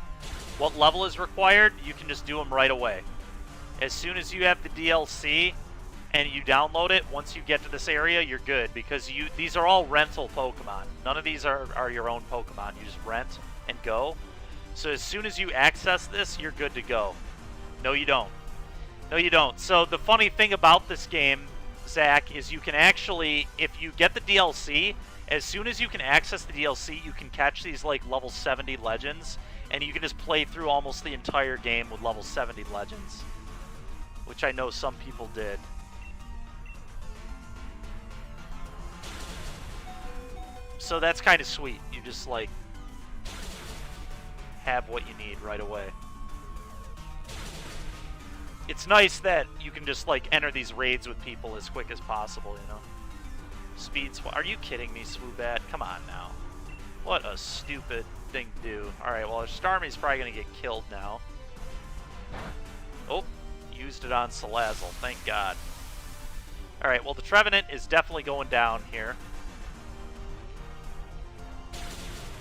What level is required? You can just do them right away. As soon as you have the DLC and you download it, once you get to this area, you're good, because these are all rental Pokemon. None of these are your own Pokemon. You just rent and go. So as soon as you access this, you're good to go. No, you don't. No, you don't. So the funny thing about this game, Zach, is you can actually, if you get the DLC, as soon as you can access the DLC, you can catch these like level 70 legends, and you can just play through almost the entire game with level 70 legends, which I know some people did. So that's kind of sweet. You just like have what you need right away. It's nice that you can just like enter these raids with people as quick as possible, you know. Speed swap. Are you kidding me, Swoobat? Come on now. What a stupid thing to do. Alright, well, our Starmie's probably going to get killed now. Oh, used it on Salazzle. Thank God. Alright, well, the Trevenant is definitely going down here.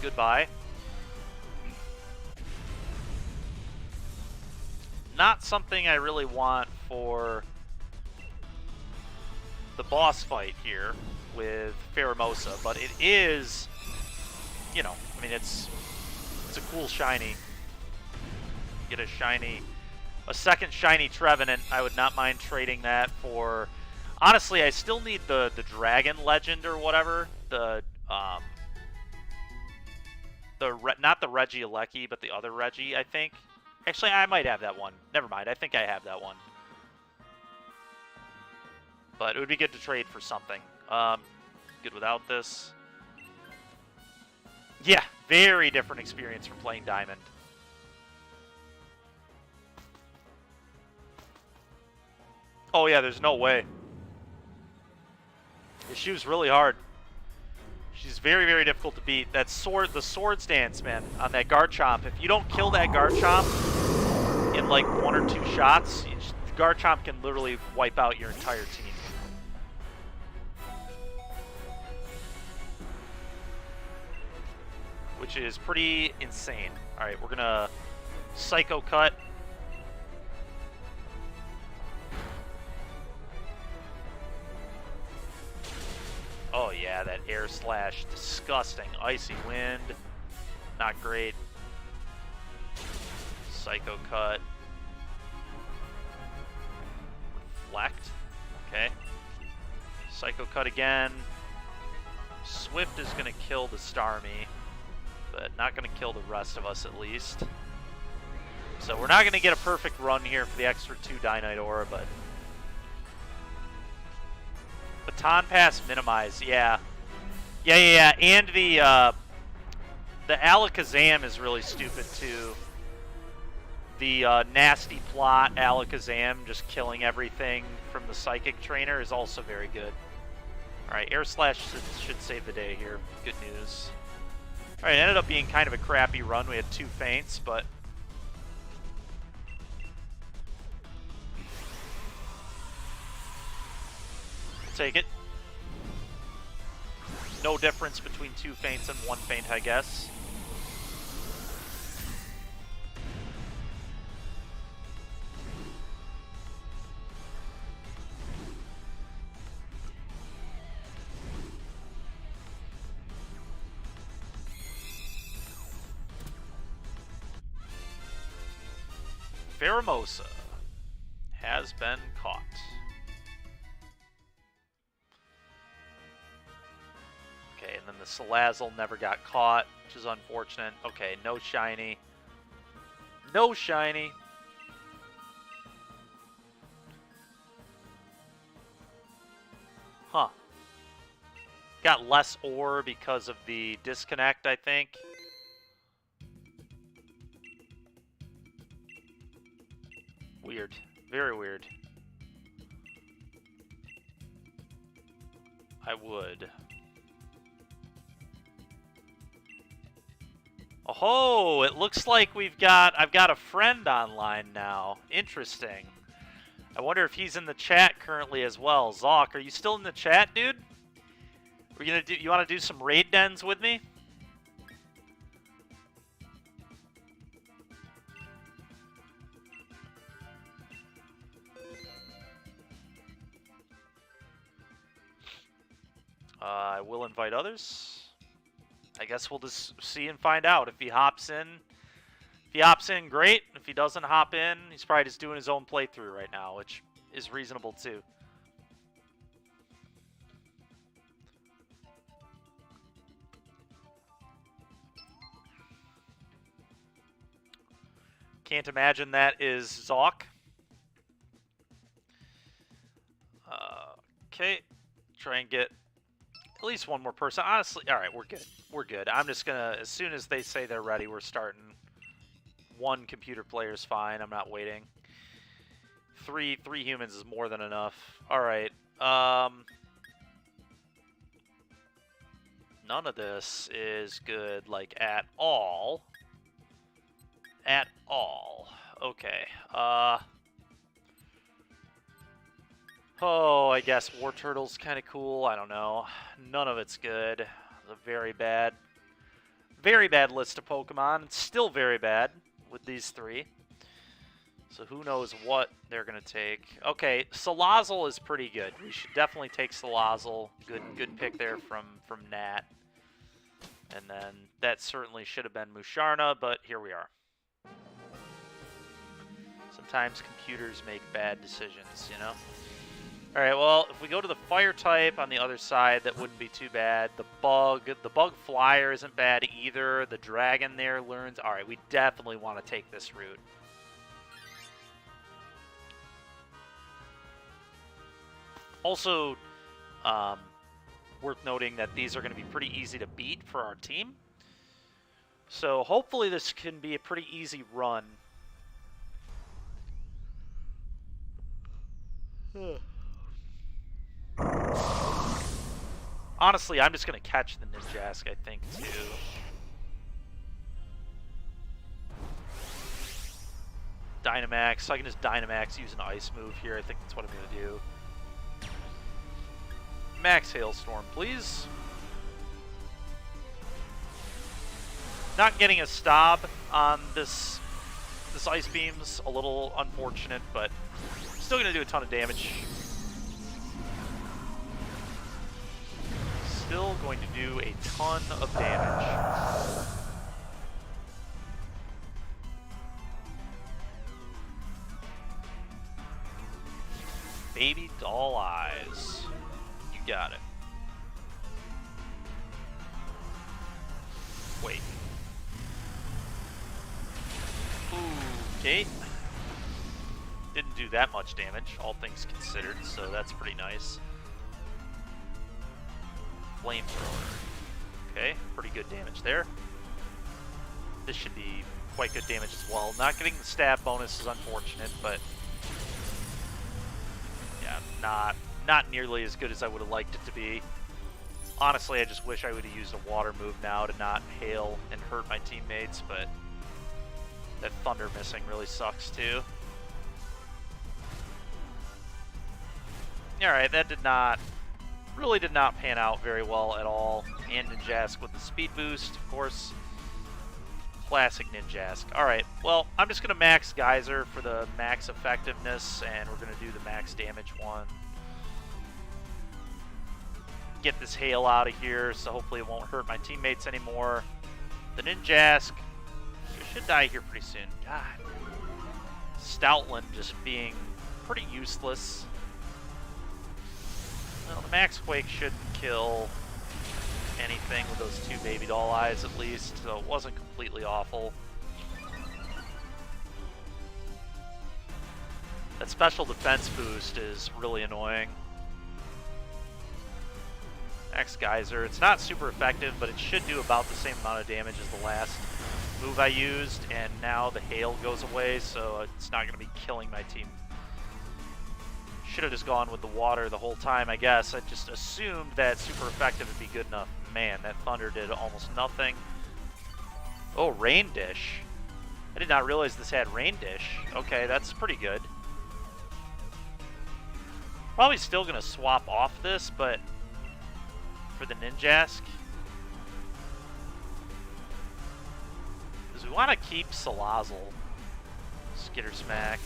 Goodbye. Not something I really want for the boss fight here. with Pheromosa, but it is, you know, I mean, it's a cool shiny. Get a shiny, a second shiny Trevenant. I would not mind trading that for. Honestly, I still need the Dragon Legend or whatever. Not the Regieleki, but the other Reggie, I think. Actually, I might have that one. Never mind. I think I have that one. But it would be good to trade for something. Good without this. Yeah, very different experience from playing Diamond. Oh yeah, there's no way. She was really hard. She's very, very difficult to beat. That sword, the Swords Dance, man, on that Garchomp. If you don't kill that Garchomp in like 1 or 2 shots, Garchomp can literally wipe out your entire team. Which is pretty insane. Alright, we're gonna Psycho Cut. Oh yeah, that Air Slash, disgusting. Icy Wind, not great. Psycho Cut. Reflect, okay. Psycho Cut again. Swift is gonna kill the Starmie, but not gonna kill the rest of us at least. So we're not gonna get a perfect run here for the extra 2 Dynite Aura, but Baton Pass minimize, yeah. Yeah. And the Alakazam is really stupid too. The nasty plot Alakazam just killing everything from the Psychic Trainer is also very good. Alright, Air Slash should save the day here. Good news. Alright, it ended up being kind of a crappy run. We had 2 feints, but take it. No difference between 2 feints and 1 feint, I guess. Pheromosa has been caught. Okay, and then the Salazzle never got caught, which is unfortunate. Okay, no shiny. No shiny. Huh. Got less ore because of the disconnect, I think. Weird. Very weird. I would. Oh, it looks like I've got a friend online now. Interesting. I wonder if he's in the chat currently as well. Zoc, are you still in the chat, dude? You want to do some raid dens with me? I will invite others. I guess we'll just see and find out. If he hops in, great. If he doesn't hop in, he's probably just doing his own playthrough right now, which is reasonable too. Can't imagine that is Zoc. Okay, try and get at least one more person. Honestly, all right, we're good. We're good. I'm just gonna, as soon as they say they're ready, we're starting. 1 computer player is fine. I'm not waiting. Three humans is more than enough. All right. None of this is good, like, at all. At all. Okay. Oh, I guess War Turtle's kind of cool. I don't know. None of it's good. It's a very bad list of Pokemon. It's still very bad with these 3. So who knows what they're going to take. Okay, Salazzle is pretty good. We should definitely take Salazzle. Good pick there from Nat. And then that certainly should have been Musharna, but here we are. Sometimes computers make bad decisions, you know? Alright, well, if we go to the fire type on the other side, that wouldn't be too bad. The bug flyer isn't bad either. The dragon there learns. Alright, we definitely want to take this route. Also, worth noting that these are going to be pretty easy to beat for our team. So hopefully this can be a pretty easy run. Honestly, I'm just going to catch the Ninjask, I think, too. Dynamax, so I can just Dynamax, use an Ice move here. I think that's what I'm going to do. Max Hailstorm, please. Not getting a stab on this Ice Beam's a little unfortunate, but still going to do a ton of damage. Still going to do a ton of damage. Baby doll eyes. You got it. Wait. Okay. Didn't do that much damage, all things considered, so that's pretty nice. Flamethrower. Okay, pretty good damage there. This should be quite good damage as well. Not getting the stab bonus is unfortunate, but yeah, not nearly as good as I would have liked it to be. Honestly, I just wish I would have used a water move now to not hail and hurt my teammates, but that thunder missing really sucks too. Alright, that really did not pan out very well at all. And Ninjask with the speed boost, of course. Classic Ninjask. Alright, well, I'm just going to max Geyser for the max effectiveness, and we're going to do the max damage one. Get this hail out of here, so hopefully it won't hurt my teammates anymore. The Ninjask should die here pretty soon. God. Stoutland just being pretty useless. Well, the Max Quake shouldn't kill anything with those two baby doll eyes at least, so it wasn't completely awful. That special defense boost is really annoying. Max Geyser, it's not super effective, but it should do about the same amount of damage as the last move I used, and now the hail goes away, so it's not going to be killing my team. Should have just gone with the water the whole time, I guess. I just assumed that super effective would be good enough. Man, that thunder did almost nothing. Oh, Rain Dish. I did not realize this had Rain Dish. Okay, that's pretty good. Probably still going to swap off this, but for the Ninjask. Because we want to keep Salazzle. Skitter Smack.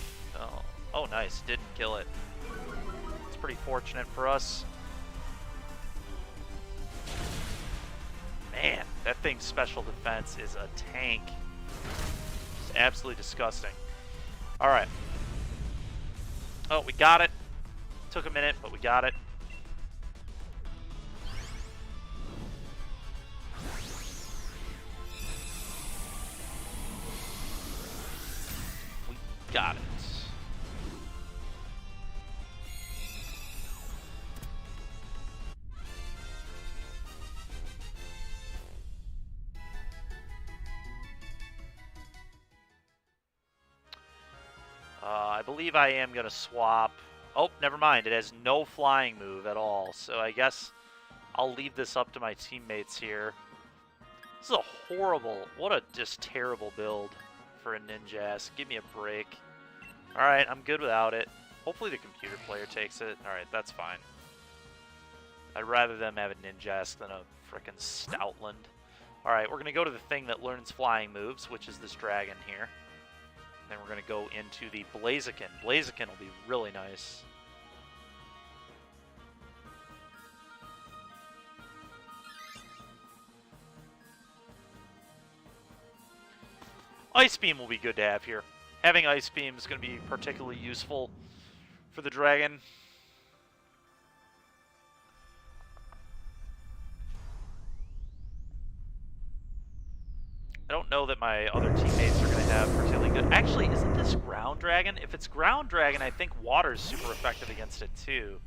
Oh, nice. Didn't kill it. It's pretty fortunate for us. Man, that thing's special defense is a tank. It's absolutely disgusting. Alright. Oh, we got it. Took a minute, but we got it. We got it. I believe I am going to swap. Oh, never mind. It has no flying move at all. So I guess I'll leave this up to my teammates here. This is a horrible, what a just terrible build for a Ninjask. Give me a break. Alright, I'm good without it. Hopefully the computer player takes it. Alright, that's fine. I'd rather them have a Ninjask than a frickin' Stoutland. Alright, we're going to go to the thing that learns flying moves, which is this dragon here. Then we're going to go into the Blaziken. Blaziken will be really nice. Ice Beam will be good to have here. Having Ice Beam is going to be particularly useful for the dragon. I don't know that my other teammates are going to have particularly good... Actually, isn't this Ground Dragon? If it's Ground Dragon, I think Water is super effective against it too.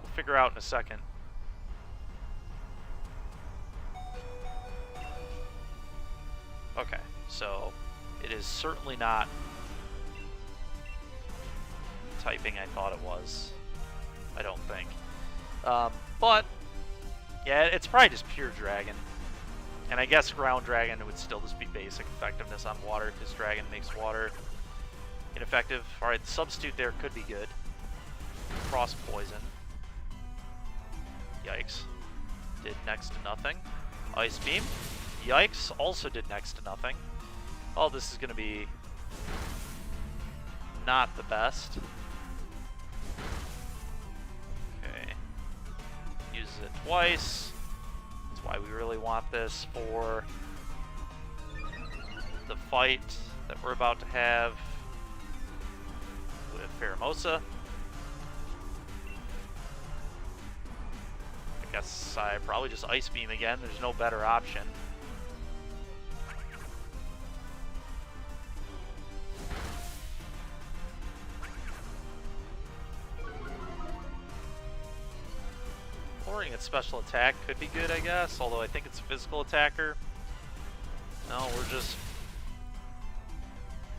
We'll figure out in a second. Okay, so it is certainly not typing I thought it was. I don't think. But, yeah, it's probably just pure Dragon. And I guess Ground Dragon would still just be basic effectiveness on water, because Dragon makes water ineffective. Alright, the substitute there could be good. Cross Poison. Yikes. Did next to nothing. Ice Beam. Yikes, also did next to nothing. Oh, this is going to be not the best. Okay. Uses it twice. That's why we really want this for the fight that we're about to have with Pheromosa. I guess I probably just Ice Beam again. There's no better option. Lowering its special attack could be good, I guess, although I think it's a physical attacker. No, we're just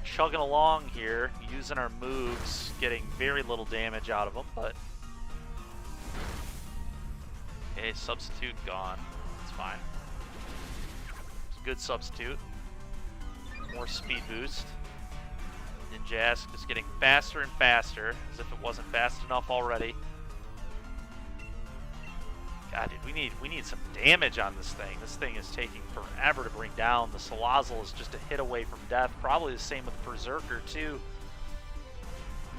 chugging along here, using our moves, getting very little damage out of them, but... Okay, substitute gone. It's fine. It's a good substitute. More speed boost. Ninjask is getting faster and faster, as if it wasn't fast enough already. God, dude, we need some damage on this thing. This thing is taking forever to bring down. The Salazzle is just a hit away from death. Probably the same with the Berserker, too.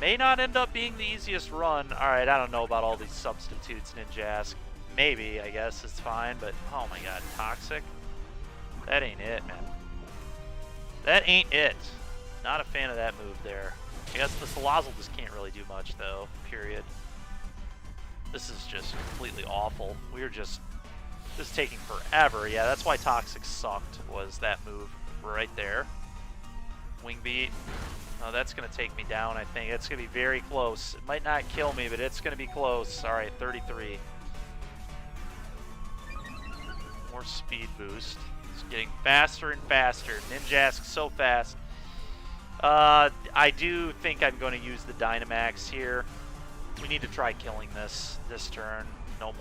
May not end up being the easiest run. Alright, I don't know about all these substitutes, Ninjask. Maybe, I guess, it's fine, but oh my god, Toxic? That ain't it, man. That ain't it. Not a fan of that move there. I guess the Salazzle just can't really do much, though, period. This is just completely awful. We're just taking forever. Yeah, that's why Toxic sucked, was that move right there. Wing Beat. Oh, that's going to take me down, I think. It's going to be very close. It might not kill me, but it's going to be close. All right, 33. More speed boost. It's getting faster and faster. Ninjask so fast. I do think I'm going to use the Dynamax here. We need to try killing this turn. No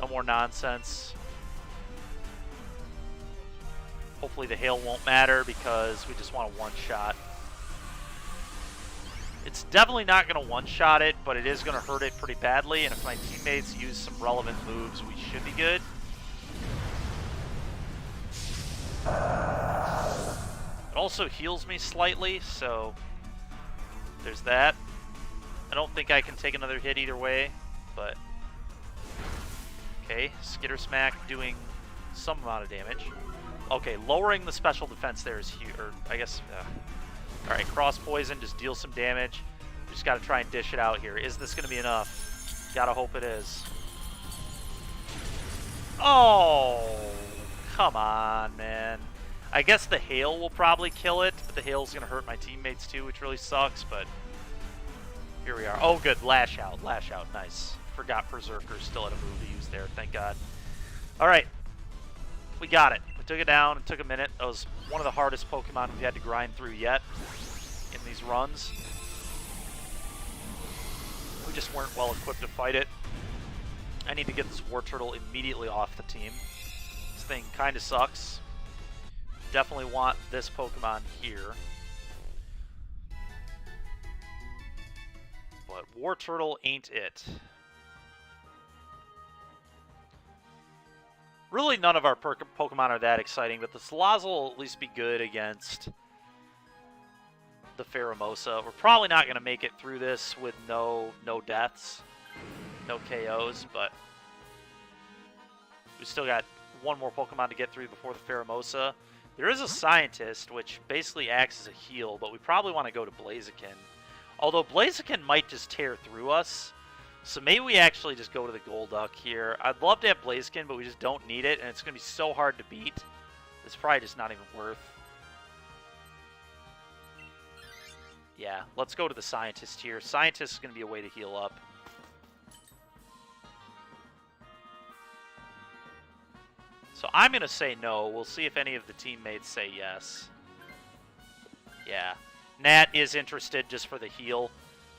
more nonsense. Hopefully the hail won't matter because we just want a one-shot. It's definitely not going to one-shot it, but it is going to hurt it pretty badly, and if my teammates use some relevant moves, we should be good. It also heals me slightly, so there's that. I don't think I can take another hit either way, but... Okay, Skitter Smack doing some amount of damage. Okay, lowering the special defense there is huge, or I guess... Alright, Cross Poison, just deal some damage. Just gotta try and dish it out here. Is this gonna be enough? Gotta hope it is. Oh! Come on, man. I guess the hail will probably kill it, but the hail's gonna hurt my teammates too, which really sucks, but... Here we are. Oh, good. Lash out. Lash out. Nice. Forgot Berserker still had a move to use there. Thank God. All right. We got it. We took it down. It took a minute. That was one of the hardest Pokemon we had to grind through yet in these runs. We just weren't well equipped to fight it. I need to get this Wartortle immediately off the team. This thing kind of sucks. Definitely want this Pokemon here. But Wartortle ain't it. Really, none of our Pokemon are that exciting, but the Salazzle will at least be good against the Pheromosa. We're probably not going to make it through this with no deaths, no KOs, but we still got one more Pokemon to get through before the Pheromosa. There is a Scientist, which basically acts as a heal, but we probably want to go to Blaziken. Although Blaziken might just tear through us, so maybe we actually just go to the Golduck here. I'd love to have Blaziken, but we just don't need it, and it's going to be so hard to beat. It's probably just not even worth. Yeah, let's go to the Scientist here. Scientist is going to be a way to heal up. So I'm going to say no. We'll see if any of the teammates say yes. Yeah. Nat is interested just for the heal,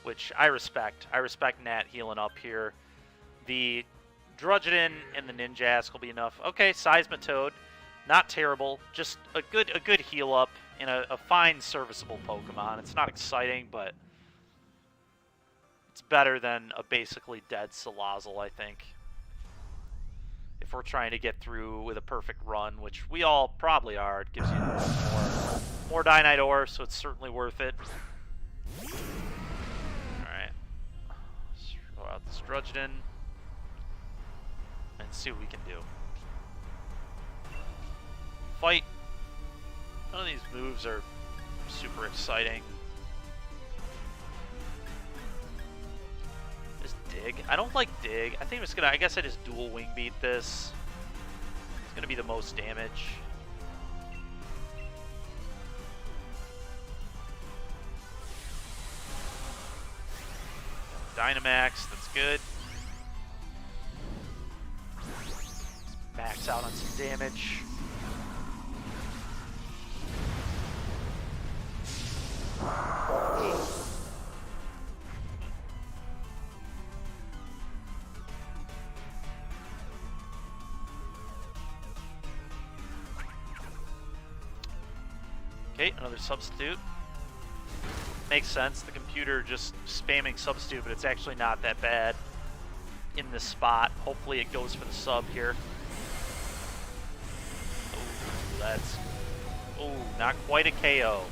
which I respect. I respect Nat healing up here. The Drudgeon and the Ninjask will be enough. Okay, Seismitoad. Not terrible. Just a good heal up in a fine, serviceable Pokemon. It's not exciting, but it's better than a basically dead Salazzle, I think. If we're trying to get through with a perfect run, which we all probably are, it gives you more Dynite Ore, so it's certainly worth it. Alright. Let's throw out this Drudgeon and see what we can do. Fight. None of these moves are super exciting. Dig. I don't like Dig. I think I'm just gonna. I guess I just dual wing beat this. It's gonna be the most damage. Dynamax. That's good. Let's max out on some damage. Okay, another substitute. Makes sense. The computer just spamming substitute, but it's actually not that bad in this spot. Hopefully it goes for the sub here. Oh, that's... Oh, not quite a KO.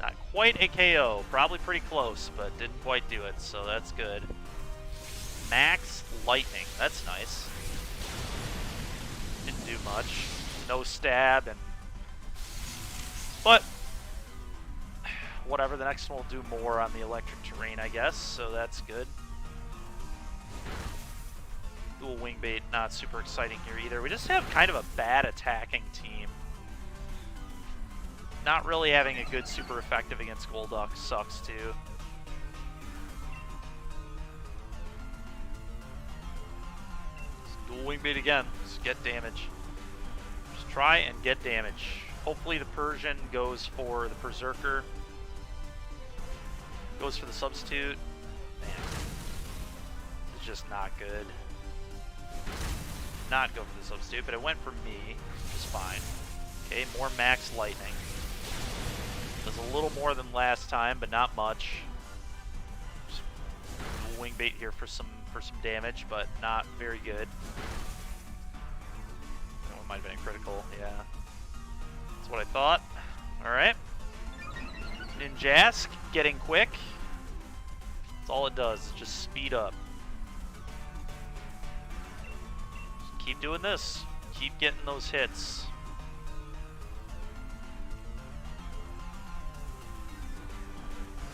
Not quite a KO. Probably pretty close, but didn't quite do it, so that's good. Max Lightning. That's nice. Didn't do much. No stab, and but whatever, the next one will do more on the electric terrain, I guess, so that's good. Dual wing bait, not super exciting here either. We just have kind of a bad attacking team. Not really having a good super effective against Golduck sucks too. Just dual wing bait again. Just get damage. Just try and get damage. Hopefully the Persian goes for the Berserker. Goes for the substitute. Man. It's just not good. Not go for the substitute, but it went for me, which is fine. Okay, more max lightning. Does a little more than last time, but not much. Just wing bait here for some damage, but not very good. That one might have been a critical, yeah. That's what I thought. Alright. Ninjask, getting quick. That's all it does, is just speed up. Just keep doing this. Keep getting those hits.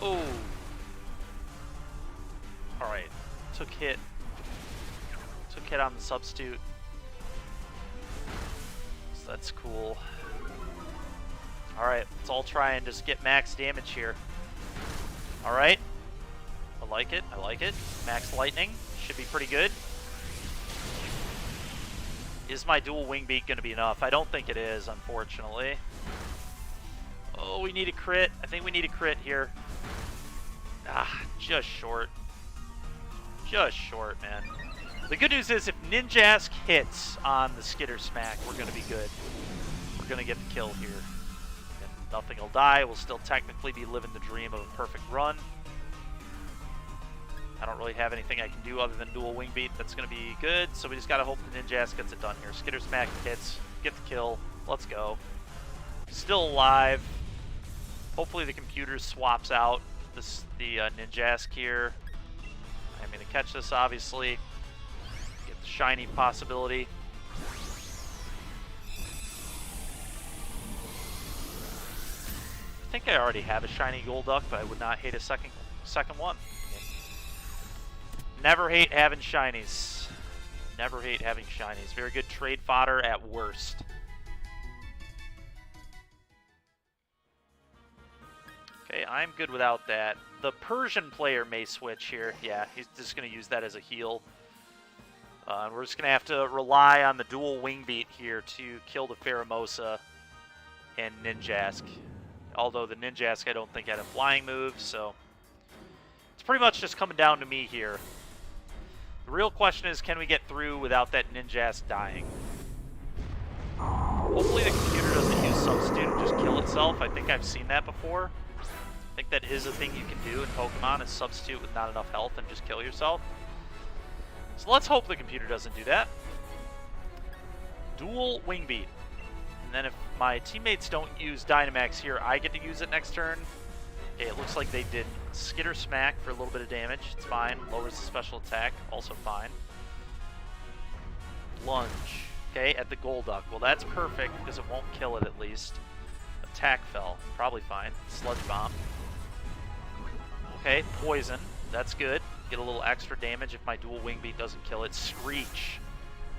Oh. Alright. Took hit on the substitute. So that's cool. Alright, let's all try and just get max damage here. Alright. I like it, I like it. Max lightning, should be pretty good. Is my dual wing beat going to be enough? I don't think it is, unfortunately. Oh, we need a crit. I think we need a crit here. Ah, just short. Just short, man. The good news is if Ninjask hits on the Skitter Smack, we're going to be good. We're going to get the kill here. And nothing will die. We'll still technically be living the dream of a perfect run. I don't really have anything I can do other than dual wing beat that's going to be good, so we just got to hope the Ninjask gets it done here. Skitter Smack hits, get the kill, let's go. Still alive. Hopefully the computer swaps out the Ninjask here. I'm going to catch this, obviously. Get the shiny possibility. I think I already have a shiny Golduck, but I would not hate a second one. Never hate having shinies. Never hate having shinies. Very good trade fodder at worst. Okay, I'm good without that. The Persian player may switch here. Yeah, he's just going to use that as a heal. We're just going to have to rely on the dual Wing Beat here to kill the Pheromosa and Ninjask. Although the Ninjask I don't think had a flying move, so it's pretty much just coming down to me here. The real question is, can we get through without that Ninjask dying? Hopefully the computer doesn't use Substitute and just kill itself. I think I've seen that before. I think that is a thing you can do in Pokemon, is substitute with not enough health and just kill yourself. So let's hope the computer doesn't do that. Dual Wing Beat. And then if my teammates don't use Dynamax here, I get to use it next turn. Okay, it looks like they did Skitter Smack for a little bit of damage. It's fine. Lowers the special attack. Also fine. Lunge. Okay, at the Golduck. Well, that's perfect because it won't kill it at least. Attack fell. Probably fine. Sludge Bomb. Okay, Poison. That's good. Get a little extra damage if my dual Wing Beat doesn't kill it. Screech.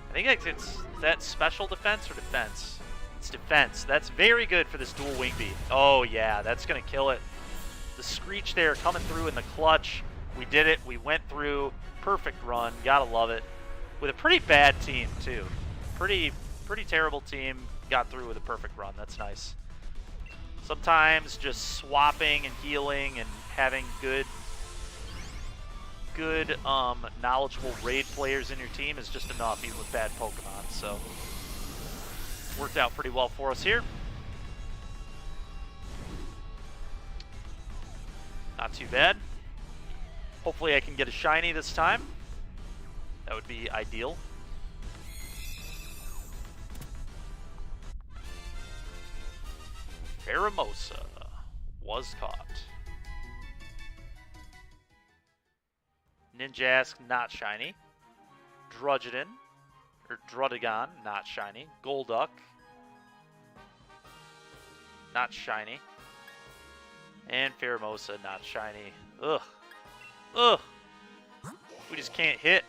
I think it's that special defense or defense? It's defense. That's very good for this dual Wing Beat. Oh yeah, that's going to kill it. The Screech there coming through in the clutch. We did it. We went through. Perfect run. Gotta love it. With a pretty bad team too. Pretty terrible team. Got through with a perfect run. That's nice. Sometimes just swapping and healing and having good knowledgeable raid players in your team is just enough, even with bad Pokemon. So worked out pretty well for us here. Not too bad. Hopefully I can get a shiny this time. That would be ideal. Pheromosa was caught. Ninjask, not shiny. Drudgeon, or Drudagon, not shiny. Golduck, not shiny. And Pheromosa, not shiny. Ugh. Ugh. We just can't hit.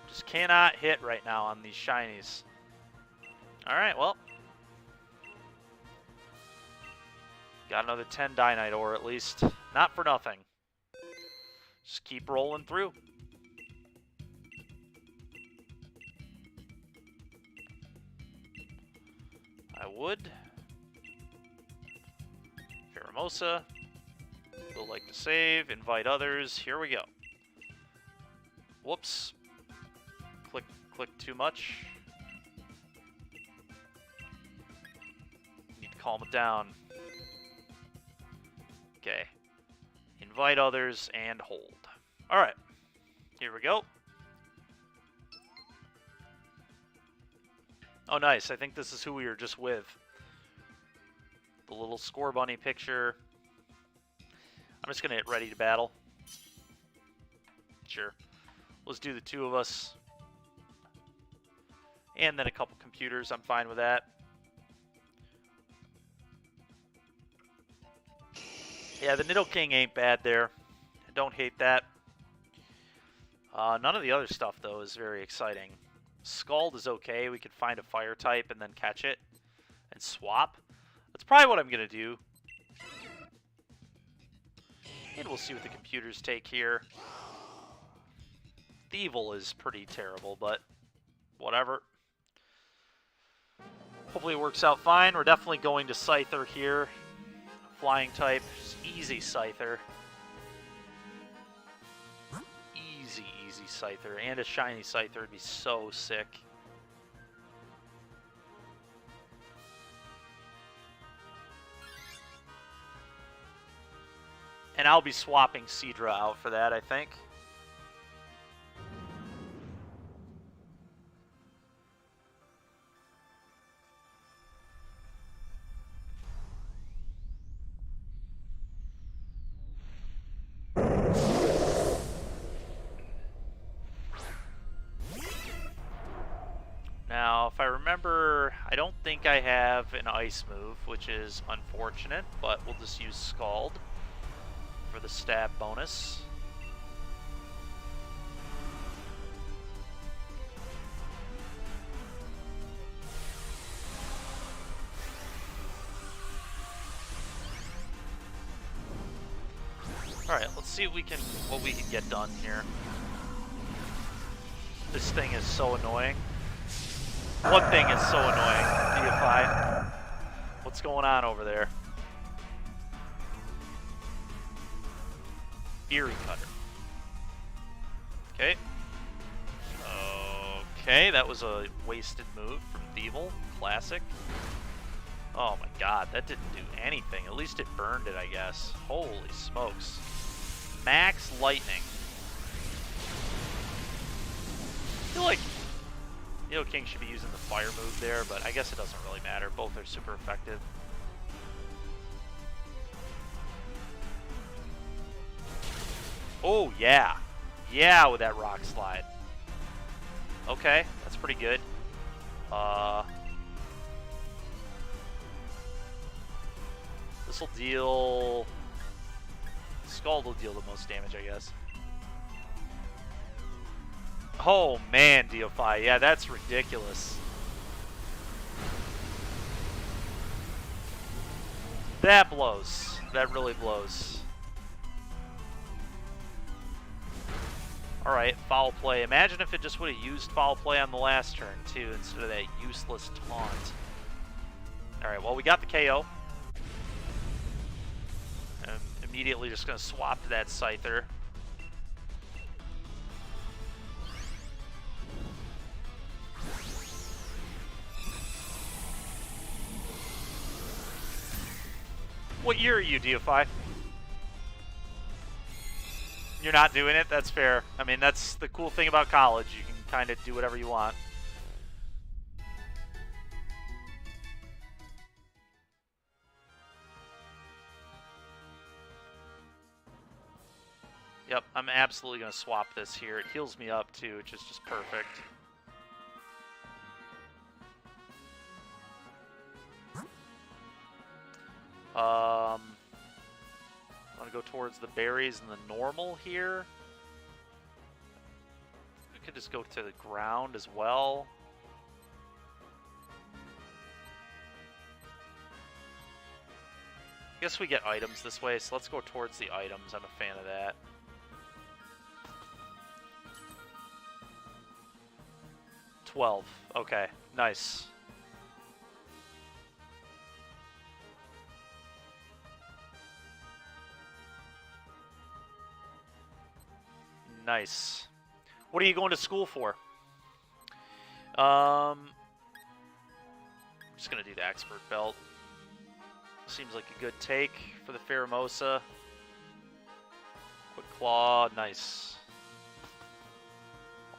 Just cannot hit right now on these shinies. Alright, well. Got another 10 Dynite ore at least. Not for nothing. Just keep rolling through. I would. Pheromosa. Will like to save. Invite others. Here we go. Whoops. Click too much. Need to calm it down. Okay. Invite others and hold. Alright. Here we go. Oh, nice. I think this is who we were just with. The little score bunny picture. I'm just going to hit ready to battle. Sure. Let's do the two of us. And then a couple computers. I'm fine with that. Yeah, the Nidoking ain't bad there. I don't hate that. None of the other stuff, though, is very exciting. Scald is okay. We could find a fire type and then catch it and swap. That's probably what I'm going to do. And we'll see what the computers take here. Thievul is pretty terrible, but whatever. Hopefully it works out fine. We're definitely going to Scyther here. Flying type. Just easy Scyther. Easy Scyther. And a shiny Scyther would be so sick. And I'll be swapping Seadra out for that, I think. Now, if I remember, I don't think I have an ice move, which is unfortunate, but we'll just use Scald for the stab bonus. Alright, let's see what we can get done here. This thing is so annoying. One thing is so annoying, DFI. What's going on over there? Fury Cutter. Okay. Okay, that was a wasted move from Thievul. Classic. Oh my god, that didn't do anything. At least it burned it, I guess. Holy smokes. Max Lightning. I feel like King should be using the fire move there, but I guess it doesn't really matter. Both are super effective. Oh, yeah. Yeah, with that Rockslide. Okay, that's pretty good. This will deal... Scald will deal the most damage, I guess. Oh, man, DFI. Yeah, that's ridiculous. That blows. That really blows. Alright, Foul Play. Imagine if it just would have used Foul Play on the last turn, too, instead of that useless taunt. Alright, well, we got the KO. I'm immediately just going to swap to that Scyther. What year are you, DFI? You're not doing it? That's fair. I mean, that's the cool thing about college. You can kind of do whatever you want. Yep, I'm absolutely going to swap this here. It heals me up, too, which is just perfect. I'm going to go towards the berries and the normal here. We could just go to the ground as well. I guess we get items this way, so let's go towards the items. I'm a fan of that. $12. Okay, nice. Nice. What are you going to school for? I'm just going to do the Expert Belt. Seems like a good take for the Pheromosa. Quick Claw, nice.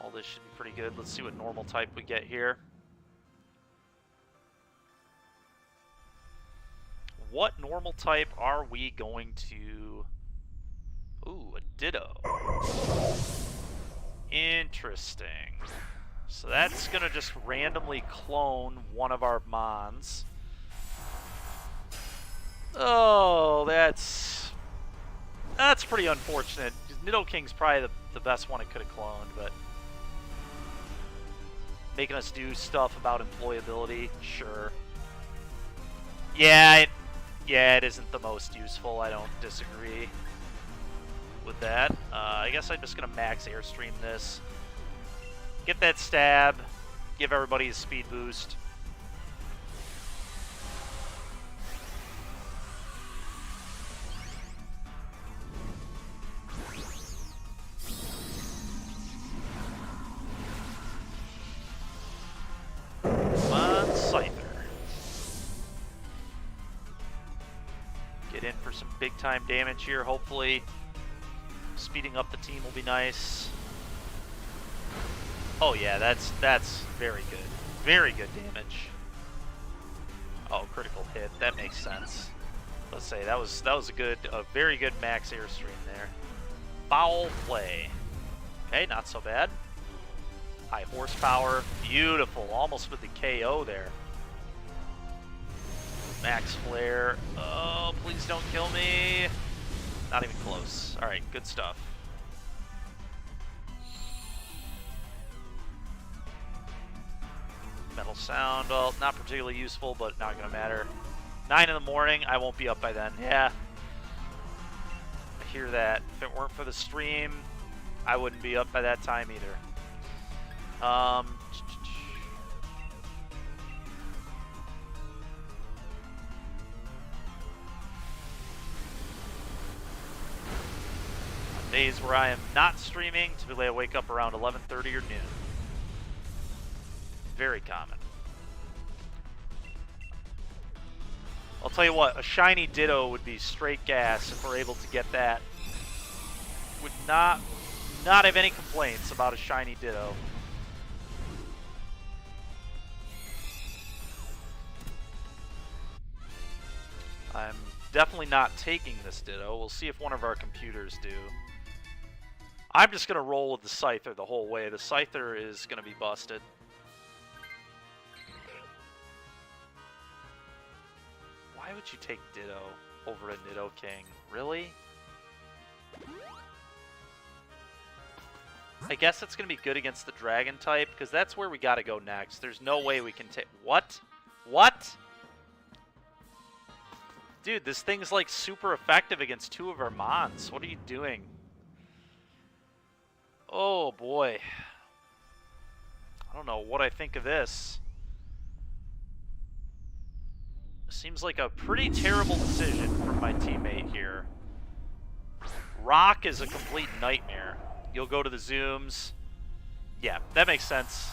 All this should be pretty good. Let's see what normal type we get here. What normal type are we going to... Ooh, a Ditto. Interesting. So that's going to just randomly clone one of our Mons. Oh, that's pretty unfortunate. Nidoking's probably the best one it could have cloned, but... Making us do stuff about employability, sure. Yeah, it isn't the most useful. I don't disagree with that. I guess I'm just going to max Airstream this. Get that stab. Give everybody a speed boost. Come on, Scyther. Get in for some big time damage here, hopefully. Speeding up the team will be nice. Oh yeah, that's very good. Very good damage. Oh, critical hit. That makes sense. Let's say that was a very good max airstream there. Foul Play. Okay, not so bad. High horsepower. Beautiful. Almost with the KO there. Max Flare. Oh, please don't kill me. Not even close. Alright, good stuff. Metal Sound. Well, not particularly useful, but not going to matter. 9 in the morning. I won't be up by then. Yeah. I hear that. If it weren't for the stream, I wouldn't be up by that time either. Days where I am not streaming, typically I wake up around 11:30 or noon. Very common. I'll tell you what, a shiny Ditto would be straight gas if we're able to get that. Would not have any complaints about a shiny Ditto. I'm definitely not taking this Ditto. We'll see if one of our computers do. I'm just going to roll with the Scyther the whole way. The Scyther is going to be busted. Why would you take Ditto over a Nidoking? Really? I guess it's going to be good against the Dragon type, because that's where we got to go next. There's no way we can take... What? What? Dude, this thing's like super effective against 2 of our Mons. What are you doing? Oh boy. I don't know what I think of this. Seems like a pretty terrible decision from my teammate here. Rock is a complete nightmare. You'll go to the zooms. Yeah, that makes sense.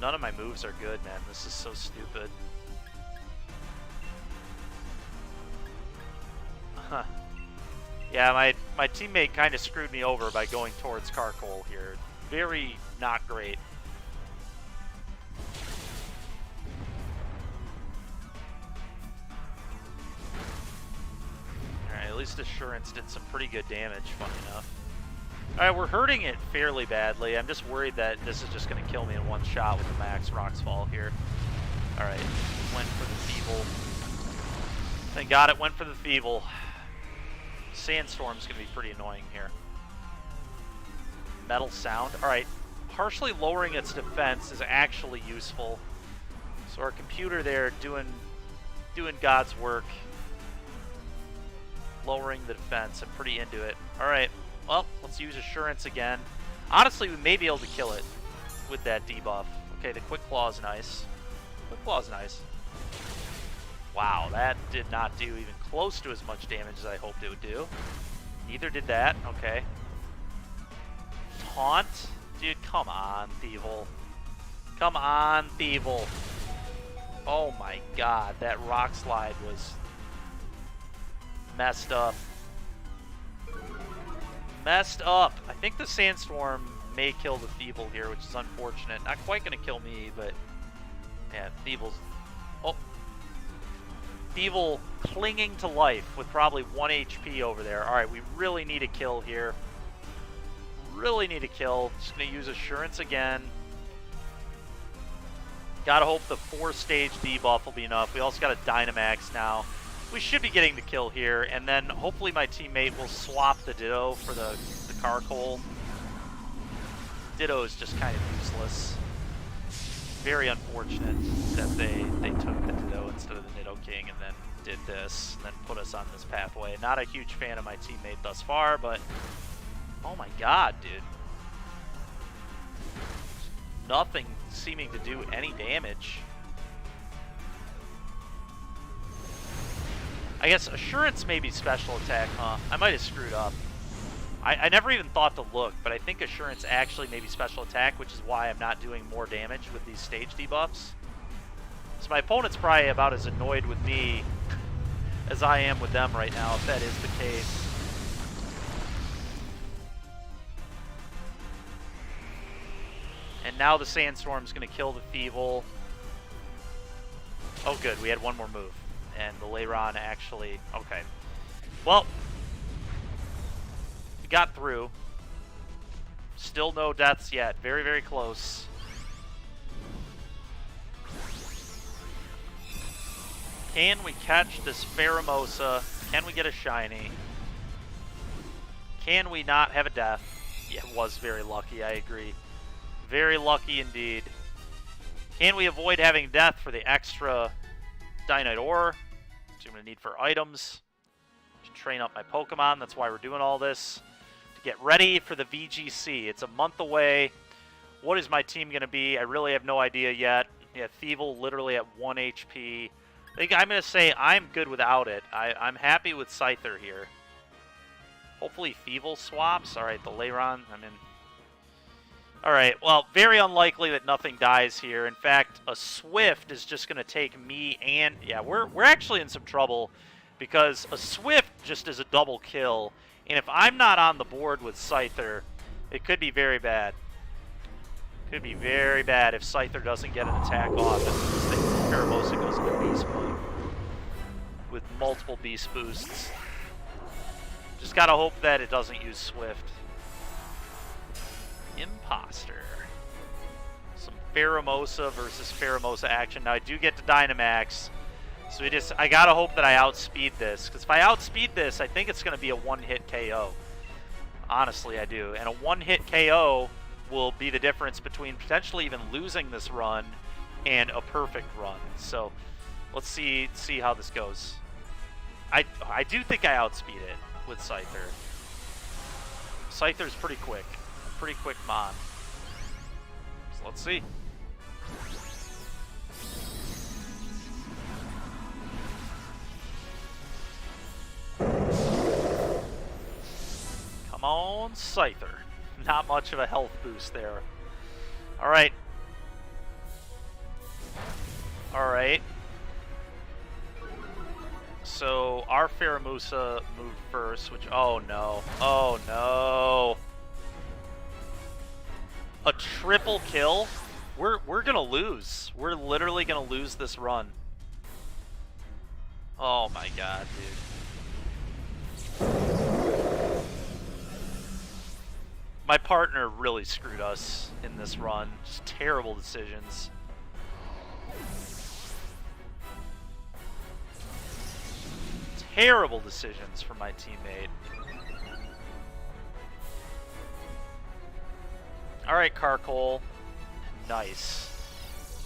None of my moves are good, man. This is so stupid. Huh. Yeah, my teammate kind of screwed me over by going towards Carkol here. Very not great. Alright, at least Assurance did some pretty good damage, funny enough. Alright, we're hurting it fairly badly. I'm just worried that this is just going to kill me in one shot with the Max Rocks Fall here. Alright, went for the Feeble. Thank God it went for the Feeble. Sandstorm's going to be pretty annoying here. Metal Sound. Alright, partially lowering its defense is actually useful. So our computer there doing God's work. Lowering the defense. I'm pretty into it. Alright. Well, let's use Assurance again. Honestly, we may be able to kill it with that debuff. Okay, the Quick Claw is nice. Quick Claw is nice. Wow, that did not do even close to as much damage as I hoped it would do. Neither did that. Okay. Taunt? Dude, come on, Thievul. Come on, Thievul. Oh my god, that Rockslide was messed up. Messed up. I think the Sandstorm may kill the Feeble here, which is unfortunate. Not quite going to kill me, but yeah, Feeble's... Oh. Feeble clinging to life with probably 1 HP over there. Alright, we really need a kill here. Really need a kill. Just going to use Assurance again. Gotta hope the 4-stage debuff will be enough. We also got a Dynamax now. We should be getting the kill here, and then hopefully my teammate will swap the Ditto for the Carkol. Ditto is just kind of useless. Very unfortunate that they took the Ditto instead of the Nidoking and then did this, and then put us on this pathway. Not a huge fan of my teammate thus far, but oh my god, dude. Nothing seeming to do any damage. I guess Assurance may be special attack, huh? I might have screwed up. I never even thought to look, but I think Assurance actually may be special attack, which is why I'm not doing more damage with these stage debuffs. So my opponent's probably about as annoyed with me as I am with them right now, if that is the case. And now the Sandstorm's going to kill the Feeble. Oh, good. We had one more move. And the Lairon actually... Okay. Well, we got through. Still no deaths yet. Very, very close. Can we catch this Pheromosa? Can we get a shiny? Can we not have a death? Yeah, it was very lucky, I agree. Very lucky indeed. Can we avoid having death for the extra Dynite Ore? Which I'm going to need for items. To train up my Pokemon, that's why we're doing all this. To get ready for the VGC. It's a month away. What is my team going to be? I really have no idea yet. Yeah, Thievul literally at 1 HP. I think I'm going to say I'm good without it. I'm happy with Scyther here. Hopefully Thievul swaps. Alright, the Lairon, I'm in. Alright, well, very unlikely that nothing dies here. In fact, a Swift is just going to take me and... Yeah, we're actually in some trouble because a Swift just is a double kill. And if I'm not on the board with Scyther, it could be very bad. Could be very bad if Scyther doesn't get an attack off and this thing Pheromosa goes into Beast Mode with multiple Beast Boosts. Just gotta hope that it doesn't use Swift. Imposter. Some Pheromosa versus Pheromosa action. Now I do get to Dynamax, so I gotta hope that I outspeed this. Because if I outspeed this, I think it's gonna be a one-hit KO. Honestly, I do. And a one-hit KO will be the difference between potentially even losing this run and a perfect run. So let's see how this goes. I do think I outspeed it with Scyther. Scyther's pretty quick. A pretty quick mon. So let's see. Come on, Scyther. Not much of a health boost there. Alright. Alright. So, our Pheromosa moved first, which... Oh, no. Oh, no. A triple kill? We're gonna lose. We're literally gonna lose this run. Oh, my God, dude. My partner really screwed us in this run. Just terrible decisions. Terrible decisions from my teammate. Alright, Carcole. Nice.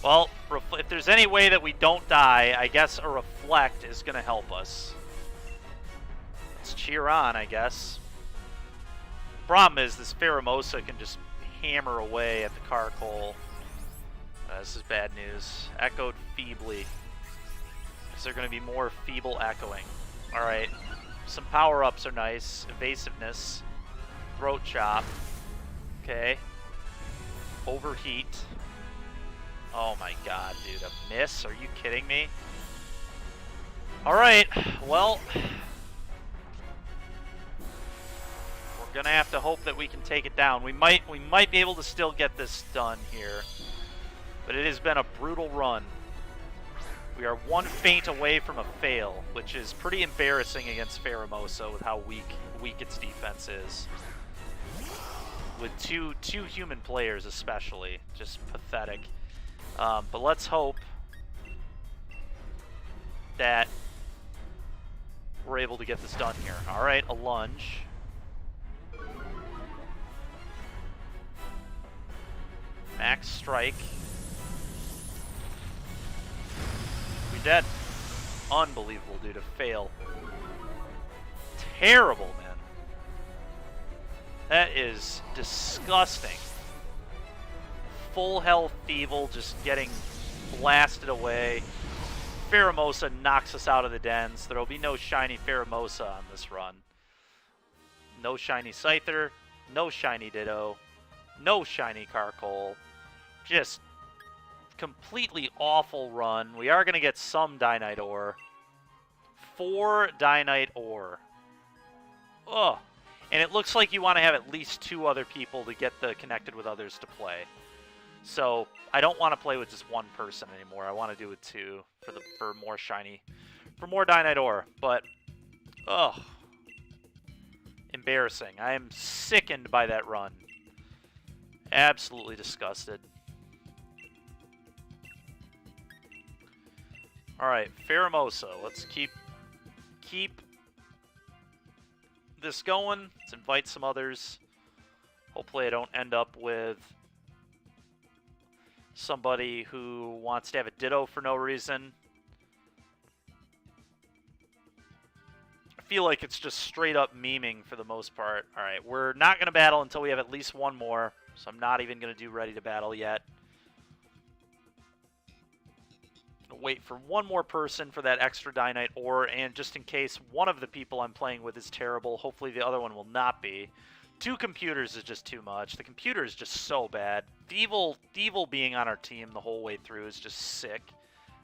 Well, if there's any way that we don't die, I guess a Reflect is going to help us. Let's cheer on, I guess. Problem is, this Pheromosa can just hammer away at the Carcole. This is bad news. Echoed feebly. Is there going to be more feeble echoing? Alright. Some power-ups are nice. Evasiveness. Throat Chop. Okay. Overheat. Oh my god, dude. A miss? Are you kidding me? Alright. Well... We're gonna have to hope that we can take it down. We might be able to still get this done here. But it has been a brutal run. We are one feint away from a fail, which is pretty embarrassing against Pheromosa with how weak its defense is. With two human players especially. Just pathetic. But let's hope that we're able to get this done here. Alright, a lunge. Max strike. We dead. Unbelievable, dude. A fail. Terrible, man. That is disgusting. Full health Thievul just getting blasted away. Pheromosa knocks us out of the dens. There will be no shiny Pheromosa on this run. No shiny Scyther. No shiny Ditto. No shiny Carcole. Just completely awful run. We are going to get some Dynite Ore. 4 Dynite Ore. Ugh. And it looks like you want to have at least 2 other people to get the connected with others to play. So I don't want to play with just one person anymore. I want to do it two for more shiny, for more Dynite. But ugh, embarrassing. I am sickened by that run. Absolutely disgusted. All right, Pheromosa. Let's keep this going. Let's invite some others. Hopefully I don't end up with somebody who wants to have a Ditto for no reason. I feel like it's just straight up memeing for the most part. Alright, we're not going to battle until we have at least one more, so I'm not even going to do ready to battle yet. Wait for one more person for that extra Dynite ore, and just in case one of the people I'm playing with is terrible, hopefully the other one will not be. 2 computers is just too much. The computer is just so bad. Devil being on our team the whole way through is just sick.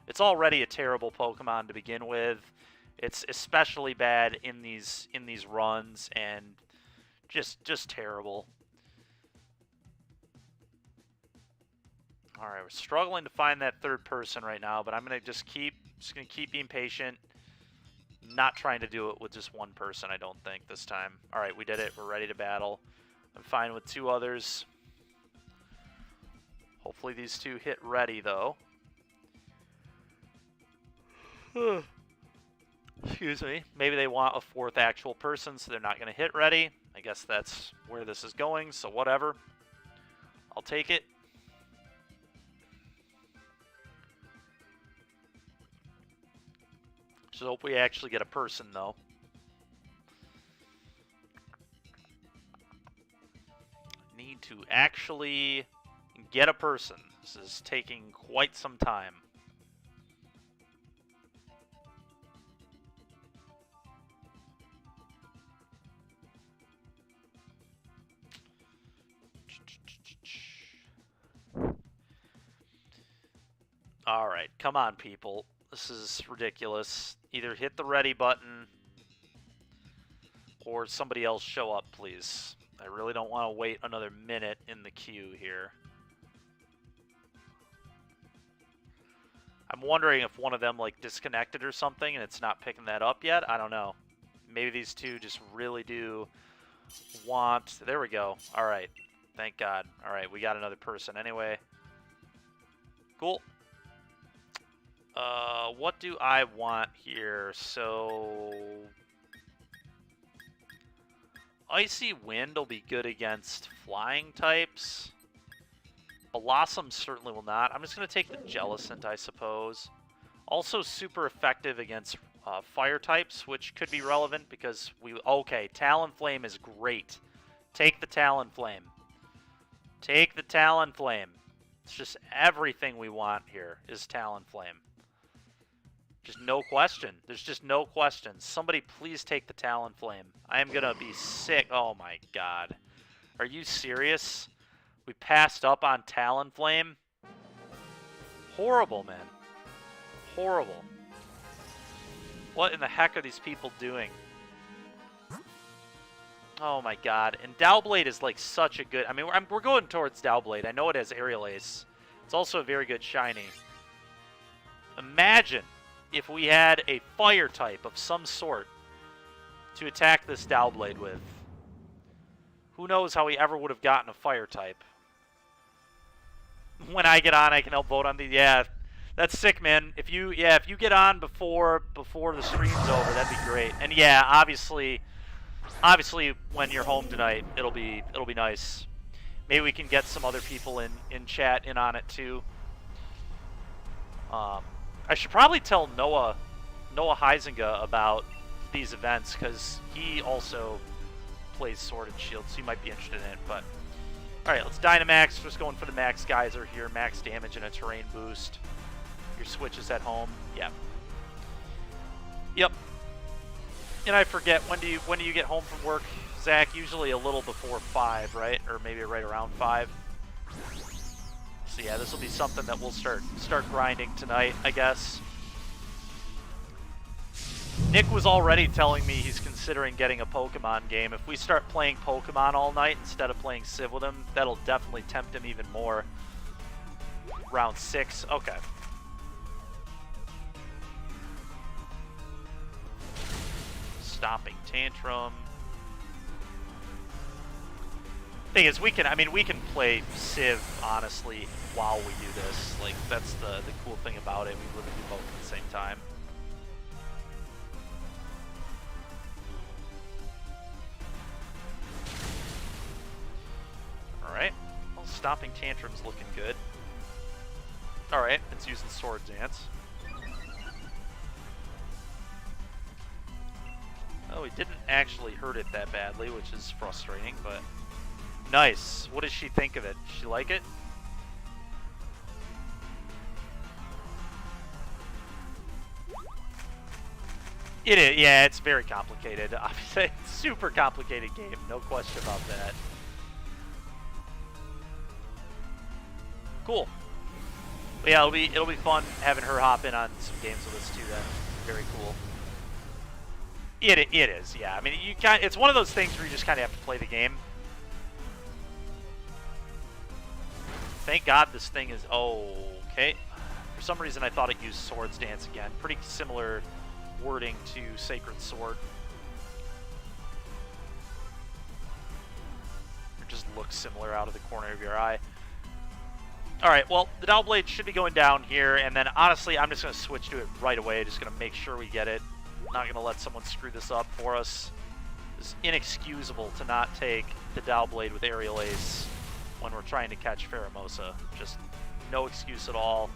It's already a terrible Pokemon to begin with. It's especially bad in these runs, and just terrible. All right, we're struggling to find that third person right now, but I'm gonna just keep being patient. Not trying to do it with just one person, I don't think, this time. All right, we did it. We're ready to battle. I'm fine with 2 others. Hopefully these 2 hit ready, though. Excuse me. Maybe they want a 4th actual person, so they're not going to hit ready. I guess that's where this is going, so whatever. I'll take it. Just hope we actually get a person, though. Need to actually get a person. This is taking quite some time. All right, come on, people. This is ridiculous. Either hit the ready button or somebody else show up, please. I really don't want to wait another minute in the queue here. I'm wondering if one of them like disconnected or something and it's not picking that up yet. I don't know. Maybe these 2 just really do want... There we go. All right. Thank God. All right, we got another person anyway. Cool. What do I want here? So... Icy Wind will be good against flying types. Blossom certainly will not. I'm just going to take the Jellicent, I suppose. Also super effective against fire types, which could be relevant because we... Okay, Talonflame is great. Take the Talonflame. Take the Talonflame. It's just everything we want here is Talonflame. Just no question. There's just no question. Somebody please take the Talonflame. I am going to be sick. Oh my god. Are you serious? We passed up on Talonflame? Horrible, man. Horrible. What in the heck are these people doing? Oh my god. And Dowblade is like such a good... I mean, we're going towards Dowblade. I know it has Aerial Ace. It's also a very good shiny. Imagine if we had a fire type of some sort to attack this Dowblade with. Who knows how he ever would have gotten a fire type. When I get on, I can help vote on the... Yeah, that's sick, man. If you get on before the stream's over, that'd be great. And yeah, obviously when you're home tonight, it'll be nice. Maybe we can get some other people in chat in on it too. I should probably tell Noah Huizinga about these events because he also plays Sword and Shield, so he might be interested in it. But all right, let's Dynamax. Just going for the max geyser here, max damage and a terrain boost. Your Switch is at home. Yeah. Yep. And I forget, when do you get home from work, Zach? Usually a little before 5, right? Or maybe right around 5. So yeah, this will be something that we'll start grinding tonight, I guess. Nick was already telling me he's considering getting a Pokemon game. If we start playing Pokemon all night instead of playing Civ with him, that'll definitely tempt him even more. round 6. Okay. Stomping Tantrum. Thing is, we can play Civ, honestly, while we do this. Like, that's the cool thing about it. We literally do both at the same time. Alright. Well, Stomping Tantrum's looking good. Alright, it's using Sword Dance. Oh, he didn't actually hurt it that badly, which is frustrating, but... Nice. What does she think of it? Does she like it? It is, yeah, it's very complicated. Obviously, super complicated game, no question about that. Cool. But yeah, it'll be fun having her hop in on some games with us too. Then, very cool. It is, yeah. I mean, it's one of those things where you just kind of have to play the game. Thank God this thing is okay. For some reason, I thought it used Swords Dance again. Pretty similar wording to Sacred Sword. It just looks similar out of the corner of your eye. Alright, well, the Dialga Blade should be going down here, and then honestly, I'm just going to switch to it right away. Just going to make sure we get it. Not going to let someone screw this up for us. It's inexcusable to not take the Dialga Blade with Aerial Ace when we're trying to catch Pheromosa. Just no excuse at all.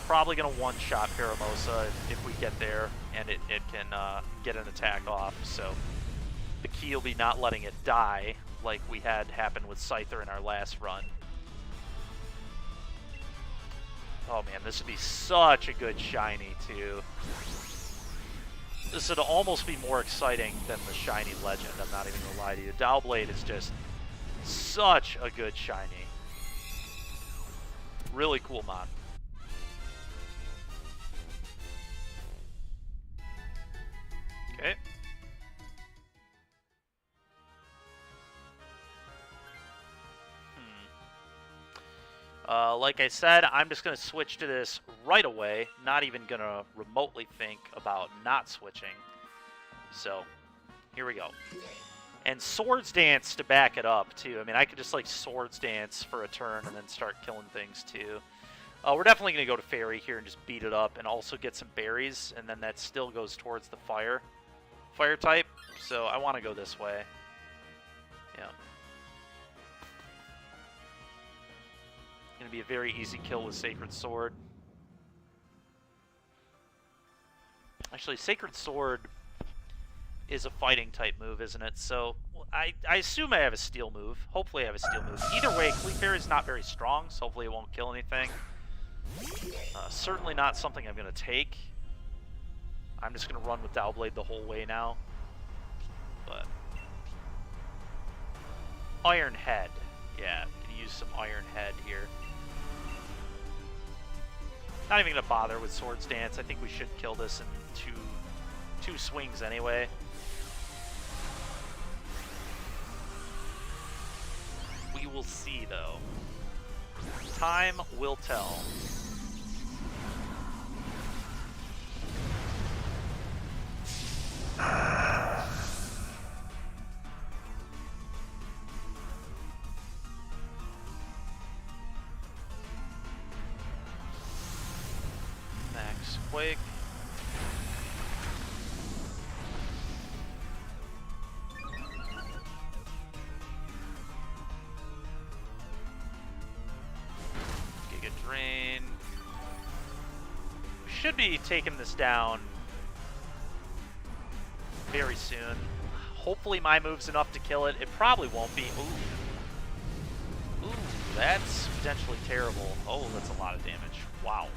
Probably going to one-shot Pheromosa if we get there, and it can get an attack off. So the key will be not letting it die like we had happen with Scyther in our last run. Oh man, this would be such a good shiny too. This would almost be more exciting than the shiny legend, I'm not even gonna lie to you. Dialga Blade is just such a good shiny. Really cool mod. Okay. Like I said, I'm just going to switch to this right away. Not even going to remotely think about not switching. So, here we go. And Swords Dance to back it up, too. I mean, I could just, like, Swords Dance for a turn and then start killing things, too. We're definitely going to go to Fairy here and just beat it up and also get some berries. And then that still goes towards the fire type. So, I want to go this way. Yeah. Going to be a very easy kill with Sacred Sword. Actually, Sacred Sword is a fighting type move, isn't it? So I assume I have a steel move. Hopefully I have a steel move. Either way, Clefairy is not very strong, so hopefully it won't kill anything. Certainly not something I'm going to take. I'm just going to run with Dialga Blade the whole way now. But Iron Head. Yeah, going to use some Iron Head here. Not even going to bother with Swords Dance. I think we should kill this in two swings anyway. We will see, though. Time will tell. Max Quake. Giga Drain. We should be taking this down very soon. Hopefully my move's enough to kill it. It probably won't be. Ooh. Ooh, that's potentially terrible. Oh, that's a lot of damage. Wow.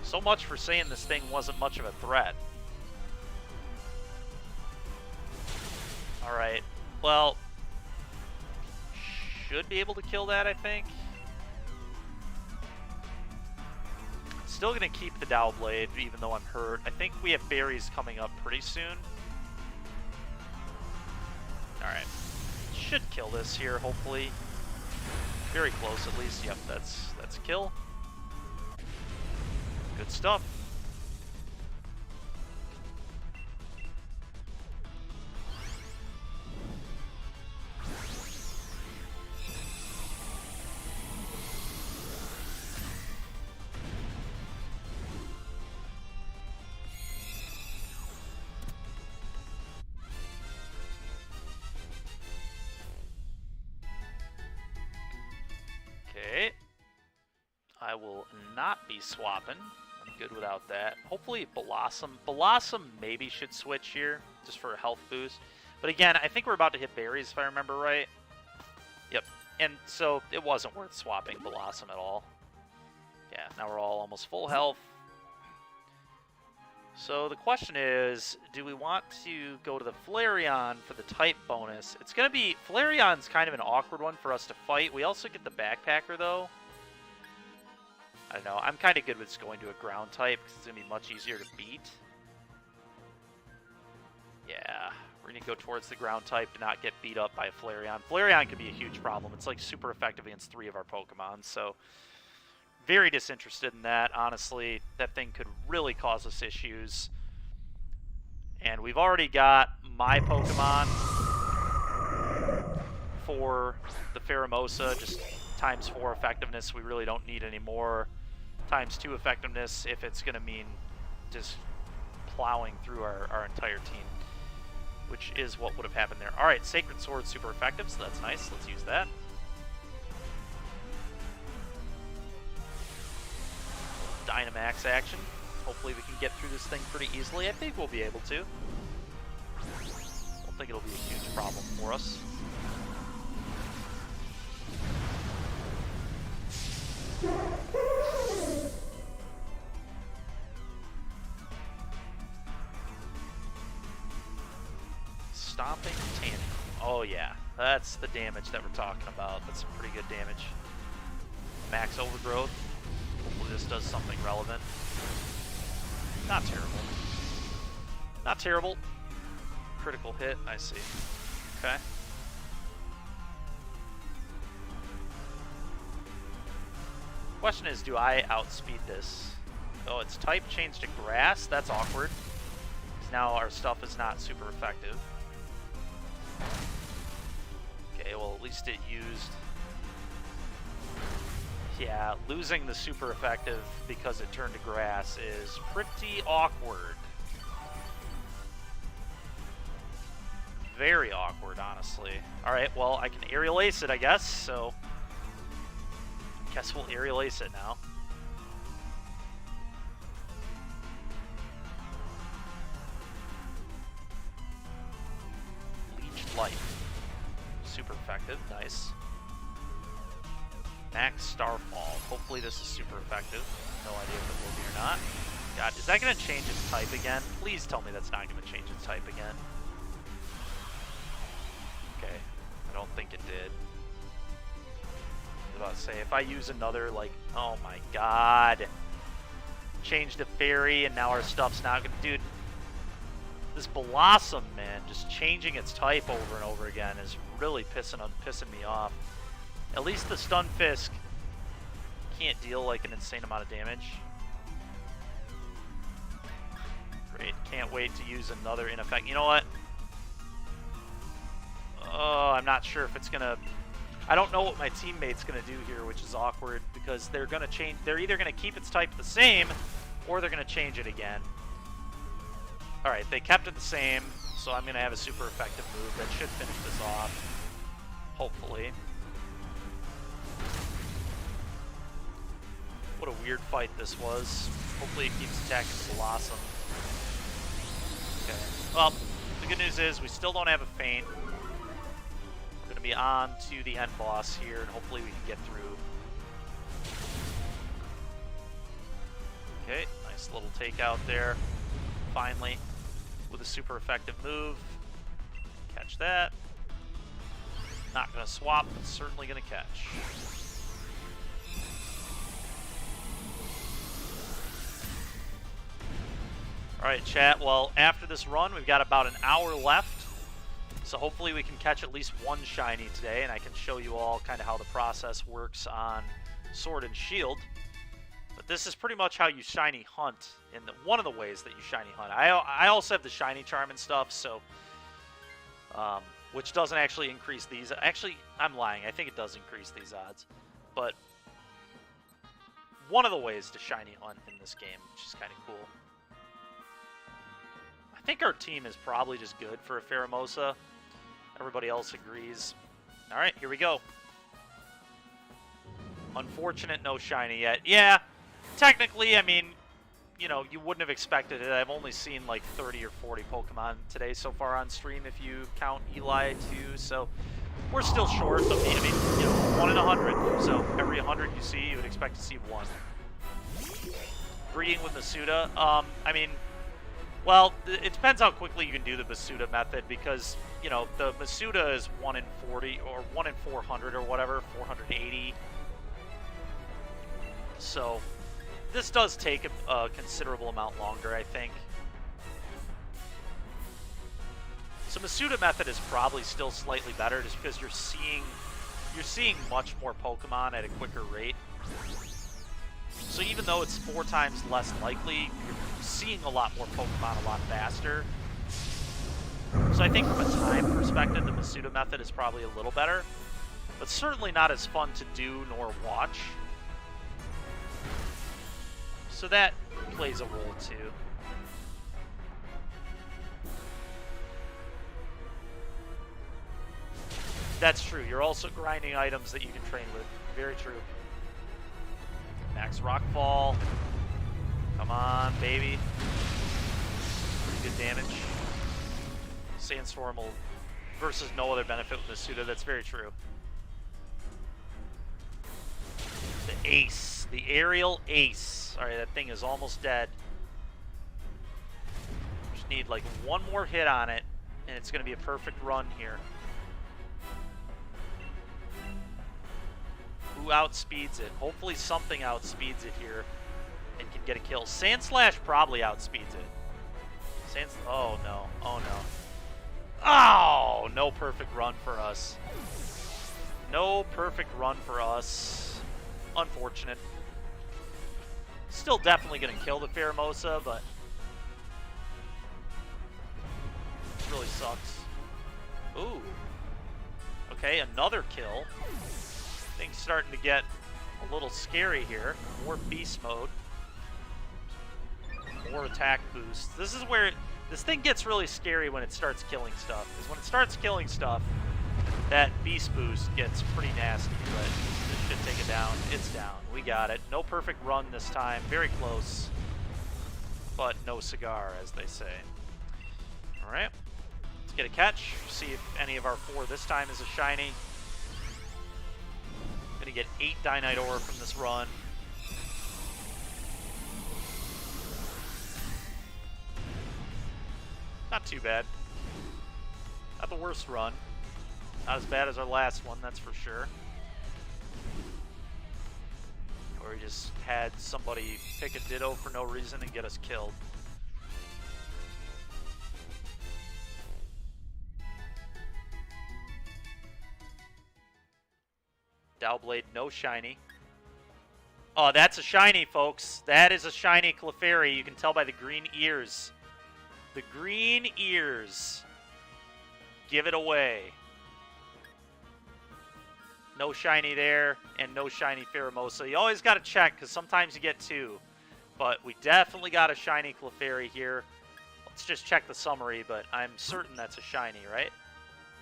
So much for saying this thing wasn't much of a threat. Alright. Well, should be able to kill that, I think. Still going to keep the Dialga Blade, even though I'm hurt. I think we have berries coming up pretty soon. Alright. Should kill this here, hopefully. Very close, at least. Yep, that's a kill. Good stuff. Okay. I will not be swapping. I'm good without that. Hopefully Blossom. Blossom maybe should switch here, just for a health boost. But again, I think we're about to hit berries, if I remember right. Yep. And so it wasn't worth swapping Blossom at all. Yeah, now we're all almost full health. So the question is, do we want to go to the Flareon for the type bonus? It's going to be... Flareon's kind of an awkward one for us to fight. We also get the Backpacker, though. I don't know. I'm kind of good with just going to a ground type because it's going to be much easier to beat. Yeah, we're going to go towards the ground type to not get beat up by a Flareon. Flareon could be a huge problem. It's like super effective against 3 of our Pokemon, so... Very disinterested in that, honestly. That thing could really cause us issues. And we've already got my Pokemon for the Pheromosa, just ×4 effectiveness. We really don't need any more ×2 effectiveness if it's going to mean just plowing through our entire team, which is what would have happened there. Alright, Sacred Sword super effective, so that's nice. Let's use that. Dynamax action. Hopefully we can get through this thing pretty easily. I think we'll be able to. Don't think it'll be a huge problem for us. Stomping Tantrum. Oh yeah, that's the damage that we're talking about. That's some pretty good damage. Max Overgrowth. Hopefully this does something relevant. Not terrible. Not terrible. Critical hit, I see. Okay. Question is, do I outspeed this? Oh, its type changed to grass? That's awkward. Because now our stuff is not super effective. Okay, well at least it used... Yeah, losing the super effective because it turned to grass is pretty awkward. Very awkward, honestly. Alright, well, I can Aerial Ace it, I guess, so... Guess we'll Aerial Ace it now. Leech Life. Super effective, nice. Max Starfall. Hopefully this is super effective. No idea if it will be or not. God, is that going to change its type again? Please tell me that's not going to change its type again. Okay. I don't think it did. I was about to say, if I use another, like... Oh my god. Changed to Fairy, and now our stuff's not going to... Dude, this Blossom, man, just changing its type over and over again is really pissing me off. At least the Stunfisk can't deal like an insane amount of damage. Great, can't wait to use another in effect. You know what? Oh, I'm not sure if it's gonna... I don't know what my teammate's gonna do here, which is awkward, because they're gonna change... They're either gonna keep its type the same, or they're gonna change it again. Alright, they kept it the same, so I'm gonna have a super effective move that should finish this off. Hopefully. What a weird fight this was. Hopefully it keeps attacking Blossom. Okay. Well, the good news is we still don't have a feint. We're going to be on to the end boss here, and hopefully we can get through. Okay, nice little takeout there. Finally, with a super effective move. Catch that. Not going to swap, but certainly going to catch. Alright, chat. Well, after this run, we've got about an hour left. So hopefully we can catch at least one shiny today, and I can show you all kind of how the process works on Sword and Shield. But this is pretty much how you shiny hunt, in one of the ways that you shiny hunt. I also have the shiny charm and stuff, so which doesn't actually increase these. Actually, I'm lying. I think it does increase these odds. But one of the ways to shiny hunt in this game, which is kind of cool. I think our team is probably just good for a Pheromosa. Everybody else agrees. All right, here we go. Unfortunate, no shiny yet. Yeah, technically, I mean, you know, you wouldn't have expected it. I've only seen like 30 or 40 Pokemon today so far on stream, if you count Eli too. So we're still short of, I mean, you know, 1 in 100. So every 100 you see, you would expect to see 1. Breeding with Masuda. I mean, well, it depends how quickly you can do the Masuda method, because, you know, the Masuda is 1 in 40 or 1 in 400 or whatever, 480. So this does take a considerable amount longer, I think. So Masuda method is probably still slightly better, just because you're seeing much more Pokemon at a quicker rate. So even though it's 4 times less likely, you're seeing a lot more Pokemon a lot faster. So I think from a time perspective, the Masuda method is probably a little better, but certainly not as fun to do nor watch. So that plays a role too. That's true. You're also grinding items that you can train with. Very true. Max Rockfall. Come on, baby. Pretty good damage. Sandstorm will versus no other benefit with Masuda. That's very true. The ace. The aerial ace. Alright, that thing is almost dead. Just need like one more hit on it, and it's going to be a perfect run here. Who outspeeds it? Hopefully something outspeeds it here and can get a kill. Sandslash probably outspeeds it. Oh no. Oh no. Oh! No perfect run for us. No perfect run for us. Unfortunate. Still definitely going to kill the Pheromosa, but it really sucks. Ooh. Okay, another kill. Things starting to get a little scary here. More beast mode. More attack boost. This is where this thing gets really scary when it starts killing stuff. Because when it starts killing stuff, that beast boost gets pretty nasty. But this should take it down. It's down. We got it. No perfect run this time. Very close. But no cigar, as they say. Alright. Let's get a catch. See if any of our 4 this time is a shiny. Gonna get 8 Dynite Ore from this run. Not too bad. Not the worst run. Not as bad as our last one, that's for sure. Where we just had somebody pick a Ditto for no reason and get us killed. Blade, no shiny. Oh, that's a shiny, folks. That is a shiny Clefairy. You can tell by the green ears. The green ears. Give it away. No shiny there, and no shiny Pheromosa. You always got to check, because sometimes you get 2. But we definitely got a shiny Clefairy here. Let's just check the summary, but I'm certain that's a shiny, right?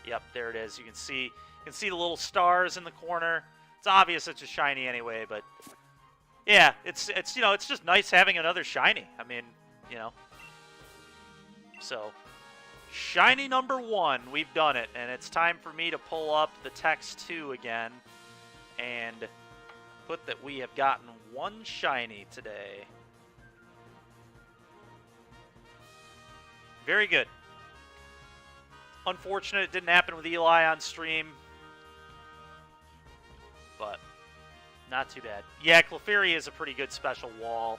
Yep, there it is. You can see the little stars in the corner. It's obvious it's a shiny anyway, but yeah, it's you know, it's just nice having another shiny. I mean, you know. So, shiny number 1, we've done it, and it's time for me to pull up the text 2 again and put that we have gotten 1 shiny today. Very good. Unfortunate it didn't happen with Eli on stream, but not too bad. Yeah, Clefairy is a pretty good special wall.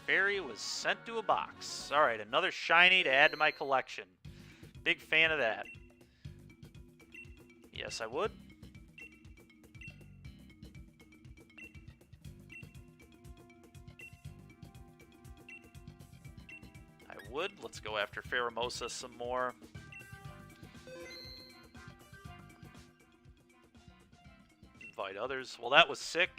Fairy was sent to a box. Alright, another shiny to add to my collection. Big fan of that. Yes, I would. I would. Let's go after Pheromosa some more. Invite others. Well, that was sick.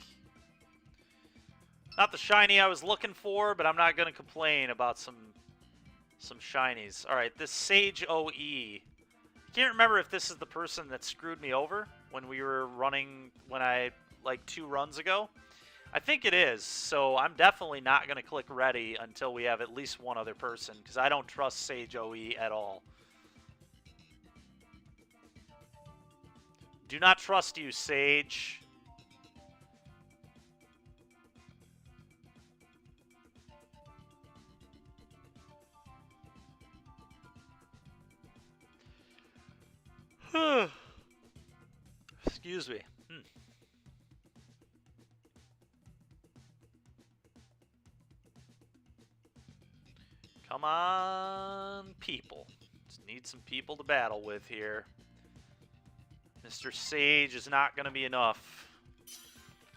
Not the shiny I was looking for, but I'm not going to complain about some shinies. Alright, this Sage OE. Can't remember if this is the person that screwed me over when we were running, like 2 runs ago. I think it is, so I'm definitely not going to click ready until we have at least one other person, because I don't trust Sage OE at all. Do not trust you, Sage. Excuse me. Come on, people. Just need some people to battle with here. Mr. Sage is not going to be enough.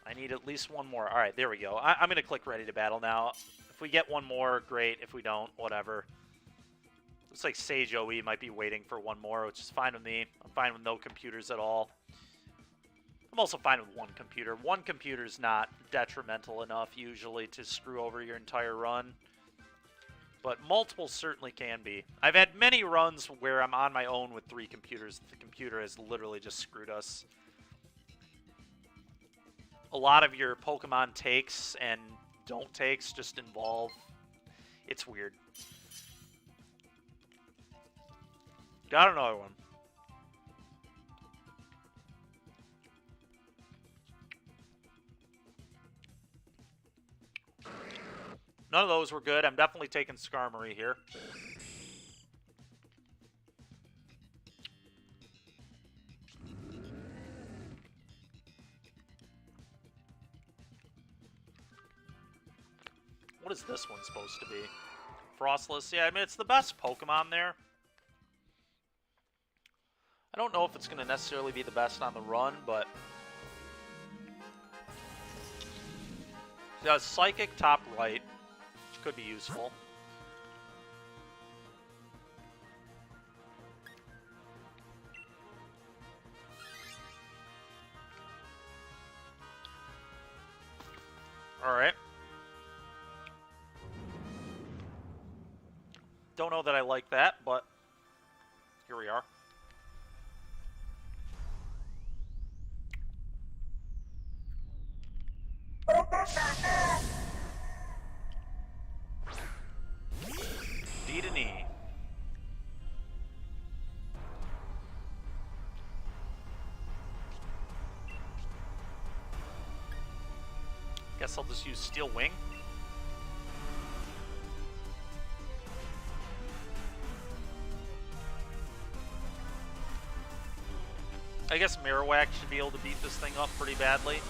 I need at least one more. Alright, there we go. I'm going to click ready to battle now. If we get one more, great. If we don't, whatever. Looks like Sage OE might be waiting for one more, which is fine with me. I'm fine with no computers at all. I'm also fine with one computer. One computer's not detrimental enough, usually, to screw over your entire run. But multiple certainly can be. I've had many runs where I'm on my own with 3 computers. The computer has literally just screwed us. A lot of your Pokemon takes and don't takes just involve... It's weird. Got another one. None of those were good. I'm definitely taking Skarmory here. What is this one supposed to be? Frostless? Yeah, I mean, it's the best Pokemon there. I don't know if it's going to necessarily be the best on the run, but... Yeah, Psychic top right, which could be useful. Alright. Don't know that I like that, but here we are. D to knee. Guess I'll just use Steel Wing. I guess Marowak should be able to beat this thing up pretty badly.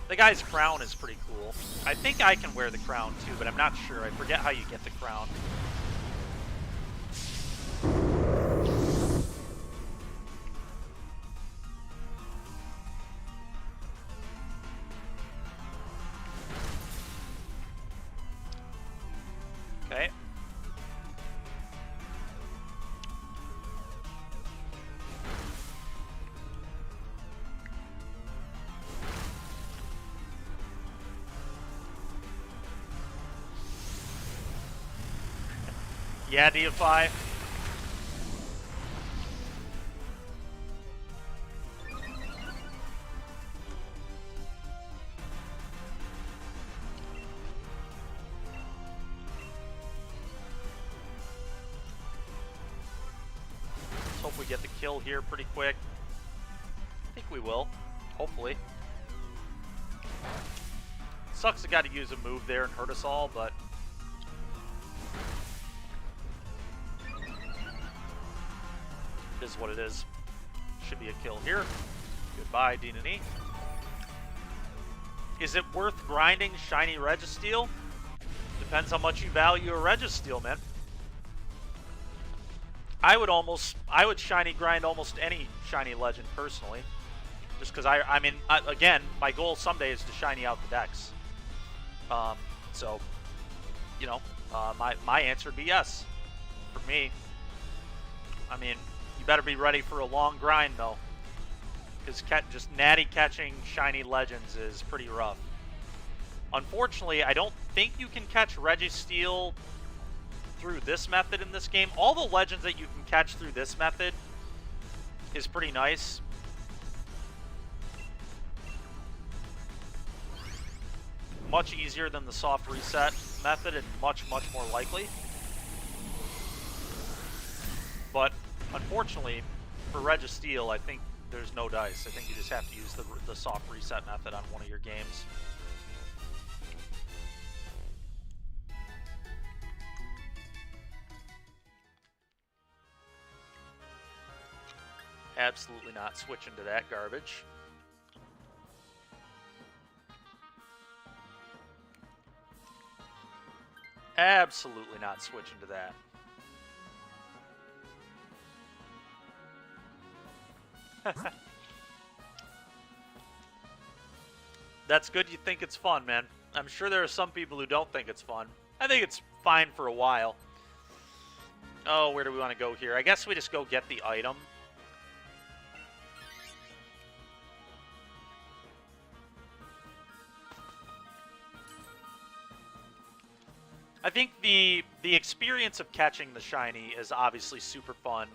The guy's crown is pretty cool. I think I can wear the crown too, but I'm not sure. I forget how you get the crown. Okay. Yeah, DFI. Let's hope we get the kill here pretty quick. I think we will. Hopefully. Sucks I got to use a move there and hurt us all, but... is what it is. Should be a kill here. Goodbye, D&E. Is it worth grinding shiny Registeel? Depends how much you value a Registeel, man. I would shiny grind almost any shiny legend personally. Just because I mean, again, my goal someday is to shiny out the decks. So, you know, my answer would be yes. For me. I mean, you better be ready for a long grind, though. Because just natty catching shiny legends is pretty rough. Unfortunately, I don't think you can catch Registeel through this method in this game. All the legends that you can catch through this method is pretty nice. Much easier than the soft reset method and much, much more likely. But unfortunately, for Registeel, I think there's no dice. I think you just have to use the soft reset method on one of your games. Absolutely not switching to that garbage. Absolutely not switching to that. That's good you think it's fun, man. I'm sure there are some people who don't think it's fun. I think it's fine for a while. Oh, where do we want to go here? I guess we just go get the item. I think the experience of catching the shiny is obviously super fun,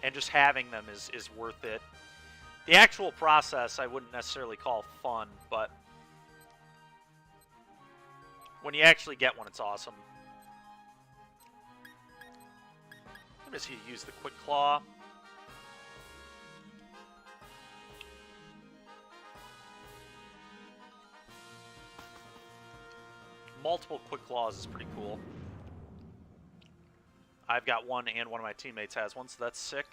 and just having them is worth it. The actual process I wouldn't necessarily call fun, but when you actually get one, it's awesome. I'm just going to use the Quick Claw. Multiple Quick Claws is pretty cool. I've got one and one of my teammates has one, so that's sick.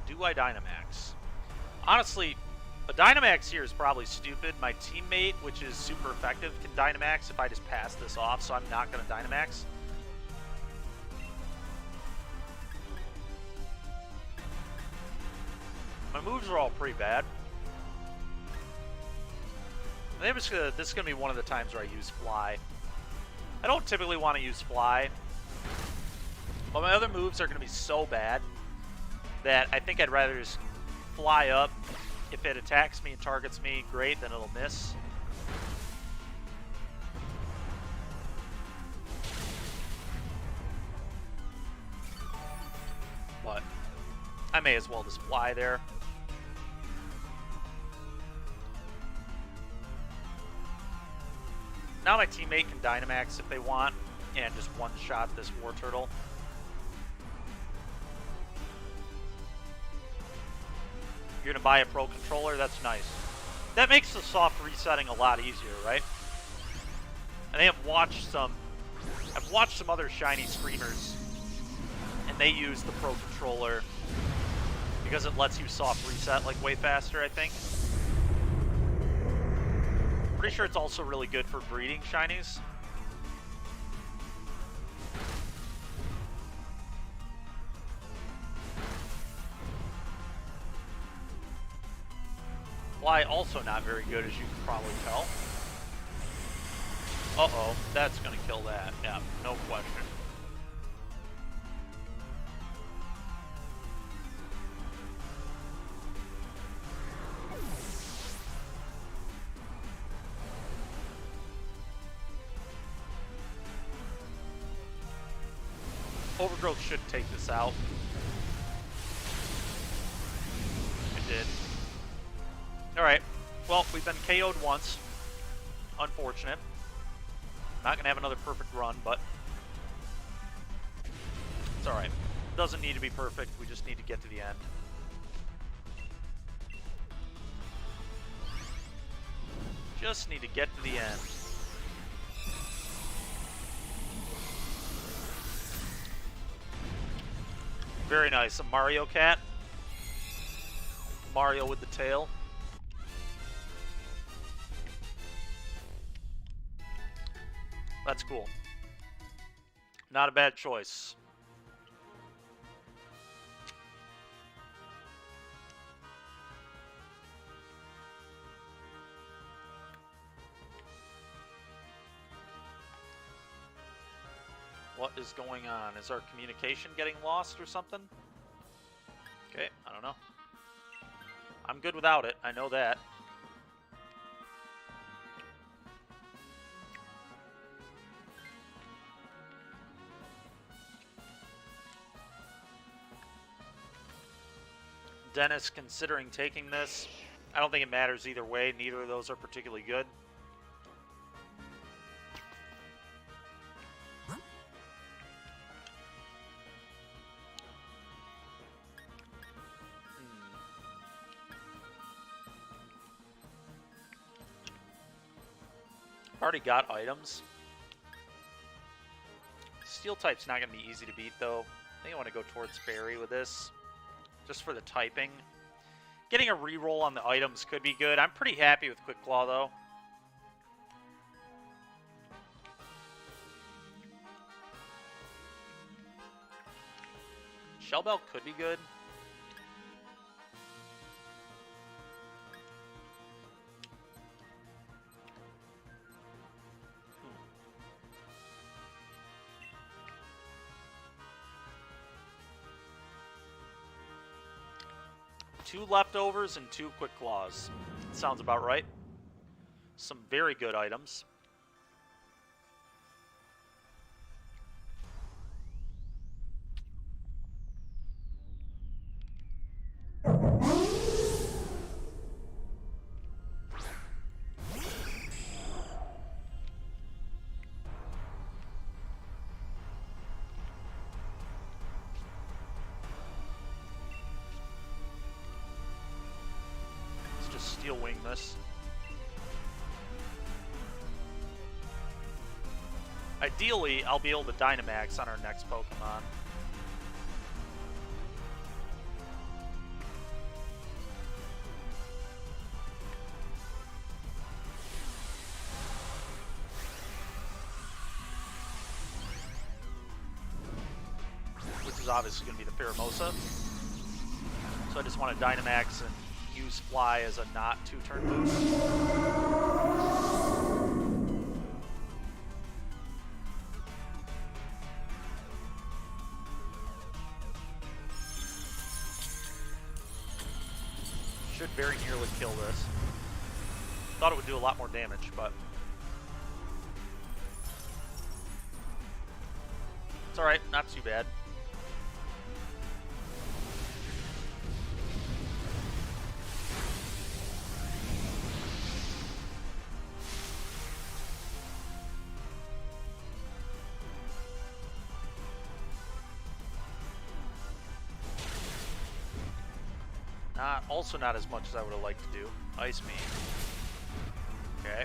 Do I Dynamax? Honestly, a Dynamax here is probably stupid. My teammate, which is super effective, can Dynamax if I just pass this off, so I'm not going to Dynamax. My moves are all pretty bad. I think this is going to be one of the times where I use Fly. I don't typically want to use Fly, but my other moves are going to be so bad that I think I'd rather just Fly up. If it attacks me and targets me, great, then it'll miss. But I may as well just fly there. Now my teammate can Dynamax if they want, and just one-shot this War Turtle. You're gonna buy a Pro Controller, that's nice. That makes the soft resetting a lot easier, right? And I've watched some other shiny streamers, and they use the Pro Controller because it lets you soft reset like way faster, I think. Pretty sure it's also really good for breeding shinies. Fly also not very good, as you can probably tell. Uh-oh, that's gonna kill that. Yeah, no question. Overgrowth should take this out. It did. Alright, well, we've been KO'd once. Unfortunate. Not gonna have another perfect run, but it's alright. Doesn't need to be perfect, we just need to get to the end. Just need to get to the end. Very nice. A Mario cat. Mario with the tail. That's cool. Not a bad choice. What is going on? Is our communication getting lost or something? Okay, I don't know. I'm good without it, I know that. Dennis considering taking this. I don't think it matters either way. Neither of those are particularly good. Already got items. Steel type's not going to be easy to beat, though. I think I want to go towards Fairy with this, just for the typing. Getting a reroll on the items could be good. I'm pretty happy with Quick Claw, though. Shell Bell could be good. Two leftovers and 2 Quick Claws. Sounds about right. Some very good items. Steel Wing this. Ideally, I'll be able to Dynamax on our next Pokemon. Which is obviously going to be the Pheromosa. So I just want to Dynamax and use Fly as a not 2-turn move. Should very nearly kill this. Thought it would do a lot more damage, but it's alright, not too bad. Also not as much as I would have liked to do. Ice Beam. Okay.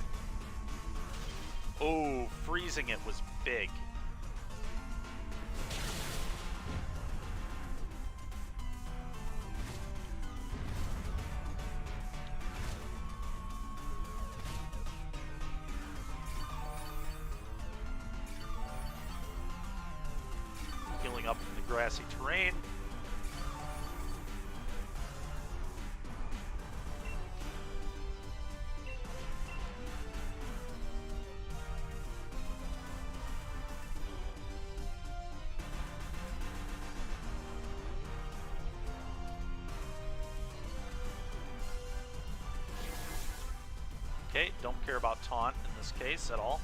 Oh, freezing it was big. Healing up from the grassy terrain. Okay, don't care about Taunt in this case at all.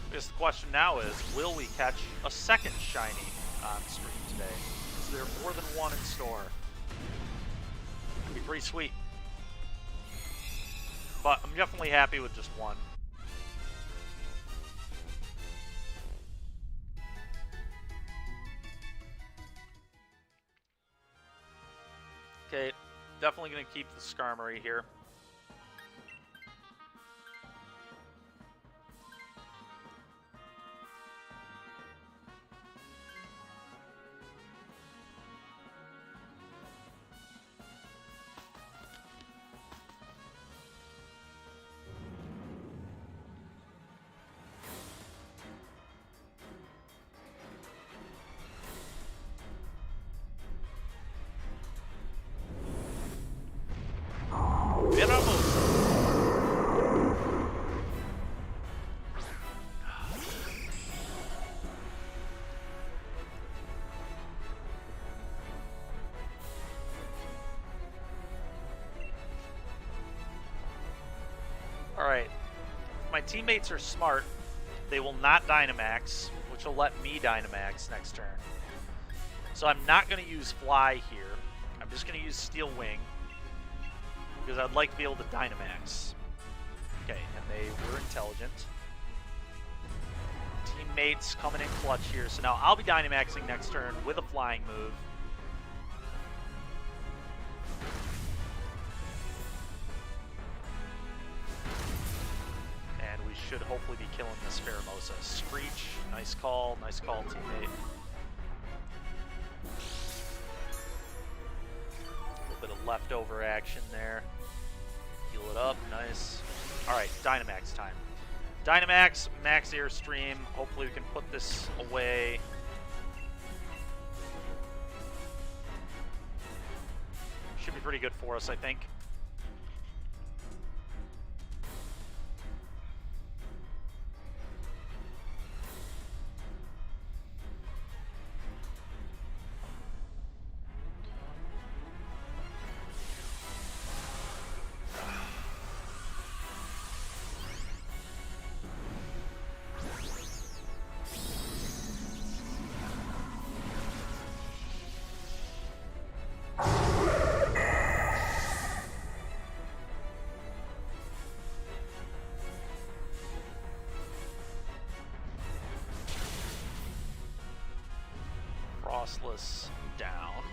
I guess the question now is, will we catch a second shiny on stream today? Is We're more than one in store. Could be pretty sweet. But I'm definitely happy with just one. Okay, definitely going to keep the Skarmory here. Alright, if my teammates are smart, they will not Dynamax, which will let me Dynamax next turn. So I'm not going to use Fly here. I'm just going to use Steel Wing, because I'd like to be able to Dynamax. Okay, and they were intelligent. Teammates coming in clutch here, so now I'll be Dynamaxing next turn with a Flying move. Should hopefully be killing this Pheromosa. Screech, nice call teammate. A little bit of leftover action there. Heal it up, nice. Alright, Dynamax time. Dynamax, max Airstream. Hopefully we can put this away. Should be pretty good for us, I think. Frostless down.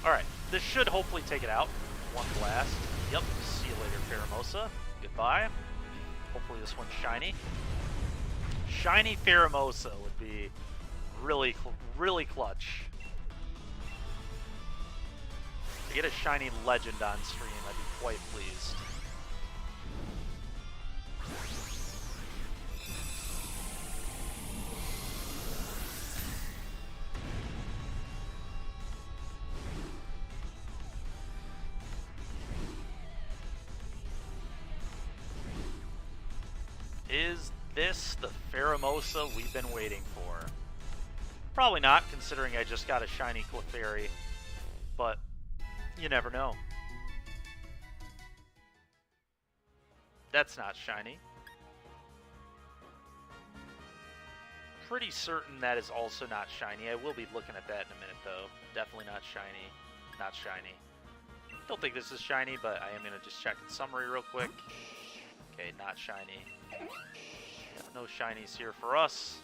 Alright, this should hopefully take it out. One blast. Yep, see you later, Pheromosa. Goodbye. Hopefully this one's shiny. Shiny Pheromosa would be really, really clutch. To get a shiny legend on stream, I'd be quite pleased. Is this the Pheromosa we've been waiting for? Probably not, considering I just got a shiny Clefairy, but you never know. That's not shiny. Pretty certain that is also not shiny. I will be looking at that in a minute, though. Definitely not shiny. Not shiny. Don't think this is shiny, but I am going to just check the summary real quick. Okay, not shiny. No shinies here for us.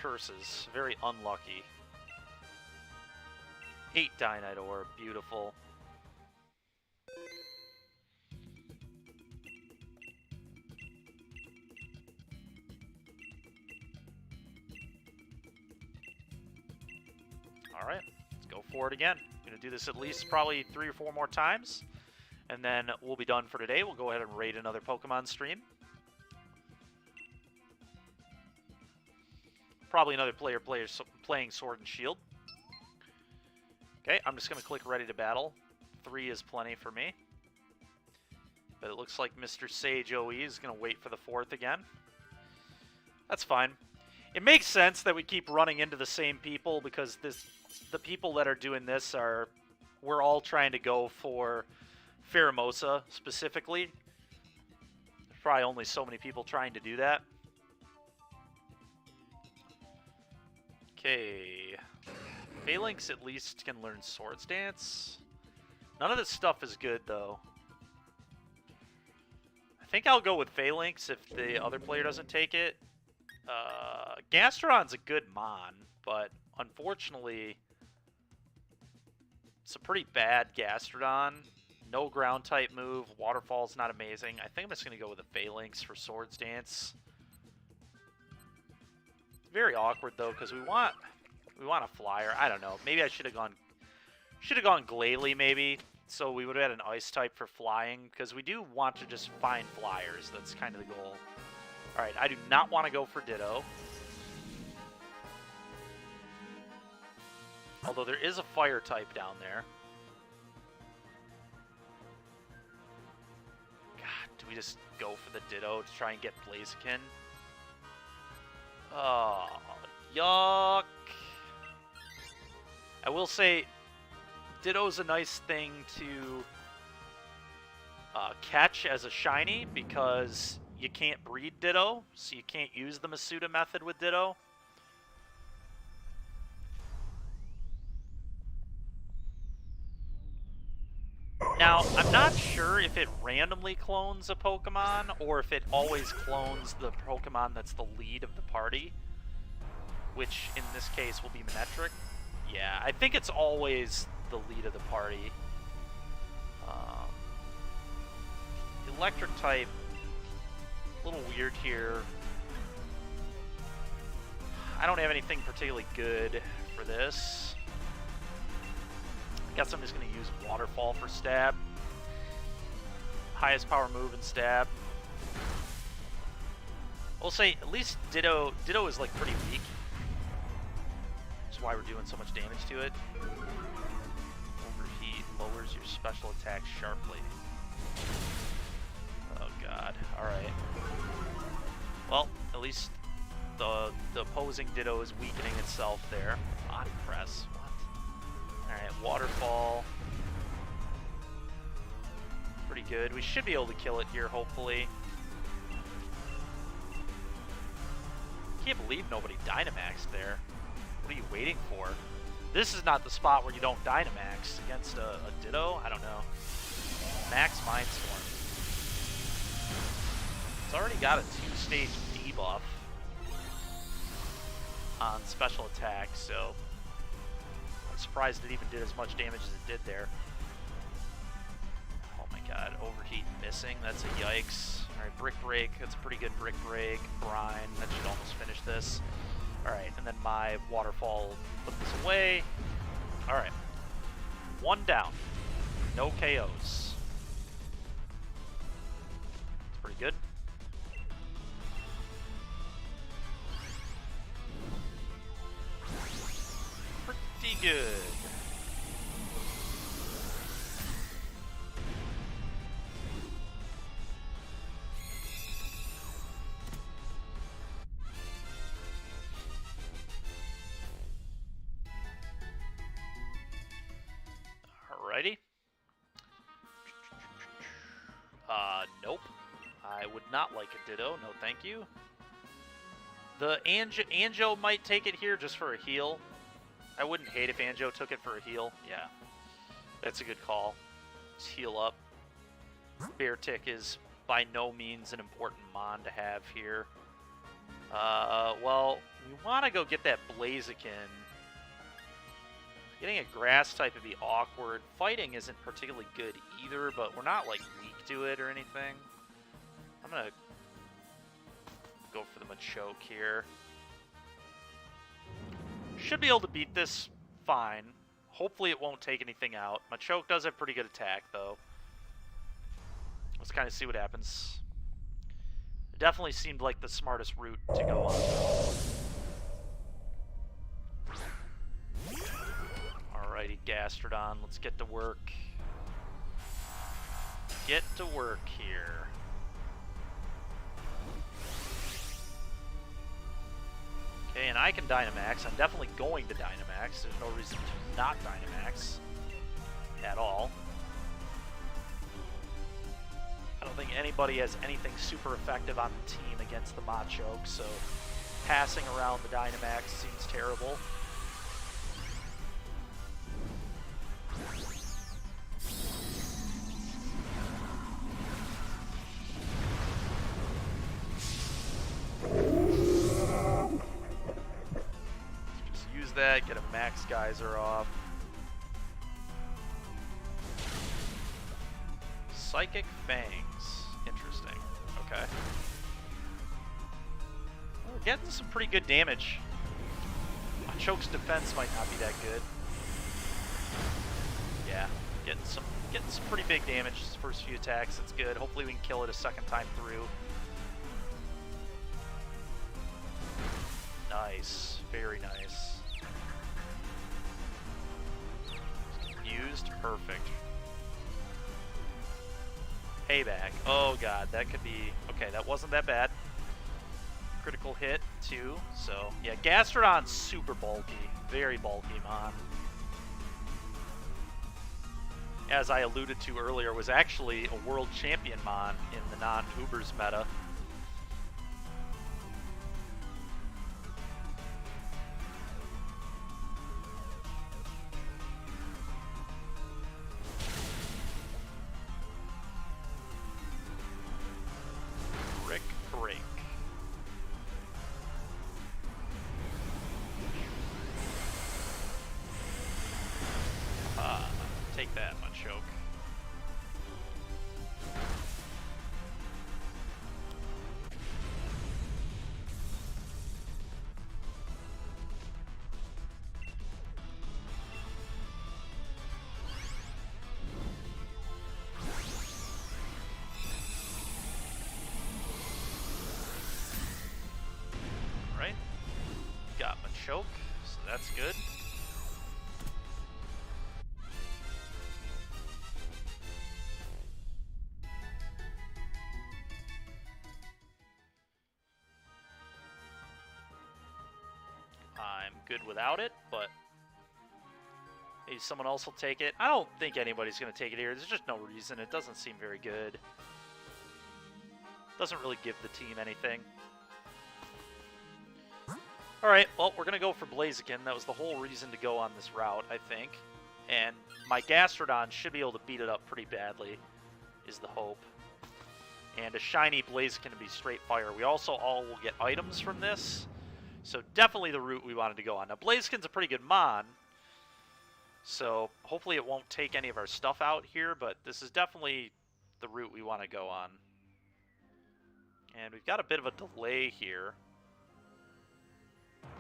Curses. Very unlucky. 8 Dynite beautiful. Alright, let's go for it again. I'm going to do this at least probably 3 or 4 more times, and then we'll be done for today. We'll go ahead and raid another Pokemon stream. Probably another player playing Sword and Shield. Okay, I'm just going to click Ready to Battle. 3 is plenty for me. But it looks like Mr. Sage OE is going to wait for the 4th again. That's fine. It makes sense that we keep running into the same people, because the people that are doing this we're all trying to go for Pheromosa specifically. There's probably only so many people trying to do that. Okay. Phalanx at least can learn Swords Dance. None of this stuff is good, though. I think I'll go with Phalanx if the other player doesn't take it. Gastrodon's a good Mon, but unfortunately, it's a pretty bad Gastrodon. No ground type move. Waterfall's not amazing. I think I'm just going to go with a Phalanx for Swords Dance. It's very awkward though, because we want a flyer. I don't know. Maybe I should have gone Glalie maybe. So we would have had an ice type for flying, because we do want to just find flyers. That's kind of the goal. Alright, I do not want to go for Ditto. Although there is a fire type down there. God, do we just go for the Ditto to try and get Blaziken? Oh, yuck. I will say, Ditto's a nice thing to catch as a shiny, because you can't breed Ditto, so you can't use the Masuda method with Ditto. Now, I'm not sure if it randomly clones a Pokemon, or if it always clones the Pokemon that's the lead of the party, which in this case will be Metric. Yeah, I think it's always the lead of the party. Electric type, a little weird here. I don't have anything particularly good for this. I guess I'm just going to use Waterfall for stab. Highest power move and stab. I'll say at least Ditto is like pretty weak. That's why we're doing so much damage to it. Overheat lowers your special attack sharply. Oh god. Alright. Well, at least the opposing Ditto is weakening itself there. Body press. What? Alright, Waterfall. Pretty good. We should be able to kill it here, hopefully. Can't believe nobody Dynamaxed there. What are you waiting for? This is not the spot where you don't Dynamax against a Ditto. I don't know. Max Mindstorm. It's already got a 2-stage debuff on special attack, so I'm surprised it even did as much damage as it did there. Oh my god, Overheat missing. That's a yikes. Alright, Brick Break. That's a pretty good Brick Break. Brine. That should almost finish this. Alright, and then my Waterfall will put this away. Alright. One down. No KOs. It's pretty good. Pretty good. Alrighty. Nope. I would not like a Ditto. No, thank you. The Anjo might take it here just for a heal. I wouldn't hate if Anjo took it for a heal. Yeah. That's a good call. Just heal up. Beartic is by no means an important Mon to have here. Well, we want to go get that Blaziken. Getting a grass type would be awkward. Fighting isn't particularly good either, but we're not like weak to it or anything. I'm gonna go for the Machoke here. Should be able to beat this fine. Hopefully it won't take anything out. Machoke does have pretty good attack though. Let's kind of see what happens. It definitely seemed like the smartest route to go on. Alrighty, Gastrodon, let's get to work. Get to work here. Okay, and I can Dynamax. I'm definitely going to Dynamax. There's no reason to not Dynamax at all. don't think anybody has anything super effective on the team against the Machoke, so passing around the Dynamax seems terrible. Just use that, get a Max Geyser off. Psychic Fangs. Interesting. Okay. Well, we're getting some pretty good damage. Machoke's defense might not be that good. Yeah, getting some pretty big damage his first few attacks. That's good. Hopefully we can kill it a second time through. Nice. Very nice. Used. Perfect. Payback. Oh god, that could be... Okay, that wasn't that bad. Critical hit, too. So, yeah, Gastrodon's super bulky. Very bulky, Mon. As I alluded to earlier, was actually a world champion Mon in the non-Ubers meta. Take that, Machoke. Right? Got Machoke, so that's good. I'm good without it, but maybe someone else will take it. I don't think anybody's going to take it here. There's just no reason. It doesn't seem very good. Doesn't really give the team anything. Alright, well, we're going to go for Blaziken. That was the whole reason to go on this route, I think. And my Gastrodon should be able to beat it up pretty badly, is the hope. And a shiny Blaziken to be straight fire. We also all will get items from this. So definitely the route we wanted to go on. Now Blaziken's a pretty good Mon, so hopefully it won't take any of our stuff out here, but this is definitely the route we want to go on. And we've got a bit of a delay here.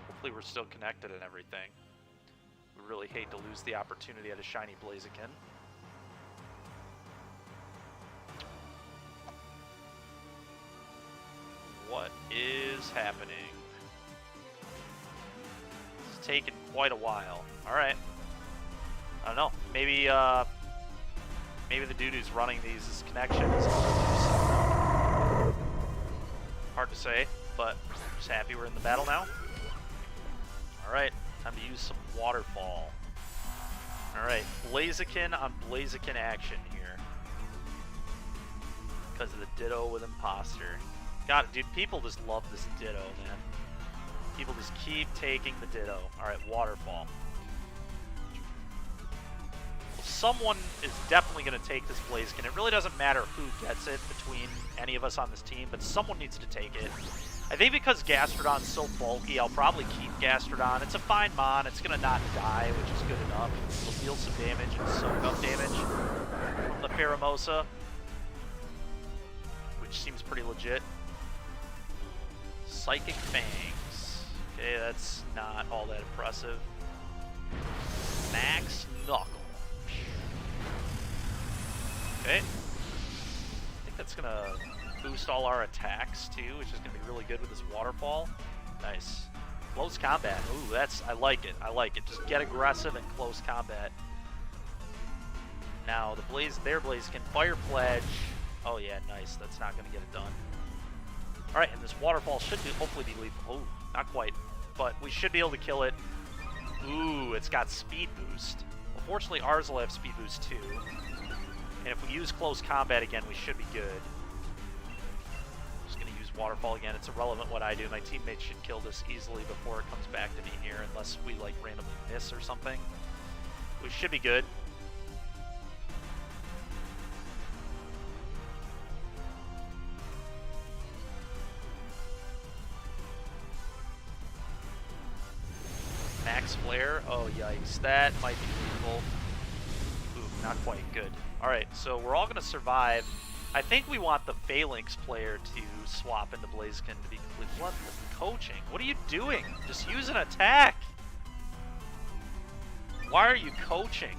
Hopefully we're still connected and everything. We really hate to lose the opportunity at a shiny Blaziken. What is happening? Taken quite a while. Alright. I don't know. Maybe maybe the dude who's running these is connections. Hard to say, but I'm just happy we're in the battle now. Alright, time to use some Waterfall. Alright, Blaziken on Blaziken action here. Because of the Ditto with Imposter. God, dude, people just love this Ditto, man. People just keep taking the Ditto. Alright, Waterfall. Someone is definitely going to take this Blaziken. It really doesn't matter who gets it between any of us on this team, but someone needs to take it. I think because Gastrodon's so bulky, I'll probably keep Gastrodon. It's a fine Mon. It's going to not die, which is good enough. It'll deal some damage and soak up damage from the Pheromosa, which seems pretty legit. Psychic Fangs. Okay, that's not all that impressive. Max Knuckle. Okay. I think that's going to boost all our attacks too, which is going to be really good with this Waterfall. Nice. Close combat. Ooh, I like it. I like it. Just get aggressive in close combat. Now, their Blaziken Fire Pledge. Oh yeah, nice. That's not going to get it done. Alright, and this Waterfall should hopefully be lethal. Oh, not quite. But we should be able to kill it. Ooh, it's got speed boost. Well, fortunately, ours will have speed boost too. And if we use close combat again, we should be good. Waterfall again. It's irrelevant what I do. My teammates should kill this easily before it comes back to me here, unless we like randomly miss or something. We should be good. Max Flare. Oh, yikes. That might be lethal. Ooh, not quite. Good. Alright, so we're all going to survive. I think we want the Phalanx player to swap into Blaziken to be complete. What the coaching? What are you doing? Just use an attack. Why are you coaching?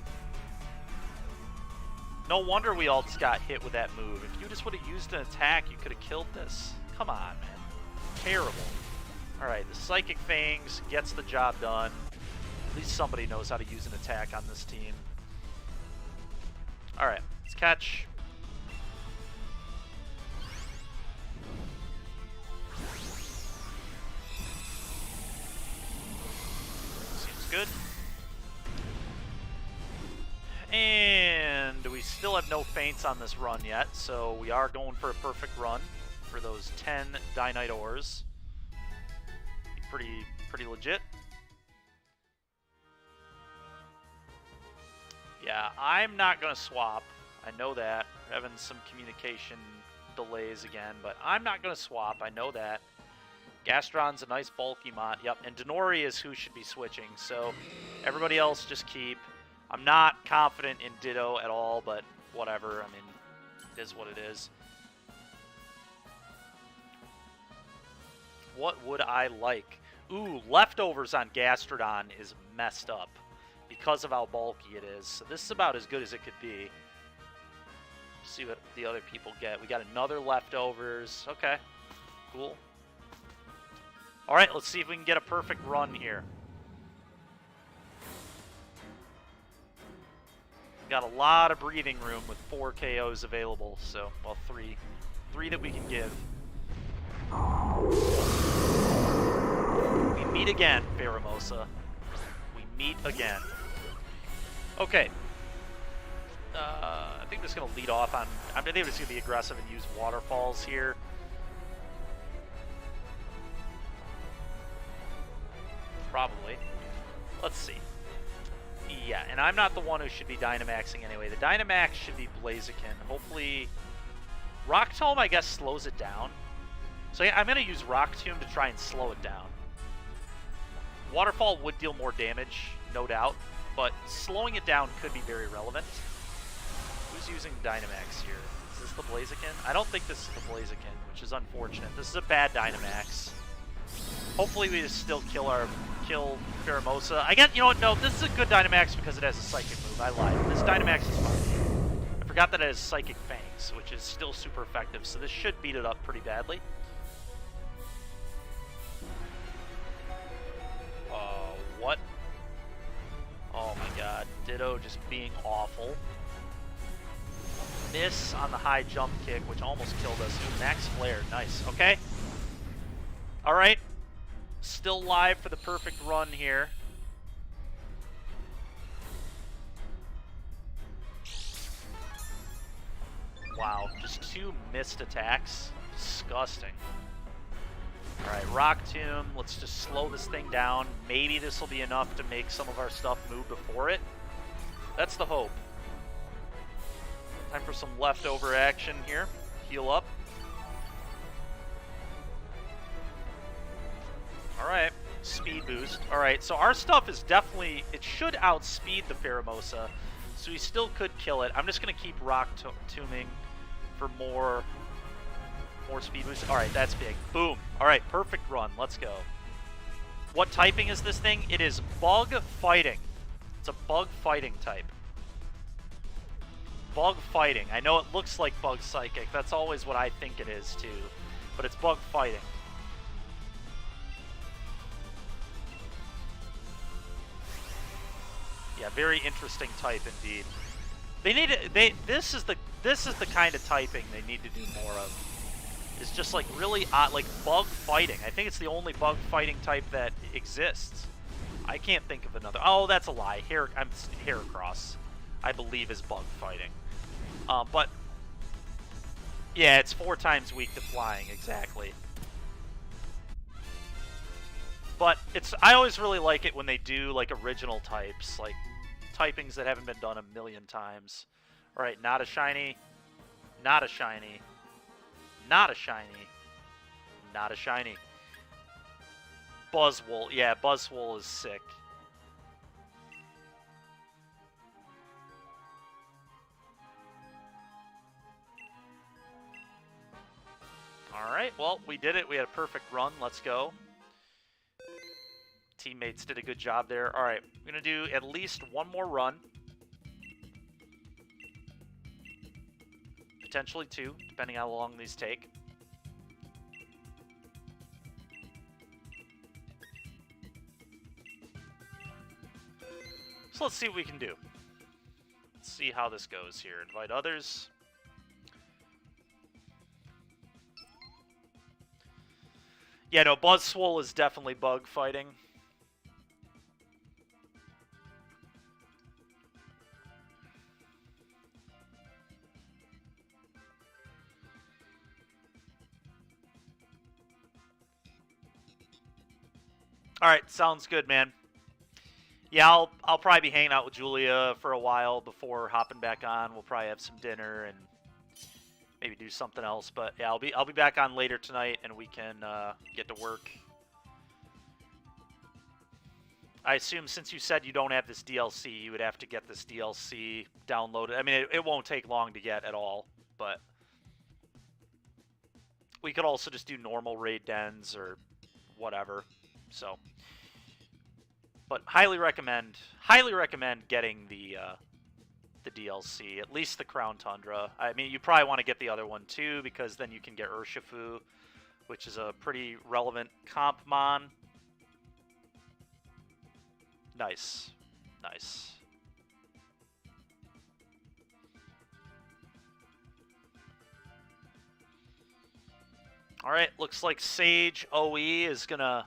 No wonder we all just got hit with that move. If you just would have used an attack, you could have killed this. Come on, man. Terrible. Alright, the Psychic Fangs gets the job done. At least somebody knows how to use an attack on this team. Alright, let's catch. Seems good. And we still have no feints on this run yet, so we are going for a perfect run for those 10 Dynite ores. Pretty legit. Yeah, I'm not going to swap. I know that. We're having some communication delays again, but I'm not going to swap. I know that. Gastron's a nice bulky mod. Yep, and Denori is who should be switching, so everybody else just keep. I'm not confident in Ditto at all, but whatever. I mean, it is what it is. What would I like? Ooh, Leftovers on Gastrodon is messed up because of how bulky it is. So this is about as good as it could be. See what the other people get. We got another Leftovers. Okay, cool. All right, let's see if we can get a perfect run here. Got a lot of breathing room with 4 KOs available. So, well, three that we can give. We meet again, Pheromosa. We meet again. Okay. I think I'm just going to lead off on... I think I'm just going to be aggressive and use Waterfalls here. Probably. Let's see. Yeah, and I'm not the one who should be Dynamaxing anyway. The Dynamax should be Blaziken. Hopefully... Rock Tomb, I guess, slows it down. So yeah, I'm going to use Rock Tomb to try and slow it down. Waterfall would deal more damage, no doubt, but slowing it down could be very relevant. Who's using Dynamax here? Is this the Blaziken? I don't think this is the Blaziken, which is unfortunate. This is a bad Dynamax. Hopefully we just still kill Pheromosa. I guess, you know what, no, this is a good Dynamax because it has a Psychic move. I lied. This Dynamax is fine. I forgot that it has Psychic Fangs, which is still super effective, so this should beat it up pretty badly. What? Oh my god. Ditto just being awful. Miss on the high jump kick, which almost killed us. Ooh, Max Flare. Nice. Okay. Alright. Still live for the perfect run here. Wow. Just 2 missed attacks. Disgusting. Alright, Rock Tomb. Let's just slow this thing down. Maybe this will be enough to make some of our stuff move before it. That's the hope. Time for some leftover action here. Heal up. Alright, speed boost. Alright, so our stuff is definitely... It should outspeed the Pheromosa, so we still could kill it. I'm just going to keep Rock Tombing for more speed boost. Alright, that's big. Boom. Alright, perfect run. Let's go. What typing is this thing? It is Bug Fighting. It's a Bug Fighting type. Bug Fighting. I know it looks like Bug Psychic. That's always what I think it is, too. But it's Bug Fighting. Yeah, very interesting type indeed. They need to, this is the kind of typing they need to do more of. It's just like really odd, like Bug Fighting. I think it's the only Bug Fighting type that exists. I can't think of another. Oh, that's a lie. Heracross, I believe, is Bug Fighting. But yeah, it's 4 times weak to flying, exactly. But I always really like it when they do like original types, like typings that haven't been done a million times. All right, not a shiny, not a shiny, not a shiny, not a shiny. Buzzwole, yeah, Buzzwole is sick. Alright, well, we did it. We had a perfect run. Let's go. Teammates did a good job there. Alright, we're going to do at least one more run. Potentially two, depending how long these take. So let's see what we can do. Let's see how this goes here. Invite others. Yeah, no, Buzzwole is definitely bug fighting. Alright, sounds good, man. Yeah, I'll probably be hanging out with Julia for a while before hopping back on. We'll probably have some dinner and maybe do something else. But yeah, I'll be back on later tonight, and we can get to work. I assume since you said you don't have this DLC, you would have to get this DLC downloaded. I mean, it won't take long to get at all, but we could also just do normal raid dens or whatever. So, but highly recommend getting the DLC, at least the Crown Tundra. I mean, you probably want to get the other one too, because then you can get Urshifu, which is a pretty relevant comp mon. Nice. Nice. Alright, looks like Sage OE is gonna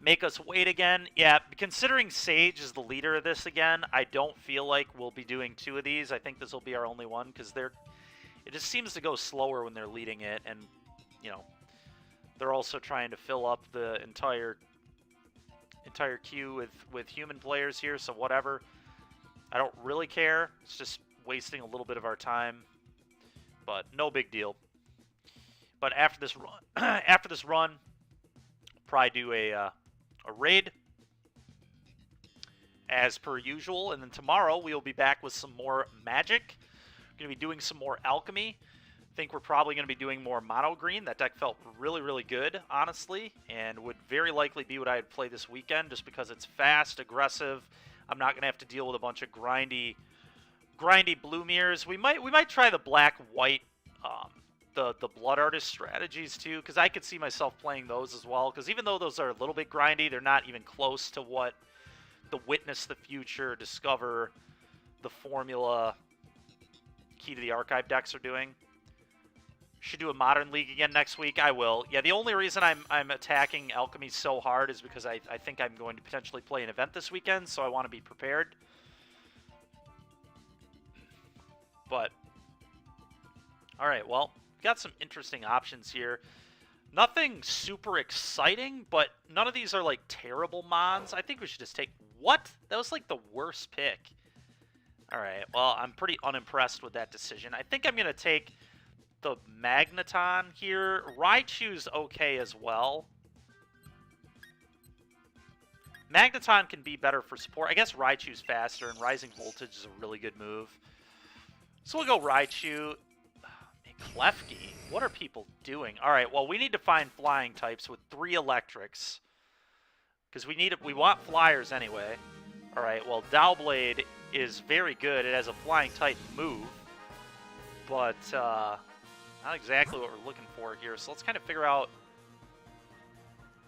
make us wait again. Yeah, considering Sage is the leader of this again, I don't feel like we'll be doing two of these. I think this will be our only one, because it just seems to go slower when they're leading it, and, you know, they're also trying to fill up the entire queue with human players here, so whatever. I don't really care. It's just wasting a little bit of our time, but no big deal. But after this run, probably do a raid as per usual, and then tomorrow we will be back with some more Magic. We're going to be doing some more Alchemy. I think we're probably going to be doing more Mono Green. That deck felt really, really good, honestly, and would very likely be what I'd play this weekend, just because it's fast, aggressive. I'm not going to have to deal with a bunch of grindy blue mirrors. We might try the black-white, the Blood Artist strategies too, because I could see myself playing those as well. Because even though those are a little bit grindy, they're not even close to what the Witness the Future, Discover, the Formula, Key to the Archive decks are doing. Should do a Modern League again next week. I will. Yeah, the only reason I'm attacking Alchemy so hard is because I think I'm going to potentially play an event this weekend, so I want to be prepared. But, alright, well, we got some interesting options here. Nothing super exciting, but none of these are, like, terrible mons. I think we should just take... What? That was, like, the worst pick. Alright, well, I'm pretty unimpressed with that decision. I think I'm going to take the Magneton here. Raichu's okay as well. Magneton can be better for support. I guess Raichu's faster, and Rising Voltage is a really good move. So we'll go Raichu. Klefki. What are people doing? Alright, well, we need to find flying types with 3 electrics. Because we want flyers anyway. Alright, well, Blade is very good. It has a flying type move. But, not exactly what we're looking for here. So let's kind of figure out...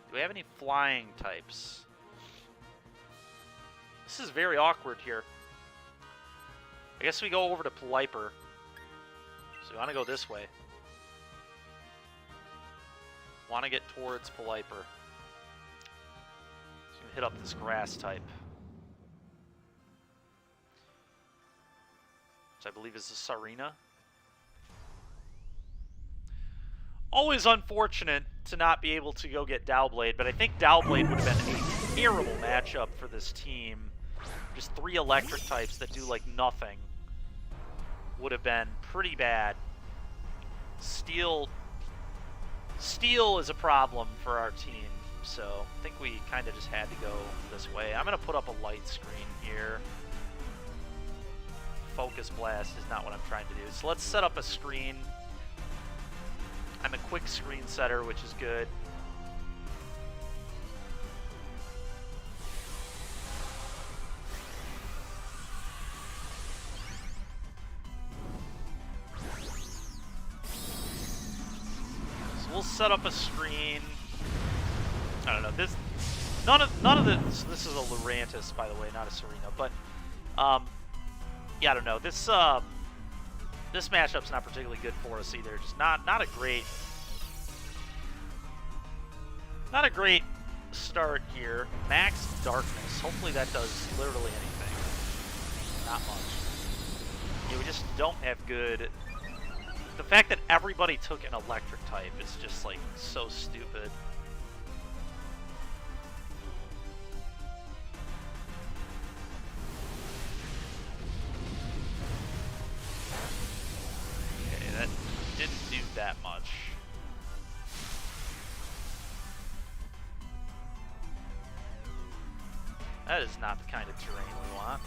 Do we have any flying types? This is very awkward here. I guess we go over to Playable. So we want to go this way. Want to get towards Playable. So we hit up this grass type. Which I believe is the Sarina. Always unfortunate to not be able to go get Blade, but I think Blade would have been a terrible matchup for this team. Just 3 electric types that do like nothing would have been pretty bad. Steel is a problem for our team, so I think we kind of just had to go this way. I'm going to put up a light screen here. Focus Blast is not what I'm trying to do. So let's set up a screen. I'm a quick screen setter, which is good. So we'll set up a screen. I don't know. None of this. This is a Lurantis, by the way, not a Serena. But yeah, I don't know. This matchup's not particularly good for us either. Just not a great start here. Max Darkness. Hopefully that does literally anything. Not much. Yeah, we just don't have good. The fact that everybody took an electric type is just like so stupid. Didn't do that much. That is not the kind of terrain we want.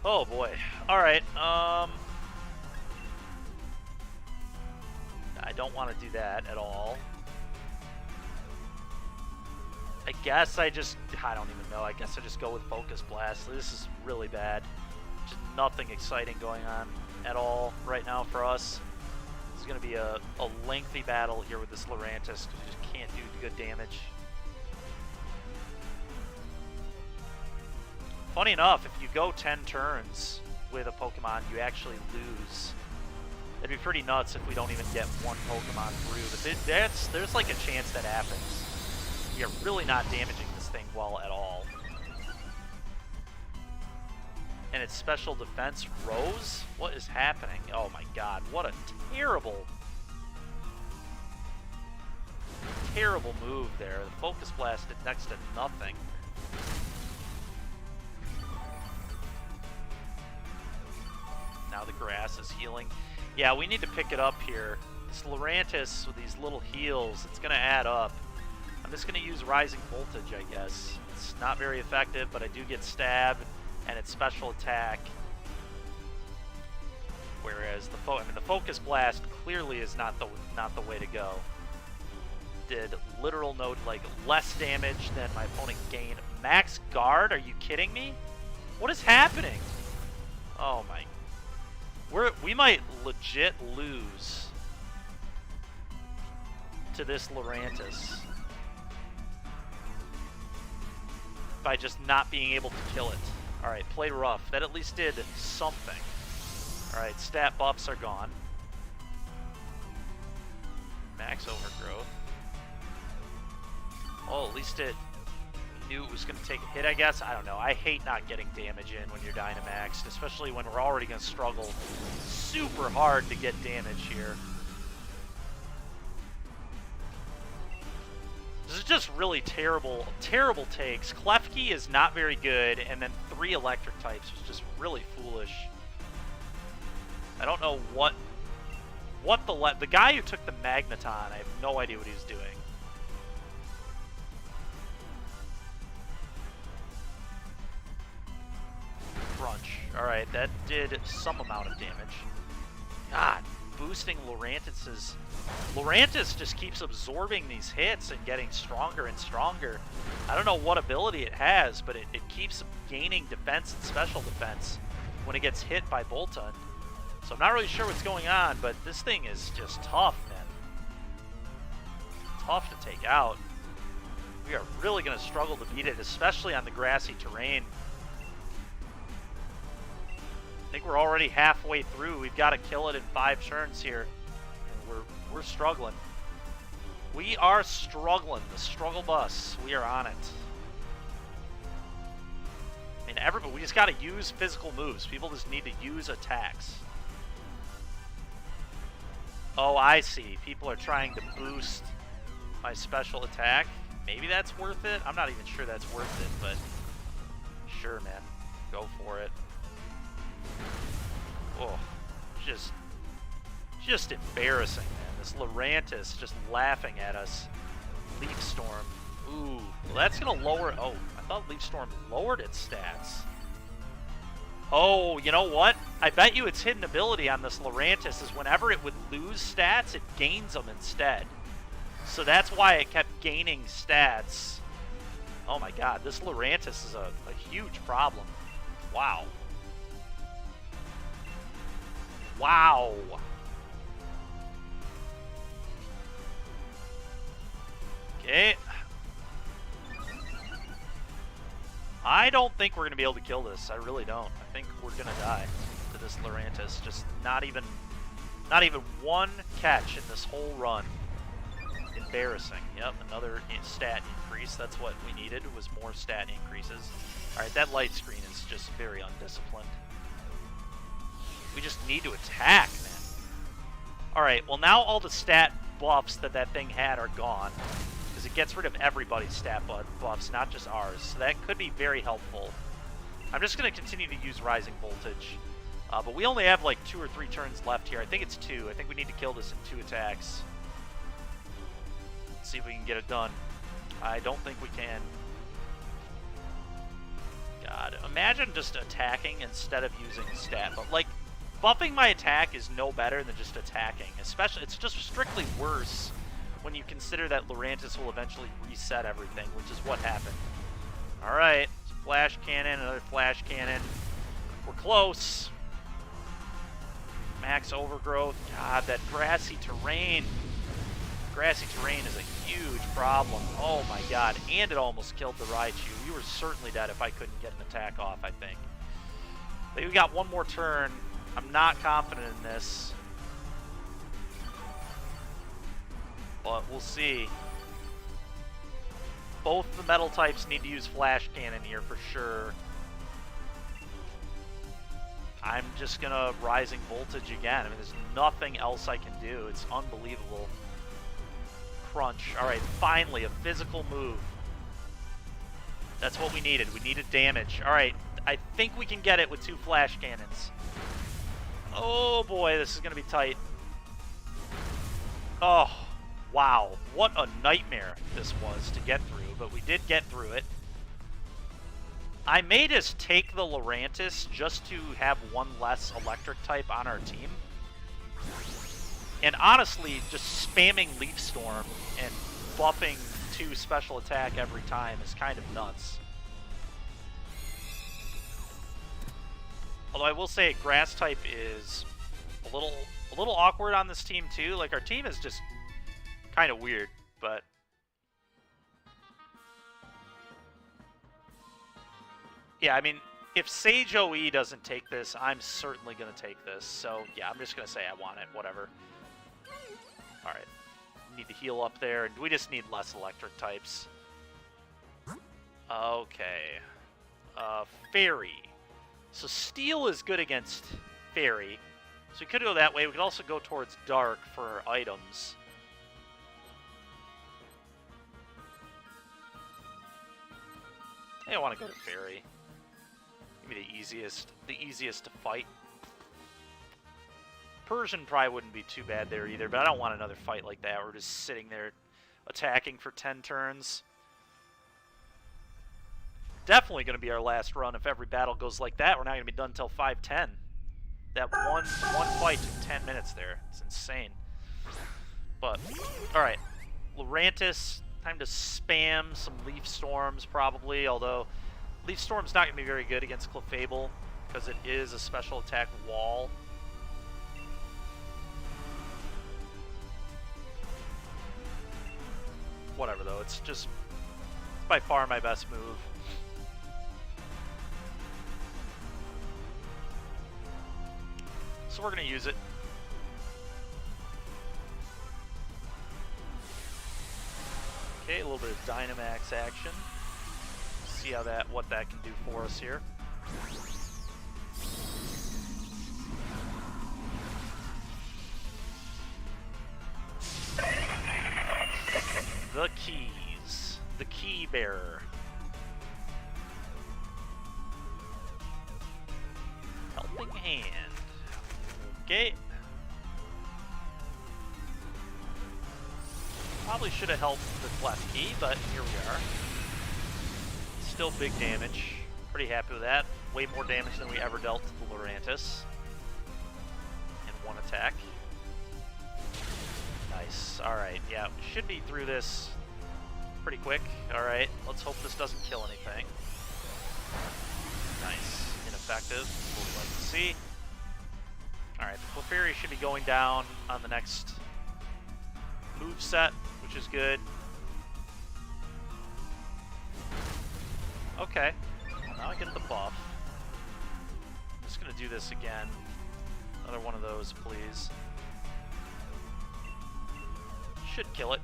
Oh boy. Alright, I don't want to do that at all. I guess I don't even know. I guess I just go with Focus Blast. This is really bad. Just nothing exciting going on at all right now for us. It's going to be a lengthy battle here with this Lurantis because we just can't do good damage. Funny enough, if you go 10 turns with a Pokemon, you actually lose. It'd be pretty nuts if we don't even get one Pokemon through. But there's like a chance that happens. We are really not damaging this thing well at all. And its special defense rose? What is happening? Oh my god, what a terrible move there. The Focus Blast did next to nothing. Now the grass is healing. Yeah, we need to pick it up here. This Lurantis with these little heals, it's going to add up. I'm just going to use Rising Voltage, I guess. It's not very effective, but I do get stabbed. And its special attack, whereas the Focus Blast clearly is not the way to go. Did literal less damage than my opponent gained. Max Guard? Are you kidding me? What is happening? Oh my! We might legit lose to this Lurantis by just not being able to kill it. Alright, played rough. That at least did something. Alright, stat buffs are gone. Max Overgrowth. Oh, at least it knew it was going to take a hit, I guess. I don't know. I hate not getting damage in when you're Dynamaxed, especially when we're already going to struggle super hard to get damage here. This is just really terrible takes. Klefki is not very good, and then 3 electric types was just really foolish. I don't know what the guy who took the Magneton, I have no idea what he was doing. Crunch. Alright, that did some amount of damage. God, boosting Lurantis. Lurantis just keeps absorbing these hits and getting stronger and stronger. I don't know what ability it has, but it keeps gaining defense and special defense when it gets hit by Boltund. So I'm not really sure what's going on, but this thing is just tough, man. Tough to take out. We are really going to struggle to beat it, especially on the grassy terrain. I think we're already halfway through. We've got to kill it in 5 turns here. And we're struggling. We are struggling. The struggle bus. We are on it. I mean, everybody, we just got to use physical moves. People just need to use attacks. Oh, I see. People are trying to boost my special attack. Maybe that's worth it? I'm not even sure that's worth it, but sure, man. Go for it. Oh, just embarrassing, man. This Lurantis just laughing at us. Leaf Storm. Ooh, well, that's going to lower... Oh, I thought Leaf Storm lowered its stats. Oh, you know what? I bet you its hidden ability on this Lurantis is whenever it would lose stats, it gains them instead. So that's why it kept gaining stats. Oh my god, this Lurantis is a huge problem. Wow. Wow. Okay. I don't think we're going to be able to kill this. I really don't. I think we're going to die to this Lurantis. Just not even one catch in this whole run. Embarrassing. Yep, another stat increase. That's what we needed, was more stat increases. Alright, that light screen is just very undisciplined. We just need to attack, man. Alright, well now all the stat buffs that thing had are gone. Because it gets rid of everybody's stat buffs, not just ours. So that could be very helpful. I'm just going to continue to use Rising Voltage. But we only have like 2 or 3 turns left here. I think it's 2. I think we need to kill this in 2 attacks. Let's see if we can get it done. I don't think we can. God, imagine just attacking instead of using stat. But like, buffing my attack is no better than just attacking. Especially, it's just strictly worse when you consider that Lurantis will eventually reset everything, which is what happened. Alright, Flash Cannon, another Flash Cannon. We're close. Max Overgrowth. God, that grassy terrain. Grassy terrain is a huge problem. Oh my god, and it almost killed the Raichu. We were certainly dead if I couldn't get an attack off, I think. But we got one more turn. I'm not confident in this. But we'll see. Both the metal types need to use Flash Cannon here for sure. I'm just gonna Rising Voltage again. I mean, there's nothing else I can do. It's unbelievable. Crunch. Alright, finally, a physical move. That's what we needed. We needed damage. Alright, I think we can get it with 2 Flash Cannons. Oh boy, this is gonna be tight. Oh. Wow, what a nightmare this was to get through, but we did get through it. I may just take the Lurantis just to have one less electric type on our team. And honestly, just spamming Leaf Storm and buffing 2 special attack every time is kind of nuts. Although I will say Grass type is a little awkward on this team too. Like, our team is just kind of weird, but yeah, I mean, if Sage OE doesn't take this, I'm certainly going to take this. So yeah, I'm just going to say I want it, whatever. Alright, need to heal up there, and we just need less electric types. Okay. Fairy. So Steel is good against Fairy. So we could go that way. We could also go towards Dark for items. I don't want to go to Fairy. Maybe the easiest to fight. Persian probably wouldn't be too bad there either, but I don't want another fight like that. We're just sitting there attacking for 10 turns. Definitely going to be our last run if every battle goes like that. We're not going to be done until 5:10. That one fight took 10 minutes there. It's insane. But, alright. Lurantis, time to spam some Leaf Storms probably, although Leaf Storm's not going to be very good against Clefable because it is a special attack wall. Whatever though, it's by far my best move. So we're going to use it. Okay, a little bit of Dynamax action. See how what that can do for us here. Bearer. Helping Hand. Okay. Probably should have helped the left key, but here we are. Still big damage. Pretty happy with that. Way more damage than we ever dealt to the Lurantis. In one attack. Nice. Alright, yeah, we should be through this pretty quick. Alright, let's hope this doesn't kill anything. Nice. Ineffective. That's what we like to see. Alright, the Clefairy should be going down on the next move set, which is good. Okay. Now I get the buff. I'm just going to do this again. Another one of those, please. Should kill it.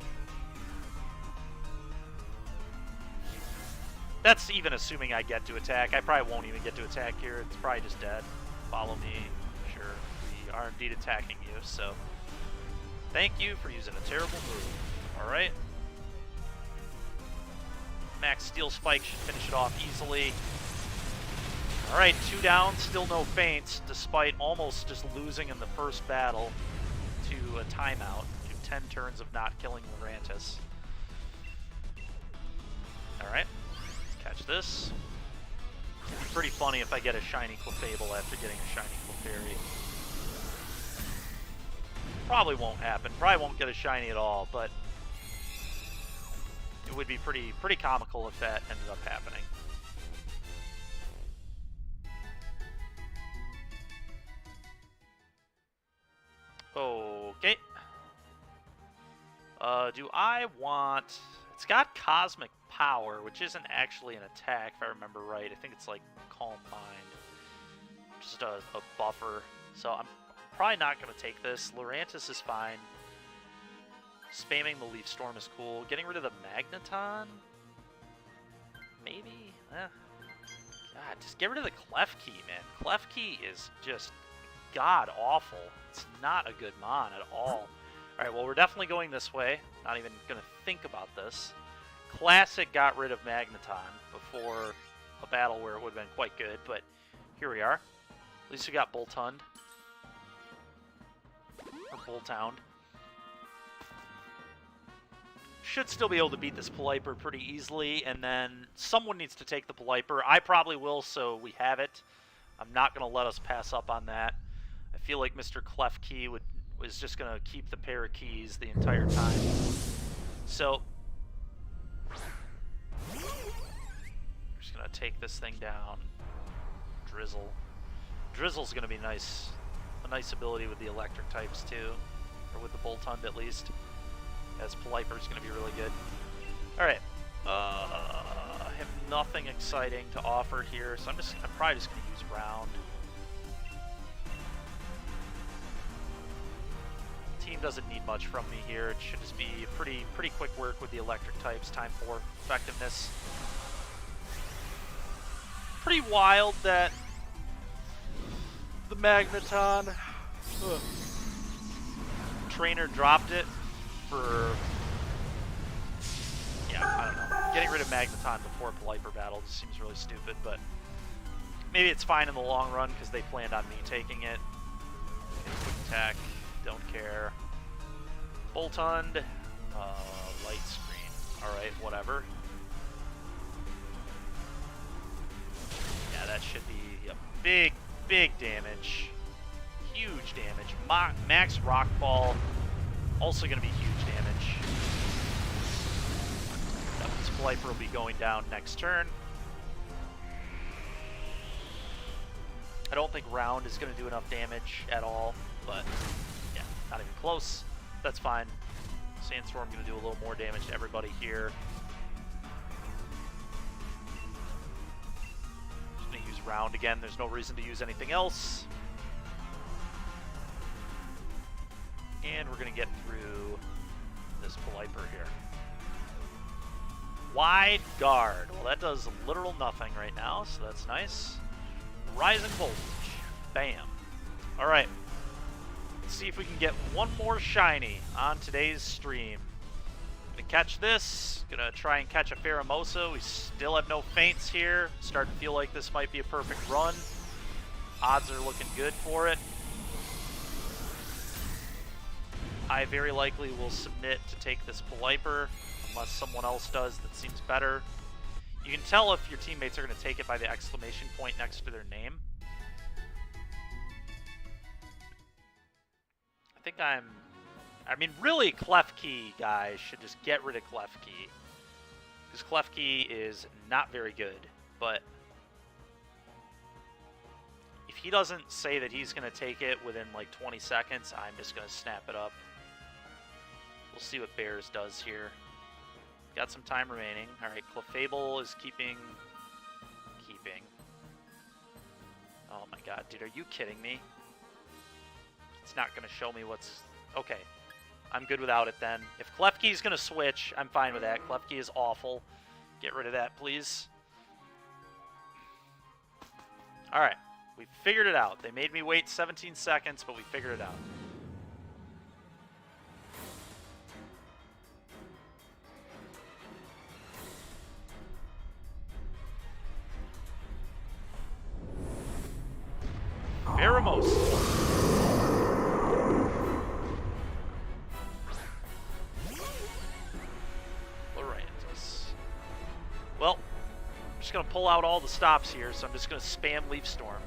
That's even assuming I get to attack. I probably won't even get to attack here. It's probably just dead. Follow me. Sure. We are indeed attacking you, so... Thank you for using a terrible move. Alright. Max Steel Spike should finish it off easily. Alright, 2 down, still no feints, despite almost just losing in the first battle to a timeout. 10 turns of not killing Lurantis. Alright, let's catch this. It'd be pretty funny if I get a shiny Clefable after getting a shiny Clefairy. Probably won't happen. Probably won't get a shiny at all, but it would be pretty comical if that ended up happening. Okay. Do I want... It's got Cosmic Power, which isn't actually an attack, if I remember right. I think it's like Calm Mind. Just a buffer. So I'm probably not going to take this. Lurantis is fine. Spamming the Leaf Storm is cool. Getting rid of the Magneton? Maybe? God, just get rid of the Clef Key, man. Clef Key is just god-awful. It's not a good Mon at all. Alright, well, we're definitely going this way. Not even going to think about this. Classic got rid of Magneton before a battle where it would have been quite good, but here we are. At least we got Boltund. Or Bolthound. Should still be able to beat this Pelipper pretty easily, and then someone needs to take the Pelipper. I probably will, so we have it. I'm not going to let us pass up on that. I feel like Mr. Clef Key was just going to keep the pair of keys the entire time. So, we're just going to take this thing down. Drizzle. Drizzle's going to be nice. A nice ability with the electric types too. Or with the Boltund at least. As Pelipper's going to be really good. Alright. I have nothing exciting to offer here, so I'm probably just going to use Round. Team doesn't need much from me here. It should just be pretty quick work with the electric types. Time 4 effectiveness. Pretty wild that the Magneton trainer dropped it for, yeah, I don't know. Getting rid of Magneton before Pelipper battle just seems really stupid, but maybe it's fine in the long run because they planned on me taking it. Quick attack. Don't care. Boltund. Light screen. Alright, whatever. Yeah, that should be a big damage. Huge damage. Max Rock Ball. Also going to be huge damage. This Pelipper will be going down next turn. I don't think Round is going to do enough damage at all, but yeah, not even close. That's fine. Sandstorm going to do a little more damage to everybody here. Just going to use Round again. There's no reason to use anything else. And we're going to get through this Pelipper here. Wide Guard. Well, that does literal nothing right now, so that's nice. Rising Voltage. Bam. Alright. Let's see if we can get one more shiny on today's stream. I'm going to catch this. Gonna try and catch a Pheromosa. We still have no feints here. Starting to feel like this might be a perfect run. Odds are looking good for it. I very likely will submit to take this Playable, unless someone else does that seems better. You can tell if your teammates are going to take it by the exclamation point next to their name. I mean, really, Klefki, guys, should just get rid of Klefki. Because Klefki is not very good. But if he doesn't say that he's going to take it within like 20 seconds, I'm just going to snap it up. We'll see what Bears does here. Got some time remaining. Alright, Clefable is keeping. Oh my god, dude, are you kidding me? It's not going to show me what's... Okay, I'm good without it then. If Klefki's going to switch, I'm fine with that. Klefki is awful. Get rid of that, please. Alright, we figured it out. They made me wait 17 seconds, but we figured it out. Pheromos. Lurantis. Well, I'm just going to pull out all the stops here, so I'm just going to spam Leaf Storm.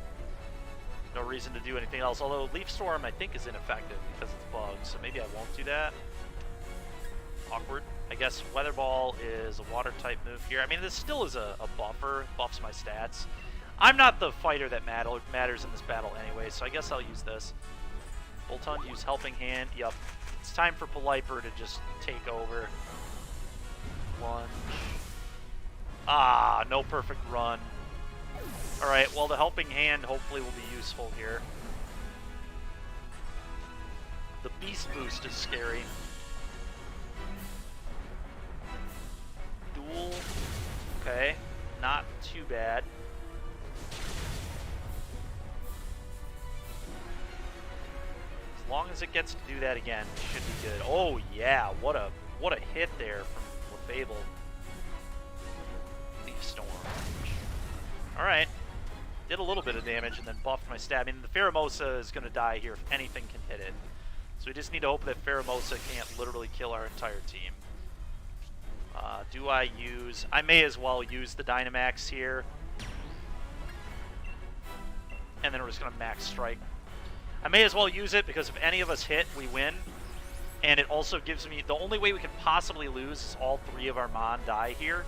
No reason to do anything else, although Leaf Storm I think is ineffective because it's bugged, so maybe I won't do that. Awkward. I guess Weather Ball is a water-type move here. I mean, this still is a buffer. It buffs my stats. I'm not the fighter that matters in this battle anyway, so I guess I'll use this. Boltund, use Helping Hand. Yup. It's time for Playable to just take over. Lunge. Ah, no perfect run. Alright, well, the Helping Hand hopefully will be useful here. The Beast Boost is scary. Duel. Okay. Not too bad. As long as it gets to do that again, it should be good. Oh yeah, what a hit there from Clefable. Leaf Storm. Alright. Did a little bit of damage and then buffed my stab. I mean, the Pheromosa is going to die here if anything can hit it. So we just need to hope that Pheromosa can't literally kill our entire team. Do I use... I may as well use the Dynamax here. And then we're just going to Max Strike. I may as well use it because if any of us hit, we win. And it also gives me... The only way we can possibly lose is all three of our Mon die here.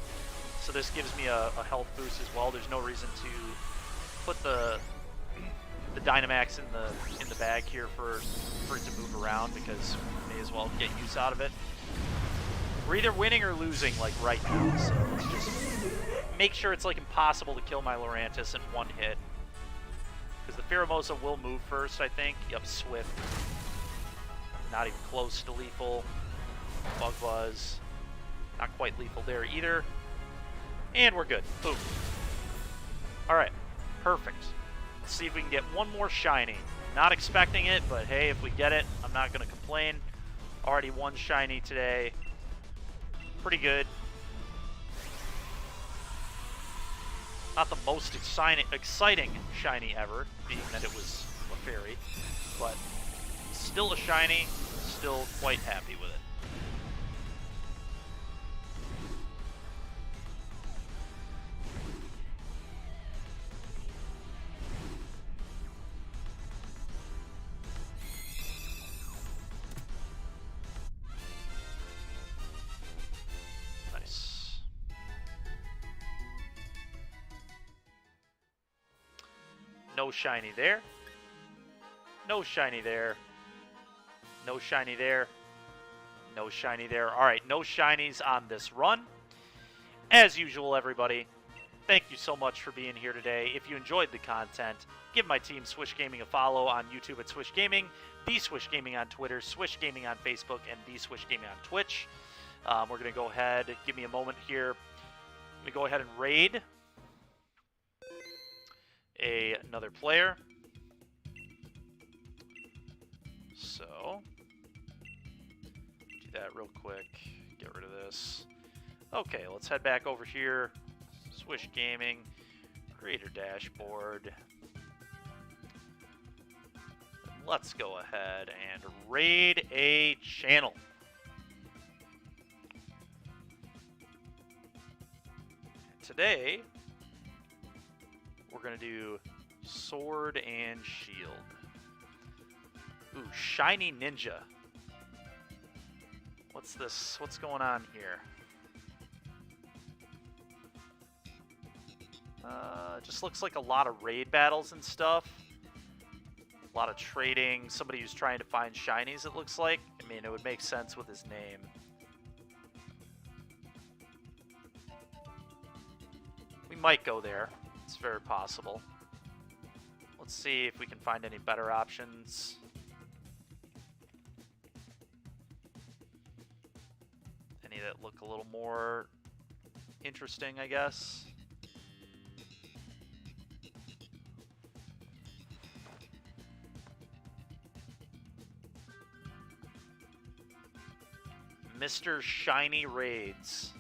So this gives me a health boost as well. There's no reason to put the Dynamax in the bag here for it to move around because we may as well get use out of it. We're either winning or losing like right now, so let's just make sure it's like impossible to kill my Lurantis in one hit. Because the Pheromosa will move first, I think. Yep, Swift. Not even close to lethal. Bug Buzz. Not quite lethal there either. And we're good. Boom. Alright. Perfect. Let's see if we can get one more shiny. Not expecting it, but hey, if we get it, I'm not going to complain. Already one shiny today. Pretty good. Not the most exciting shiny ever, being that it was a fairy, but still a shiny, still quite happy with it. No shiny there. No shiny there. No shiny there. No shiny there. Alright, no shinies on this run. As usual, everybody, thank you so much for being here today. If you enjoyed the content, give my team Swish Gaming a follow on YouTube at Swish Gaming, The Swish Gaming on Twitter, Swish Gaming on Facebook, and The Swish Gaming on Twitch. We're going to go ahead, give me a moment here. Let me go ahead and raid another player. So, do that real quick. Get rid of this. Okay, let's head back over here. Swish Gaming. Creator dashboard. Let's go ahead and raid a channel. Today, we're going to do Sword and Shield. Ooh, Shiny Ninja. What's this? What's going on here? Just looks like a lot of raid battles and stuff. A lot of trading. Somebody who's trying to find shinies, it looks like. I mean, it would make sense with his name. We might go there. It's very possible. Let's see if we can find any better options. Any that look a little more interesting, I guess. Mr. Shiny Raids.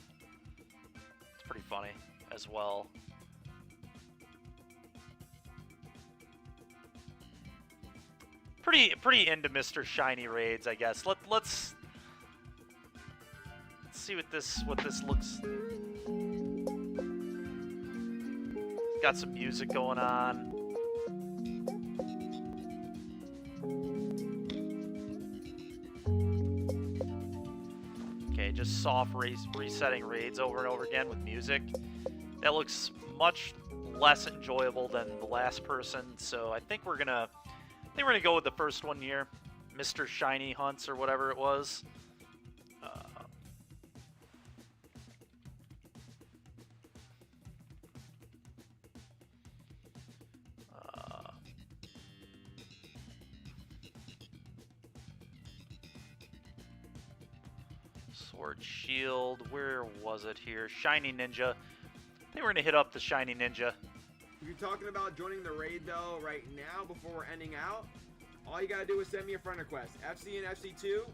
It's pretty funny as well. Pretty into Mr. Shiny Raids, I guess. Let's see what this looks. Got some music going on. Okay, just soft resetting raids over and over again with music. That looks much less enjoyable than the last person, so I think we're gonna go with the first one here, Mr. Shiny Hunts or whatever it was. Sword Shield, where was it here? Shiny Ninja. I think we're gonna hit up the Shiny Ninja. If you're talking about joining the raid though right now before we're ending out, all you gotta do is send me a friend request. FC and FC2.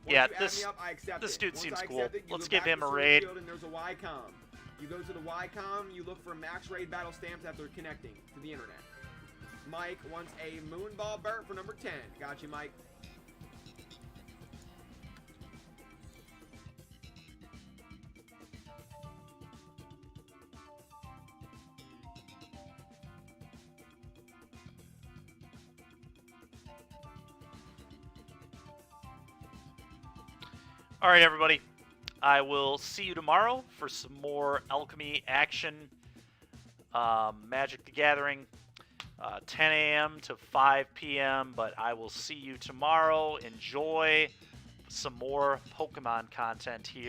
Yeah, you add me up, I accept this it. dude Once seems I cool. accept it, you Let's go give back him to a Sword raid. Shield and there's a YCOM. You go to the YCOM, you look for max raid battle stamps after connecting to the internet. Mike wants a Moonball Burt for number 10. Got you, Mike. All right, everybody. I will see you tomorrow for some more alchemy action. Magic the Gathering, 10 a.m. to 5 p.m. But I will see you tomorrow. Enjoy some more Pokemon content here.